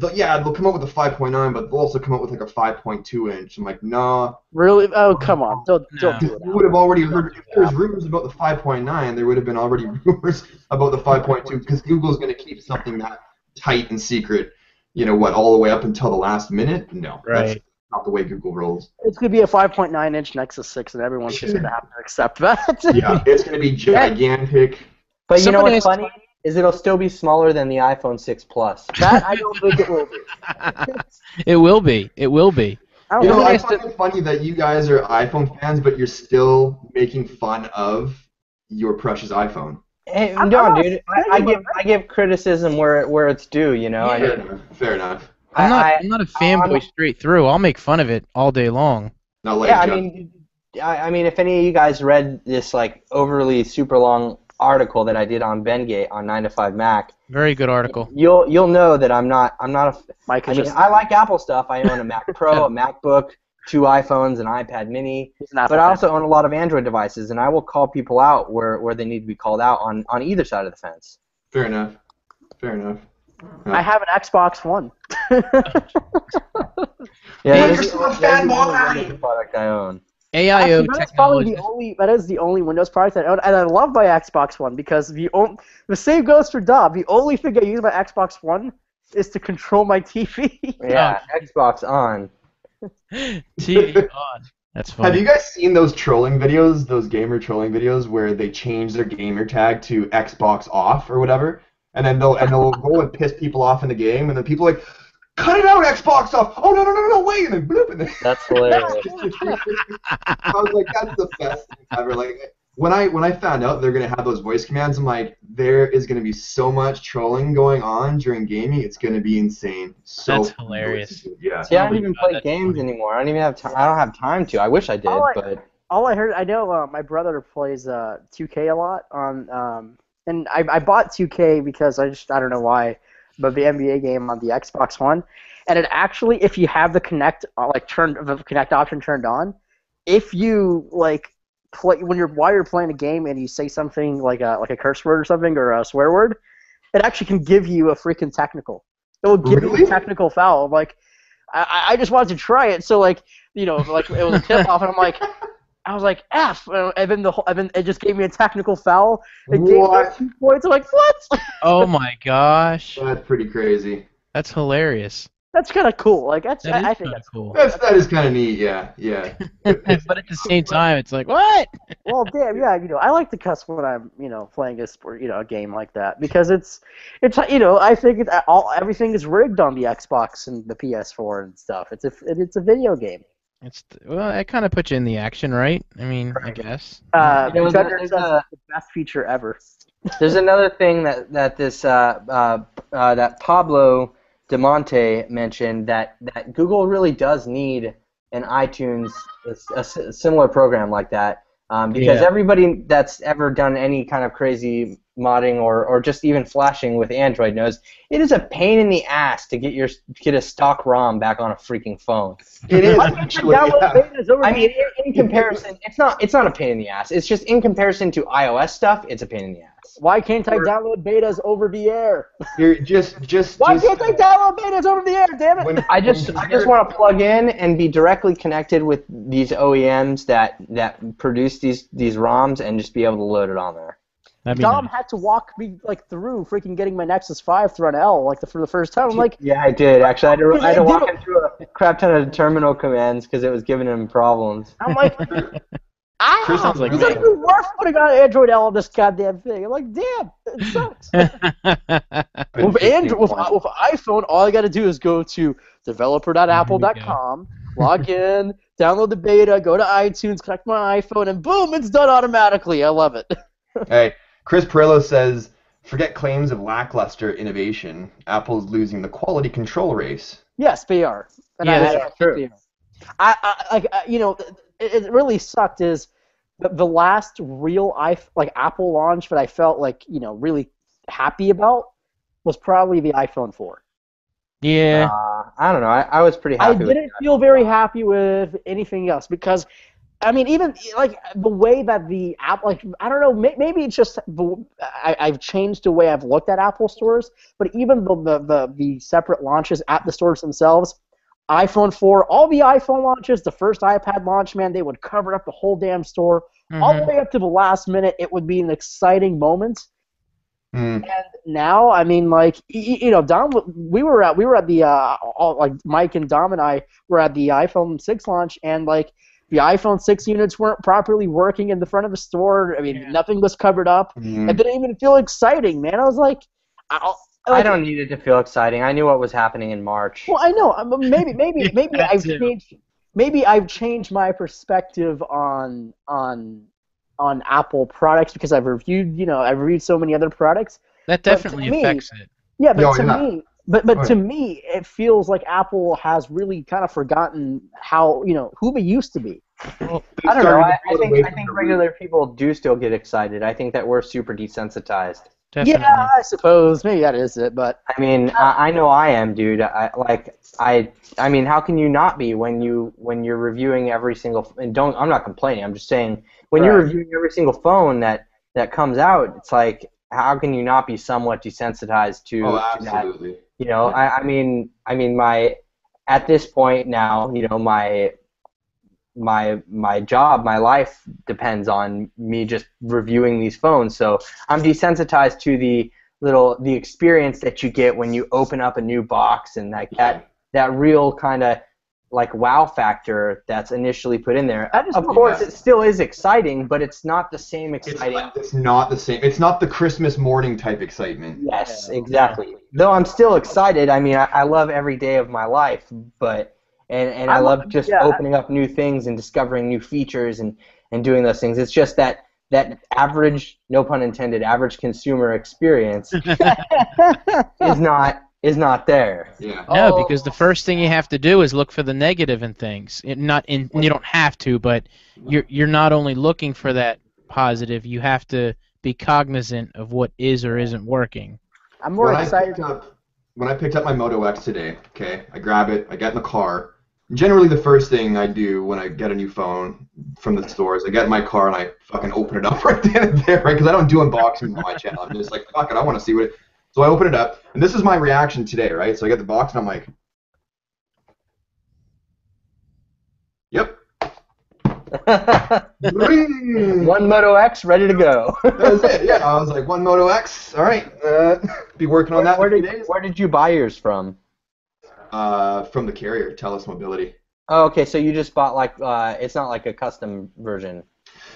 come up with a 5.9, but they'll also come up with like a 5.2 inch. I'm like, no. Really? Oh, come on. Don't do it. You would have already heard, if there's rumors about the 5.9, there would have been already rumors about the 5.2, because Google's going to keep something that tight and secret, all the way up until the last minute? No, Right. that's not the way Google rolls. It's going to be a 5.9-inch Nexus 6, and everyone's just going to have to accept that. Yeah, it's going to be gigantic. But you know Somebody what's has- funny is it'll still be smaller than the iPhone 6 Plus. That I don't think it will be. It will be. It will be. I don't You know, think I it's find it funny that you guys are iPhone fans, but you're still making fun of your precious iPhone. Hey, I'm no, not dude. I give criticism where it's due. I Fair mean, enough. Fair enough. I'm not a fanboy straight through. I'll make fun of it all day long. Not like yeah, I Jeff. mean, I mean, if any of you guys read this like overly super long article that I did on Bengate on 9 to 5 Mac, Very good article. you'll know that I'm not Mike I is mean, just I like Apple stuff. I own a Mac Pro, a MacBook, 2 iPhones, an iPad Mini, he's an Apple but I fan. also own a lot of Android devices, and I will call people out where they need to be called out on either side of the fence. Fair enough. Fair enough. I have an Xbox One. Yeah, you're still a fanboy! Product I own. AIO Actually, that's probably technology. that is the only Windows product I own, and I love my Xbox One because the same goes for Dom. The only thing I use my Xbox One is to control my TV. Yeah, Xbox on. TV on. That's funny. Have you guys seen those trolling videos, those gamer trolling videos, where they change their gamer tag to Xbox off or whatever, and then they'll go and piss people off in the game, and then people are like, cut it out, Xbox off! Oh no, wait! And then bloop, and then That's hilarious. I was like, that's the best thing ever. Like when I found out they're gonna have those voice commands, I'm like, there is gonna be so much trolling going on during gaming. It's gonna be insane. So That's hilarious. Yeah. See, I Oh don't my even God, play that's games funny. anymore. I don't even have time. I don't have time to. I wish I did, but All I heard, I know my brother plays 2K a lot on, and I bought 2K because I don't know why, but the NBA game on the Xbox One, and it actually, if you have the Connect the Connect option turned on, if you play while you're playing a game and you say something like a curse word or something or a swear word, it actually can give you a freaking technical. It will give you Really? a technical foul. Like I just wanted to try it, so it was a tip off, and I was like F, and then it just gave me a technical foul. It gave me What? 2 points. I'm like, what? Oh my gosh. That's pretty crazy. That's hilarious. That's kind of cool. Like That is I think kinda that's cool. That is kind of neat. Yeah. But at the same time, it's like, what? well, damn, yeah. I like to cuss when I'm playing a sport, a game like that because it's I think everything is rigged on the Xbox and the PS4 and stuff. It's a video game. Well, it kind of puts you in the action, right? I mean, I guess. Trevor there's says it's the best feature ever. there's another thing that this that Pablo DeMonte mentioned that Google really does need an iTunes, a similar program like that, because Yeah. everybody that's ever done any kind of crazy modding or just even flashing with Android knows it is a pain in the ass to get a stock ROM back on a freaking phone. It is Why can't you actually. download Yeah. betas over I the- mean, in comparison, it's not a pain in the ass. It's just in comparison to iOS stuff, it's a pain in the ass. Why can't I download betas over the air? You're just. Why can't I download betas over the air? Damn it! I just want to plug in and be directly connected with these OEMs that produce these ROMs and just be able to load it on there. That'd be Dom nice. had to walk me through freaking getting my Nexus 5 through an L for the first time. I'm like, Yeah, I did actually. I had to walk Dude. him through a crap ton of terminal commands because it was giving him problems. I'm like, Chris sounds like It's me. not even worth putting on Android L on this goddamn thing. I'm like, damn, it sucks. With Android, with iPhone, all I got to do is go to developer.apple.com, log in, download the beta, go to iTunes, connect my iPhone, and boom, it's done automatically. I love it. Hey, Chris Perillo says, forget claims of lackluster innovation. Apple's losing the quality control race. Yes, they are. And Yeah, I that's think true. they are. You know, it really sucked is the last real Apple launch that I felt like, you know, really happy about was probably the iPhone 4. Yeah. I don't know. I was pretty I happy with didn't feel very happy with anything else because, I mean, even like the way that the app, like I don't know, maybe it's just I've changed the way I've looked at Apple stores, but even the separate launches at the stores themselves, iPhone 4, all the iPhone launches, the first iPad launch, man, they would cover up the whole damn store, all the way up to the last minute. It would be an exciting moment. Mm. And now, I mean, like you know, Dom, we were at the like Mike and Dom and I were at the iPhone 6 launch, and like the iPhone 6 units weren't properly working in the front of the store. I mean, nothing was covered up. Mm. It didn't even feel exciting, man. I was like, I don't need it to feel exciting. I knew what was happening in March. well, I know. Maybe that I've too. changed. Maybe I've changed my perspective on Apple products because I've reviewed so many other products. That But to definitely me- affects it. Yeah, but No, to yeah. me, but Go to ahead. me, it feels like Apple has really kind of forgotten how who they used to be. Well, I don't know. Started I to pull away think from the regular people do still get excited. I think that we're super desensitized. definitely. Yeah, I suppose maybe that is it, but I mean, I know I am, dude. I mean, how can you not be when you're reviewing every single? And I'm not complaining. I'm just saying when you're Right. reviewing every single phone that comes out, it's like how can you not be somewhat desensitized to, Oh, to that? absolutely. You know, I mean, my at this point now, you know, my job, my life depends on me just reviewing these phones. So I'm desensitized to the experience that you get when you open up a new box and like that real kind of like wow factor that's initially put in there. I just Of want- course, it still is exciting, but it's not the same It's, exciting. it's not the same. It's not the Christmas morning type excitement. Yes, exactly. Though I'm still excited. I mean, I love every day of my life, but and I love just opening up new things and discovering new features and doing those things. It's just that average, no pun intended, average consumer experience is not there. Yeah. No, because the first thing you have to do is look for the negative in things. You don't have to, but you're not only looking for that positive. You have to be cognizant of what is or isn't working. I'm more When excited. I picked up my Moto X today, okay, I grab it, I get in the car. Generally, the first thing I do when I get a new phone from the store is I get in my car and I fucking open it up right then and there, right? Because I don't do unboxings on my channel. I'm just like, fuck it, I want to see what it. So I open it up, and this is my reaction today, right? So I get the box and I'm like, yep. One Moto X ready to go. That was it. Yeah, I was like, one Moto X. All right, be working on that in a few days. Where did you buy yours from? From the carrier, TELUS Mobility. Oh, okay, so you just bought like it's not like a custom version.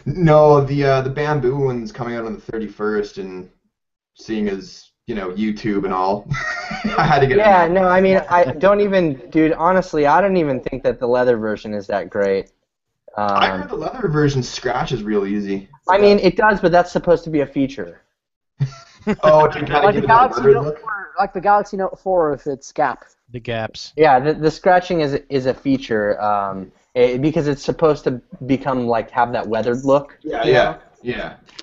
No, the bamboo one's coming out on the 31st, and seeing as YouTube and all, I had to get. Yeah, no, I mean I don't even, dude. Honestly, I don't even think that the leather version is that great. I heard the leather version scratches real easy. I mean, it does, but that's supposed to be a feature. Oh, to kind of Like give the it that Galaxy leather Note look. 4, like the Galaxy Note 4 if it's gap. The gaps. Yeah, the scratching is a feature because it's supposed to become like have that weathered look. Yeah.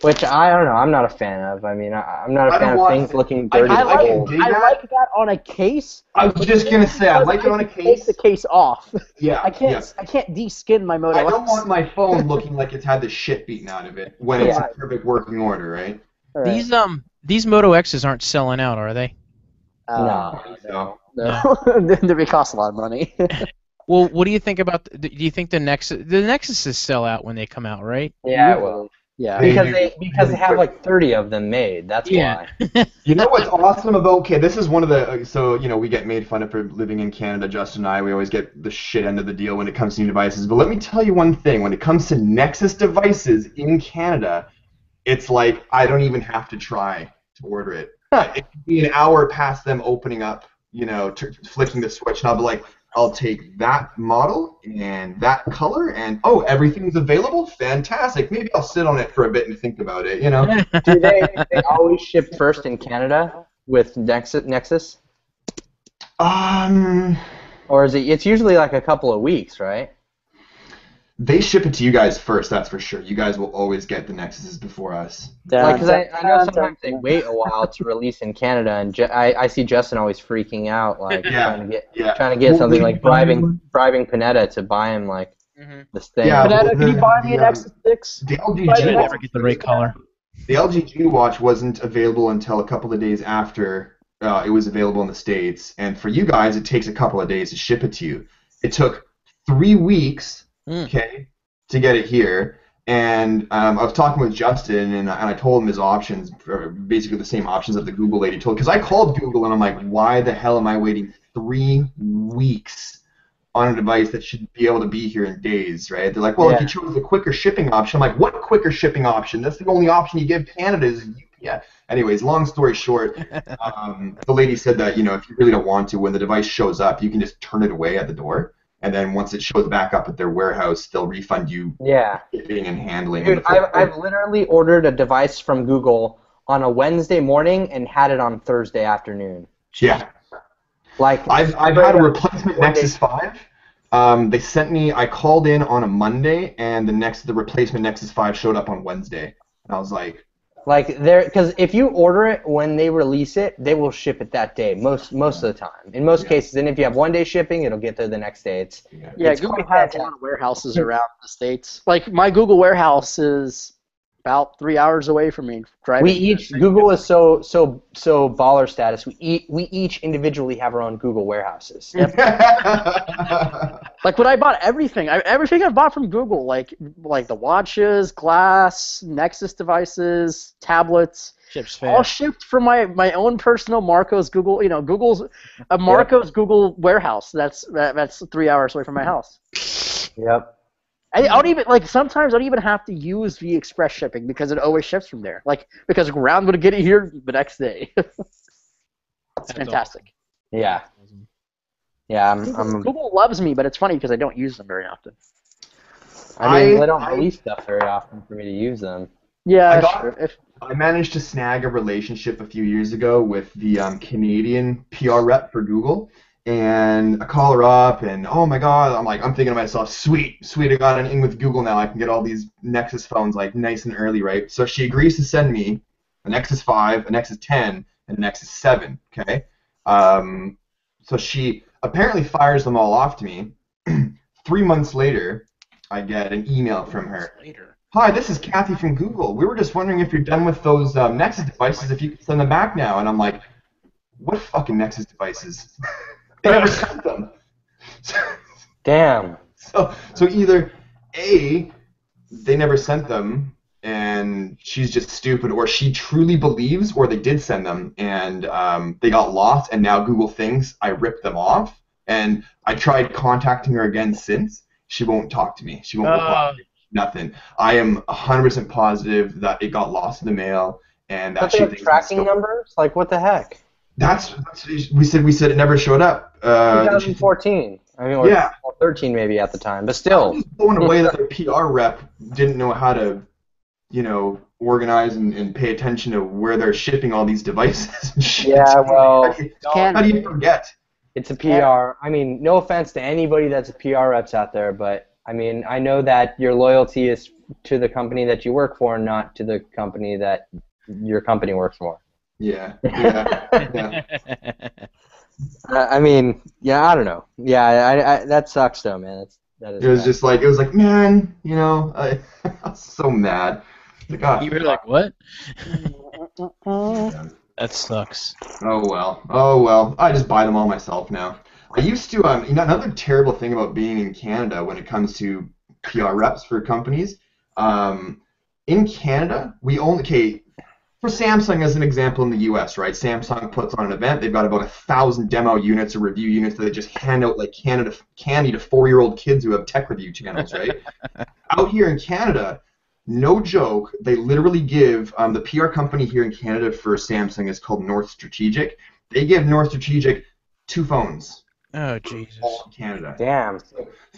Which I don't know. I'm not a fan of. I mean, I'm not a I fan don't of want- things looking I dirty. I and like old. dig I that. like that on a case. I was just gonna say I like it on a Take case. the case off. Yeah. I can't de-skin my Moto I don't X. want my phone looking like it's had the shit beaten out of it when it's Yeah. in perfect working order, right? All right. These Moto X's aren't selling out, are they? No. So No. They cost a lot of money. Well, what do you think about? Do you think the Nexus is sell out when they come out, right? Yeah, well, Yeah. Because they have like 30 of them made. That's Yeah. why. You know what's awesome about, okay, this is one of the, so, we get made fun of for living in Canada, Justin and I, we always get the shit end of the deal when it comes to new devices, but let me tell you one thing, when it comes to Nexus devices in Canada, it's like, I don't even have to try to order it. It could be an hour past them opening up, flicking the switch, and I'll be like, I'll take that model and that color, and oh, everything's available? Fantastic. Maybe I'll sit on it for a bit and think about it, Do they always ship first in Canada with Nexus? Or is it's usually like a couple of weeks, right? They ship it to you guys first, that's for sure. You guys will always get the Nexuses before us. Because I know sometimes they wait a while to release in Canada, and I see Justin always freaking out, like trying to get something like bribing Panetta to buy him like this thing. Yeah, Panetta, can you buy me an Nexus 6? The LG I G never Watch, get the right color. the LG G Watch wasn't available until a couple of days after it was available in the States, and for you guys, it takes a couple of days to ship it to you. It took 3 weeks. Okay, to get it here, and I was talking with Justin, and I told him his options, basically the same options that the Google lady told, because I called Google, and I'm like, why the hell am I waiting 3 weeks on a device that should be able to be here in days, right? They're like, well, if you chose the quicker shipping option, I'm like, what quicker shipping option? That's the only option you give Canada is UPS. Anyways, long story short, the lady said that, if you really don't want to, when the device shows up, you can just turn it away at the door. And then once it shows back up at their warehouse, they'll refund you shipping and handling. Dude, I've literally ordered a device from Google on a Wednesday morning and had it on Thursday afternoon. Yeah. Like I've had a replacement Nexus 5. They sent me. I called in on a Monday, and the replacement Nexus 5 showed up on Wednesday. And I was like. Because if you order it when they release it, they will ship it that day most of the time. In most cases, and if you have 1 day shipping, it'll get there the next day. It's Google has a lot of warehouses around the States. Like my Google warehouse is about 3 hours away from me. Google is so baller status. We each individually have our own Google warehouses. Yep. Like when I bought everything I've bought from Google, like the watches, glass, Nexus devices, tablets, all shipped from my own personal Marco's Google. Google's Marco's Google warehouse. That's 3 hours away from my house. Yep. I don't even sometimes I don't even have to use the express shipping because it always ships from there. Because Ground would get it here the next day. It's fantastic. Awesome. Yeah. Yeah, Google loves me, but it's funny because I don't use them very often. They don't release stuff very often for me to use them. Yeah, I managed to snag a relationship a few years ago with the Canadian PR rep for Google, and I call her up, and oh my god, I'm thinking to myself, sweet, I got an in with Google now. I can get all these Nexus phones nice and early, right? So she agrees to send me a Nexus 5, a Nexus 10, and a Nexus 7. Okay, so she apparently fires them all off to me. 3 months later, I get an email from her. Hi, this is Kathy from Google. We were just wondering if you're done with those Nexus devices, if you could send them back now. And I'm like, what fucking Nexus devices? They never sent them. Damn. So either A, they never sent them, and she's just stupid, or she truly believes, or they did send them, and they got lost, and now Google thinks I ripped them off. And I tried contacting her again since. She won't talk to me. She won't reply. Nothing. I am 100% positive that it got lost in the mail, and that she thinks tracking numbers. Like what the heck? That's we said it never showed up. 2014. Or 13 maybe at the time, but still. I'm just blown away that their PR rep didn't know how to, organize and pay attention to where they're shipping all these devices and shit. Yeah, well, how do you forget? It's a PR. I mean, no offense to anybody that's a PR reps out there, but I mean, I know that your loyalty is to the company that you work for, not to the company that your company works for. Yeah. I mean, I don't know. Yeah, that sucks though, man. It was like, man, I was so mad. You were like, what? Yeah. That sucks. Oh well. I just buy them all myself now. I used to, another terrible thing about being in Canada when it comes to PR reps for companies, in Canada, we only, okay, for Samsung as an example in the US, right? Samsung puts on an event. They've got about 1,000 demo units or review units that they just hand out like candy to 4-year-old kids who have tech review channels, right? Out here in Canada, no joke, they literally give, the PR company here in Canada for Samsung is called North Strategic. They give North Strategic 2 phones. Oh, Jesus. All in Canada. Damn.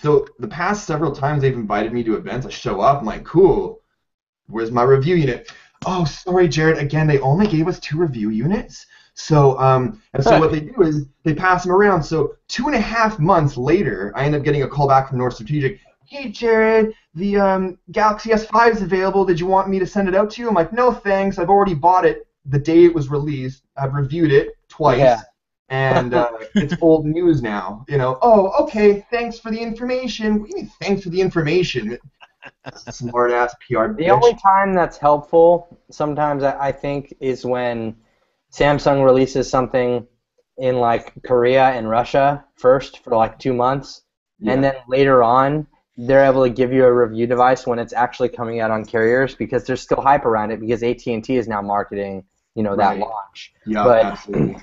So the past several times they've invited me to events, I show up, I'm like, cool, where's my review unit? Oh, sorry, Jared, again, they only gave us 2 review units. So, and so what they do is they pass them around. So 2.5 months later, I end up getting a call back from North Strategic. Hey, Jared, the Galaxy S5 is available. Did you want me to send it out to you? I'm like, no, thanks. I've already bought it the day it was released. I've reviewed it twice. Yeah. And it's old news now. You know, oh, okay, thanks for the information. What do you mean, thanks for the information? Smart-ass PR The bitch. only time that's helpful sometimes I think is when Samsung releases something in like Korea and Russia first for like 2 months, and then later on they're able to give you a review device when it's actually coming out on carriers because there's still hype around it because AT&T is now marketing, you know, that Right. launch. Yeah, But absolutely.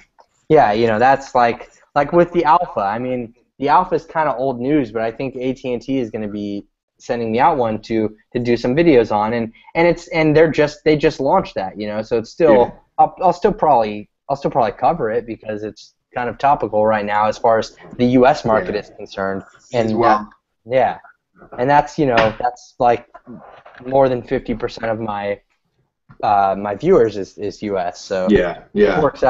yeah, you know, that's like with the Alpha. I mean, the Alpha is kind of old news, but I think AT&T is going to be sending me out one to do some videos on, and they just launched that, you know, so it's still I'll still probably cover it because it's kind of topical right now as far as the U.S. market is concerned, and As well. yeah, and that's, you know, that's like more than 50% of my my viewers is U.S. So Yeah, yeah. it works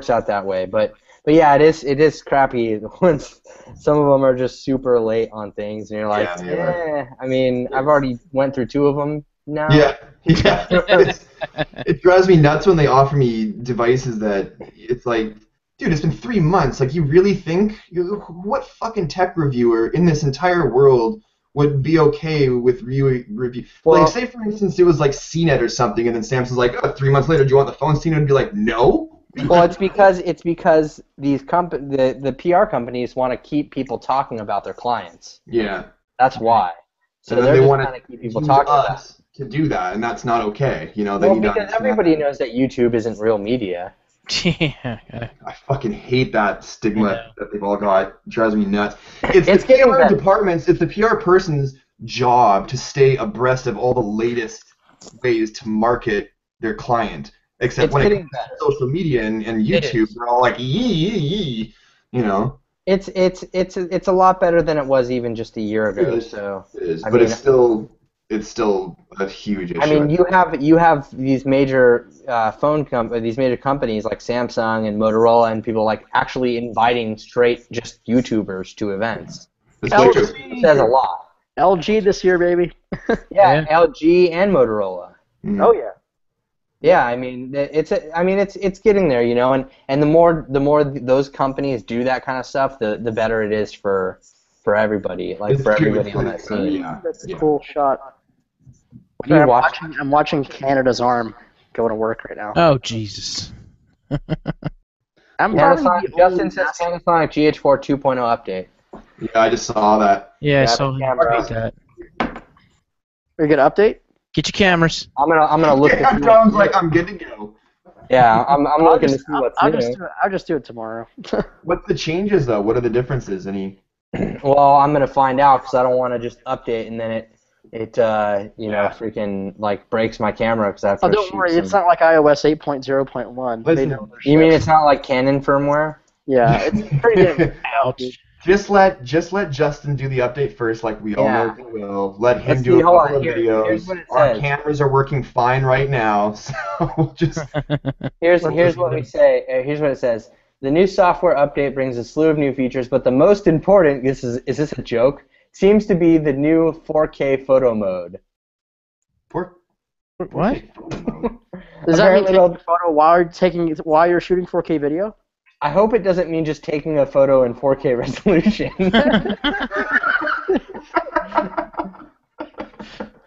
out that way, but yeah, it is crappy when some of them are just super late on things, and you're like, I mean, I've already went through 2 of them now. Yeah. It drives me nuts when they offer me devices that it's like, dude, it's been 3 months. Like, you really think, what fucking tech reviewer in this entire world would be okay with review? Well, like, say for instance it was like CNET or something, and then Samsung's like, oh, 3 months later, do you want the phone? CNET would be like, no. Well, it's because these the PR companies want to keep people talking about their clients. Yeah. That's why. So And then they're they just want trying to keep people use talking about it. us to do that, and that's not okay. You know, they Well, need to because understand everybody that. knows that YouTube isn't real media. Yeah. I fucking hate that stigma that they've all got. It drives me nuts. It's It's the getting PR better. departments, it's the PR person's job to stay abreast of all the latest ways to market their client. Except It's when it getting comes to social media and It YouTube, is. they're all like, yee, you know. It's a lot better than it was even just a year ago. It is. So It is, I but mean, it's still a huge issue. I mean, you have these major these major companies like Samsung and Motorola and people like actually inviting straight just YouTubers to events. It's true. It says a lot. LG this year, baby. Yeah, LG and Motorola. Mm. Oh yeah. Yeah, I mean it's getting there, you know, and the more those companies do that kind of stuff, the better it is for everybody, like It's for true, everybody it's on good, that scene. yeah. That's a Yeah. cool shot. What do you watch? I'm watching Canada's Arm going to work right now. Oh, Jesus. I'm probably Panasonic, the Justin only says master- Panasonic GH4 2.0 update. Yeah, I just saw that. Yeah, I Grab saw the him camera. tweet that. Are you gonna update? Get your cameras. I'm gonna look. Yeah, to see John's what's like, I'm good to go. yeah, I'm looking to see what's I'll new. just do it tomorrow. What's the changes though? What are the differences? Any? Well, I'm gonna find out because I don't want to just update and then it you know, Yeah. freaking like breaks my camera because I have to Oh, don't shoot worry, it's some- not like iOS 8.0.1. They Listen, know their You mean shit. it's not like Canon firmware? Yeah, it's pretty damn Ouch. Just let Justin do the update first, like we all know he will. Let him Let's do see, a hold couple on, of here's videos. what it Our says. cameras are working fine right now, so we'll just Here's what we say. Here's what it says. The new software update brings a slew of new features, but the most important, is this a joke? Seems to be the new 4K photo mode. What? What? Does that mean Apparently taking they'll- a photo while you're shooting 4K video? I hope it doesn't mean just taking a photo in 4K resolution.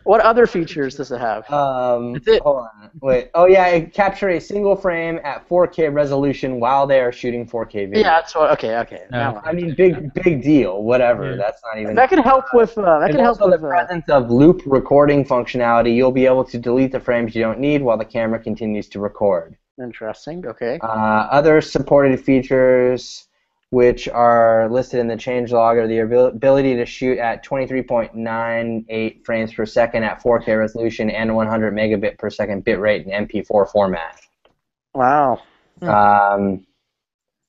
What other features does it have? That's it. Hold on. Wait. Oh yeah, capture a single frame at 4K resolution while they are shooting 4K video. Yeah, that's what. Okay. No. Now I mean, big deal. Whatever. Yeah. That's not even. that can help with. That There's can help also with. the presence of loop recording functionality. You'll be able to delete the frames you don't need while the camera continues to record. Interesting. Okay. Other supported features, which are listed in the changelog, are the ability to shoot at 23.98 frames per second at 4K resolution and 100 megabit per second bitrate in MP4 format. Wow. Um,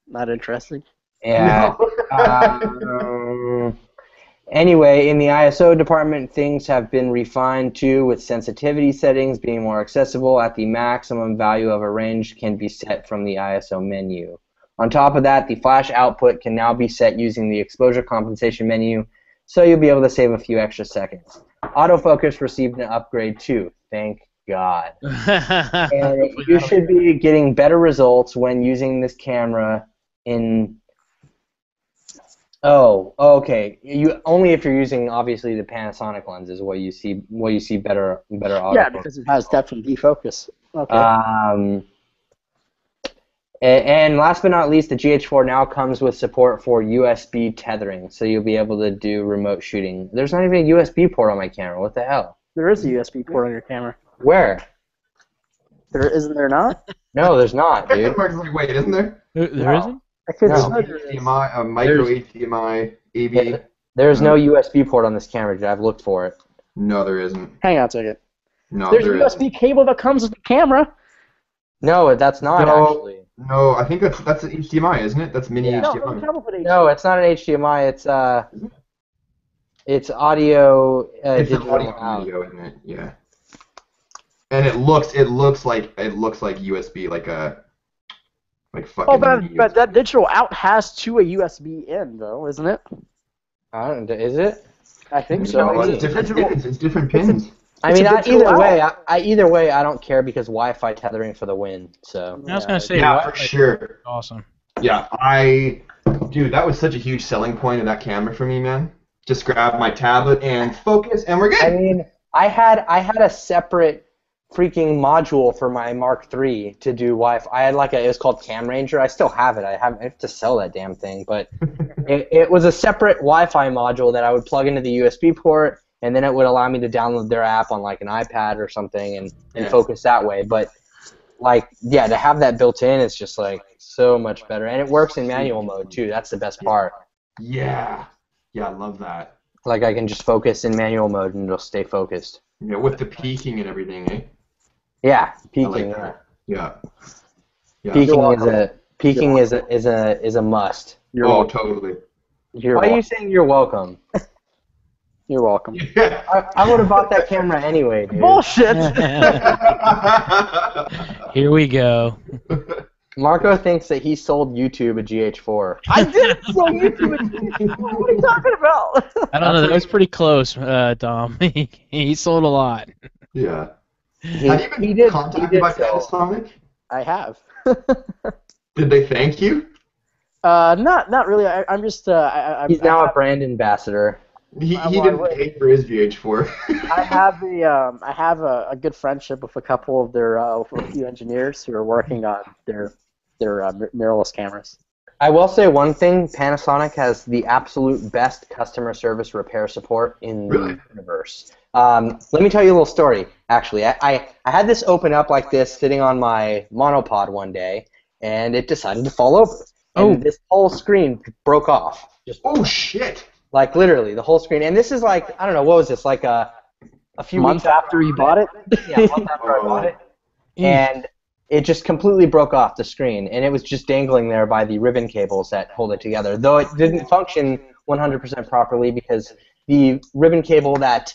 Not interesting. yeah. Anyway, in the ISO department, things have been refined too, with sensitivity settings being more accessible. At the maximum value of a range can be set from the ISO menu. On top of that, the flash output can now be set using the exposure compensation menu, so you'll be able to save a few extra seconds. Autofocus received an upgrade too, thank God. And you should be getting better results when using this camera in... Oh, okay. You only if you're using obviously the Panasonic lenses will you see better autofocus. Yeah, because it has depth and defocus. Okay. And last but not least, the GH4 now comes with support for USB tethering, so you'll be able to do remote shooting. There's not even a USB port on my camera. What the hell? There is a USB port on your camera. Where? There isn't there not? No, there's not, dude. Mark's like, wait, isn't there? There isn't? I could No. swear there is. HDMI, a micro HDMI, AV. There's no USB port on this camera, dude. I've looked for it. No, there isn't. Hang on a second. No, There's a there USB cable that comes with the camera. No, that's not No. actually. No, I think that's an HDMI, isn't it? That's mini Yeah. No, HDMI. it comes with No, it's not an HDMI. It's audio It's an digital audio out. video, isn't it? Yeah. And it looks like USB, like fucking. Oh, mini but USB. that digital out has to a USB in though, isn't it? I don't. Is it? I think No, so. it's different pins. It's different pins. I It's mean, a digital either way, I don't care because Wi-Fi tethering for the win. So. I was gonna say, Yeah, Wi-Fi for sure. Awesome. Yeah, dude, that was such a huge selling point of that camera for me, man. Just grab my tablet and focus, and we're good. I mean, I had a separate freaking module for my Mark III to do Wi-Fi. I had it was called Cam Ranger. I still have it. I have to sell that damn thing, but it was a separate Wi-Fi module that I would plug into the USB port, and then it would allow me to download their app on like an iPad or something and Yeah. focus that way. But to have that built in is just like so much better, and it works in manual mode too. That's the best part. Yeah, I love that. Like I can just focus in manual mode and it'll stay focused. Yeah, with the peaking and everything, eh? Yeah, I peaking. like that. Yeah. Peaking is a must. You're Oh, welcome. totally. You're Why are you welcome. saying you're welcome? You're welcome. Yeah. I would have bought that camera anyway, dude. Bullshit. Here we go. Marco thinks that he sold YouTube a GH4. I didn't sell YouTube. What are you talking about? I don't know. That was pretty close, Dom. He sold a lot. Yeah. He, Have you been he did. contacted by sell. Panasonic? I have. Did they thank you? Not really. I'm just. I'm, He's now a brand ambassador. He well, didn't I- pay for his VH4. I have a good friendship with a couple of their a few engineers who are working on their mirrorless cameras. I will say one thing: Panasonic has the absolute best customer service repair support in the Really? universe. Let me tell you a little story. Actually, I had this open up like this, sitting on my monopod one day, and it decided to fall over. And this whole screen broke off. Just Oh shit! like literally the whole screen. And this is like, I don't know, what was this? Like a few Months weeks after you bought it. Yeah, a month after I bought it. And it just completely broke off the screen, and it was just dangling there by the ribbon cables that hold it together. Though it didn't function 100% properly because the ribbon cable that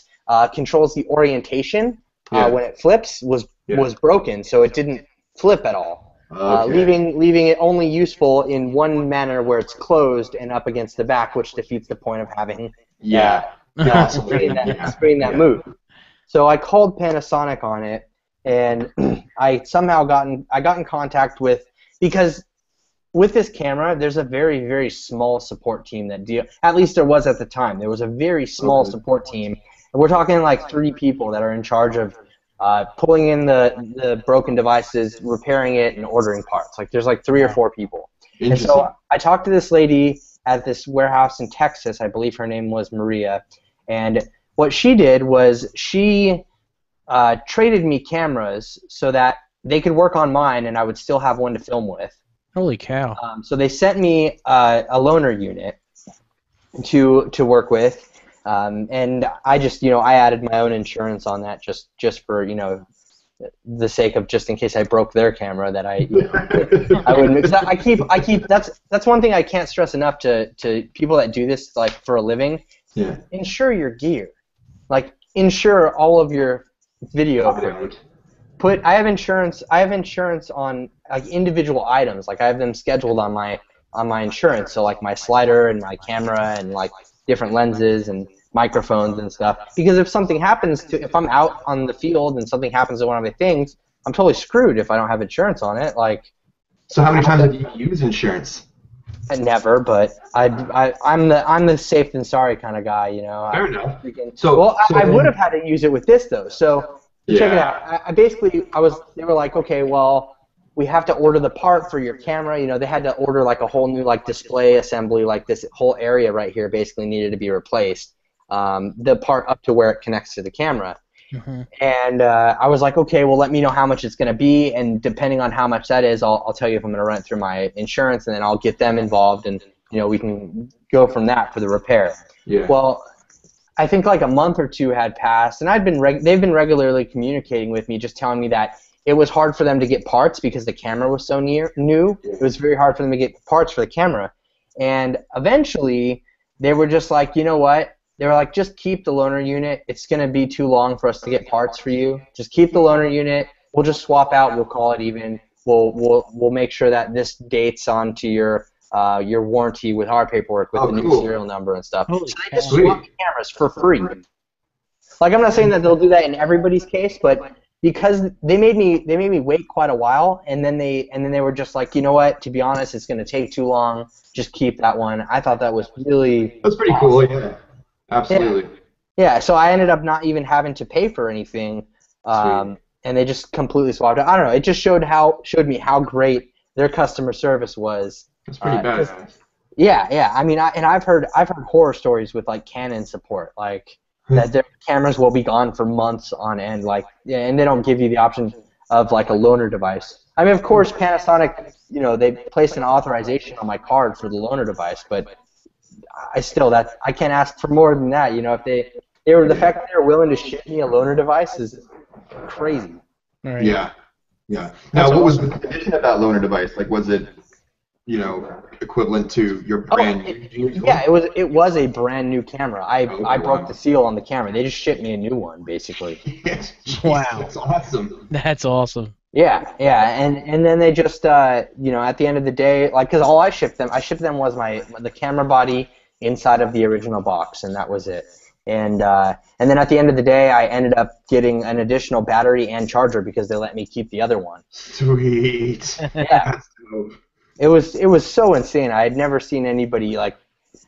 controls the orientation Yeah. when it flips was broken, so it didn't flip at all. Okay. Leaving it only useful in one manner where it's closed and up against the back, which defeats the point of having Yeah. a screen that moves. So I called Panasonic on it, and I somehow got in contact with, because with this camera, there's a very, very small support team that at least there was at the time. There was a very small support team. And we're talking like 3 people that are in charge of pulling in the broken devices, repairing it, and ordering parts. Like there's like 3 or 4 people. And so I talked to this lady at this warehouse in Texas. I believe her name was Maria. And what she did was she traded me cameras so that they could work on mine and I would still have one to film with. Holy cow. So they sent me a loaner unit to work with. And I just, I added my own insurance on that just for, the sake of just in case I broke their camera that I wouldn't. Cause I keep. That's one thing I can't stress enough to people that do this like for a living. Yeah. Insure your gear, like insure all of your video equipment. I have insurance on like individual items. Like I have them scheduled on my insurance. So like my slider and my camera and like different lenses and microphones and stuff. Because if something happens if I'm out on the field and something happens to one of my things, I'm totally screwed if I don't have insurance on it. Like. So how many times have you used insurance? Never, but I'm the safe than sorry kind of guy, Fair enough. I would have had to use it with this though. So check it out. They were like, okay, well, we have to order the part for your camera. They had to order like a whole new like display assembly, like this whole area right here basically needed to be replaced. The part up to where it connects to the camera. Mm-hmm. And I was like, okay, well, let me know how much it's going to be, and depending on how much that is, I'll tell you if I'm going to run it through my insurance, and then I'll get them involved, and we can go from that for the repair. Yeah. Well, I think like a month or 2 had passed, and they've been regularly communicating with me, just telling me that it was hard for them to get parts because the camera was so new. It was very hard for them to get parts for the camera, and eventually they were just like, you know what? They were like, just keep the loaner unit. It's going to be too long for us to get parts for you. Just keep the loaner unit. We'll just swap out. We'll call it even. We'll make sure that this dates onto your warranty with our paperwork with the new serial number and stuff. Holy so they just swap cameras for free. Like I'm not saying that they'll do that in everybody's case, but because they made me wait quite a while, and then they were just like, you know what? To be honest, it's going to take too long. Just keep that one. I thought that was really. That's pretty cool. Yeah. Absolutely. Yeah, so I ended up not even having to pay for anything, and they just completely swapped it. I don't know. It just showed me how great their customer service was. That's pretty badass. Yeah. I mean, I've heard horror stories with like Canon support, like that their cameras will be gone for months on end, like, and they don't give you the option of like a loaner device. I mean, of course, Panasonic, they placed an authorization on my card for the loaner device, but. I can't ask for more than that. If the fact that they were willing to ship me a loaner device is crazy. Right. Yeah. Now, what was the condition of that loaner device? Like, was it, equivalent to your brand new? Yeah, it was a brand new camera. I broke the seal on the camera. They just shipped me a new one, basically. Yes. Wow. That's awesome. That's awesome. Yeah, and then they just at the end of the day, like, because all I shipped them was the camera body inside of the original box, and that was it. And then at the end of the day, I ended up getting an additional battery and charger because they let me keep the other one. Sweet. Yeah. It was so insane. I had never seen anybody like.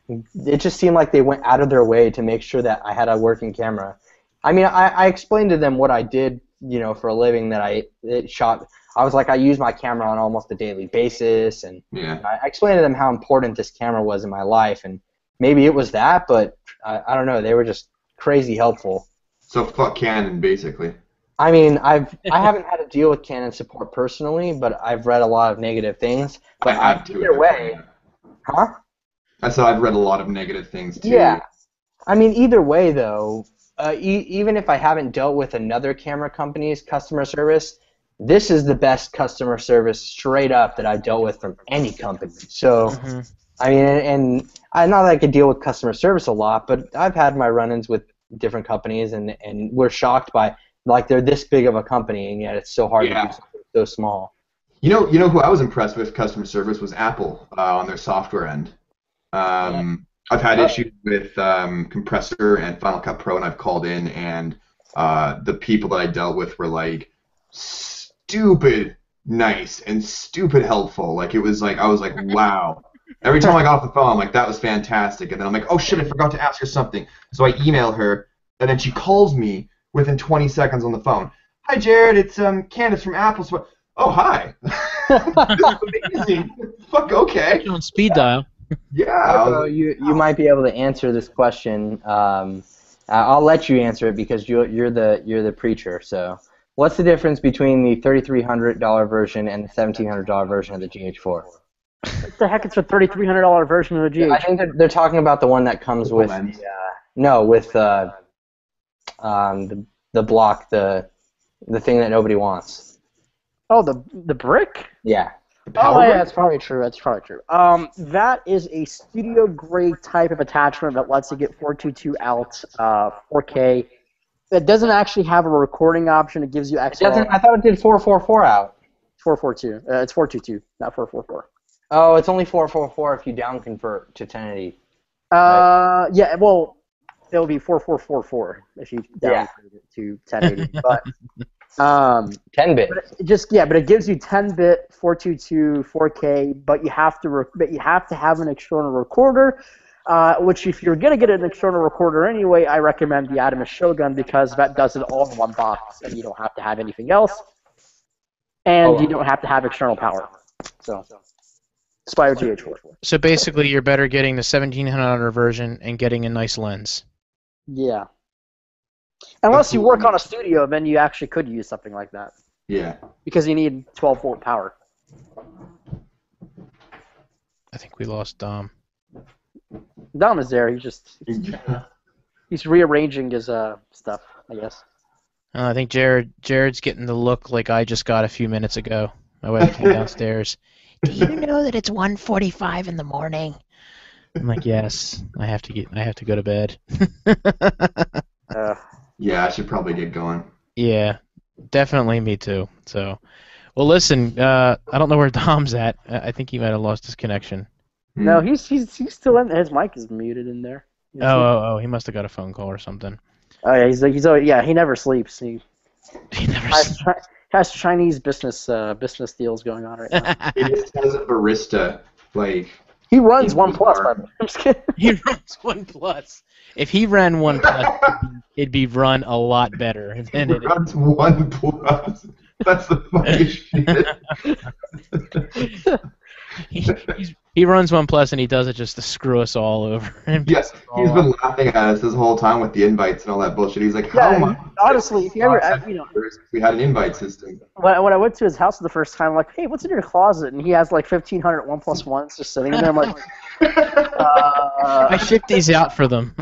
It just seemed like they went out of their way to make sure that I had a working camera. I mean, I explained to them what I did, for a living, that I shot. I was like, I use my camera on almost a daily basis, and I explained to them how important this camera was in my life, and maybe it was that, but I don't know. They were just crazy helpful. So fuck Canon, basically. I mean, I haven't had to deal with Canon support personally, but I've read a lot of negative things. But either way, huh? I said I've read a lot of negative things too. Yeah, I mean, either way though, even if I haven't dealt with another camera company's customer service, this is the best customer service straight up that I've dealt with from any company. So, I mean, and I not that I could deal with customer service a lot, but I've had my run-ins with different companies, and we're shocked by, like, they're this big of a company, and yet it's so hard to do something so small. You know who I was impressed with customer service was Apple on their software end. I've had issues with Compressor and Final Cut Pro, and I've called in, and the people that I dealt with were like stupid nice and stupid helpful. Like, it was like, I was like, wow. Every time I got off the phone, I'm like, that was fantastic. And then I'm like, oh shit, I forgot to ask her something. So I email her, and then she calls me within 20 seconds on the phone. Hi, Jared. It's Candace from Apple. Oh, hi. Amazing. Fuck. Okay. On speed dial. Yeah. So you might be able to answer this question. I'll let you answer it because you're the preacher. So, what's the difference between the $3,300 version and the $1,700 version of the GH4? What the heck? It's a $3,300 version of the GH. I think they're talking about the one that comes with the block, the thing that nobody wants. Oh, the brick? Yeah. Oh, yeah, that's probably true. That's probably true. That is a studio grade type of attachment that lets you get 422 out, 4K. It doesn't actually have a recording option. It gives you XLR. I thought it did 444 out. 442. It's 422, not 444. Oh, it's only 444 if you down convert to 1080. Yeah. Well, it'll be 4444 if you down convert it to 1080. But 10-bit. But it gives you 10-bit 422 4K, but you have to have an external recorder. Which, if you're gonna get an external recorder anyway, I recommend the Adamus Shogun because that does it all in one box, and you don't have to have anything else, and you don't have to have external power. So, Spire GH4. So basically, you're better getting the $1,700 version and getting a nice lens. Yeah. Unless you work on a studio, then you actually could use something like that. Yeah. Because you need 12-volt power. I think we lost Dom. Dom is there. He's rearranging his stuff, I guess. I think Jared's getting the look like I just got a few minutes ago. My wife came downstairs. Do you know that it's 1:45 in the morning? I'm like, yes. I have to go to bed. Yeah, I should probably get going. Yeah, definitely me too. So, well, listen. I don't know where Dom's at. I think he might have lost his connection. No, he's still in. His mic is muted in there. Oh, he must have got a phone call or something. Oh yeah, he never sleeps. He never has Chinese business deals going on right now. He just has a barista, like. He runs OnePlus, by the way. I'm just kidding. He runs OnePlus. If he ran OnePlus, it'd be run a lot better. He runs OnePlus. That's the funny shit. He runs OnePlus and he does it just to screw us all over. Yes, he's been laughing at us this whole time with the invites and all that bullshit. He's like, "How am I?" Honestly, if you ever, we had an invite system. When I went to his house the first time, I'm like, "Hey, what's in your closet?" And he has like 1,500 1+1s just sitting in there. I'm like, I shipped these out for them.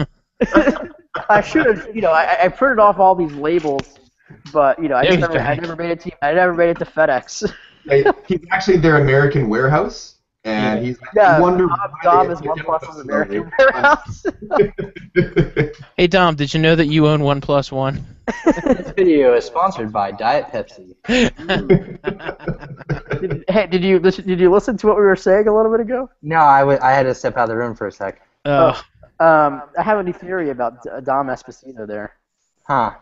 I should have, I printed off all these labels, but I never made it to FedEx. He's actually their American warehouse, and he's Dom is OnePlus's American warehouse. Hey Dom, did you know that you own 1+1? This video is sponsored by Diet Pepsi. Did you listen to what we were saying a little bit ago? No, I had to step out of the room for a sec. I have a new theory about Dom Esposito there. Huh?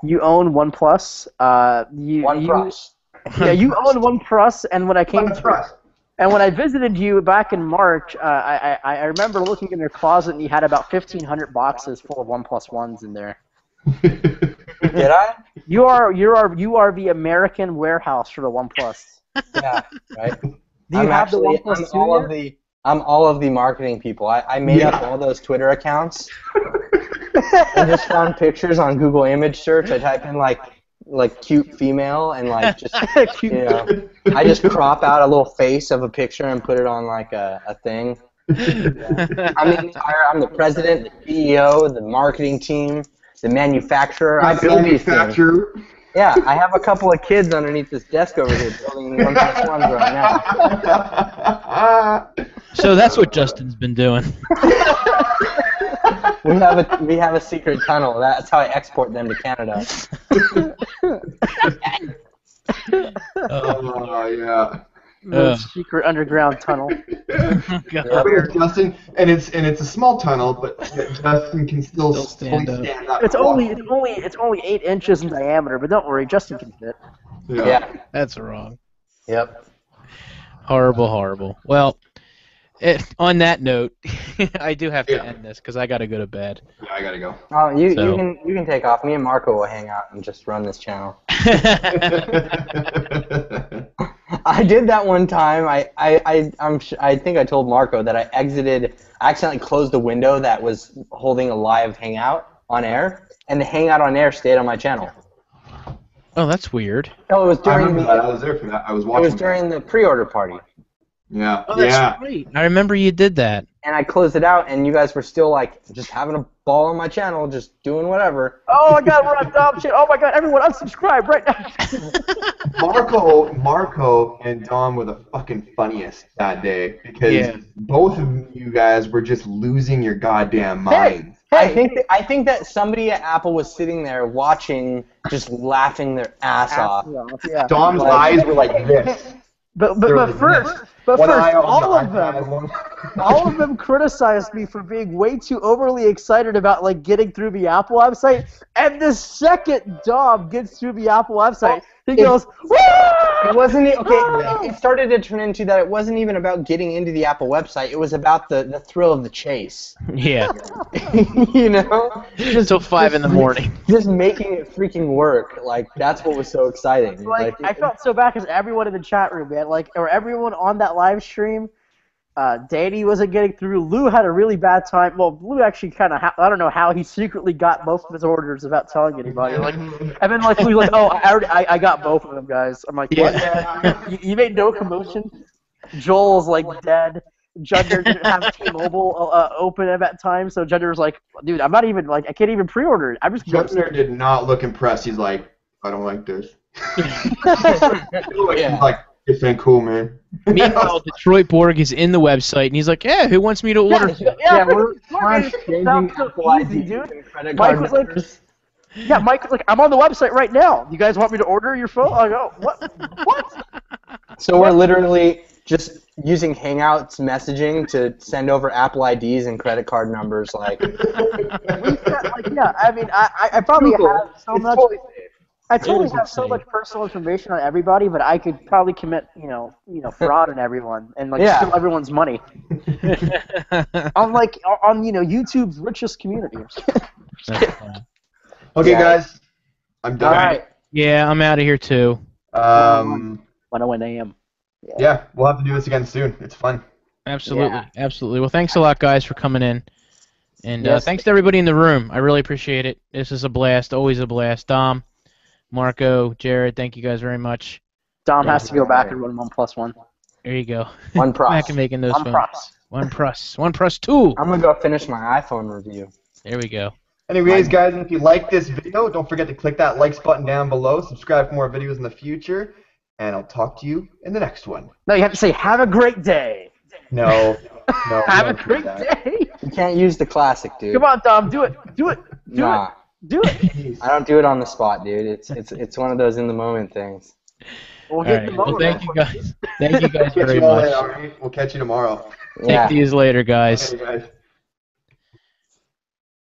You own OnePlus. OnePlus. Yeah, you own OnePlus, and when I visited you back in March, I remember looking in your closet, and you had about 1,500 boxes full of 1+1s in there. Did I? You are the American warehouse for the OnePlus. Yeah, right. Do you have the OnePlus 2? I'm all of the marketing people. I made up all those Twitter accounts. I just found pictures on Google image search. I type in like cute female and like just I just crop out a little face of a picture and put it on like a thing. Yeah. I'm the president, the CEO, the marketing team, the manufacturer. I build these things. Yeah, I have a couple of kids underneath this desk over here building 1+1s right now. So that's what Justin's been doing. We have a secret tunnel. That's how I export them to Canada. Oh yeah. Secret underground tunnel. Justin, and it's a small tunnel, but Justin can still stand up. It's only 8 inches in diameter, but don't worry, Justin can fit. Yeah. That's wrong. Yep. Horrible. Well, on that note, I do have to end this because I got to go to bed. Yeah, I gotta go. Oh, you can take off. Me and Marco will hang out and just run this channel. I did that one time. I think I told Marco that I accidentally closed the window that was holding a live hangout on air, and the hangout on air stayed on my channel. Oh, that's weird. No, it was I during remember that. I was there for that. I was it watching. was during the pre-order party, Yeah. Oh, that's yeah. right. I remember you did that. and I closed it out, and you guys were still like just having a ball on my channel, just doing whatever. Oh my God, we're on Dom shit. Oh my God, everyone unsubscribe right now. Marco and Dom were the fucking funniest that day because both of you guys were just losing your goddamn minds. I think that somebody at Apple was sitting there watching, just laughing their ass off. Yeah. Dom's eyes were like this. But first, all of them criticized me for being way too overly excited about like getting through the Apple website. And the second Dom gets through the Apple website, he goes, "Woo!" It wasn't okay. It started to turn into that. It wasn't even about getting into the Apple website. It was about the thrill of the chase. Yeah. You know, Until 5 in the morning. just making it freaking work. Like that's what was so exciting. Like I felt so bad because everyone in the chat room, man, like or everyone on that live stream. Danny wasn't getting through. Lou had a really bad time. Well, Lou actually kind of, I don't know how he secretly got both of his orders without telling anybody. Like, and then like Lou's like, oh, I got both of them, guys. I'm like, what? You made no commotion. Joel's like dead. Junder didn't have T-Mobile open at that time, so Junder was like, dude, I'm not even like, I can't even pre-order it. I'm just. Junder did not look impressed. He's like, I don't like this. He's like, this ain't cool, man. Meanwhile, Detroit Borg is in the website, and he's like, yeah, who wants me to order? Yeah, we're exchanging Apple easy, IDs dude. and credit Mike card was like, numbers. yeah, Mike was like, I'm on the website right now. You guys want me to order your phone? I go, what? What? So we're literally just using Hangouts messaging to send over Apple IDs and credit card numbers, like. Yeah, I mean, I probably have so It's much. totally safe. I totally is have so insane. much personal information on everybody, but I could probably commit, fraud on everyone and like steal everyone's money. on YouTube's richest community. Okay, guys, I'm done. All right. Yeah, I'm out of here, too. 1:01 a.m. Yeah, we'll have to do this again soon. It's fun. Absolutely. Absolutely. Well, thanks a lot, guys, for coming in. And Yes. thanks to everybody in the room. I really appreciate it. This is a blast. Always a blast. Dom, Marco, Jared, thank you guys very much. Dom has to go back and run 1+1. There you go. One pros. Back and making those One phones. pros. One plus two. I'm gonna go finish my iPhone review. There we go. Anyways, guys, if you like this video, don't forget to click that likes button down below. Subscribe for more videos in the future, and I'll talk to you in the next one. No, you have to say, have a great day. No. Have a don't do great that. day. You can't use the classic, dude. Come on, Dom, do it. Do it. Do Nah, it. Do it. I don't do it on the spot, dude. It's one of those in the moment things. We'll All hit right. the Well, moment. thank you guys. Thank you guys Catch very you all later, much. all right? We'll catch you tomorrow. Yeah. Take these later, guys. Okay, guys.